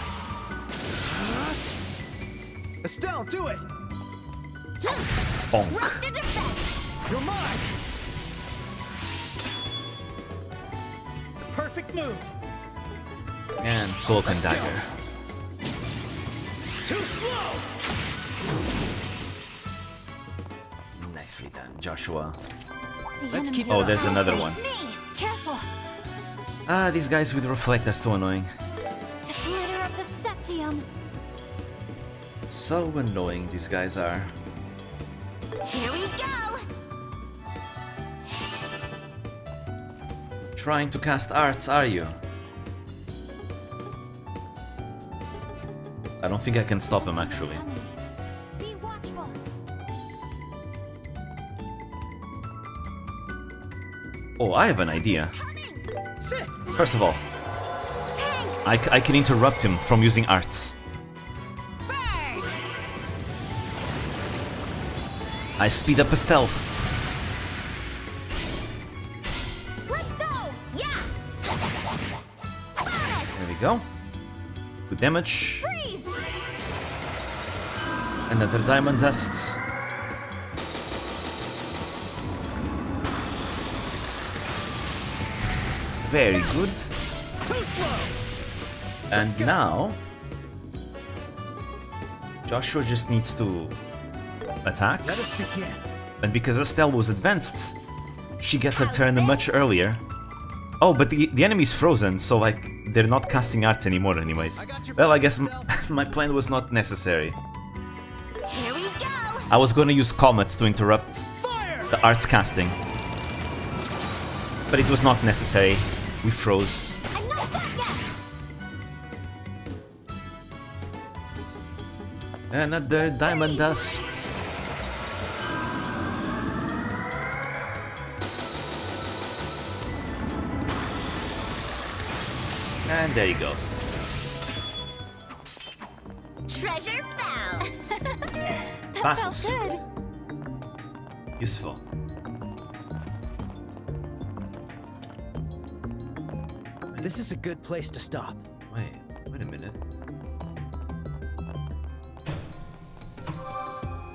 Estelle, do it! Bonk. The defense. You're mine! The perfect move! And cloak and dagger. Too slow! Nicely done, Joshua. Let's keep Oh, there's another one. Me. Careful! Ah, these guys with reflect are so annoying. The glitter of the septium! So annoying these guys are. Here we go. Trying to cast arts, are you? I don't think I can stop him actually. Be watchful! Oh, I have an idea. Sit! First of all, I can interrupt him from using arts. Burn. I speed up Estelle. Let's go. Yeah. There we go. Good damage. Freeze. Another diamond dust. Very good. Too slow! And now Joshua just needs to attack. Let us begin. And because Estelle was advanced, she gets her turn much earlier. Oh, but the enemy's frozen, so like they're not casting arts anymore anyways. Well, I guess my plan was not necessary. Here we go. I was going to use Comet to interrupt Fire! the arts casting. But it was not necessary. We froze. I'm not done yet. Another diamond dust. And there he goes. Treasure found. That Battles. felt good! Useful. This is a good place to stop. Wait a minute.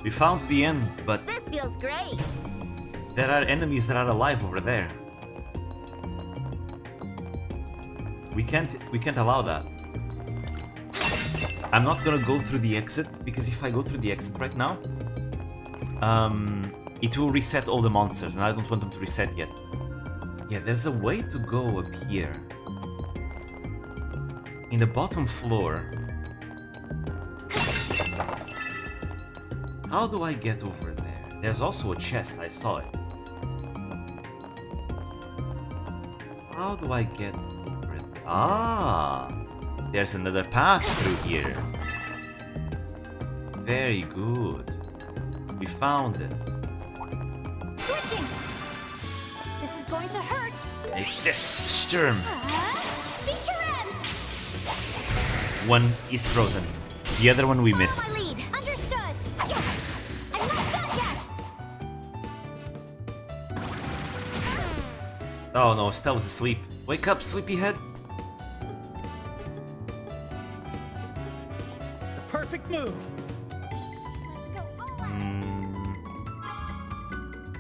We found the end, but This feels great. there are enemies that are alive over there. We can't allow that. I'm not gonna go through the exit, because if I go through the exit right now, it will reset all the monsters, and I don't want them to reset yet. Yeah, there's a way to go up here. In the bottom floor. How do I get over there? There's also a chest, I saw it. How do I get over it? Ah! There's another path through here. Very good. We found it. Switching! This is going to hurt! Take this, Sturm! Feature end! One is frozen. The other one we missed. My lead! Understood! I'm not done yet! Oh no, Stella's asleep. Wake up, sleepyhead! The perfect move!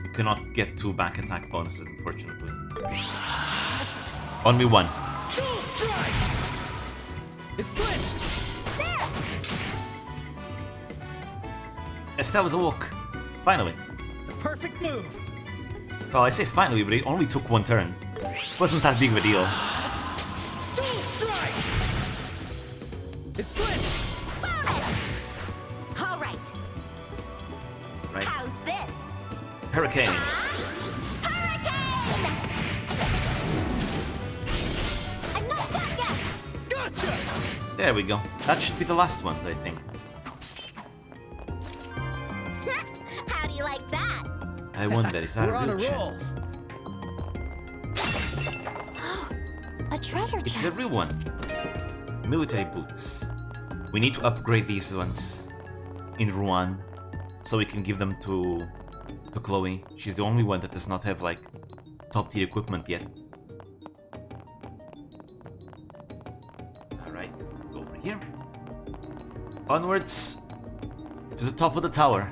You cannot get 2 back attack bonuses, unfortunately. Only 1. Dual strike! It flinched! Stella's awoke. Finally. The perfect move! Well, I say finally, but it only took 1 turn. Wasn't that big of a deal. Dual strike! It flinched! All right. Right. How's this? Hurricane. Hurricane! I'm not done yet! Gotcha! There we go. That should be the last ones, I think. How do you like that? I wonder, is that We're a on real a roll. chest? A treasure It's chest. a real one. Military boots. We need to upgrade these ones in Ruan, so we can give them to Chloe. She's the only one that does not have, like, top tier equipment yet. Alright, go over here. Onwards to the top of the tower.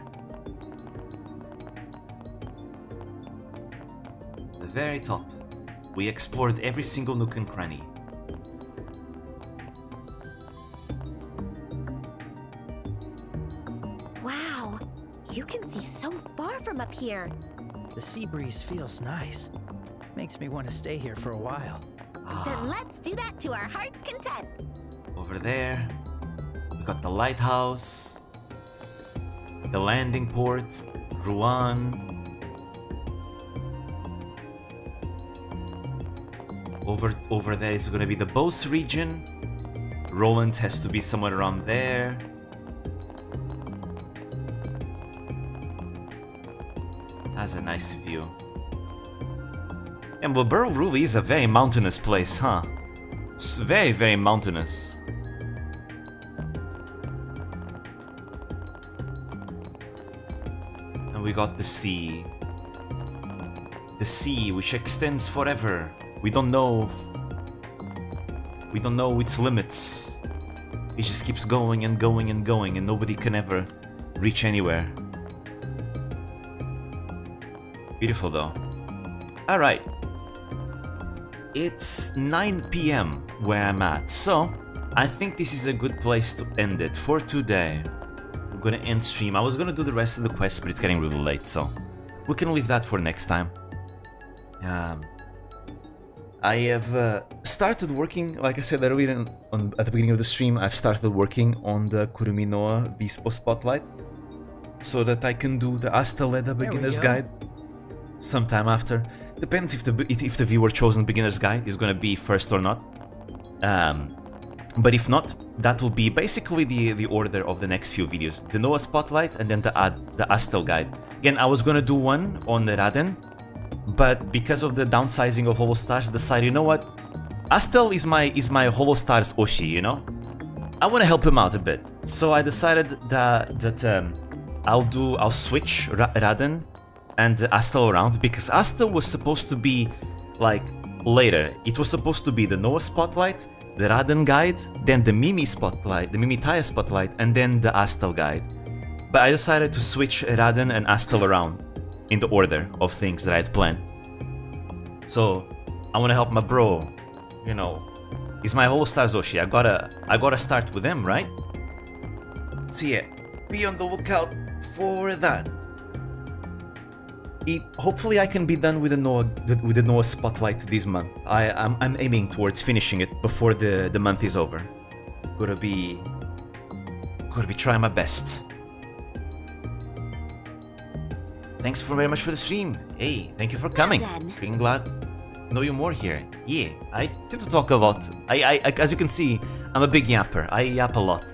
The very top. We explored every single nook and cranny. Wow, you can see so far from up here. The sea breeze feels nice. Makes me want to stay here for a while. Then let's do that to our heart's content. Over there, we got the lighthouse, the landing port, Ruan. Over there is gonna be the Bose region. Roland has to be somewhere around there. That's a nice view. And Wilbur really is a very mountainous place, huh? It's very, very mountainous. And we got the sea. The sea, which extends forever. We don't know its limits. It just keeps going and going and going, and nobody can ever reach anywhere. Beautiful though. Alright. It's 9 PM where I'm at, so I think this is a good place to end it for today. I'm gonna end stream. I was gonna do the rest of the quest, but it's getting really late, so we can leave that for next time. I have started working, like I said earlier at the beginning of the stream, I've started working on the Kurumi Noa Bispo Spotlight, so that I can do the Hasta Leda Beginner's Guide sometime after. Depends if the viewer chosen Beginner's Guide is gonna be first or not. But if not, that will be basically the order of the next few videos. The Noah Spotlight and then the Astel Guide. Again, I was gonna do one on the Raden, but because of the downsizing of Holostars, I decided, you know what? Astel is my Holostars Oshi, you know? I want to help him out a bit. So I decided that I'll switch Raden and Astel around, because Astel was supposed to be like later. It was supposed to be the Noah Spotlight, the Raden Guide, then the Mimi Spotlight, the Mimi Taya Spotlight, and then the Astel Guide. But I decided to switch Raden and Astel around in the order of things that I had planned. So I want to help my bro, you know, is my Holostar Zoshi. I gotta start with him, right? So yeah, be on the lookout for that. Hopefully I can be done with the Noah Spotlight this month. I'm aiming towards finishing it before the month is over. Gotta be trying my best. Thanks very much for the stream. Hey, thank you for coming. Feeling glad to know you more here. Yeah, I tend to talk a lot. I as you can see, I'm a big yapper. I yap a lot.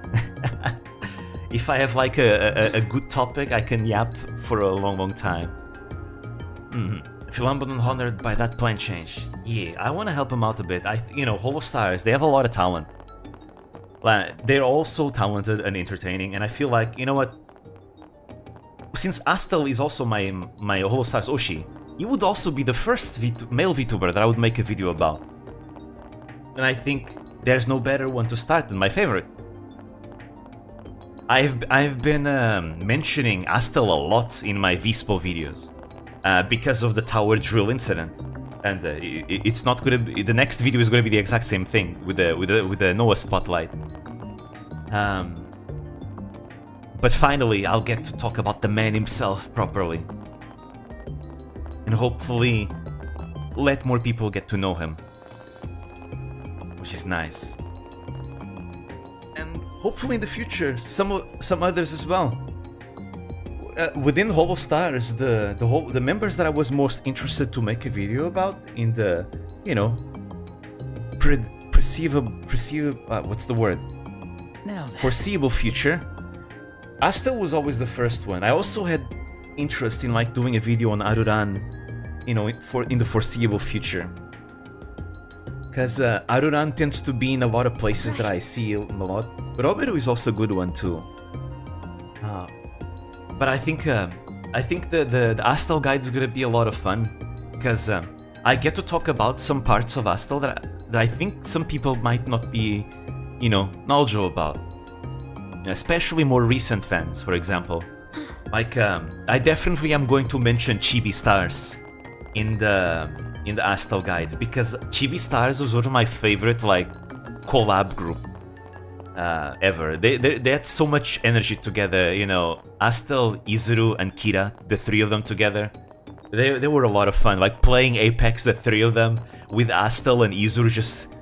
If I have like a good topic, I can yap for a long time. I feel humbled and honored by that plan change. Yeah, I want to help them out a bit. You know, Holostars, they have a lot of talent. Like, they're all so talented and entertaining, and I feel like, you know what? Since Astel is also my Holostars Oshi, he would also be the first male VTuber that I would make a video about. And I think there's no better one to start than my favorite. I've been mentioning Astel a lot in my Vispo videos. Because of the tower drill incident, and it's not gonna be, the next video is gonna be the exact same thing with the Noah Spotlight. But finally, I'll get to talk about the man himself properly, and hopefully let more people get to know him, which is nice. And hopefully in the future, some others as well. Within Holostars, the members that I was most interested to make a video about in the, you know, what's the word? Foreseeable future. Astel was always the first one. I also had interest in like doing a video on Aruran, you know, in the foreseeable future. Because Aruran tends to be in a lot of places that I see a lot. But Oberu is also a good one too. But I think the Astel guide is gonna be a lot of fun, because I get to talk about some parts of Astel that I think some people might not be, you know, knowledgeable about. Especially more recent fans, for example. Like, I definitely am going to mention Chibi Stars in the Astel guide, because Chibi Stars was one of my favorite like collab group ever. They had so much energy together, you know. Astel, Izuru, and Kira, the three of them together, they were a lot of fun. Like playing Apex, the three of them, with Astel and Izuru just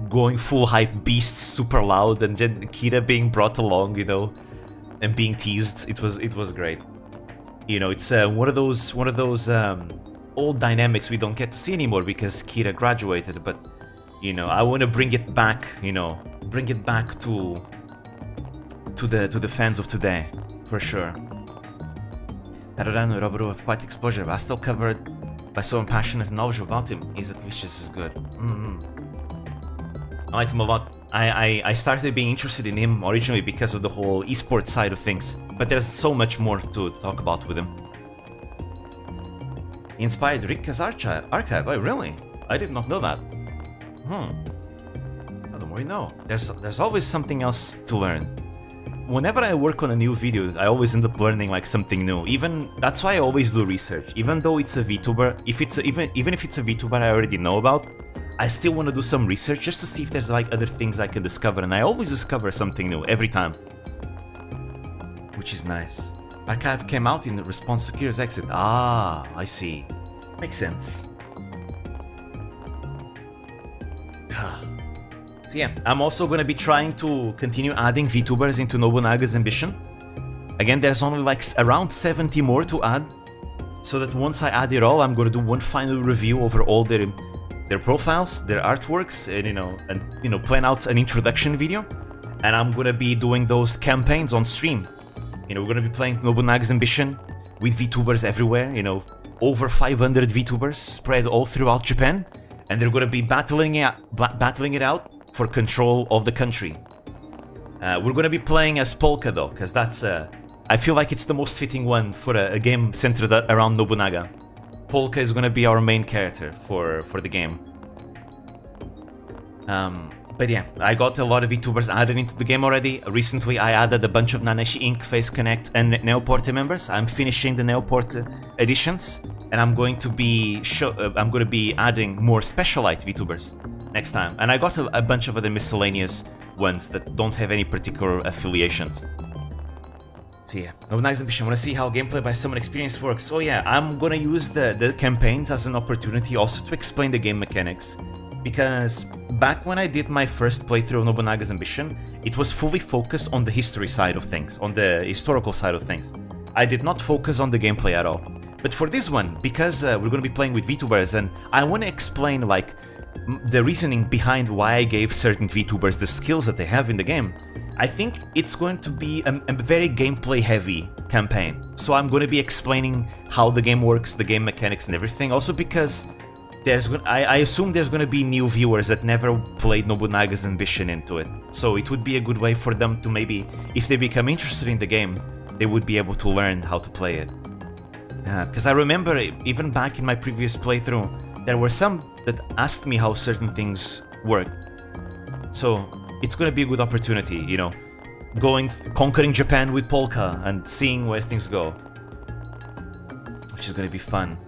going full hype beasts, super loud, and then Kira being brought along, you know, and being teased. It was great. You know, it's one of those old dynamics we don't get to see anymore because Kira graduated. But you know, I want to bring it back. You know, bring it back to the fans of today, for sure. Aruran and Robero have quite exposure, but I still covered by someone passionate and knowledgeable about him. Is at least just as good. I like him a lot. I started being interested in him originally because of the whole esports side of things, but there's so much more to talk about with him. He inspired Rikka's archive. Oh, really? I did not know that. The more you know. There's always something else to learn. Whenever I work on a new video, I always end up learning like something new. That's why I always do research. Even though it's a VTuber, even if it's a VTuber I already know about, I still want to do some research just to see if there's like other things I can discover, and I always discover something new every time, which is nice. Archive came out in response to Kira's exit. Ah, I see. Makes sense. So yeah, I'm also going to be trying to continue adding VTubers into Nobunaga's ambition. Again, there's only like around 70 more to add, so that once I add it all, I'm going to do one final review over all their profiles, their artworks, and plan out an introduction video. And I'm going to be doing those campaigns on stream. You know, we're going to be playing Nobunaga's ambition with VTubers everywhere, you know, over 500 VTubers spread all throughout Japan, and they're going to be battling it out for control of the country. We're going to be playing as Polka though, because that's I feel like it's the most fitting one for a game centered around Nobunaga. Polka is going to be our main character for the game. But yeah, I got a lot of VTubers added into the game already. Recently I added a bunch of Naneshi Inc., Face Connect, and Neoporte members. I'm finishing the Neoporte editions, and I'm going to be adding more Specialite VTubers. next time. And I got a bunch of other miscellaneous ones that don't have any particular affiliations. So yeah, Nobunaga's Ambition. I want to see how gameplay by someone experienced works. So yeah, I'm gonna use the campaigns as an opportunity also to explain the game mechanics. Because back when I did my first playthrough of Nobunaga's Ambition, it was fully focused on the history side of things, on the historical side of things. I did not focus on the gameplay at all. But for this one, because we're going to be playing with VTubers, and I want to explain like the reasoning behind why I gave certain VTubers the skills that they have in the game, I think it's going to be a very gameplay heavy campaign. So I'm going to be explaining how the game works, the game mechanics and everything. Also because I assume there's going to be new viewers that never played Nobunaga's Ambition into it. So it would be a good way for them to maybe, if they become interested in the game, they would be able to learn how to play it. Because I remember, even back in my previous playthrough, there were some that asked me how certain things work. So it's going to be a good opportunity, you know, conquering Japan with Polka and seeing where things go, which is going to be fun.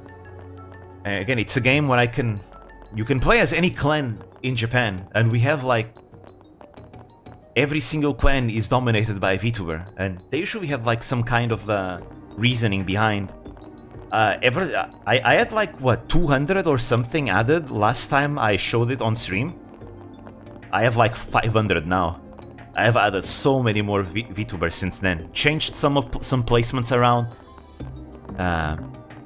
Again, it's a game where you can play as any clan in Japan, and we have like every single clan is dominated by a VTuber, and they usually have like some kind of reasoning behind. I had like what 200 or something added last time I showed it on stream. I have like 500 now. I have added so many more VTubers since then. Changed some placements around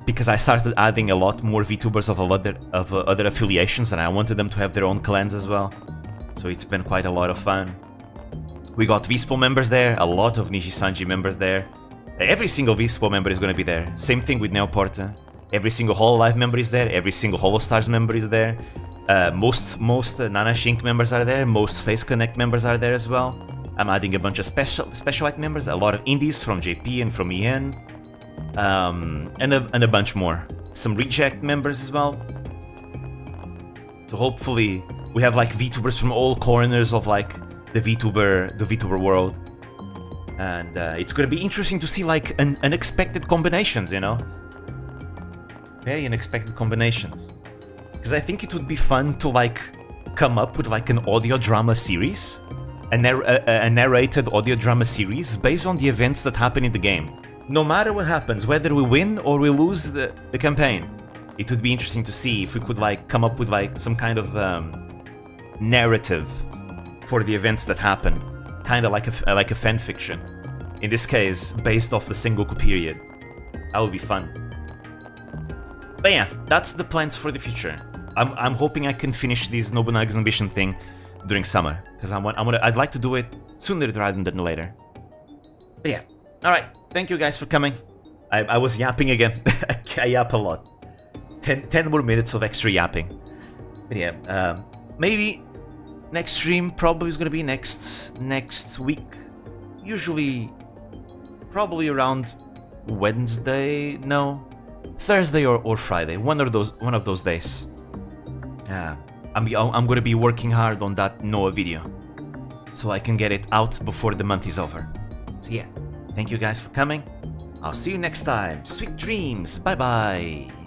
because I started adding a lot more VTubers of other affiliations, and I wanted them to have their own clans as well. So it's been quite a lot of fun. We got Vispo members there, a lot of Nijisanji members there. Every single Vispo member is going to be there. Same thing with Neoporta. Every single Hololive member is there. Every single Holostars member is there. Most Nana Shink members are there. Most Face Connect members are there as well. I'm adding a bunch of Specialite members. A lot of indies from JP and from EN. And a bunch more. Some Reject members as well. So hopefully we have like VTubers from all corners of like the VTuber world. And it's gonna be interesting to see like unexpected combinations, you know? Very unexpected combinations. Because I think it would be fun to like come up with like an audio drama series, a narrated audio drama series based on the events that happen in the game. No matter what happens, whether we win or we lose the campaign, it would be interesting to see if we could like come up with like some kind of narrative for the events that happen. Kind of like a fan fiction. In this case, based off the Sengoku period. That would be fun. But yeah, that's the plans for the future. I'm hoping I can finish this Nobunaga's Ambition thing during summer, because I'd like to do it sooner rather than later. But yeah, all right. Thank you guys for coming. I was yapping again. I yap a lot. 10 more minutes of extra yapping. But yeah, maybe next stream probably is gonna be next week. Usually, probably around Wednesday. No, Thursday or Friday. One of those days. I'm gonna be working hard on that Noah video, so I can get it out before the month is over. So yeah, thank you guys for coming. I'll see you next time. Sweet dreams. Bye bye.